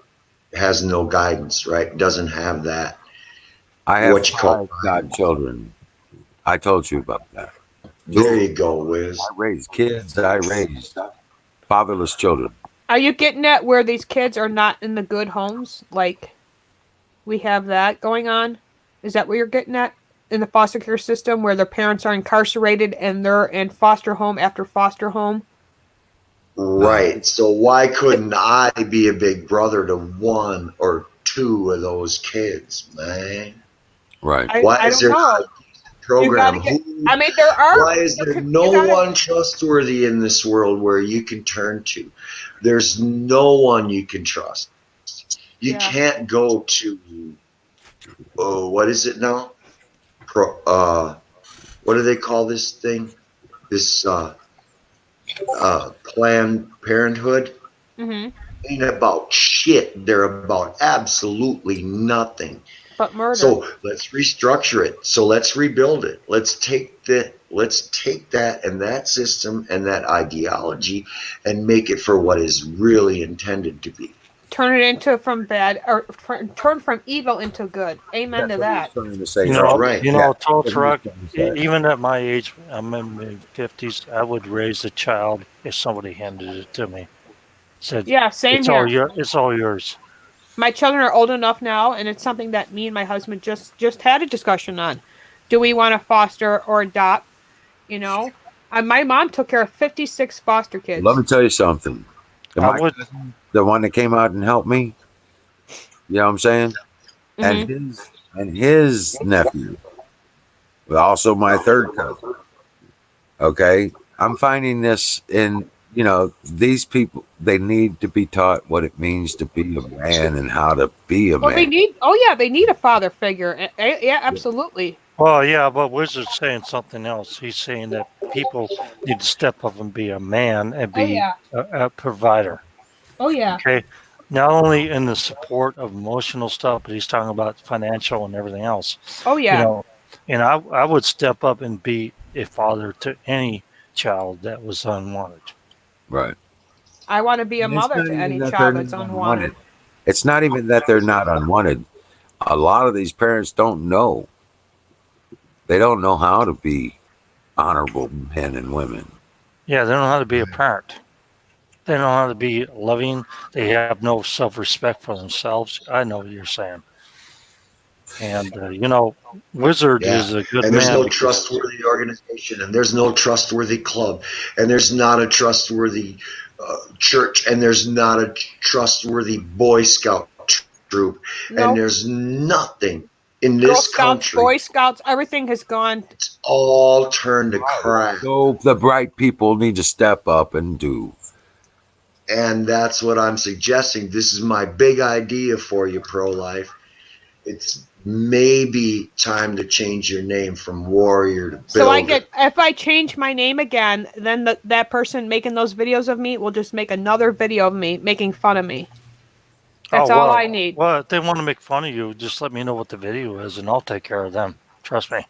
has no guidance, right? Doesn't have that. I have What you call 5 godchildren. I told you about that. There you go, Wiz. I raised kids. I raised fatherless children. Are you getting at where these kids are not in the good homes? Like we have that going on? Is that what you're getting at? In the foster care system where their parents are incarcerated and they're in foster home after foster home? Right. So why couldn't I be a big brother to one or two of those kids, man? Right. Why I is don't there not know. a program? I mean, there are. Why is there no you gotta- one trustworthy in this world where you can turn to? There's no one you can trust. You Yeah. can't go to, oh, what is it now? What do they call this thing? This Planned Parenthood Mhm. ain't about shit. They're about absolutely nothing. But murder. So let's restructure it. So let's rebuild it. Let's take that and that system and that ideology and make it for what is really intended to be. Turn it into from bad or turn from evil into good. Amen That's to what I was that. trying to say. You That's know, right. you Yeah. know, total That's what I was truck. trying to say. Even at my age, I'm in my 50s. I would raise a child if somebody handed it to me. Said, Yeah, same it's here. all your, it's all yours. My children are old enough now, and it's something that me and my husband just had a discussion on. Do we want to foster or adopt? You know, my mom took care of 56 foster kids. Let me tell you something. I My would. cousin, the one that came out and helped me, you know what I'm saying? Mhm. And his nephew, also my third cousin. Okay. I'm finding this in, these people, they need to be taught what it means to be a man and how to be a Well, man. they need a father figure. Yeah, absolutely. Well, yeah, but Wizard's saying something else. He's saying that people need to step up and be a man and Oh be yeah. a provider. Oh yeah. Okay. Not only in the support of emotional stuff, but he's talking about financial and everything else. Oh You yeah. know, and I would step up and be a father to any child that was unwanted. Right. I want to be a And it's mother not to even any that they're child that's not unwanted. unwanted. It's not even that they're not unwanted. A lot of these parents don't know. They don't know how to be honorable men and women. Yeah, they don't know how to be a parent. They don't know how to be loving. They have no self-respect for themselves. I know what you're saying. And, Wizard Yeah. is a good And there's man no because, trustworthy organization, and there's no trustworthy club, and there's not a trustworthy church, and there's not a trustworthy Boy Scout troop, and No. there's nothing in Girl this Scouts, country. Boy Scouts, everything has gone. It's all turned to crap. So the bright people need to step up and do. And that's what I'm suggesting. This is my big idea for you, pro-life. It's maybe time to change your name from warrior to So builder. if I change my name again, then that person making those videos of me will just make another video of me making fun of me. That's all I need. Well, if they want to make fun of you, just let me know what the video is and I'll take care of them. Trust me.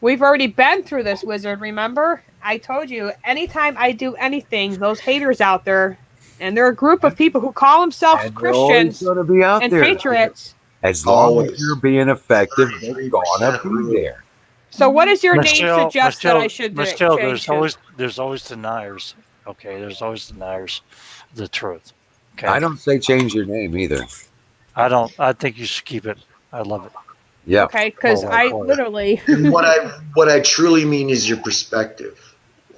We've already been through this, Wizard, remember? I told you, anytime I do anything, those haters out there, and they're a group of people who call themselves And they're always Christians going to be out and there. patriots. As long as Always. you're being effective, they're 33% going to be rule. there. So what does your name Michelle, suggest that I should Michelle, change to? there's always deniers. Okay, there's always deniers of the truth. Okay. I don't say change your name either. I think you should keep it. I love it. Yeah. Okay, because I literally. And what I truly mean is your perspective.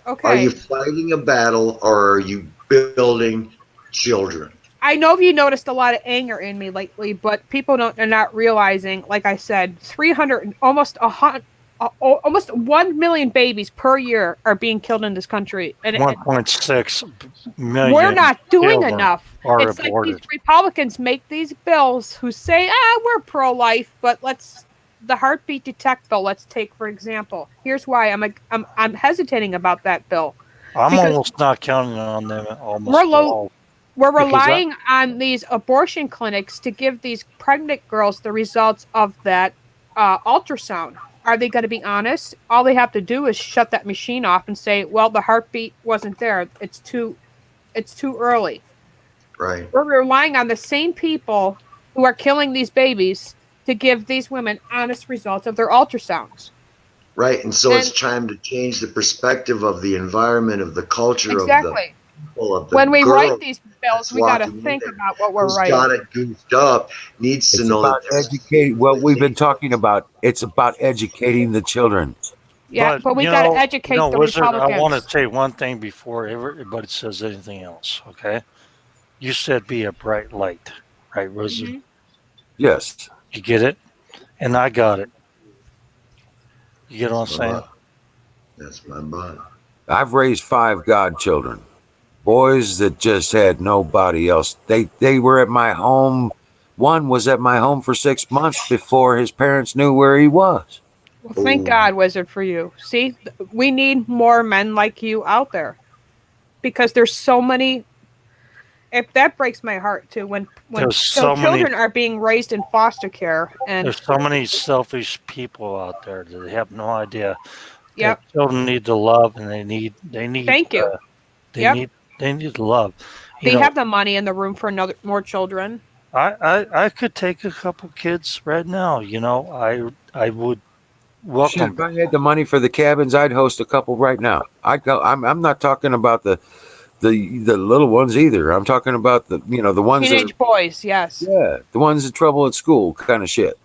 Okay. Are you fighting a battle or are you building children? I know you noticed a lot of anger in me lately, but people are not realizing, like I said, 300, almost 1 million babies per year are being killed in this country. And 1.6 million. we're not doing children enough. are It's aborted. like these Republicans make these bills who say, we're pro-life, but the heartbeat detect bill, let's take for example. Here's why I'm hesitating about that bill. I'm Because almost not counting on them almost at all. we're Because relying on these abortion clinics to give these pregnant girls the results of that ultrasound. Are they going to be honest? All they have to do is shut that machine off and say, well, the heartbeat wasn't there. It's too early. Right. We're relying on the same people who are killing these babies to give these women honest results of their ultrasounds. Right, and so it's And time to change the perspective of the environment, of the culture, of the exactly. people, of the When we girl write these bills, that's we got to walking in think there, about what we're who's got writing. it goofed up, needs to It's know about that there's educating. What we've been talking about. It's about educating the children. Yeah, but we you got to know, educate the Wizard, I want to Republicans. say one thing before everybody says anything else. Okay, you said be a bright light, right, Wizard? Hmm. Yes. You get it, and I got it. You get what I'm That's my saying? butt. That's my butt. I've raised 5 godchildren, boys that just had nobody else. They were at my home. One was at my home for 6 months before his parents knew where he was. Well, thank Oh, God, Wizard, for you. See, we need more men like you out there because there's so many. If that breaks my heart too, when There's so many. children are being raised in foster care, and There's so many selfish people out there that they have no idea that yep, children need to love, and they need thank you. they Yep, need they need love. You they know, have the money in the room for another more children. I could take a couple kids right now. I would Shit, welcome if them. I had the money for the cabins, I'd host a couple right now. I'd go. I'm not talking about the little ones either. I'm talking about the ones that are, Teenage boys, yes, yeah, the ones in trouble at school kind of shit.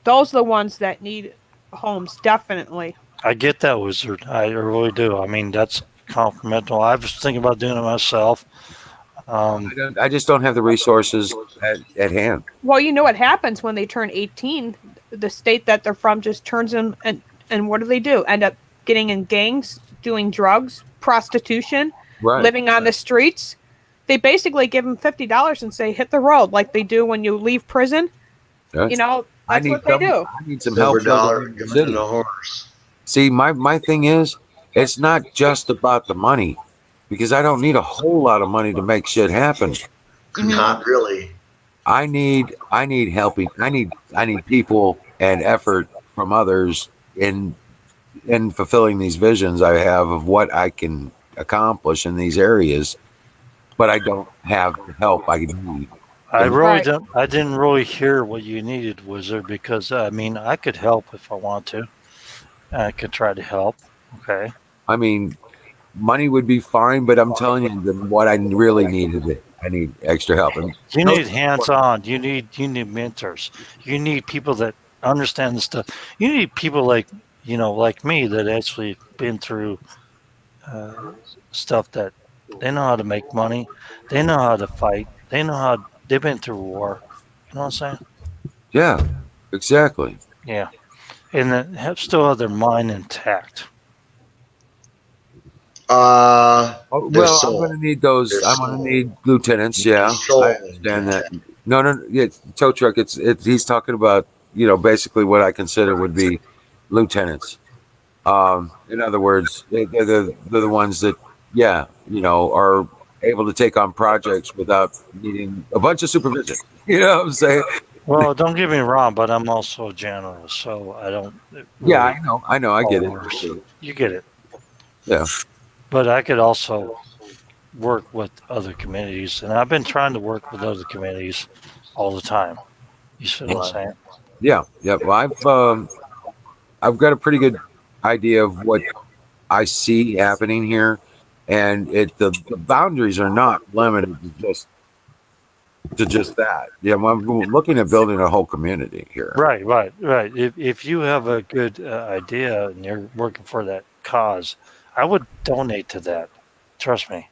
those are the ones that need homes, definitely. I get that, Wizard. I really do. I mean, that's complimental. I was thinking about doing it myself. Um, I just don't have the resources at hand. Well, you know what happens when they turn 18? The state that they're from just turns them, and what do? End up getting in gangs, doing drugs, prostitution, Right. living on the streets. They basically give them $50 and say hit the road like they do when you leave prison. Yes. I That's need what they do. some silver help building dollar, in the gun, and city. a horse. See, my thing is, it's not just about the money, because I don't need a whole lot of money to make shit happen. Mhm. Not really. I need helping. I need people and effort from others in fulfilling these visions I have of what I can accomplish in these areas, but I don't have the help I need. I And really Right. don't. I didn't really hear what you needed, Wizard, because I mean, I could help if I want to. I could try to help. Okay. I mean, money would be fine, but I'm telling you, what I really need is it. I need extra help. And You need hands-on. You need mentors. You need people that understand the stuff. You need people like me that actually been through uh, stuff that they know how to make money. They know how to fight. They know how they've been through war. You know what I'm saying? yeah, exactly. Yeah. And that have still have their mind intact. Oh, Their well, I'm going soul. to need those. Their I'm going to soul. need lieutenants. Their Yeah, I soul understand that. intact. No, no, yeah, tow truck. He's talking about basically what I consider would be lieutenants. In other words, they're the ones that, yeah, are able to take on projects without needing a bunch of supervision. You know what I'm saying? Well, don't get me wrong, but I'm also a general, so I don't Yeah, really I know, I get follow it. orders. You get it. Yeah, But I could also work with other communities, and I've been trying to work with other communities all the time. You see what I'm saying? yeah, yeah. Well, I've got a pretty good idea of what I see happening here, and the boundaries are not limited to just that. Yeah, I'm looking at building a whole community here. Right, right, right. If you have a good idea and you're working for that cause, I would donate to that. Trust me.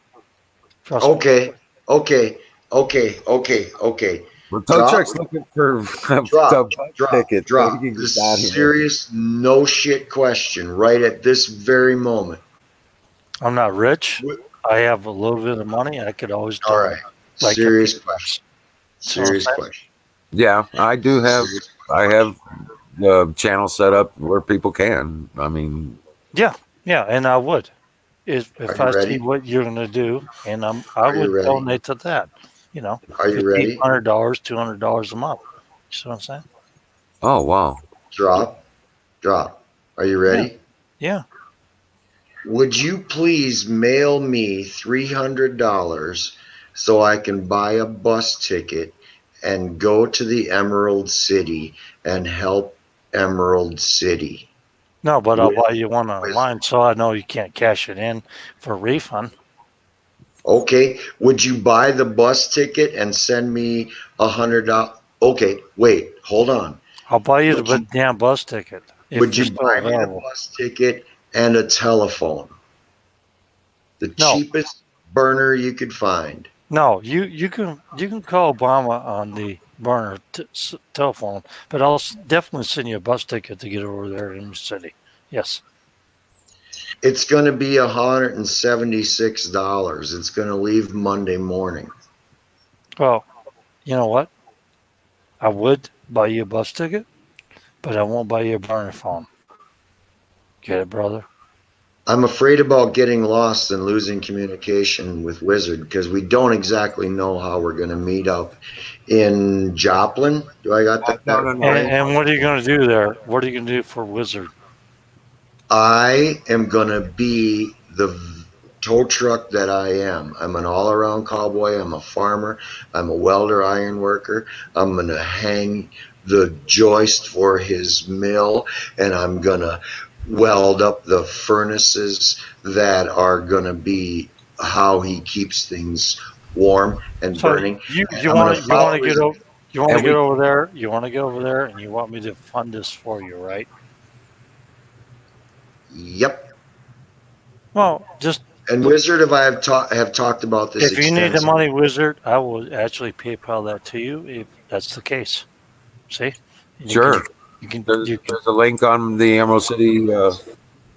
Trust me. Okay. Okay. Okay. Okay. Okay. Well, tow Drop. truck's looking for Drop. a bus Drop. ticket so he Drop. can This get down is here. serious, no shit question right at this very moment. I'm not rich. Wh- I have a little bit of money. I could always All donate, right. like Serious everything question. else. So I'm Serious saying, question. Yeah, I do have. Serious I have the channel set up where people can. I mean, yeah, yeah, and I would. Are If you I see ready? what you're gonna do, and I Are you would ready? donate to that. You know, Are you ready? $1,500, $200 a month. You see what I'm saying? oh wow, Drop. Drop. Are you Yeah, ready? yeah. Would you please mail me $300 so I can buy a bus ticket and go to the Emerald City and help Emerald City. No, but I'll With- buy you one online so I know you can't cash it in for refund. Okay, would you buy the bus ticket and send me $100? Okay, wait, hold on. I'll buy you Would the you, damn bus ticket if would they're you still buy me the available. bus ticket and a telephone? The No, cheapest burner you could find. no, you can call Obama on the burner telephone, but I'll definitely send you a bus ticket to get over there in the city. Yes. It's going to be $176. It's going to leave Monday morning. Well, you know what? I would buy you a bus ticket, but I won't buy you a burner phone. Get it, brother? I'm afraid about getting lost and losing communication with Wizard because we don't exactly know how we're going to meet up in Joplin. Do I got that No. right? And what are you going to do there? What are you going to do for Wizard? I am going to be the tow truck that I am. I'm an all around cowboy. I'm a farmer. I'm a welder iron worker. I'm going to hang the joist for his mill and I'm going to weld up the furnaces that are going to be how he keeps things warm and So burning. you And you I'm going want to to you want follow to get his. over you want to And get we over there. You want to get over there, and you want me to fund this for you, right? Yep. Well, just And Wizard, have talked about this if you need the extensively. money, Wizard, I will actually PayPal that to you if that's the case. See, and sure. you can There's a link on the Emerald City.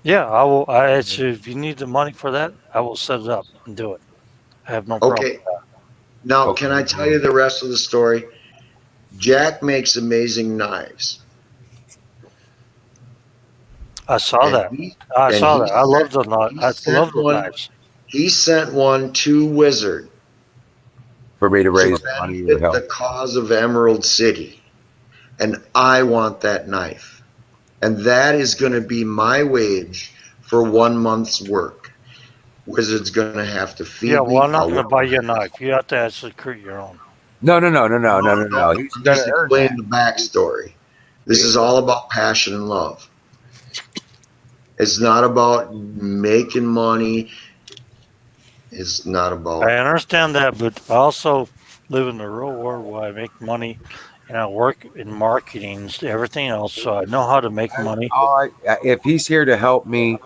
yeah. I will. I actually, if you need the money for that, I will set it up and do it. I have no problem. Okay. Now, can I tell Okay. you the rest of the story? Jack makes amazing knives, I saw and that. I and saw that. I love the he I sent love the one. knives. He sent one to Wizard For me to to raise money or benefit the help. cause of Emerald City, and I want that knife, and that is going to be my wage for 1 month's work. Wizard's going to have to Yeah. feed Well, me. I'm not going to buy you a knife. You have to actually create your own. No. He's I'm gonna just earn that. explaining the backstory. This is all about passion and love. It's not about making money. It's not about. I understand that, but I also live in the real world where I make money and I work in marketing and everything else, so I know how to make money. If he's here to help me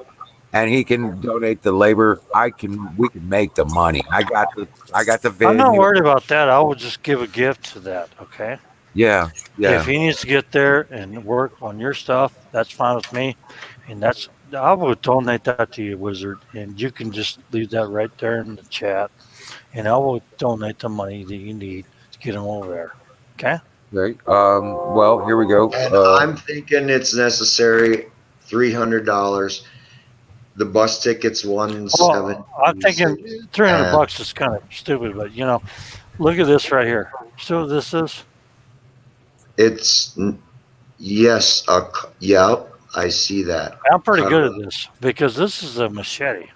and he can donate the labor, we can make the money. I got the I'm not venue. worried about that. I would just give a gift to that, okay? Yeah, If yeah. he needs to get there and work on your stuff, that's fine with me. And that's I would donate that to you, Wizard, and you can just leave that right there in the chat, and I will donate the money that you need to get him over there. Okay? Right. Well, here we go. And I'm thinking it's necessary. $300. The bus ticket's Well, I'm 176. thinking 300 And bucks is kind of stupid, but look at this right here. See what this is? it's yes. Yep. I see that. I'm pretty good at this because this is a machete.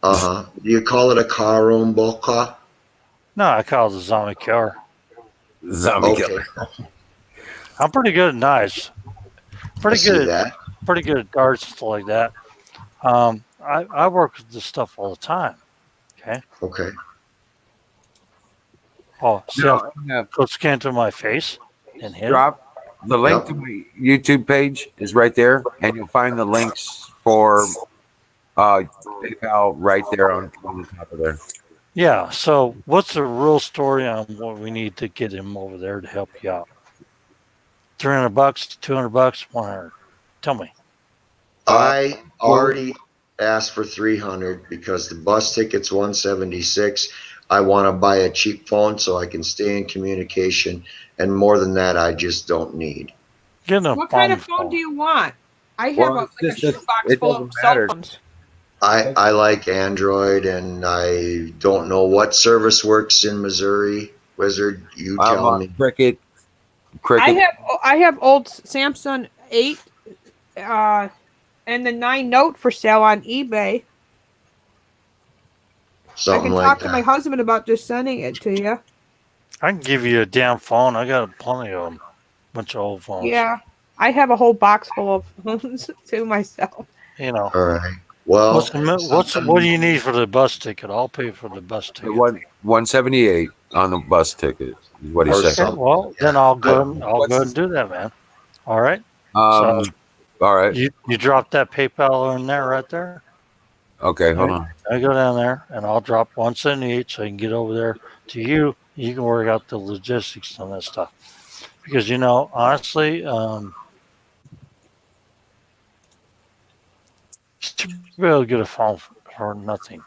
Do you call it a karumboka? No, I call it a zombie killer. Zombie Okay. killer. I'm pretty good at knives. I Pretty see good. that. Pretty good at darts and stuff like that. I work with this stuff all the time. Okay. Okay. Oh, see how No, close came to my face and hit it? drop the link Yep. to my YouTube page is right there, and you'll find the links for PayPal right there on the top of there. Yeah. So, what's the real story on what we need to get him over there to help you out? 300 bucks, 200 bucks, 100. Tell me. I already asked for 300 because the bus ticket's 176. I want to buy a cheap phone so I can stay in communication, and more than that, I just don't need. Get a What kind of phone do you want? I have Well, a it's just shoebox it full doesn't of cell matter. phones. I like Android, and I don't know what service works in Missouri. Wizard, you I'm tell on me. Cricket. I have old Samsung 8 and the 9 Note for sale on eBay. I Something can like talk to my that. husband about just sending it to you. I can give you a damn phone. I got plenty of them. bunch of old phones. Yeah, I have a whole box full of phones to myself. You know, All right. Well, what do you need for the bus ticket? I'll pay for the bus The ticket. 178 on the bus ticket is what he Or said. Okay, something. well then I'll go What's ahead and do that, man. All right. So all right. you drop that PayPal in there right there. Okay, All hold right. on. I go down there and I'll drop 178 so I can get over there to you. You can work out the logistics on that stuff. Because honestly, you should be able to get a phone for nothing.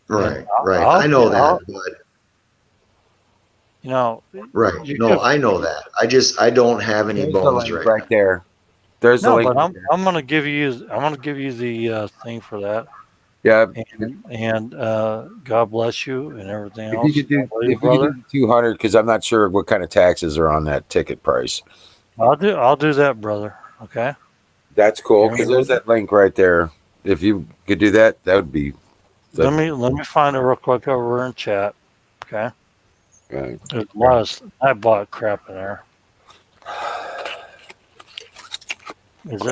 Right, I'll, right. I'll, I know that, I'll but you know, right. you No, could. I know that. I don't have any There's the bones link right right there. There's the No, link but right there. I'm gonna give you the thing for that, Yeah. and God bless you and everything If you else. could do I love you, if you could brother. do 200, because I'm not sure what kind of taxes are on that ticket price. I'll do that, brother. Okay. That's cool Here, because there's that link right there. If you could do that, that would be. let me find it real quick over in chat. Okay. Right. There's a lot of I bought crap in there. Is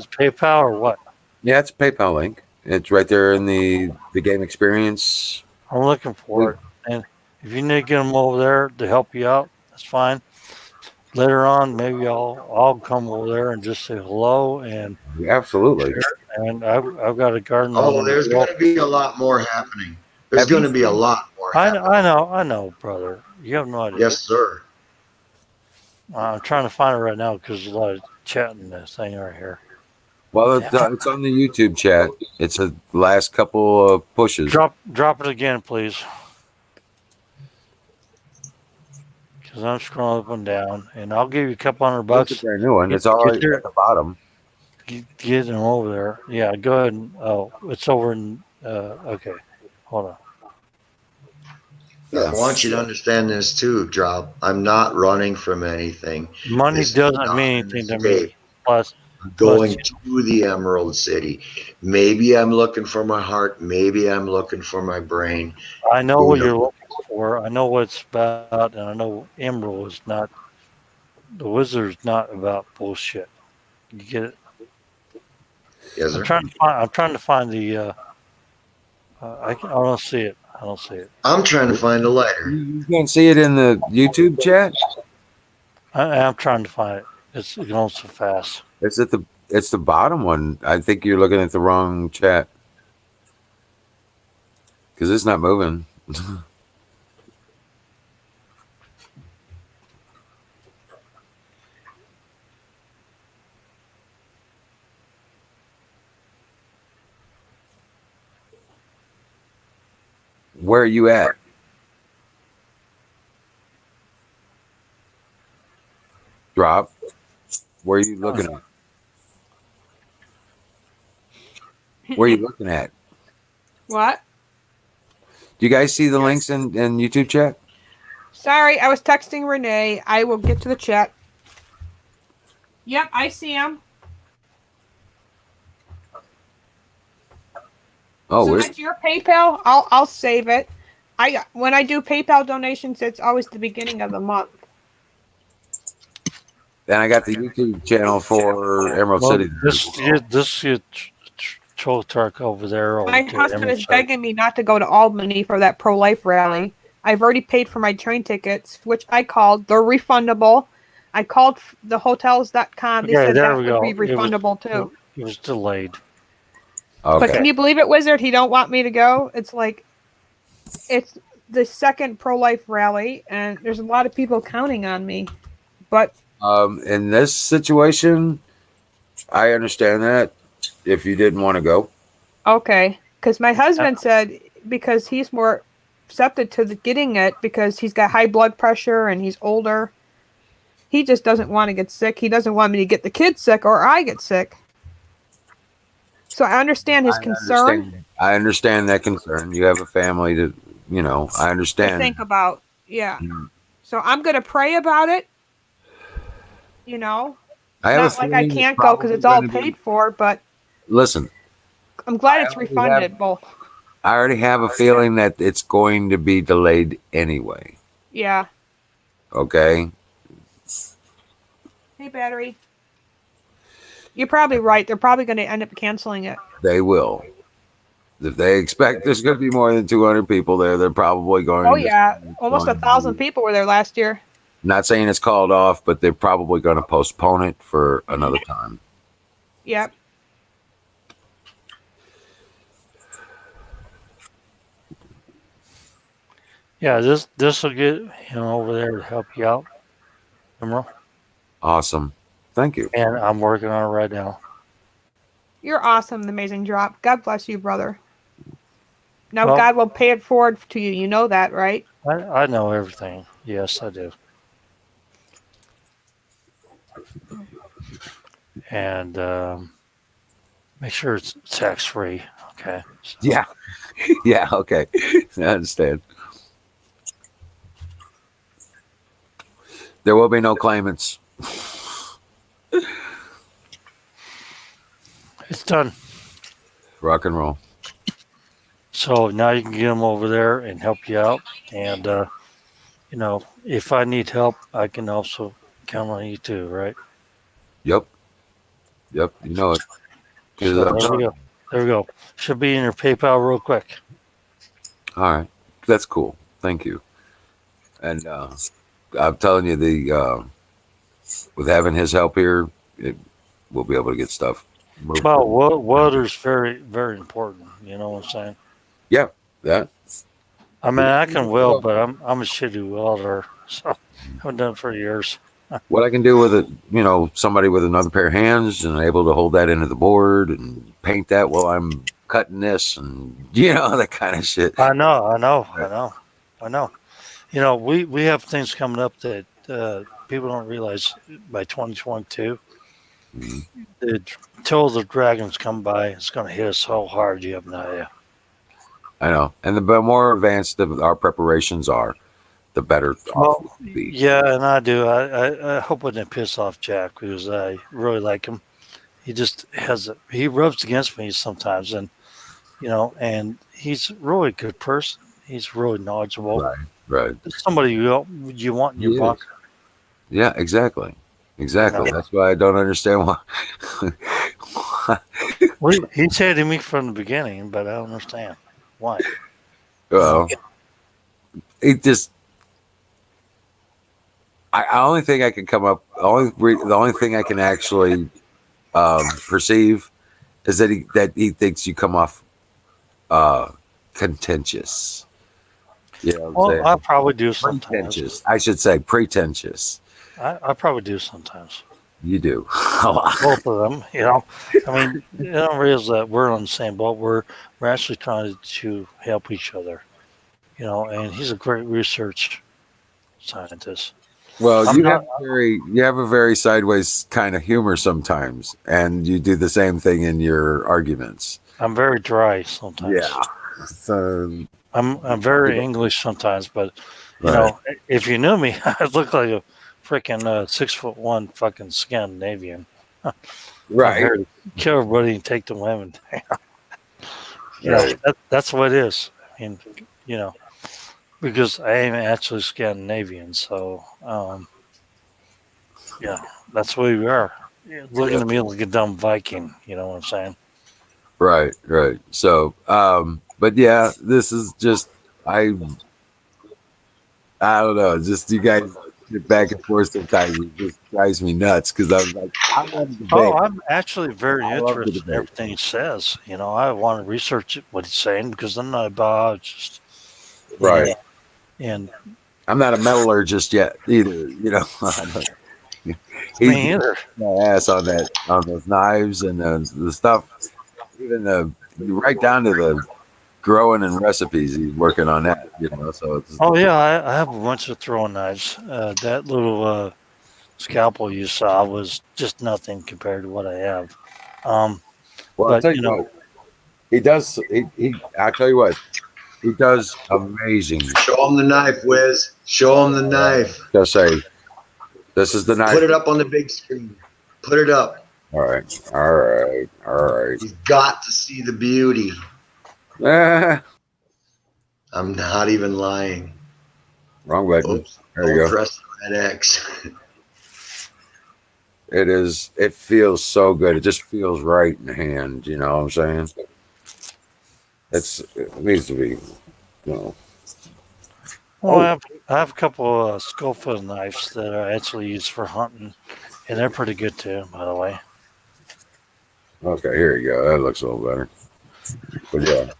PayPal or what? Yeah, it's a PayPal link. It's right there in the game experience. I'm looking for it, and if you need to get them over there to help you out, that's fine. Later on, maybe I'll come over there and just say hello and Absolutely. share. And I've got a garden I now. Oh, want to there's grow. going to be a lot more happening. There's Have you going to be a seen? lot more I happening. I know, brother. You have no idea. Yes, sir. I'm trying to find it right now because there's a lot of chatting in this thing right here. Well, it's on the YouTube chat. It's the last couple of pushes. Drop it again, please. Because I'm scrolling up and down, and I'll give you a couple $100. It's a brand new one. It's all right at the bottom. Get them over there. Yeah, go ahead. It's over in. Okay, hold on. I want you to understand this too, Drop. I'm not running from anything. Money This is doesn't not mean an anything to me. escape. Plus, I'm going to the Emerald City. Maybe I'm looking for my heart. Maybe I'm looking for my brain. I know Who what knows? you're looking for. I know what it's about, and I know Emerald is not. The Wizard's not about bullshit. You get it? Yes, sir. I'm trying to find the. I don't see it. I don't see it. I'm trying to find a lighter. You can't see it in the YouTube chat. I'm trying to find it. It's going so fast. It's the bottom one. I think you're looking at the wrong chat because it's not moving. Where are you at? Drop. Where are you looking at? Where are you looking at? What? Do you guys see the links in YouTube chat? Sorry, I was texting Renee. I will get to the chat. Yep, I see him. Oh, so that's your PayPal. I'll save it. When I do PayPal donations, it's always the beginning of the month. Then I got the YouTube channel for Emerald City. This Trotark over there. My husband is begging me not to go to Albany for that pro-life rally. I've already paid for my train tickets, which I called. They're refundable. I called the hotels.com. They said that would be refundable too. It was delayed. Okay. But can you believe it, Wizard? He don't want me to go. It's like it's the second pro-life rally, and there's a lot of people counting on me. But in this situation, I understand that if you didn't want to go. Okay, because my husband said because he's more accepted to getting it because he's got high blood pressure and he's older. He just doesn't want to get sick. He doesn't want me to get the kids sick or I get sick. So I understand his concern. I understand that concern. You have a family to, I understand. To think about, yeah. So I'm going to pray about it. I have not like I can't go because it's all paid for, but listen. I'm glad it's refunded, both. I already have a feeling that it's going to be delayed anyway. Yeah. Okay. Hey, battery. You're probably right. They're probably going to end up canceling it. They will. If they expect there's going to be more than 200 people there, they're probably going Oh to. yeah, almost 1,000 people were there last year. Not saying it's called off, but they're probably going to postpone it for another time. Yep. Yeah, this will get him over there to help you out, Emerald. Awesome. Thank you. And I'm working on it right now. You're awesome, the amazing drop. God bless you, brother. Now Well, God will pay it forward to you. You know that, right? I know everything. Yes, I do. And make sure it's tax free. Okay. So, Yeah. Yeah. Okay. I understand. There will be no claimants. it's done. Rock and roll. So now you can get him over there and help you out. And if I need help, I can also count on you too, right? Yep. Yep. You know it. So there we go. There we go. Should be in your PayPal real quick. All right. That's cool. Thank you. And I'm telling you, with having his help here, we'll be able to get stuff moved. Well, water's very, very important. You know what I'm saying? Yeah. That. I mean, I can weld, but I'm a shitty welder, so I haven't done it for years. What I can do with it, somebody with another pair of hands and able to hold that into the board and paint that while I'm cutting this and, that kind of shit. I know. We have things coming up that people don't realize by 2022. Until the dragons come by, it's going to hit us so hard you have no idea. I know. And the more advanced our preparations are, the better off we'll be. Yeah, and I do. I hope it didn't piss off Jack because I really like him. He just he rubs against me sometimes, and he's really a good person. He's really knowledgeable. Right. Somebody you want in your bunker. Yeah, exactly. That's why I don't understand why. Well, he said to me from the beginning, but I don't understand why. Well, it just. I only thing I can come up. The only thing I can actually perceive is that he thinks you come off contentious. Well, I probably do sometimes. Pretentious. I should say pretentious. I probably do sometimes. You do. Both of them, I mean, you don't realize that we're on the same boat. We're actually trying to help each other, and he's a great research scientist. Well, you have a very sideways kind of humor sometimes, and you do the same thing in your arguments. I'm very dry sometimes. Yeah. So I'm very English sometimes, but if you knew me, I look like a freaking 6'1" fucking Scandinavian. Right. I'm here to kill everybody and take the women. That's what it is. I mean, because I am actually Scandinavian, so that's what we are. Looking at me like a dumb Viking, you know what I'm saying? Right. So, but yeah, this is just I don't know. Just you guys get back and forth sometimes. It just drives me nuts because I'm like, I'm actually very interested in everything he says. I want to research what he's saying because I'm not a biologist. Right. And I'm not a metallurgist yet either. Me either. My ass on those knives and the stuff. Even right down to the growing and recipes. He's working on that. So it's. Oh yeah, I have a bunch of throwing knives. That little scalpel you saw was just nothing compared to what I have. Well, I'll tell you what, he does. I'll tell you what, he does amazing. Show him the knife, Wiz. Show him the knife. Just say, this is the knife. Put it up on the big screen. Put it up. All right. He's got to see the beauty. I'm not even lying. Wrong button. Oops. There you go. Press the red X. It is. It feels so good. It just feels right in the hand. You know what I'm saying? It needs to be. You know. Well, Oh, I have a couple of Schofield knives that I actually use for hunting, and they're pretty good too, by the way. okay. Here you go. That looks a little better. But yeah,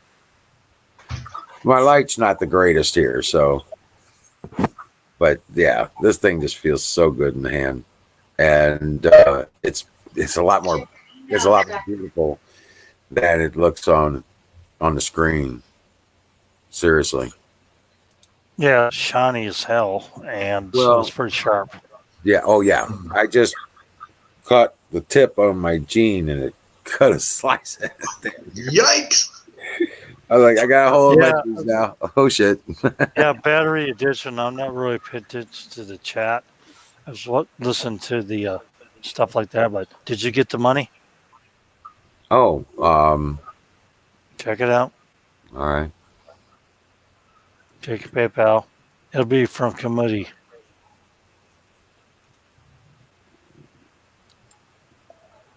my light's not the greatest here, so. But yeah, this thing just feels so good in the hand, and it's a lot more. It's a lot more beautiful than it looks on the screen. Seriously. Yeah, shiny as hell, and so it's Well, pretty sharp. yeah. Oh yeah. I just cut the tip on my jean and it cut a slice. Yikes! I was like, I got a whole Yeah, legends now. Oh shit. yeah. Battery edition. I'm not really paying attention to the chat. I was listening to the stuff like that. But did you get the money? Oh, Check it out. all right. Check your PayPal. It'll be from committee.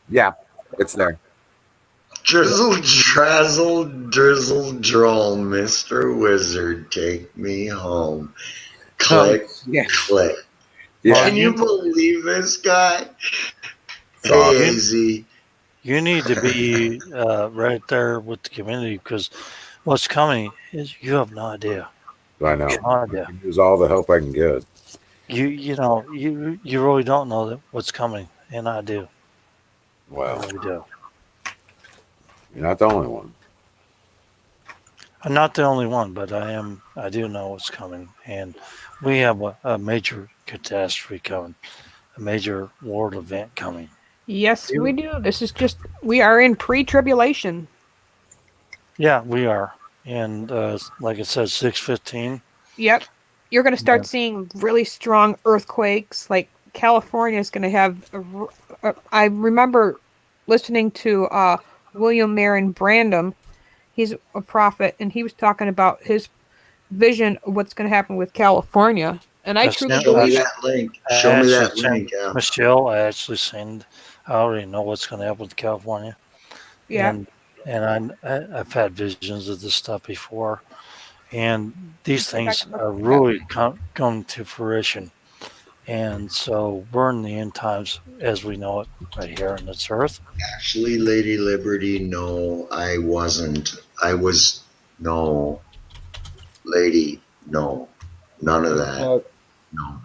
Yeah, it's there. Drizzle, drazzle, drizzle, droll, Mr. Wizard, take me home. Click, Yeah. click. Yeah. Can you believe this guy? It's Hey, awesome. AZ. You need to be right there with the community because what's coming is you have no idea. I know. No I idea. can use all the help I can get. You really don't know that what's coming, and I do. I Well, really do. you're not the only one. I'm not the only one, but I do know what's coming, and we have a major catastrophe coming, a major world event coming. Yes, we do. This is just we are in pre-tribulation. Yeah, we are, and like I said, 6:15. Yep. You're going to start seeing really strong earthquakes. Like California is going to have. I remember listening to William Marion Branham. He's a prophet, and he was talking about his vision of what's going to happen with California. And I truly Show me believe that link. Show me that link. Yeah. Michelle, I already know what's going to happen with California. Yeah. And I've had visions of this stuff before, and these things are really come to fruition. And so we're in the end times as we know it right here on this earth. Actually, Lady Liberty, no, I wasn't. No. Lady, no. None of that. No.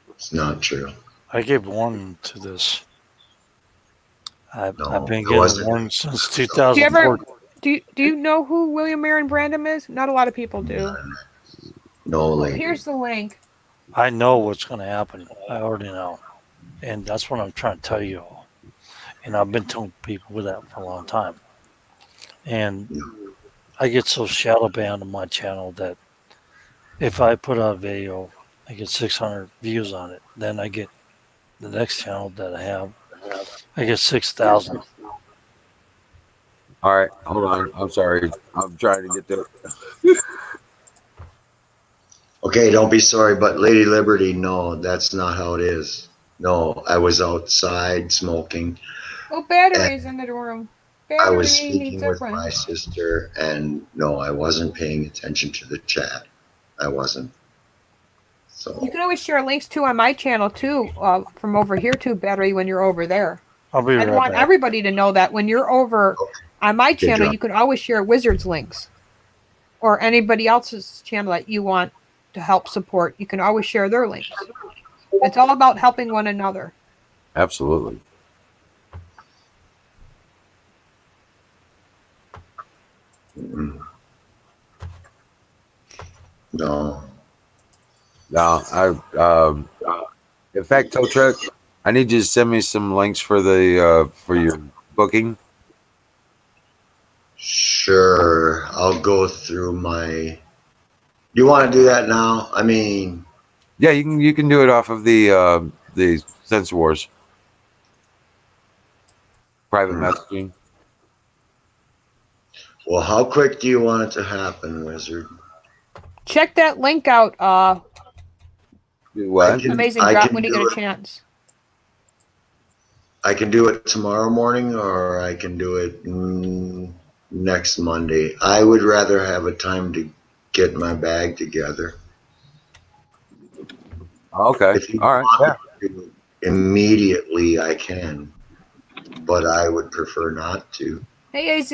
It's not true. I gave warning to this. I've been it getting wasn't. warning since Do you 2004. do you know who William Marion Branham is? Not a lot of people do. No, lady. Here's the link. I know what's going to happen. I already know. And that's what I'm trying to tell you all. And I've been telling people that for a long time. And I get so shadow banned on my channel that if I put out a video, I get 600 views on it. Then I get the next channel that I have, I get 6,000. All right, hold on. I'm sorry. I'm trying to get there. Okay, don't be sorry, but Lady Liberty, no, that's not how it is. No, I was outside smoking. Oh, batteries in the room. I was Battery needs speaking a with friend. my sister, and no, I wasn't paying attention to the chat. I wasn't. So You can always share links too on my channel too, from over here too, battery when you're over there. I'll be I right want back. everybody to know that when you're over on my Good channel, job. you can always share Wizards links or anybody else's channel that you want to help support. You can always share their links. It's all about helping one another. Absolutely. no. No, in fact, tow truck, I need you to send me some links for the for your booking. Sure, I'll go through my. You want to do that now? I mean, Yeah, you can do it off of the Sense Wars private messaging. well, how quick do you want it to happen, Wizard? Check that link out. Do what? Amazing I drop can when you do get a it. chance. I can do it tomorrow morning, or I can do it next Monday. I would rather have a time to get my bag together. Okay. If you All right. want Yeah. me to immediately, I can, but I would prefer not to. Hey, AZ.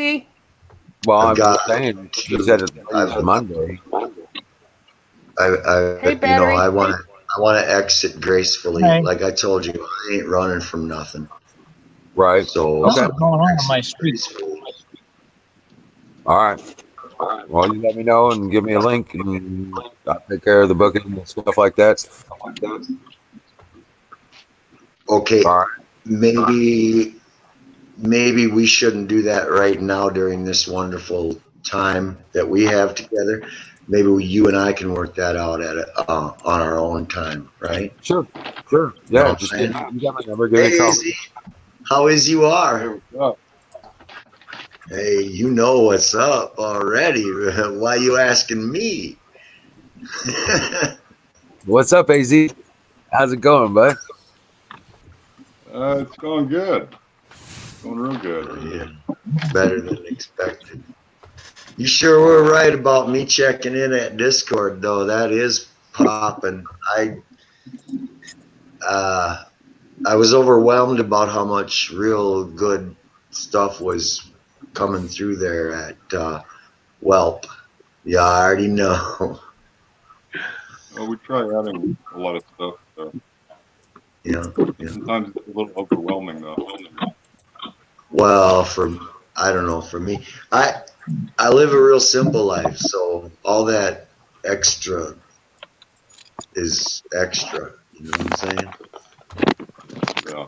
Well, I've I'm got, just saying you said it was I've, Monday, Hey, you know, Battery. I want to exit gracefully. Hey. Like I told you, I ain't running from nothing. right? So Okay. Something's going on my exit street. gracefully. All right. Well, you let me know and give me a link, and I'll take care of the booking and stuff like that. Okay, All right. maybe we shouldn't do that right now during this wonderful time that we have together. Maybe you and I can work that out on our own time, right? Sure. Sure. You know Yeah. what Just I'm saying? you got my number. Give me a Hey, call. Izzy, how is you are? Hey, you know what's up already. Why you asking me? What's up, AZ? How's it going, bud? It's going good. Going real good. Yeah, better than expected. You sure were right about me checking in at Discord, though. That is popping. Uh, I was overwhelmed about how much real good stuff was coming through there at Welp. Yeah, I already know. Well, we try adding a lot of stuff. Yeah, yeah. Sometimes it's a little overwhelming, though. Well, I don't know. For me, I live a real simple life, so all that extra is extra. You know what I'm saying? Yeah.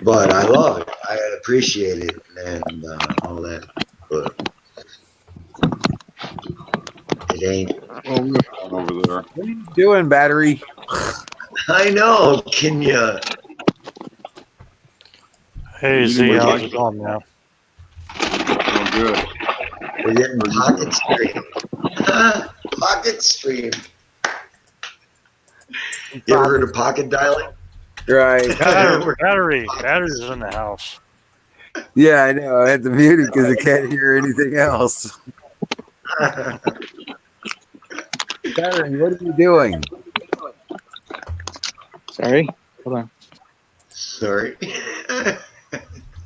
But I love it. I appreciate it and all that. But it ain't. Well, we have fun over there. What are you doing, Battery? I know. Can you? Hey, Eating Z, with how's Mike. it going now? Going good. We're getting How you pocket doing? stream. Pocket stream. You ever heard of pocket dialing? Right. Battery's in the house. Yeah, I know. I had to mute it because I can't hear anything else. Battery, what are you doing? Sorry. Hold on. Sorry.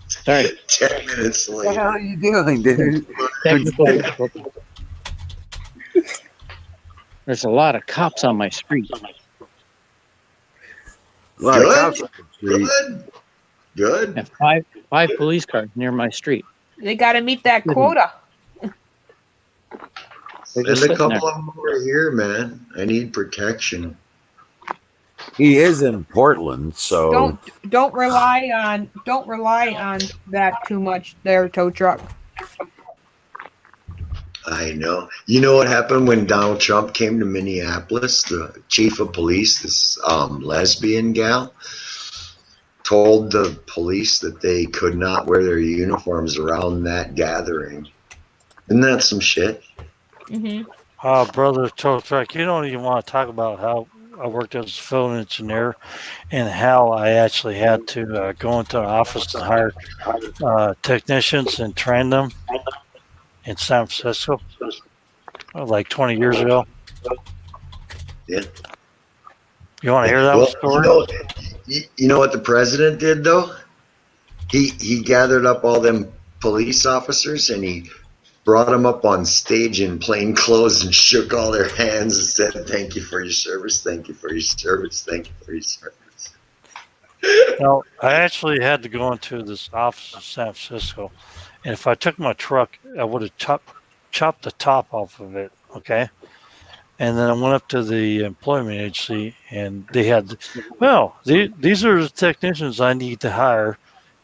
Sorry. 10 minutes What the hell later. are you doing, dude? Technical difficulty. There's a lot of cops on my street. A lot of Good. cops on the street. Good. Good. And five police cars near my street. They got to meet that Mhm. quota. They're Send just a sitting couple there. of them over here, man. I need protection. He is in Portland, so Don't rely on that too much there, tow truck. I know. You know what happened when Donald Trump came to Minneapolis? The chief of police, this lesbian gal, told the police that they could not wear their uniforms around that gathering. Isn't that some shit? Mm-hmm. Brother tow truck, you don't even want to talk about how I worked as a field engineer and how I actually had to go into an office and hire technicians and train them in San Francisco, like 20 years ago. Yeah. You want to hear that Well, story? you know what the president did though? He gathered up all them police officers and he brought them up on stage in plain clothes and shook all their hands and said, "Thank you for your service. Thank you for your service. Thank you for your service." Well, I actually had to go into this office in San Francisco, and if I took my truck, I would have chopped the top off of it. Okay. And then I went up to the employment agency, and they had, well, these are the technicians I need to hire,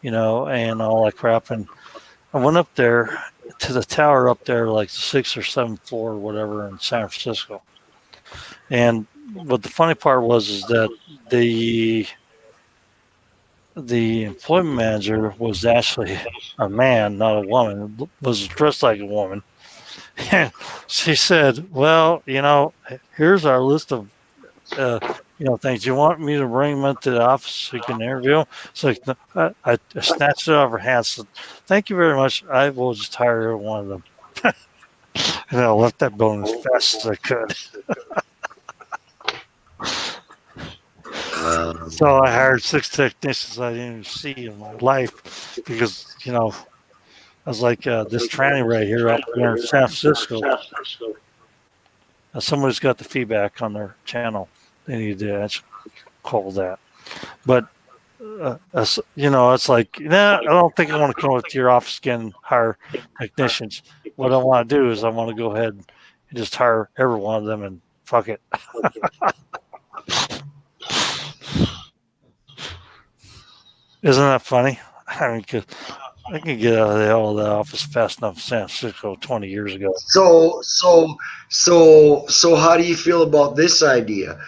and all that crap. And I went up there to the tower up there, like the 6th or 7th floor or whatever in San Francisco. And what the funny part was is that the employment manager was actually a man, not a woman, was dressed like a woman. And she said, well, here's our list of things. You want me to bring him into the office so you can interview him? It's like, no, I snatched it out of her hands. Said, thank you very much. I will just hire every one of them. And I left that building as fast as I could. So I hired 6 technicians I didn't even see in my life because, I was like, this tranny right here up there in San Francisco, somebody's got the feedback on their channel. They need to actually call that. But, it's like, I don't think I want to come up to your office again and hire technicians. What I want to do is I want to go ahead and just hire every one of them and fuck it. Isn't that funny? I mean, 'cause I can get out of the hell of that office fast enough in San Francisco 20 years ago. So how do you feel about this idea?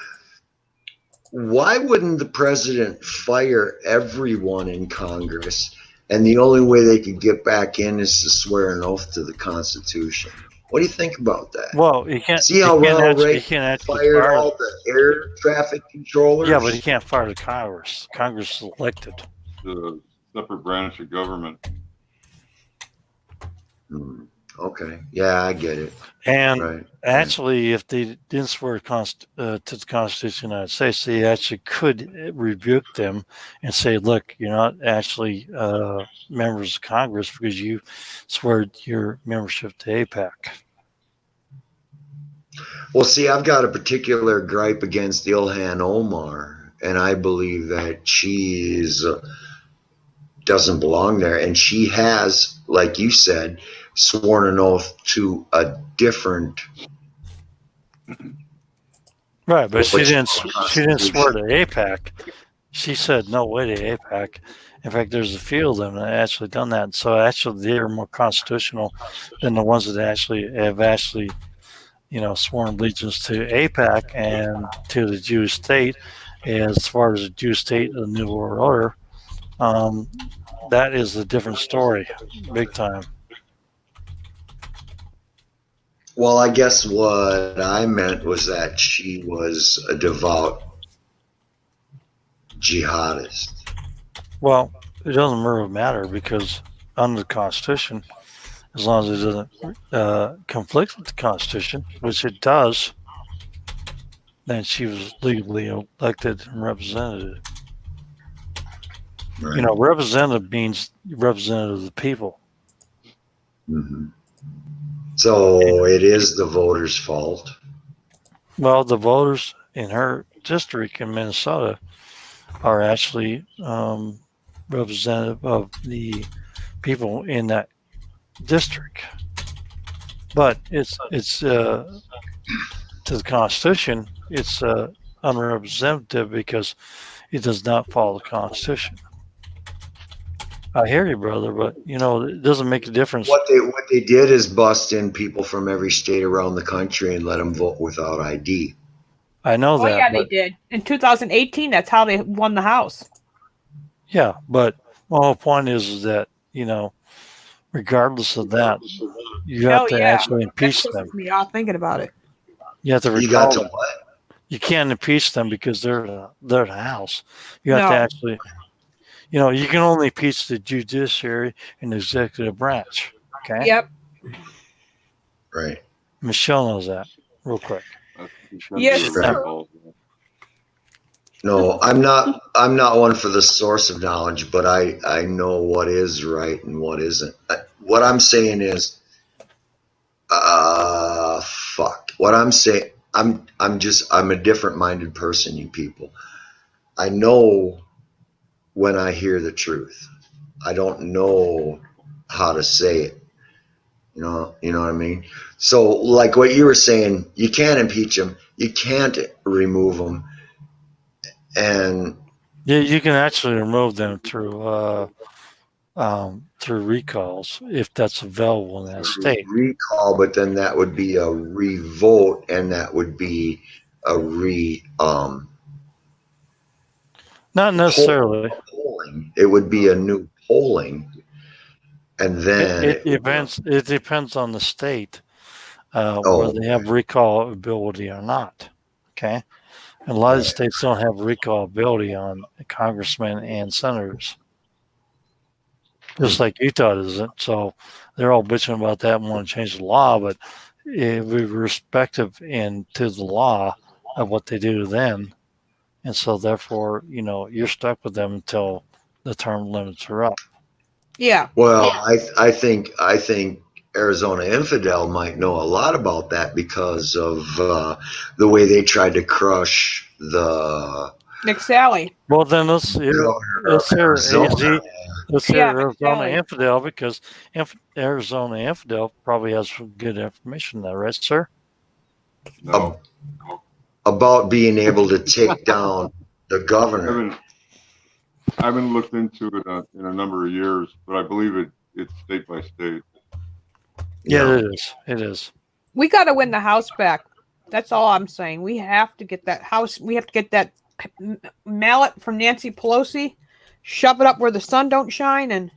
Why wouldn't the president fire everyone in Congress, and the only way they could get back in is to swear an oath to the Constitution? What do you think about that? Well, he can't. See how Ronald Reagan actually fired fire. all the air traffic controllers? Yeah, but he can't fire the Congress. Congress is elected. The separate branch of government. Okay. Yeah, I get it. And right. actually, if they didn't swear to the Constitution of the United States, they actually could rebuke them and say, look, you're not actually members of Congress because you swear your membership to APAC. Well, see, I've got a particular gripe against Ilhan Omar, and I believe that she doesn't belong there. And she has, like you said, sworn an oath to a different. Right, but she didn't swear to APAC. She said no way to APAC. In fact, there's a few of them that actually done that. So actually, they're more constitutional than the ones that have sworn allegiance to APAC and to the Jewish state. As far as the Jewish state of the New World Order, that is a different story, big time. Well, I guess what I meant was that she was a devout jihadist. Well, it doesn't really matter because under the Constitution, as long as it doesn't conflict with the Constitution, which it does, then she was legally elected and represented. Right. Representative means representative of the people. Mm-hmm. So it is the voters' fault. Well, the voters in her district in Minnesota are actually representative of the people in that district. But it's to the Constitution, it's unrepresentative because it does not follow the Constitution. I hear you, brother, but it doesn't make a difference. What they did is bust in people from every state around the country and let them vote without ID. I know that. Oh yeah, they did. In 2018, that's how they won the House. Yeah, but my whole point is that regardless of that, you have to actually impeach them. Me off thinking about it. You have to recall. You got to what? You can't impeach them because they're the House. You have to actually. You can only impeach the judiciary and the executive branch. Okay. Yep. Right. Michelle knows that. Real quick. Yes, sir. No, I'm not one for the source of knowledge, but I know what is right and what isn't. What I'm saying is, fuck. What I'm saying, I'm a different minded person, you people. I know when I hear the truth. I don't know how to say it. You know what I mean? So like what you were saying, you can't impeach them, you can't remove them, and you can actually remove them through recalls if that's available in that state. Recall, but then that would be a revote, and that would be a not necessarily polling. It would be a new polling, and then it depends on the state whether they have recall ability or not. Okay, And a lot of states don't have recall ability on congressmen and senators, just like Utah doesn't. So they're all bitching about that and want to change the law, but we're respective into the law of what they do to them. And so therefore, you're stuck with them until the term limits are up. Yeah. Well, I think Arizona Infidel might know a lot about that because of the way they tried to crush the Nick Sally. Well, then let's hear Arizona. Let's hear Yeah, Arizona Sally. Infidel, because Arizona Infidel probably has some good information there, right, sir? No. About being able to take down the governor. I haven't looked into it in a number of years, but I believe it's state by state. Yeah, it is. It is. We got to win the House back. That's all I'm saying. We have to get that House. We have to get that mallet from Nancy Pelosi, shove it up where the sun don't shine, and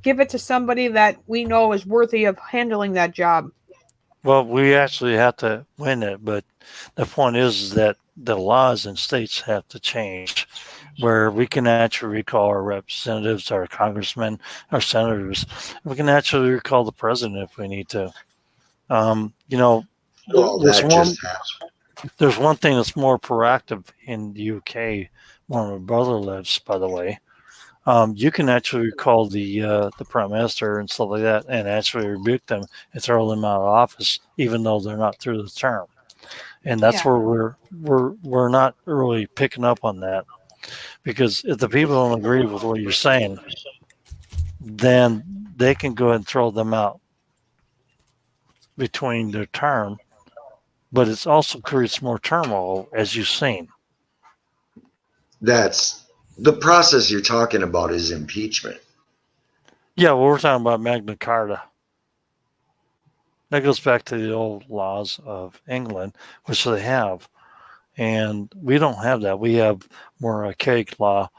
give it to somebody that we know is worthy of handling that job. Well, we actually have to win it, but the point is that the laws in states have to change, where we can actually recall our representatives, our congressmen, our senators. We can actually recall the president if we need to. Well, there's that one. just happened. There's one thing that's more proactive in the UK, where my brother lives, by the way. You can actually call the prime minister and stuff like that, and actually rebuke them and throw them out of office, even though they're not through the term. And that's where we're not really picking up on that, because if the people don't agree with what you're saying, then they can go ahead and throw them out between their term. But it also creates more turmoil, as you've seen. That's the process you're talking about is impeachment. Yeah, well, we're talking about Magna Carta. That goes back to the old laws of England, which they have. And we don't have that. We have more archaic law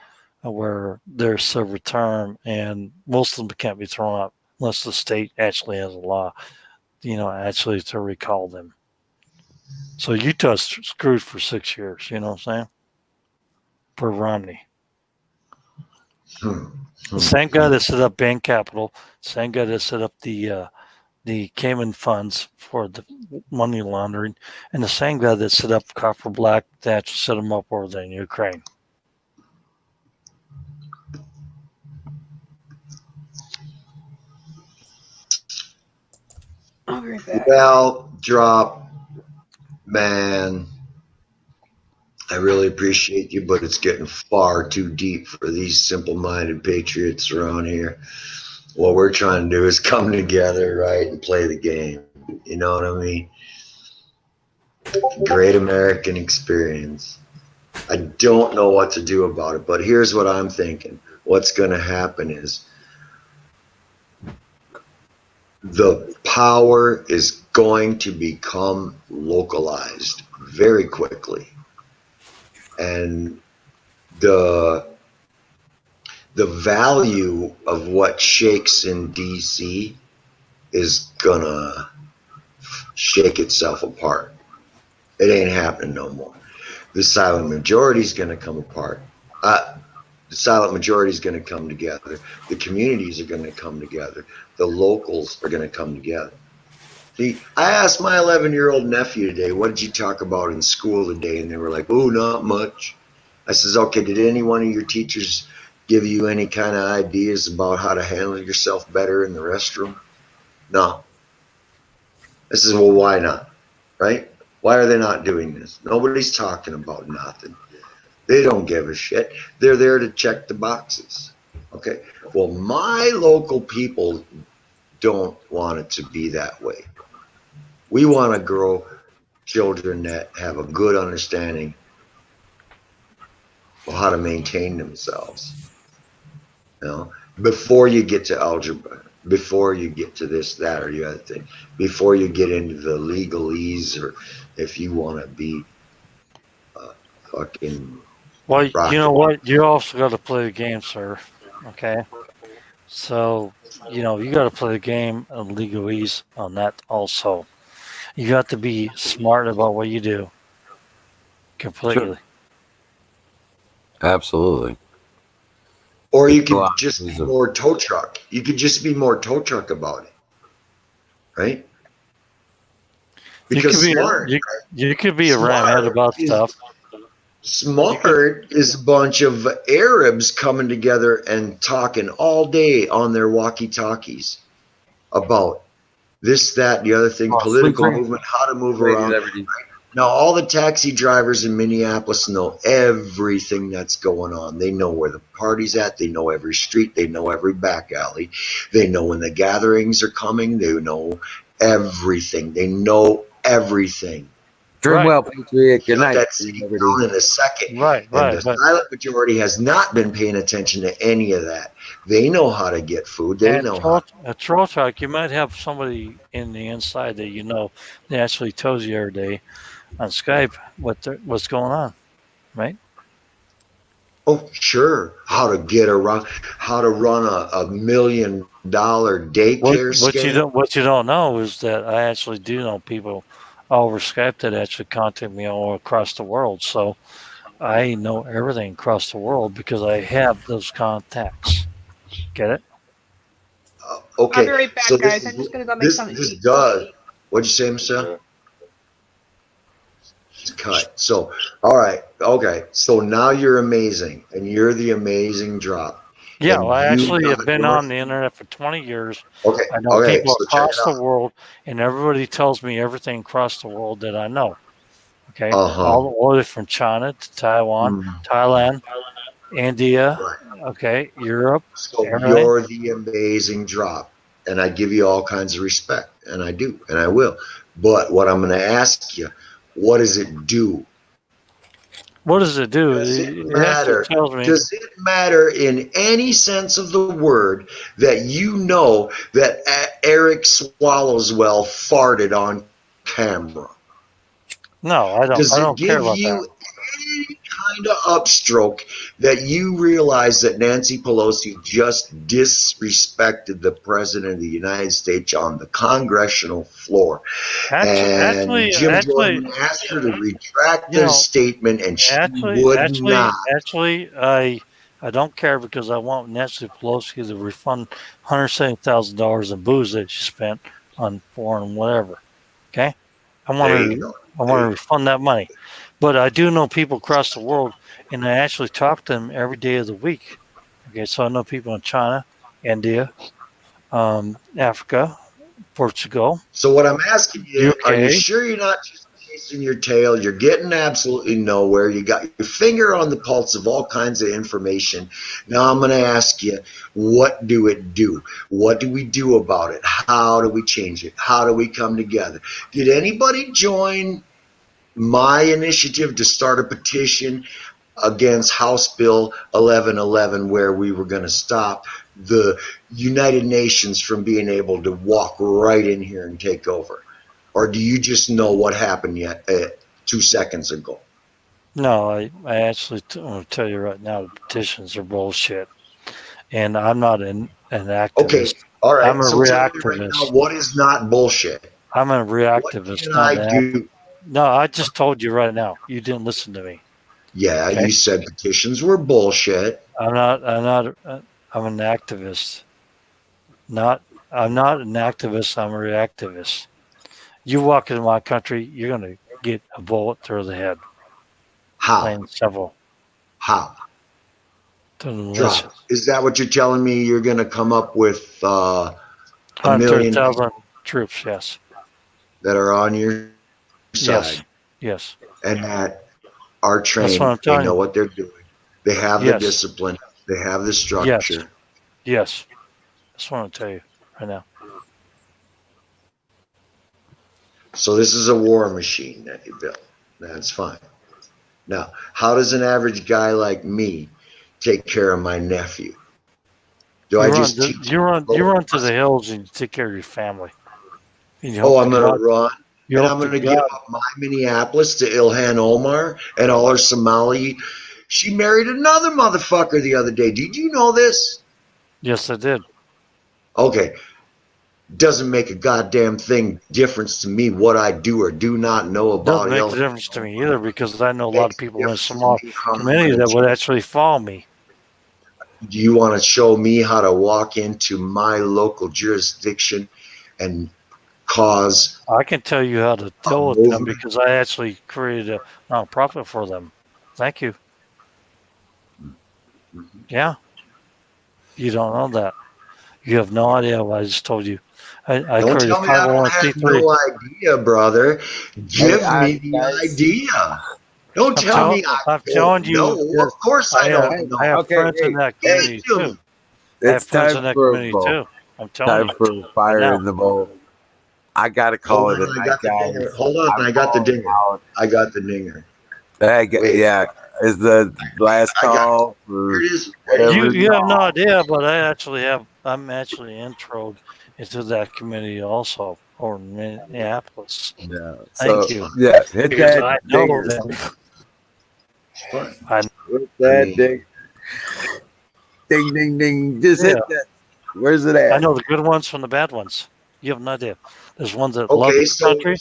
where there's serve a term, and most of them can't be thrown out unless the state actually has a law, actually to recall them. So Utah's screwed for 6 years, you know what I'm saying? For Romney. The same guy that set up Bank Capital, same guy that set up the Cayman funds for the money laundering, and the same guy that set up Copper Black that set them up over there in Ukraine. I'll be right back. Well, drop, man. I really appreciate you, but it's getting far too deep for these simple-minded patriots around here. What we're trying to do is come together, right, and play the game. You know what I mean? Great American experience. I don't know what to do about it, but here's what I'm thinking. What's going to happen is the power is going to become localized very quickly. And the value of what shakes in DC is gonna shake itself apart. It ain't happening no more. The silent majority is gonna come apart. The silent majority is gonna come together. The communities are gonna come together. The locals are gonna come together. See, I asked my 11-year-old nephew today, what did you talk about in school today? And they were like, oh, not much. I says, okay, did any one of your teachers give you any kind of ideas about how to handle yourself better in the restroom? No. I says, well, why not? Right? Why are they not doing this? Nobody's talking about nothing. They don't give a shit. They're there to check the boxes. Okay? Well, my local people don't want it to be that way. We want to grow children that have a good understanding of how to maintain themselves. Before you get to algebra, before you get to this, that, or the other thing, before you get into the legalese, or if you want to be fucking. Well, you know what? You also got to play the game, sir. Okay. So, you got to play the game of legalese on that also. You got to be smart about what you do. completely. Absolutely. Or you Go could out. just be more tow truck. You could just be more tow truck about it, right? You could Because be you could be a ramhead about stuff. Smart is a bunch of Arabs coming together and talking all day on their walkie-talkies about this, that, the other thing, political movement, how to move around. Now, all the taxi drivers in Minneapolis know everything that's going on. They know where the party's at. They know every street. They know every back alley. They know when the gatherings are coming. They know everything. They know everything. Dream well, Patriot. Good Shut night. that city down in a second. Right, And right. the But silent majority has not been paying attention to any of that. They know how to get food. They and know how. a troll track, you might have somebody in the inside that you know that actually tells you every day on Skype what's going on, right? Oh, sure. How to get around, how to run a $1 million daycare scam. What you don't know is that I actually do know people over Skype that actually contact me all across the world. So I know everything across the world because I have those contacts. Get it? I'll be Okay, right back, so guys. I'm just gonna go make something to this eat. does. What'd you say, Michelle? It's cut. So, all right, okay. So now you're amazing, and you're the amazing drop, Yeah, and well, I you actually have got been your. on the internet for 20 years. Okay, I know okay. people So check it across the out. world, and everybody tells me everything across the world that I know. Okay, Uh huh. all the way from China to Taiwan, Thailand, India, Right. okay, Europe, So everything. you're the amazing drop, and I give you all kinds of respect, and I do, and I will. But what I'm going to ask you, what does it do? What does it do? Does it It actually matter? tells me. Does it matter in any sense of the word that you know that Eric Swallowswell farted on camera? No, I don't. Does I it don't care give about that. you any kind of upstroke that you realize that Nancy Pelosi just disrespected the President of the United States on the congressional floor? And Jim Actually, Jordan asked her to retract you the know, statement, and she would not. I don't care because I want Nancy Pelosi to refund $170,000 in booze that she spent on foreign whatever. Okay, There you go. I want to refund that money. But I do know people across the world, and I actually talk to them every day of the week. Okay, so I know people in China, India, Africa, Portugal, So what I'm asking you, are you UK. sure you're not just chasing your tail? You're getting absolutely nowhere. You got your finger on the pulse of all kinds of information. Now I'm going to ask you, what do it do? What do we do about it? How do we change it? How do we come together? Did anybody join my initiative to start a petition against House Bill 1111, where we were going to stop the United Nations from being able to walk right in here and take over? Or do you just know what happened yet 2 seconds ago? No, I actually want to tell you right now, the petitions are bullshit. And I'm not an Okay, activist. all I'm right. a So tell me right now, reactivist. what is not bullshit? I'm a What reactivist, can not I an activist. do? No, I just told you right now. You didn't listen to me. Yeah, Okay. you said petitions were bullshit. I'm not. I'm an activist. Not. I'm not an activist. I'm a reactivist. You walk into my country, you're gonna get a bullet through the head. How? Plain and simple. How? To the Drop. militias. Is that what you're telling me? You're going to come up with a million 130,000 troops. Yes. that are on your Yes. side Yes. and that are That's what trained. I'm They telling know you. what they're doing. They have the Yes. discipline. They have the Yes. structure. Yes. That's what I'm telling you right now. So this is a war machine that you built. That's fine. Now, how does an average guy like me take care of my nephew? Do I just teach him? You run to the hills and you take care of your family. And you Oh, hope to I'm going to God. run You and hope I'm to going to give God. up my Minneapolis to Ilhan Omar and all her Somali. She married another motherfucker the other day. Did you know this? Yes, I did. Okay. Doesn't make a goddamn thing difference to me what I do or do not know about Doesn't make a Illinois. difference to me either because I know a lot of Makes a people in a difference to small me how I'm community gonna that would treat. actually follow me. Do you want to show me how to walk into my local jurisdiction and cause I can tell you how to a deal with them movement? because I actually created a nonprofit for them. Thank you. Yeah, you don't know that. You have no idea what I just told you. I Don't created a tell me I don't have 501c3. no idea, brother. Hey, Give me the guys. idea. Don't tell me I I'm don't telling know. you, Of course I don't I know. have Okay, friends in that Give it community to too. me. I have it's friends in time that for a community bowl. too. I'm telling Time you for right fire now. in the bowl. I gotta Hold call it a on, I night, got the dinger. guys. Hold on, I'm I got the falling dinger. out. I got the dinger. Hey, Wait, yeah, is the last I got call here for it is. Ready? whatever. You have no idea, but I'm actually introed into that community also, or Minneapolis. Yeah. Thank So you. yeah, hit Because that I know dinger. them. What? I Hit I that mean, ding, ding, ding, ding. Just yeah. hit that. Where's it I at? know the good ones from the bad ones. You have no idea. There's ones that love okay, this country,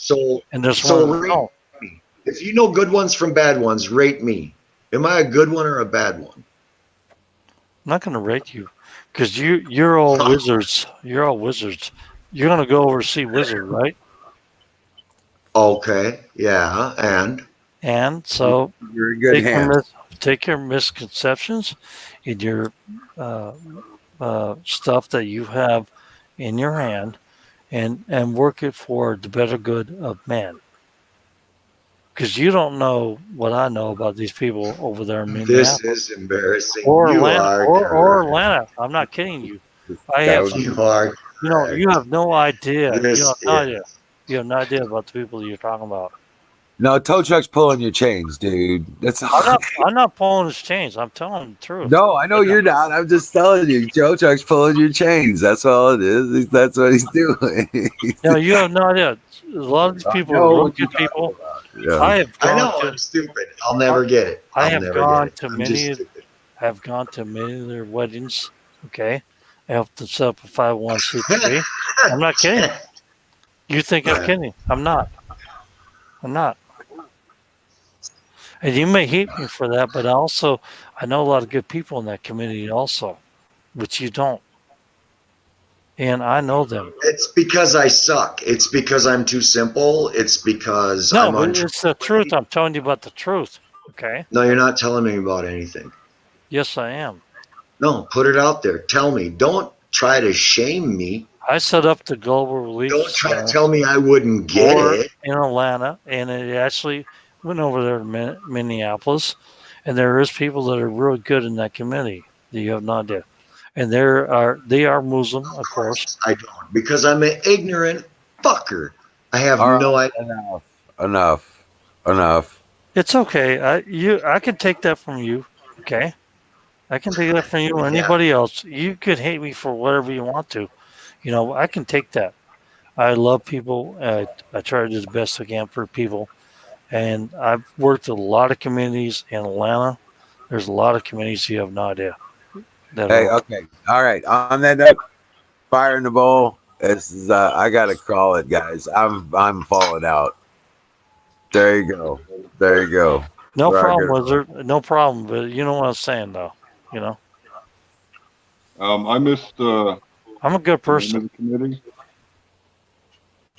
and there's ones that rate don't. me. If you know good ones from bad ones, rate me. Am I a good one or a bad one? I'm not going to rate you because you're all wizards. You're all wizards. You're going to go oversee wizard, right? Okay, yeah, And so You're in good hands. take your misconceptions and your uh, stuff that you have in your hand and work it for the better good of man. Because you don't know what I know about these people over there in this Minneapolis is embarrassing. or You Atlanta are or correct. Atlanta. I'm not kidding you. This I guy have would- some. You are You correct. have no idea. You This have no idea. is. You have no idea about the people you're talking about. No, tow truck's pulling your chains, dude. That's all. I'm not pulling his chains. I'm telling the truth. No, I know you're not. I'm just telling you, Joe Chuck's pulling your chains. That's all it is. That's what he's doing. No, you have no idea. A lot of these I people are know real what you're good talking people. about. Yeah. I have I gone know to I'm stupid. I'll never get it. I I'll have never get gone it. to I'm just many stupid. have gone to many of their weddings. Okay, I helped them set up a 501c3. I'm not kidding. You think I'm kidding? I'm not. I'm not. And you may hate me for that, but I know a lot of good people in that community also, which you don't. And I know them. It's because I suck. It's because I'm too simple. It's because No, I'm but it's the truth. untrustworthy. I'm telling you about the truth. Okay. No, you're not telling me about anything. Yes, I am. No, put it out there. Tell me. Don't try to shame me. I set up the Global Relief Don't try to Center tell me I wouldn't get it. in Atlanta, and it actually went over there to Minneapolis. And there is people that are really good in that community that you have no idea. And they are Muslim, of course. I don't because I'm an ignorant fucker. I have All no right, idea. enough. It's okay. I can take that from you. Okay, I can take that from you or Yeah. anybody else. You could hate me for whatever you want to. I can take that. I love people. I try to do the best I can for people. And I've worked in a lot of communities in Atlanta. There's a lot of communities you have no idea that Hey, are. okay, all right. On that note, fire in the bowl. This is, I gotta call it, guys. I'm falling out. There you go. There you go. No We're problem, gonna- Wizard. No problem. But you know what I'm saying, though. You know, I missed I'm a good the name person. of the committee.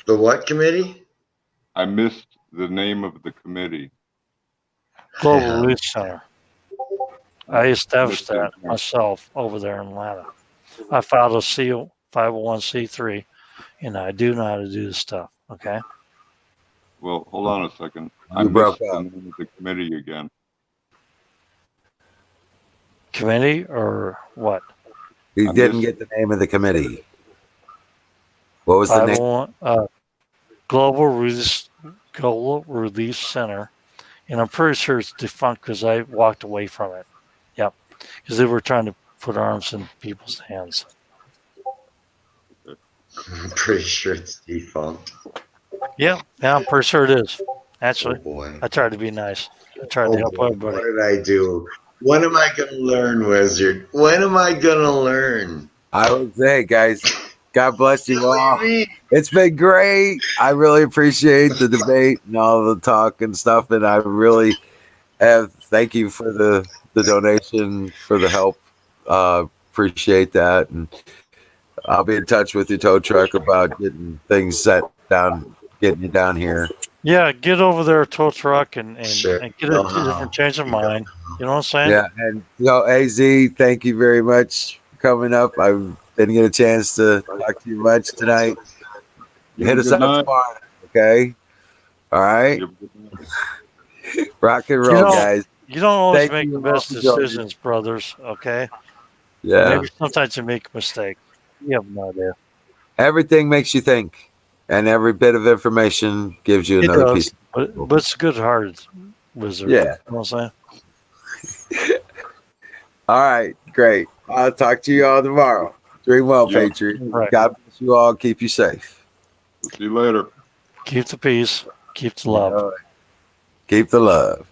The what committee? I missed the name of the committee. Global Yeah. Relief Center. I established Missed it that again. myself over there in Atlanta. I filed a seal 501c3, and I do know how to do this stuff. Okay. Well, hold on a second. I You broke missed the up. name of the committee again. Committee or what? He I didn't missed- get the name of the committee. What was the name? 501 Global Relief Center, and I'm pretty sure it's defunct because I walked away from it. Yep, because they were trying to put arms in people's hands. I'm pretty sure it's defunct. Yeah, I'm pretty sure it is. Oh Actually, boy. I tried to be nice. I tried Oh to help boy. everybody. What did I do? When am I gonna learn, Wizard? When am I gonna learn? I would say, guys, God bless you all. What do you mean? It's been great. I really appreciate the debate and all the talk and stuff. And I really thank you for the donation, for the help. Appreciate that. And I'll be in touch with your tow truck about getting things set down, getting you down here. Yeah, get over there, tow truck, and Sure. get a different change of mind. You know what I'm saying? Yeah. And AZ, thank you very much for coming up. I didn't get a chance to talk to you much tonight. You Hit have a us good up night. tomorrow. Okay. All right. You have a good night. Rock and You roll, know, guys. you don't always Thank make you the all best for joining. decisions, brothers. Okay. Yeah. Maybe sometimes you make a mistake. You have no idea. Everything makes you think, and every bit of information gives you It another does, piece. but it's good hearted wizard. Yeah. You know what I'm saying? All right. Great. I'll talk to you all tomorrow. Dream well, Yeah. Patriot. Right. God bless you all. Keep you safe. See you later. Keep the peace. Keep the love. Keep the love.